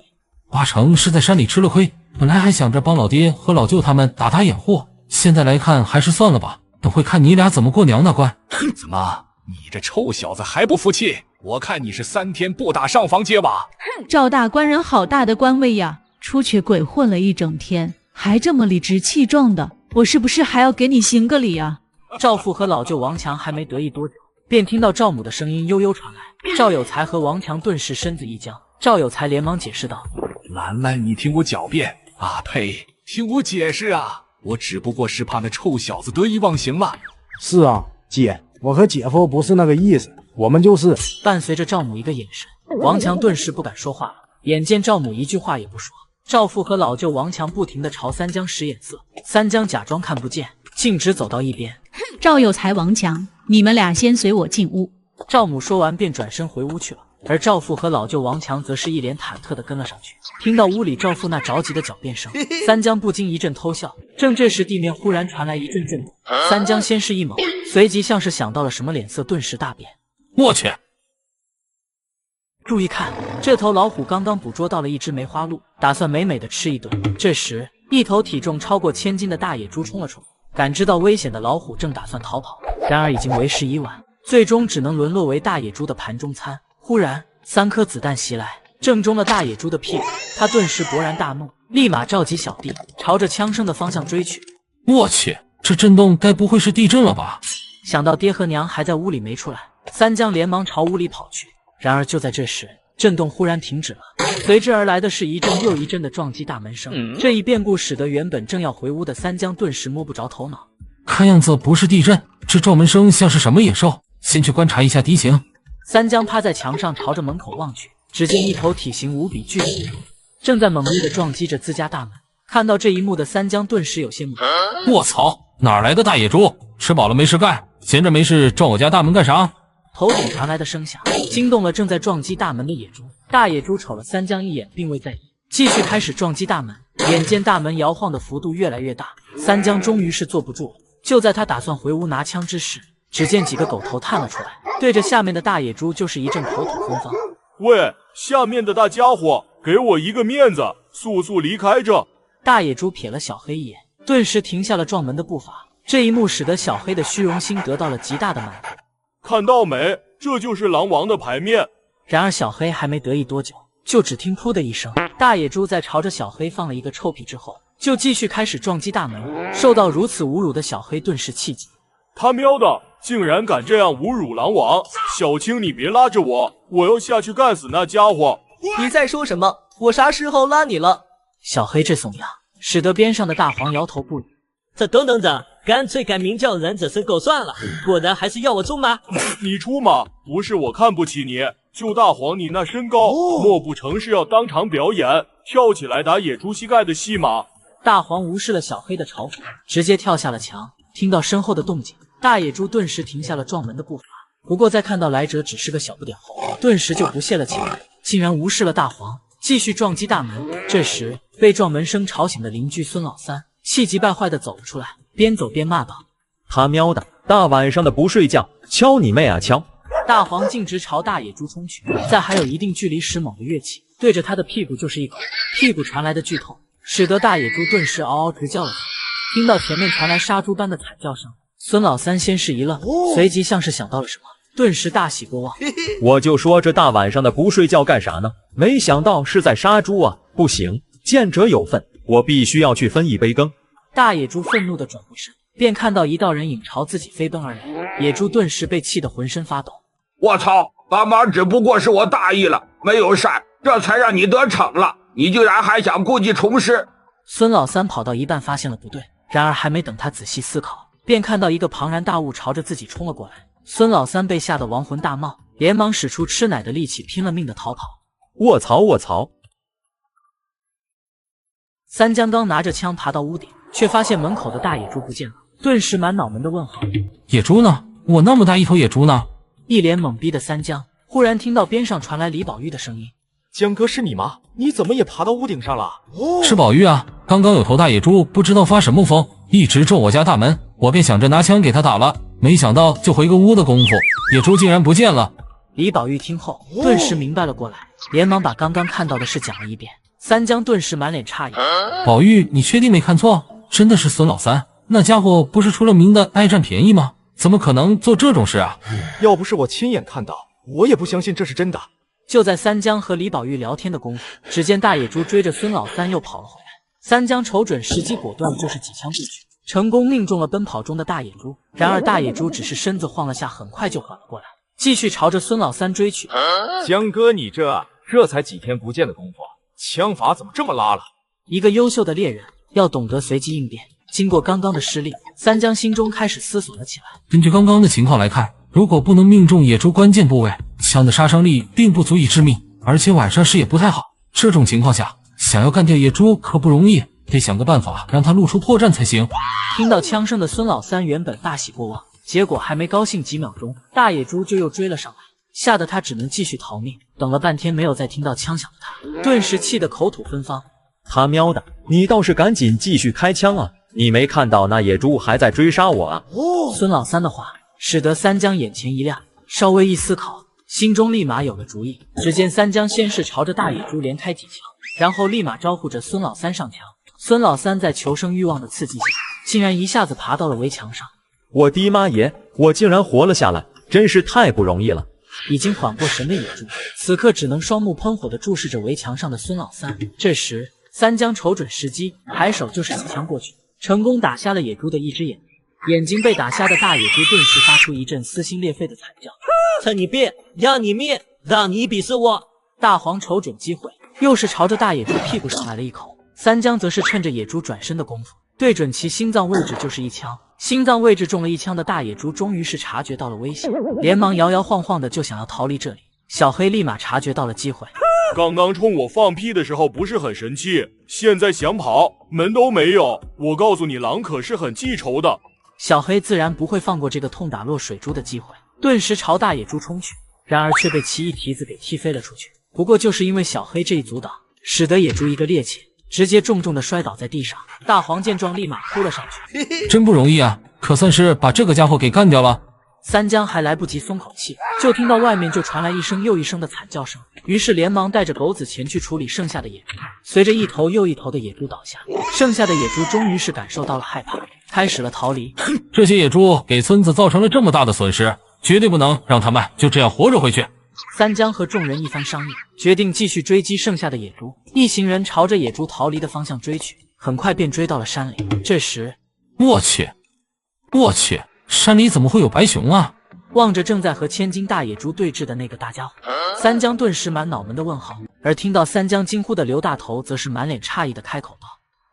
八成是在山里吃了亏，本来还想着帮老爹和老舅他们打掩护，现在来看还是算了吧，等会看你俩怎么过娘那关。怎么，你这臭小子还不服气？我看你是3天不打上房揭瓦。赵大官人好大的官位呀，出去鬼混了1整天，还这么理直气壮的，我是不是还要给你行个礼啊？赵父和老舅王强还没得意多久，便听到赵母的声音悠悠传来。赵有才和王强顿时身子一僵，赵有才连忙解释道：兰兰，你听我狡辩啊，呸，听我解释啊，我只不过是怕那臭小子得意忘形了。是啊，姐，我和姐夫不是那个意思，我们就是……伴随着赵母一个眼神，王强顿时不敢说话了。眼见赵母一句话也不说，赵父和老舅王强不停地朝三江使眼色，三江假装看不见，径直走到一边。赵有才、王强，你们俩先随我进屋。赵母说完便转身回屋去了。而赵父和老舅王强则是一脸忐忑地跟了上去。听到屋里赵父那着急的狡辩声，三江不禁一阵偷笑。正这时，地面忽然传来一阵震动，三江先是一懵，随即像是想到了什么，脸色顿时大变。我去！注意看，这头老虎刚刚捕捉到了一只梅花鹿，打算美美的吃一顿。这时，一头体重超过1000斤的大野猪冲了出来，感知到危险的老虎正打算逃跑，然而已经为时已晚，最终只能沦落为大野猪的盘中餐。忽然，3颗子弹袭来，正中了大野猪的屁股，他顿时勃然大怒，立马召集小弟，朝着枪声的方向追去。我去，这震动该不会是地震了吧？想到爹和娘还在屋里没出来，三江连忙朝屋里跑去。然而就在这时，震动忽然停止了，随之而来的是一阵又一阵的撞击大门声。这一变故使得原本正要回屋的三江顿时摸不着头脑。看样子不是地震，这撞门声像是什么野兽，先去观察一下敌情。三江趴在墙上朝着门口望去，只见一头体型无比巨大的野猪正在猛烈地撞击着自家大门。看到这一幕的三江顿时有些懵。我操，哪来的大野猪？吃饱了没事干，闲着没事撞我家大门干啥？头顶传来的声响惊动了正在撞击大门的野猪。大野猪瞅了三江一眼，并未在意，继续开始撞击大门。眼见大门摇晃的幅度越来越大，三江终于是坐不住了。就在他打算回屋拿枪之时，只见几个狗头探了出来，对着下面的大野猪就是一阵口吐芬芳。喂，下面的大家伙，给我一个面子，速速离开这！大野猪瞥了小黑一眼，顿时停下了撞门的步伐。这一幕使得小黑的虚荣心得到了极大的满足。看到没，这就是狼王的牌面。然而小黑还没得意多久，就只听噗的一声，大野猪在朝着小黑放了一个臭屁之后，就继续开始撞击大门。受到如此侮辱的小黑顿时气急，他喵的，竟然敢这样侮辱狼王！小青，你别拉着我，我要下去干死那家伙！你在说什么？我啥时候拉你了？小黑这怂样，使得边上的大黄摇头不语。这等等着，干脆改名叫忍者神狗算了。果然还是要我出马？你出马，不是我看不起你，就大黄你那身高，莫不成是要当场表演跳起来打野猪膝盖的戏码？大黄无视了小黑的嘲讽，直接跳下了墙。听到身后的动静，大野猪顿时停下了撞门的步伐。不过在看到来者只是个小不点后，顿时就不屑了起来，竟然无视了大黄，继续撞击大门。这时被撞门声吵醒的邻居孙老三气急败坏地走了出来，边走边骂道：“他喵的，大晚上的不睡觉，敲你妹啊敲！”大黄径直朝大野猪冲去，在还有一定距离时猛地跃起，对着他的屁股就是一口。屁股传来的剧痛使得大野猪顿时嗷嗷直叫了起来。听到前面传来杀猪般的惨叫声，孙老三先是一愣，随即像是想到了什么，顿时大喜过望。我就说这大晚上的不睡觉干啥呢？没想到是在杀猪啊！不行，见者有份，我必须要去分一杯羹。大野猪愤怒地转过身，便看到一道人影朝自己飞奔而来。野猪顿时被气得浑身发抖。我操，爸妈只不过是我大意了，没有善，这才让你得逞了。你居然还想故技重施！孙老三跑到一半发现了不对，然而还没等他仔细思考，便看到一个庞然大物朝着自己冲了过来。孙老三被吓得亡魂大冒，连忙使出吃奶的力气，拼了命的逃跑。卧槽卧槽！三江刚拿着枪爬到屋顶，却发现门口的大野猪不见了，顿时满脑门的问号。野猪呢？我那么大一头野猪呢？一脸懵逼的三江忽然听到边上传来李宝玉的声音：“江哥是你吗？你怎么也爬到屋顶上了？”是宝玉啊，刚刚有头大野猪不知道发什么疯，一直撞我家大门，我便想着拿枪给他打了，没想到就回个屋的功夫，野猪竟然不见了。李宝玉听后顿时明白了过来，连忙把刚刚看到的事讲了一遍。三江顿时满脸诧异：“宝玉，你确定没看错？真的是孙老三？那家伙不是出了名的爱占便宜吗？怎么可能做这种事啊？要不是我亲眼看到，我也不相信这是真的。”就在三江和李宝玉聊天的功夫，只见大野猪追着孙老三又跑了回来。三江瞅准时机，果断就是几枪对去，成功命中了奔跑中的大野猪。然而大野猪只是身子晃了下，很快就缓了过来，继续朝着孙老三追去。江哥，你这才几天不见的功夫，枪法怎么这么拉了？一个优秀的猎人要懂得随机应变。经过刚刚的失利，三江心中开始思索了起来。根据刚刚的情况来看，如果不能命中野猪关键部位，枪的杀伤力并不足以致命，而且晚上视野不太好。这种情况下，想要干掉野猪可不容易，得想个办法让它露出破绽才行。听到枪声的孙老三原本大喜过望，结果还没高兴几秒钟，大野猪就又追了上来。吓得他只能继续逃命。等了半天没有再听到枪响的他，顿时气得口吐芬芳。他喵的，你倒是赶紧继续开枪啊！你没看到那野猪还在追杀我啊？孙老三的话使得三江眼前一亮，稍微一思考，心中立马有了主意。只见三江先是朝着大野猪连开几枪，然后立马招呼着孙老三上墙。孙老三在求生欲望的刺激下，竟然一下子爬到了围墙上。我的妈耶，我竟然活了下来，真是太不容易了。已经缓过神的野猪，此刻只能双目喷火地注视着围墙上的孙老三。这时，三江瞅准时机，抬手就是几枪过去，成功打瞎了野猪的一只眼。眼睛被打瞎的大野猪顿时发出一阵撕心裂肺的惨叫。趁你变，要你灭，让你鄙视我！大黄瞅准机会，又是朝着大野猪屁股上来了一口。三江则是趁着野猪转身的功夫，对准其心脏位置就是一枪。心脏位置中了一枪的大野猪终于是察觉到了危险，连忙摇摇晃晃的就想要逃离这里。小黑立马察觉到了机会，刚刚冲我放屁的时候不是很生气，现在想跑门都没有。我告诉你，狼可是很记仇的。小黑自然不会放过这个痛打落水猪的机会，顿时朝大野猪冲去，然而却被其一蹄子给踢飞了出去。不过就是因为小黑这一阻挡，使得野猪一个趔趄，直接重重的摔倒在地上。大黄见状立马扑了上去，真不容易啊，可算是把这个家伙给干掉了。三江还来不及松口气，就听到外面就传来一声又一声的惨叫声，于是连忙带着狗子前去处理剩下的野猪。随着一头又一头的野猪倒下，剩下的野猪终于是感受到了害怕，开始了逃离。这些野猪给村子造成了这么大的损失，绝对不能让他们就这样活着回去。三江和众人一番商议，决定继续追击剩下的野猪。一行人朝着野猪逃离的方向追去，很快便追到了山里。这时，我去，山里怎么会有白熊啊？望着正在和千斤大野猪对峙的那个大家伙，三江顿时满脑门的问号。而听到三江惊呼的刘大头，则是满脸诧异的开口道：“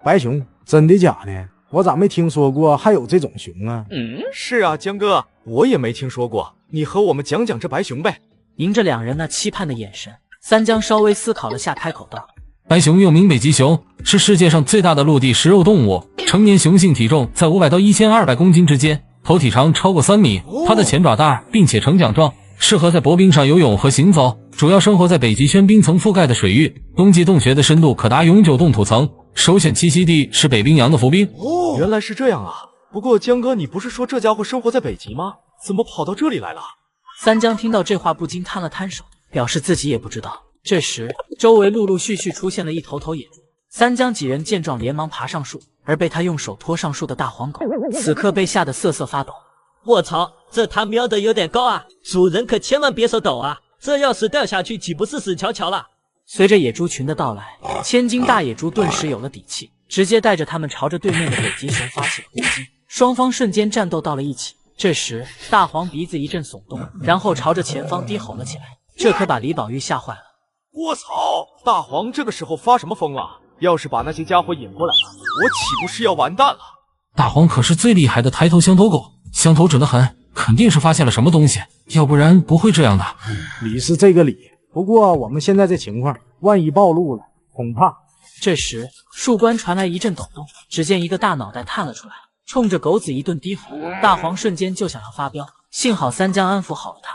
白熊，真的假的？我咋没听说过还有这种熊啊？”是啊，江哥，我也没听说过。你和我们讲讲这白熊呗。迎着两人那期盼的眼神，三江稍微思考了下，开口道：“白熊又名北极熊，是世界上最大的陆地食肉动物。成年雄性体重在500到1200公斤之间，头体长超过3米。它的前爪大，并且呈桨状，适合在薄冰上游泳和行走。主要生活在北极圈冰层覆盖的水域，冬季洞穴的深度可达永久冻土层。首选栖息地是北冰洋的浮冰。”原来是这样啊！不过江哥，你不是说这家伙生活在北极吗？怎么跑到这里来了？三江听到这话不禁摊了摊手，表示自己也不知道。这时，周围陆陆续续出现了一头头野猪。三江几人见状，连忙爬上树，而被他用手拖上树的大黄狗，此刻被吓得瑟瑟发抖。我操，这他喵的有点高啊！主人可千万别手抖啊！这要是掉下去，岂不是死翘翘了？随着野猪群的到来，千斤大野猪顿时有了底气，直接带着他们朝着对面的北极熊发起了攻击。双方瞬间战斗到了一起。这时，大黄鼻子一阵耸动，然后朝着前方低吼了起来，这可把李宝玉吓坏了。我操！大黄这个时候发什么疯啊？要是把那些家伙引过来，我岂不是要完蛋了？大黄可是最厉害的抬头相头狗，相头准得很，肯定是发现了什么东西，要不然不会这样的。理是这个理，不过我们现在这情况，万一暴露了，恐怕……这时，树冠传来一阵抖动，只见一个大脑袋探了出来，冲着狗子一顿低吼。大黄瞬间就想要发飙，幸好三江安抚好了他。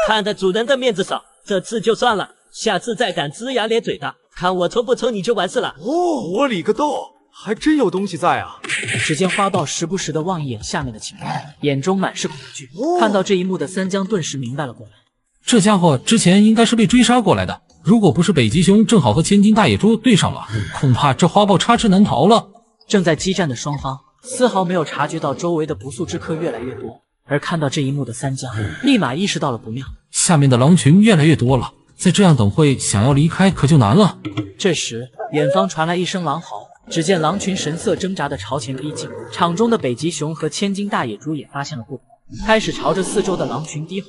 看在主人的面子上，这次就算了，下次再敢龇牙咧嘴的，看我抽不抽你就完事了。我理个豆，还真有东西在啊！只见花豹时不时的望一眼下面的情况，眼中满是恐惧。看到这一幕的三江顿时明白了过来，这家伙之前应该是被追杀过来的，如果不是北极熊正好和千斤大野猪对上了，恐怕这花豹插翅难逃了。正在激战的双方丝毫没有察觉到周围的不速之客越来越多，而看到这一幕的三江立马意识到了不妙，下面的狼群越来越多了，再这样等会想要离开可就难了。这时远方传来一声狼嚎，只见狼群神色挣扎的朝前逼近，场中的北极熊和千斤大野猪也发现了不妥，开始朝着四周的狼群低吼。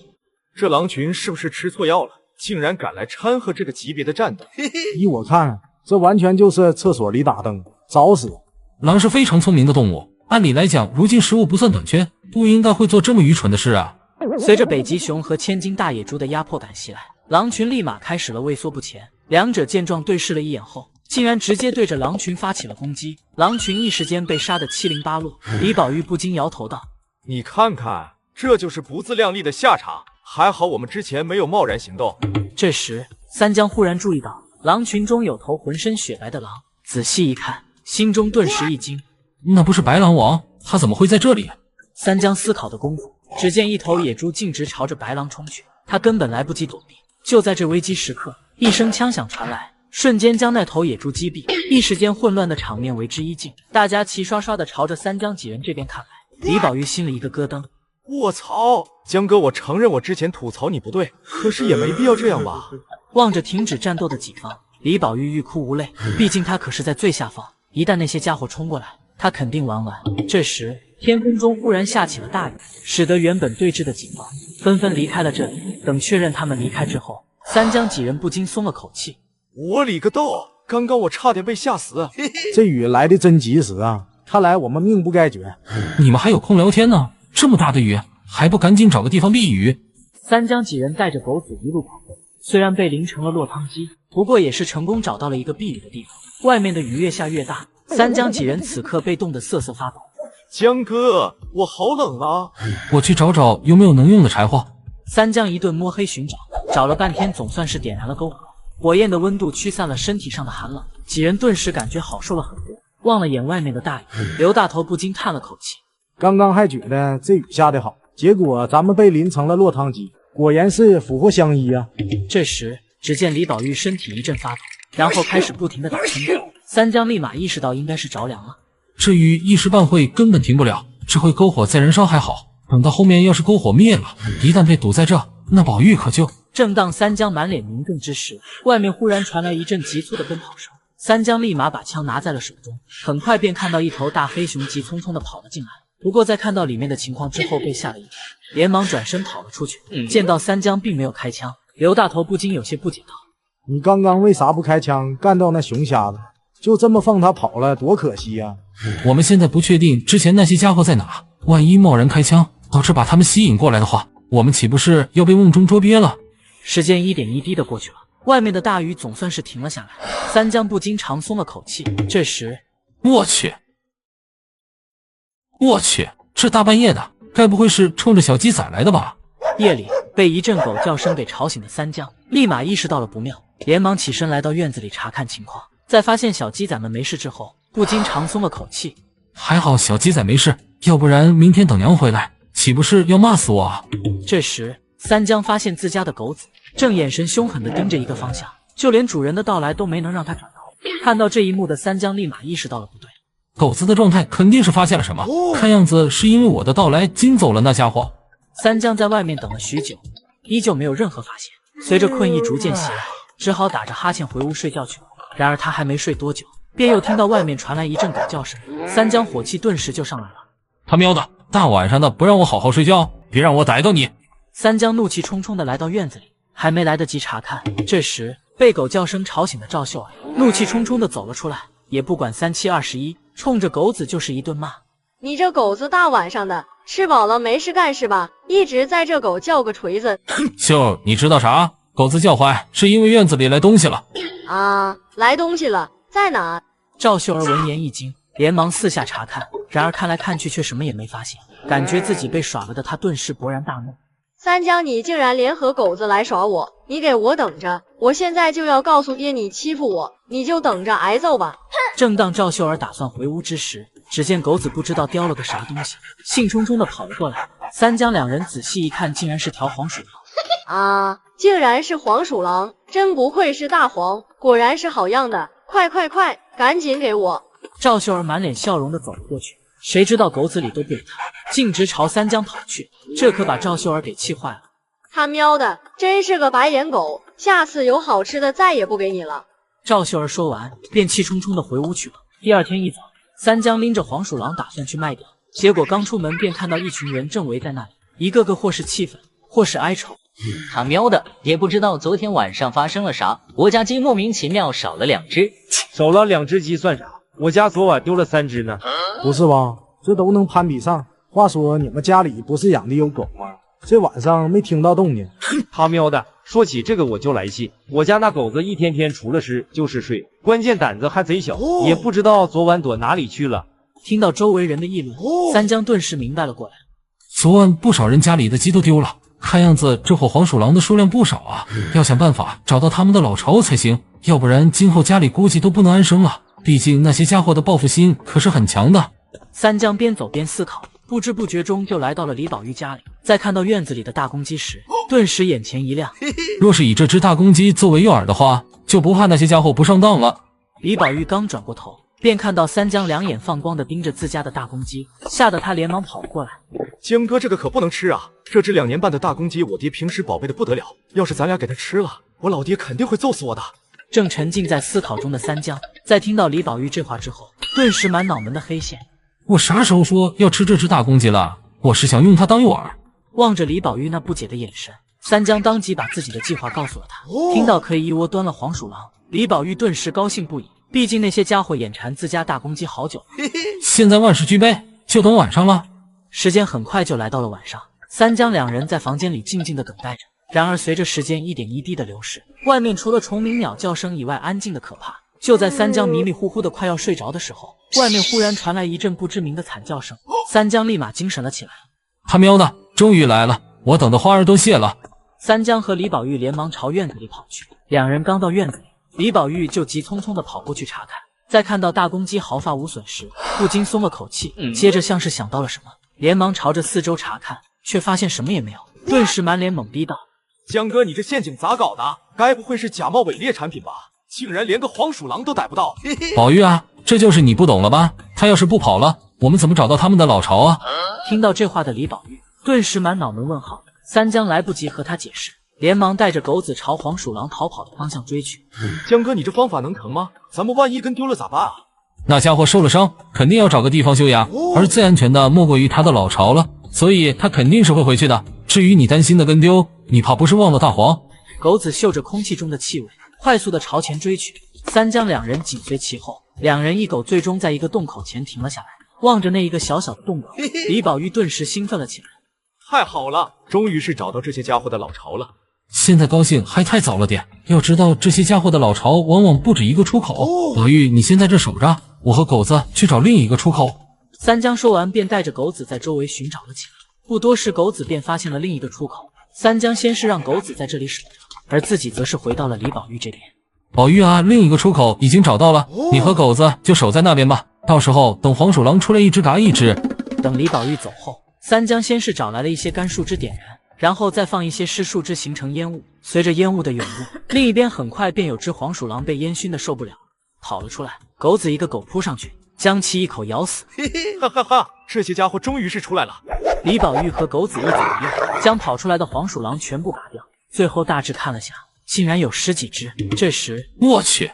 这狼群是不是吃错药了，竟然敢来掺和这个级别的战斗？依我看，这完全就是厕所里打灯，找死！狼是非常聪明的动物，按理来讲，如今食物不算短缺，不应该会做这么愚蠢的事啊。随着北极熊和千斤大野猪的压迫感袭来，狼群立马开始了畏缩不前。两者见状对视了一眼后，竟然直接对着狼群发起了攻击。狼群一时间被杀得七零八落。李宝玉不禁摇头道：“你看看，这就是不自量力的下场，还好我们之前没有贸然行动。这时，三江忽然注意到狼群中有头浑身雪白的狼，仔细一看，心中顿时一惊。那不是白狼王，他怎么会在这里？三江思考的功夫，只见一头野猪径直朝着白狼冲去，他根本来不及躲避。就在这危机时刻，一声枪响传来，瞬间将那头野猪击毙。一时间混乱的场面为之一静，大家齐刷刷的朝着三江几人这边看来。李宝玉心里一个咯噔，卧槽！江哥，我承认我之前吐槽你不对，可是也没必要这样吧？望着停止战斗的己方，李宝玉欲哭无泪，毕竟他可是在最下方，一旦那些家伙冲过来，他肯定玩完。这时，天空中忽然下起了大雨，使得原本对峙的警方纷纷离开了这里。等确认他们离开之后，三江几人不禁松了口气。我理个豆！刚刚我差点被吓死。这雨来的真及时啊！看来我们命不该绝。你们还有空聊天呢？这么大的雨，还不赶紧找个地方避雨？三江几人带着狗子一路跑回，虽然被淋成了落汤鸡，不过也是成功找到了一个避雨的地方。外面的雨越下越大，三江几人此刻被冻得瑟瑟发抖。江哥，我好冷啊！我去找找有没有能用的柴火。三江一顿摸黑寻找，找了半天，总算是点燃了篝火。火焰的温度驱散了身体上的寒冷，几人顿时感觉好受了很多。望了眼外面的大雨，刘大头不禁叹了口气。刚刚还觉得这雨下得好，结果咱们被淋成了落汤鸡，果然是福祸相依啊！这时，只见李宝玉身体一阵发抖，然后开始不停地打喷嚏。三江立马意识到应该是着凉了。这雨一时半会根本停不了，这会篝火再燃烧还好，等到后面要是篝火灭了，一旦被堵在这，那宝玉可就……正当三江满脸凝重之时，外面忽然传来一阵急促的奔跑声。三江立马把枪拿在了手中，很快便看到一头大黑熊急匆匆地跑了进来。不过在看到里面的情况之后，被吓了一跳，连忙转身跑了出去。见到三江并没有开枪，刘大头不禁有些不解道：“你刚刚为啥不开枪干掉那熊瞎子？就这么放他跑了，多可惜呀！”我们现在不确定之前那些家伙在哪，万一贸然开枪，导致把他们吸引过来的话，我们岂不是要被瓮中捉鳖了？时间一点一滴的过去了，外面的大雨总算是停了下来，三江不禁长松了口气。这时，我去，这大半夜的，该不会是冲着小鸡仔来的吧？夜里被一阵狗叫声给吵醒的三江，立马意识到了不妙，连忙起身来到院子里查看情况。在发现小鸡仔们没事之后，不禁长松了口气。还好小鸡仔没事，要不然明天等娘回来，岂不是要骂死我啊？这时，三江发现自家的狗子正眼神凶狠地盯着一个方向，就连主人的到来都没能让他转头。看到这一幕的三江立马意识到了不对，狗子的状态肯定是发现了什么，看样子是因为我的到来惊走了那家伙。三江在外面等了许久，依旧没有任何发现。随着困意逐渐袭来，只好打着哈欠回屋睡觉去了。然而他还没睡多久，便又听到外面传来一阵狗叫声，三江火气顿时就上来了。他喵的，大晚上的不让我好好睡觉，别让我逮到你！三江怒气冲冲地来到院子里，还没来得及查看，这时被狗叫声吵醒的赵秀儿怒气冲冲地走了出来，也不管3七21，冲着狗子就是一顿骂。你这狗子大晚上的，吃饱了没事干是吧？一直在这狗叫个锤子。秀儿，你知道啥？狗子叫唤是因为院子里来东西了。啊，来东西了，在哪？赵秀儿闻言一惊，连忙四下查看，然而看来看去却什么也没发现，感觉自己被耍了的他顿时勃然大怒。三江，你竟然联合狗子来耍我，你给我等着，我现在就要告诉爹你欺负我，你就等着挨揍吧。正当赵秀儿打算回屋之时，只见狗子不知道叼了个啥东西，兴冲冲地跑了过来。三江两人仔细一看，竟然是条黄鼠狼。啊，竟然是黄鼠狼，真不愧是大黄，果然是好样的，快，赶紧给我！赵秀儿满脸笑容地走了过去，谁知道狗子理都不理他，径直朝三江跑去，这可把赵秀儿给气坏了。他喵的，真是个白眼狗，下次有好吃的再也不给你了。赵秀儿说完，便气冲冲地回屋去了。第二天一早，三江拎着黄鼠狼打算去卖掉，结果刚出门便看到一群人正围在那里，一个个或是气愤，或是哀愁。他喵的，也不知道昨天晚上发生了啥，我家鸡莫名其妙少了2只。少了2只鸡算啥？我家昨晚丢了3只呢。不是吧？这都能攀比上？话说你们家里不是养的有狗吗？这晚上没听到动静。他喵的！说起这个我就来气，我家那狗子一天天除了吃就是睡，关键胆子还贼小，也不知道昨晚躲哪里去了。听到周围人的议论，三江顿时明白了过来。昨晚不少人家里的鸡都丢了，看样子这伙黄鼠狼的数量不少啊，要想办法找到他们的老巢才行，要不然今后家里估计都不能安生了。毕竟那些家伙的报复心可是很强的。三江边走边思考，不知不觉中就来到了李宝玉家里。在看到院子里的大公鸡时，顿时眼前一亮。若是以这只大公鸡作为诱饵的话，就不怕那些家伙不上当了。李宝玉刚转过头，便看到三江两眼放光的盯着自家的大公鸡，吓得他连忙跑过来。江哥，这个可不能吃啊！这只2年半的大公鸡，我爹平时宝贝的不得了，要是咱俩给它吃了，我老爹肯定会揍死我的。正沉浸在思考中的三江，在听到李宝玉这话之后，顿时满脑门的黑线。我啥时候说要吃这只大公鸡了？我是想用它当诱饵。望着李宝玉那不解的眼神，三江当即把自己的计划告诉了他。听到可以一窝端了黄鼠狼，李宝玉顿时高兴不已。毕竟那些家伙眼馋自家大公鸡好久。现在万事俱备，就等晚上了。时间很快就来到了晚上，三江两人在房间里静静的等待着。然而随着时间一点一滴的流逝，外面除了虫鸣鸟叫声以外安静的可怕。就在三江迷迷糊糊的快要睡着的时候，外面忽然传来一阵不知名的惨叫声。三江立马精神了起来。他喵的，终于来了，我等的花儿都谢了。三江和李宝玉连忙朝院子里跑去。两人刚到院子里，李宝玉就急匆匆地跑过去查看，在看到大公鸡毫发无损时，不禁松了口气，接着像是想到了什么，连忙朝着四周查看，却发现什么也没有，顿时满脸懵逼道：江哥，你这陷阱咋搞的？该不会是假冒伪劣产品吧？竟然连个黄鼠狼都逮不到！宝玉啊，这就是你不懂了吧？他要是不跑了，我们怎么找到他们的老巢啊？听到这话的李宝玉顿时满脑门问号，三江来不及和他解释，连忙带着狗子朝黄鼠狼逃跑的方向追去。江哥，你这方法能成吗？咱们万一跟丢了咋办啊？那家伙受了伤，肯定要找个地方休养，而最安全的莫过于他的老巢了，所以他肯定是会回去的。至于你担心的跟丢，你怕不是忘了大黄？狗子嗅着空气中的气味，快速的朝前追去，三江两人紧随其后，两人一狗最终在一个洞口前停了下来，望着那一个小小的洞口，李宝玉顿时兴奋了起来。太好了，终于是找到这些家伙的老巢了。现在高兴还太早了点，要知道这些家伙的老巢往往不止一个出口。宝玉，你先在这守着，我和狗子去找另一个出口。三江说完便带着狗子在周围寻找了起来，不多时狗子便发现了另一个出口。三江先是让狗子在这里守着，而自己则是回到了李宝玉这边。宝玉啊，另一个出口已经找到了，你和狗子就守在那边吧，到时候等黄鼠狼出来一只打一只。等李宝玉走后，三江先是找来了一些干树枝点燃，然后再放一些湿树枝形成烟雾。随着烟雾的涌入，另一边很快便有只黄鼠狼被烟熏的受不了，跑了出来。狗子一个狗扑上去，将其一口咬死。哈哈哈，这些家伙终于是出来了。李宝玉和狗子一左一右，将跑出来的黄鼠狼全部打掉，最后大致看了下，竟然有10几只。这时，我去！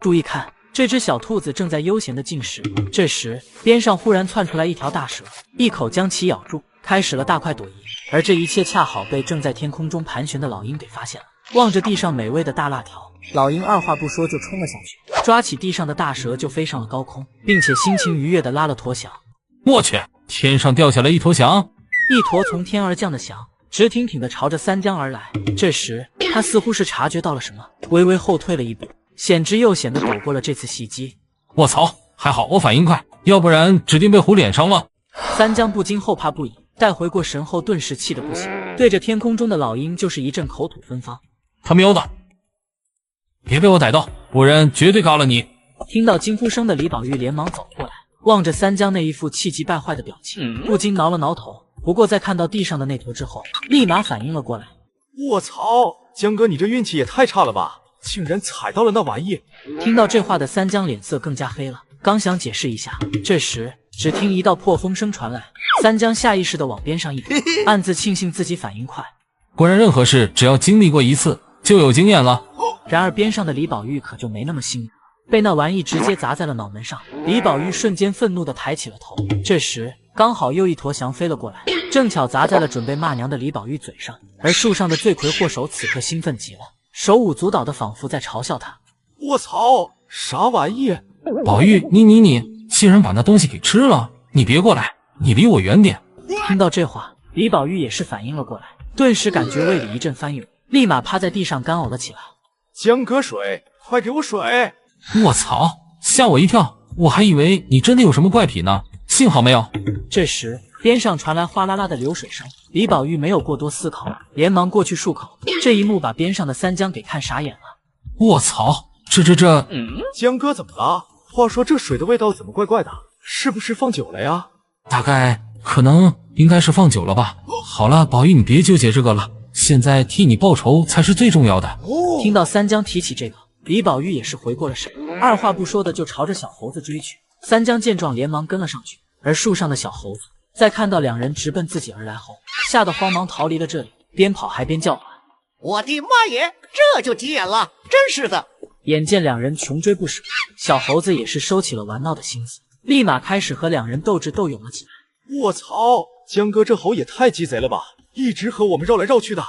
注意看，这只小兔子正在悠闲的进食。这时，边上忽然窜出来一条大蛇，一口将其咬住，开始了大快朵颐。而这一切恰好被正在天空中盘旋的老鹰给发现了。望着地上美味的大辣条，老鹰二话不说就冲了下去，抓起地上的大蛇就飞上了高空，并且心情愉悦地拉了坨翔。我去，天上掉下来一坨翔！一坨从天而降的翔，直挺挺地朝着三江而来。这时，他似乎是察觉到了什么，微微后退了一步，险之又险地躲过了这次袭击。我操，还好我反应快，要不然指定被虎脸上了。三江不禁后怕不已，待回过神后，顿时气得不行，对着天空中的老鹰就是一阵口吐芬芳。他喵的，别被我逮到，不然绝对嘎了你！听到惊呼声的李宝玉连忙走过来，望着三江那一副气急败坏的表情，不禁挠了挠头。不过在看到地上的那坨之后，立马反应了过来。我操，江哥，你这运气也太差了吧，竟然踩到了那玩意！听到这话的三江脸色更加黑了，刚想解释一下，这时只听一道破风声传来，三江下意识地往边上一躲，暗自庆幸自己反应快。果然任何事只要经历过一次就有经验了。然而边上的李宝玉可就没那么幸运，被那玩意直接砸在了脑门上。李宝玉瞬间愤怒地抬起了头，这时刚好又一坨翔飞了过来，正巧砸在了准备骂娘的李宝玉嘴上。而树上的罪魁祸首此刻兴奋极了，手舞足蹈的仿佛在嘲笑他。我操，啥玩意？宝玉，你竟然把那东西给吃了！你别过来，你离我远点！听到这话，李宝玉也是反应了过来，顿时感觉胃里一阵翻涌，立马趴在地上干呕了起来。江哥，水，快给我水！我操，吓我一跳，我还以为你真的有什么怪癖呢，幸好没有。这时边上传来哗啦啦的流水声。李宝玉没有过多思考，连忙过去漱口。这一幕把边上的三江给看傻眼了。卧槽，这……江哥怎么了？话说这水的味道怎么怪怪的？是不是放久了呀？大概应该是放久了吧。好了，宝玉你别纠结这个了，现在替你报仇才是最重要的。听到三江提起这个，李宝玉也是回过了神，二话不说的就朝着小猴子追去。三江见状连忙跟了上去，而树上的小猴子在看到两人直奔自己而来后，吓得慌忙逃离了这里，边跑还边叫喊：我的妈耶，这就急眼了，真是的！眼见两人穷追不舍，小猴子也是收起了玩闹的心思，立马开始和两人斗智斗勇了起来。卧槽，江哥这猴也太鸡贼了吧，一直和我们绕来绕去的。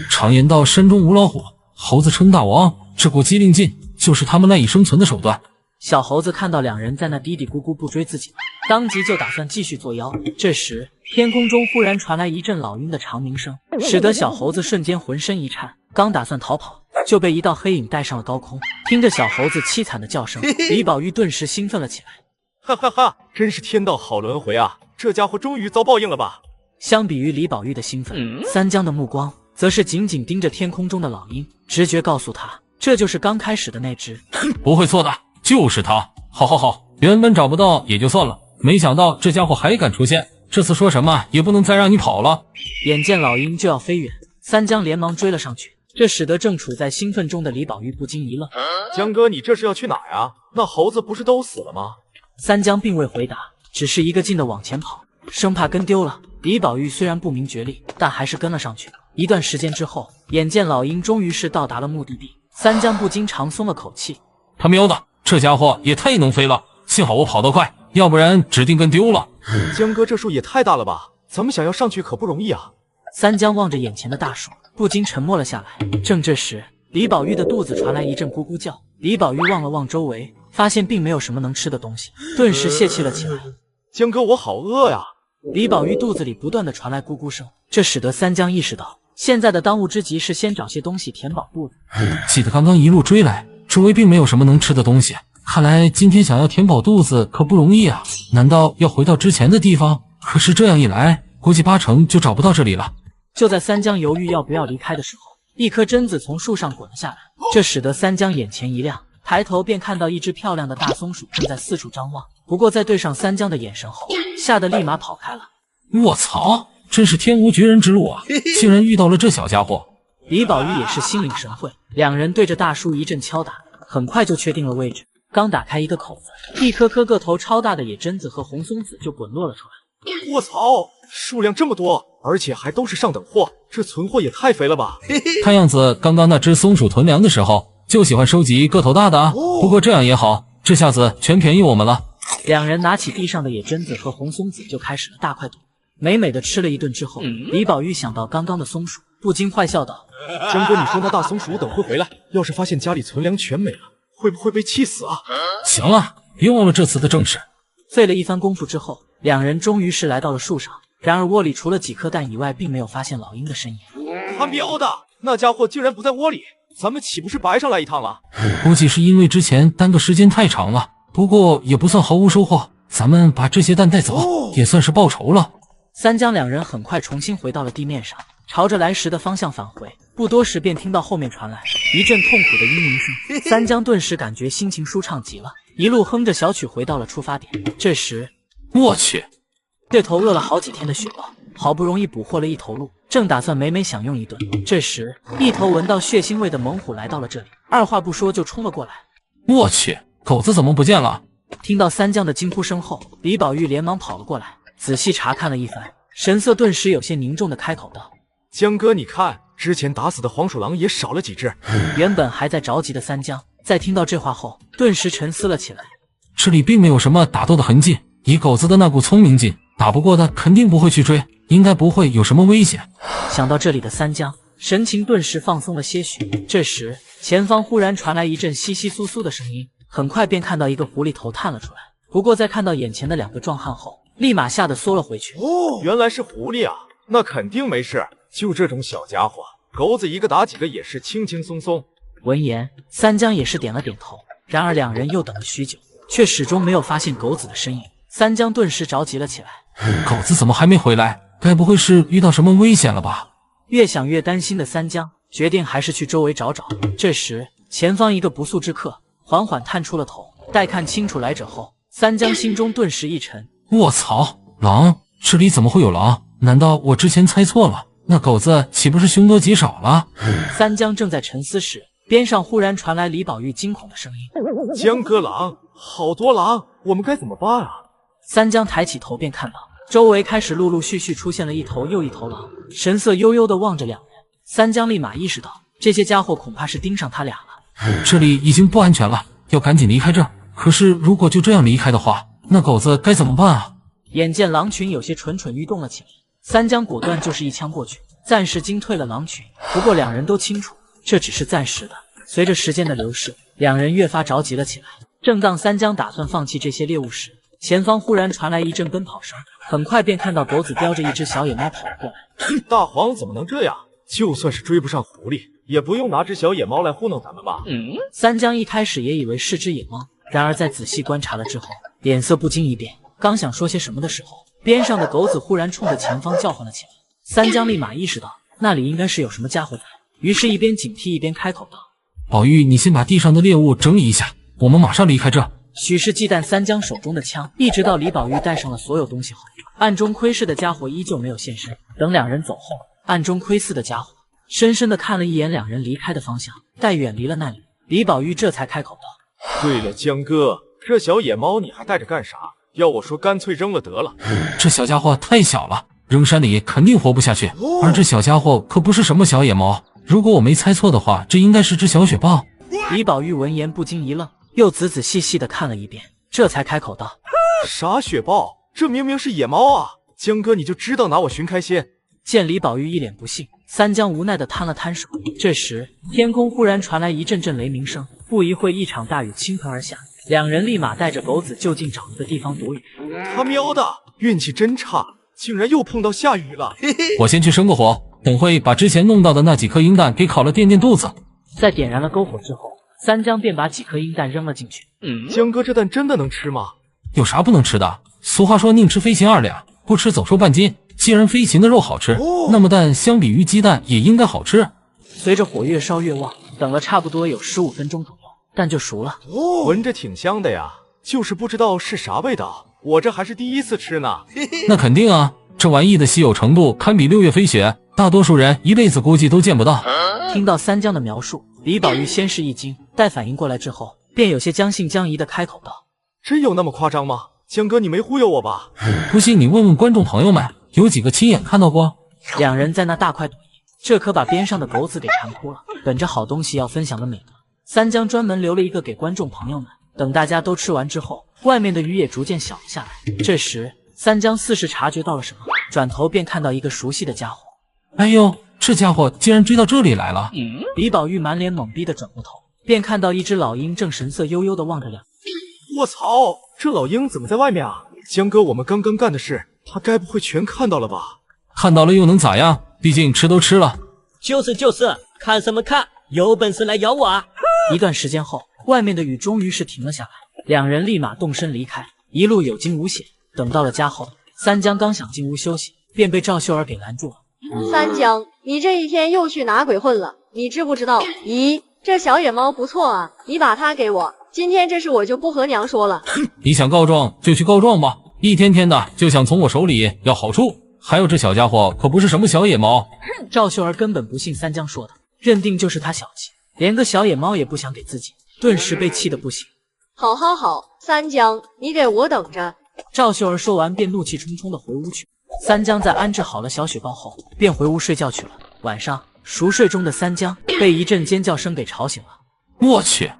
常言道山中无老虎，猴子称大王，这股机灵劲就是他们赖以生存的手段。小猴子看到两人在那嘀嘀咕咕不追自己，当即就打算继续作妖。这时天空中忽然传来一阵老鹰的长鸣声，使得小猴子瞬间浑身一颤，刚打算逃跑，就被一道黑影带上了高空。听着小猴子凄惨的叫声，李宝玉顿时兴奋了起来。哈哈哈，真是天道好轮回啊，这家伙终于遭报应了吧。相比于李宝玉的兴奋，三江的目光则是紧紧盯着天空中的老鹰，直觉告诉他，这就是刚开始的那只。不会错的，就是他。好，原本找不到也就算了，没想到这家伙还敢出现，这次说什么也不能再让你跑了。眼见老鹰就要飞远，三江连忙追了上去，这使得正处在兴奋中的李宝玉不禁一愣：江哥，你这是要去哪呀？那猴子不是都死了吗？三江并未回答，只是一个劲的往前跑，生怕跟丢了。李宝玉虽然不明觉厉，但还是跟了上去。一段时间之后，眼见老鹰终于是到达了目的地，三江不禁长松了口气。他喵的，这家伙也太能飞了，幸好我跑得快，要不然指定跟丢了。江哥这树也太大了吧，咱们想要上去可不容易啊。三江望着眼前的大树，不禁沉默了下来。正这时，李宝玉的肚子传来一阵咕咕叫。李宝玉望了望周围，发现并没有什么能吃的东西，顿时泄气了起来。江哥，我好饿呀！李宝玉肚子里不断的传来咕咕声，这使得三江意识到，现在的当务之急是先找些东西填饱肚子。记得刚刚一路追来，周围并没有什么能吃的东西，看来今天想要填饱肚子可不容易啊！难道要回到之前的地方？可是这样一来，估计80%就找不到这里了。就在三江犹豫要不要离开的时候，一颗榛子从树上滚了下来，这使得三江眼前一亮，抬头便看到一只漂亮的大松鼠正在四处张望。不过在对上三江的眼神后，吓得立马跑开了。卧槽，真是天无绝人之路啊！竟然遇到了这小家伙。李宝玉也是心领神会，两人对着大树一阵敲打，很快就确定了位置。刚打开一个口子，一颗颗个头超大的野榛子和红松子就滚落了出来。卧槽，数量这么多，而且还都是上等货，这存货也太肥了吧！看样子刚刚那只松鼠囤粮的时候就喜欢收集个头大的啊。不过这样也好，这下子全便宜我们了。两人拿起地上的野榛子和红松子就开始了大快朵。美美的吃了一顿之后，李宝玉想到刚刚的松鼠，不禁坏笑道：江哥，你说那大松鼠等会回来，要是发现家里存粮全没了，会不会被气死啊？行了，别忘了这次的正事。费了一番功夫之后，两人终于是来到了树上，然而窝里除了几颗蛋以外，并没有发现老鹰的身影。他喵的，那家伙竟然不在窝里，咱们岂不是白上来一趟了？估计是因为之前耽搁时间太长了，不过也不算毫无收获，咱们把这些蛋带走，也算是报仇了。三江两人很快重新回到了地面上，朝着来时的方向返回。不多时便听到后面传来一阵痛苦的嘤鸣声，三江顿时感觉心情舒畅极了，一路哼着小曲回到了出发点。这时，我去，这头饿了好几天的雪豹好不容易捕获了一头鹿，正打算美美享用一顿。这时，一头闻到血腥味的猛虎来到了这里，二话不说就冲了过来。我去，狗子怎么不见了？听到三江的惊呼声后，李宝玉连忙跑了过来，仔细查看了一番，神色顿时有些凝重的开口道：江哥，你看，之前打死的黄鼠狼也少了几只。原本还在着急的三江，在听到这话后，顿时沉思了起来。这里并没有什么打斗的痕迹，以狗子的那股聪明劲，打不过的肯定不会去追，应该不会有什么危险。想到这里的三江，神情顿时放松了些许。这时，前方忽然传来一阵窸窸窣窣的声音，很快便看到一个狐狸头探了出来。不过在看到眼前的两个壮汉后，立马吓得缩了回去。原来是狐狸啊，那肯定没事，就这种小家伙，狗子一个打几个也是轻轻松松。闻言，三江也是点了点头。然而两人又等了许久，却始终没有发现狗子的身影。三江顿时着急了起来。狗子怎么还没回来？该不会是遇到什么危险了吧？越想越担心的三江决定还是去周围找找。这时，前方一个不速之客缓缓探出了头，待看清楚来者后，三江心中顿时一沉。卧槽，狼！这里怎么会有狼？难道我之前猜错了？那狗子岂不是凶多吉少了？三江正在沉思时，边上忽然传来李宝玉惊恐的声音：“江哥狼，好多狼，我们该怎么办啊？”三江抬起头便看到，周围开始陆陆续续出现了一头又一头狼，神色悠悠地望着两人。三江立马意识到，这些家伙恐怕是盯上他俩了。这里已经不安全了，要赶紧离开这。可是如果就这样离开的话，那狗子该怎么办啊？眼见狼群有些蠢蠢欲动了起来，三江果断就是一枪过去，暂时惊退了狼群。不过两人都清楚，这只是暂时的。随着时间的流逝，两人越发着急了起来。正当三江打算放弃这些猎物时，前方忽然传来一阵奔跑声，很快便看到狗子叼着一只小野猫跑了过来。大黄怎么能这样？就算是追不上狐狸，也不用拿只小野猫来糊弄咱们吧？三江一开始也以为是只野猫，然而在仔细观察了之后，脸色不禁一变。刚想说些什么的时候，边上的狗子忽然冲着前方叫唤了起来。三江立马意识到那里应该是有什么家伙在，于是一边警惕一边开口道：“宝玉，你先把地上的猎物整理一下，我们马上离开这。”许是忌惮三江手中的枪，一直到李宝玉带上了所有东西后，暗中窥视的家伙依旧没有现身。等两人走后，暗中窥视的家伙深深地看了一眼两人离开的方向，待远离了那里，李宝玉这才开口道：“对了，江哥，这小野猫你还带着干啥？要我说，干脆扔了得了。这小家伙太小了，扔山里肯定活不下去。而这小家伙可不是什么小野猫，如果我没猜错的话，这应该是只小雪豹。”李宝玉闻言不禁一愣，又仔仔细细地看了一遍，这才开口道：“啥雪豹？这明明是野猫啊！江哥你就知道拿我寻开心？”见李宝玉一脸不信，三江无奈地摊了摊手。这时，天空忽然传来一阵阵雷鸣声，不一会，一场大雨倾盆而下。两人立马带着狗子就近找一个地方躲雨。他喵的，运气真差，竟然又碰到下雨了。我先去生个火，等会把之前弄到的那几颗鹰蛋给烤了垫垫肚子。在点燃了篝火之后，三江便把几颗鹰蛋扔了进去。江哥，这蛋真的能吃吗？有啥不能吃的？俗话说宁吃飞禽2两，不吃走兽半斤。既然飞禽的肉好吃，那么蛋相比于鸡蛋也应该好吃。随着火越烧越旺，等了差不多有15分钟左右，蛋就熟了。闻着挺香的呀，就是不知道是啥味道，我这还是第一次吃呢。那肯定啊，这玩意的稀有程度堪比6月飞雪，大多数人一辈子估计都见不到。听到三江的描述，李宝玉先是一惊，待反应过来之后，便有些将信将疑的开口道：“真有那么夸张吗？江哥，你没忽悠我吧？”不信你问问观众朋友们，有几个亲眼看到过？两人在那大快朵颐，这可把边上的狗子给馋哭了。本着好东西要分享的美德，三江专门留了一个给观众朋友们。等大家都吃完之后，外面的雨也逐渐小了下来。这时，三江似是察觉到了什么，转头便看到一个熟悉的家伙。哎呦，这家伙竟然追到这里来了！李宝玉满脸懵逼的转过头，便看到一只老鹰正神色悠悠的望着两人。我操，这老鹰怎么在外面啊？江哥，我们刚刚干的事，他该不会全看到了吧？看到了又能咋样？毕竟吃都吃了。就是，看什么看？有本事来咬我啊！一段时间后，外面的雨终于是停了下来，两人立马动身离开，一路有惊无险。等到了家后，三江刚想进屋休息，便被赵秀儿给拦住了。三江，你这一天又去哪鬼混了？你知不知道？咦，这小野猫不错啊，你把它给我，今天这事我就不和娘说了。你想告状就去告状吧，一天天的就想从我手里要好处。还有这小家伙可不是什么小野猫。赵秀儿根本不信三江说的，认定就是他小气，连个小野猫也不想给自己，顿时被气得不行。好，三江，你给我等着。赵秀儿说完便怒气冲冲的回屋去。三江在安置好了小雪豹后，便回屋睡觉去了。晚上熟睡中的三江被一阵尖叫声给吵醒了。我去，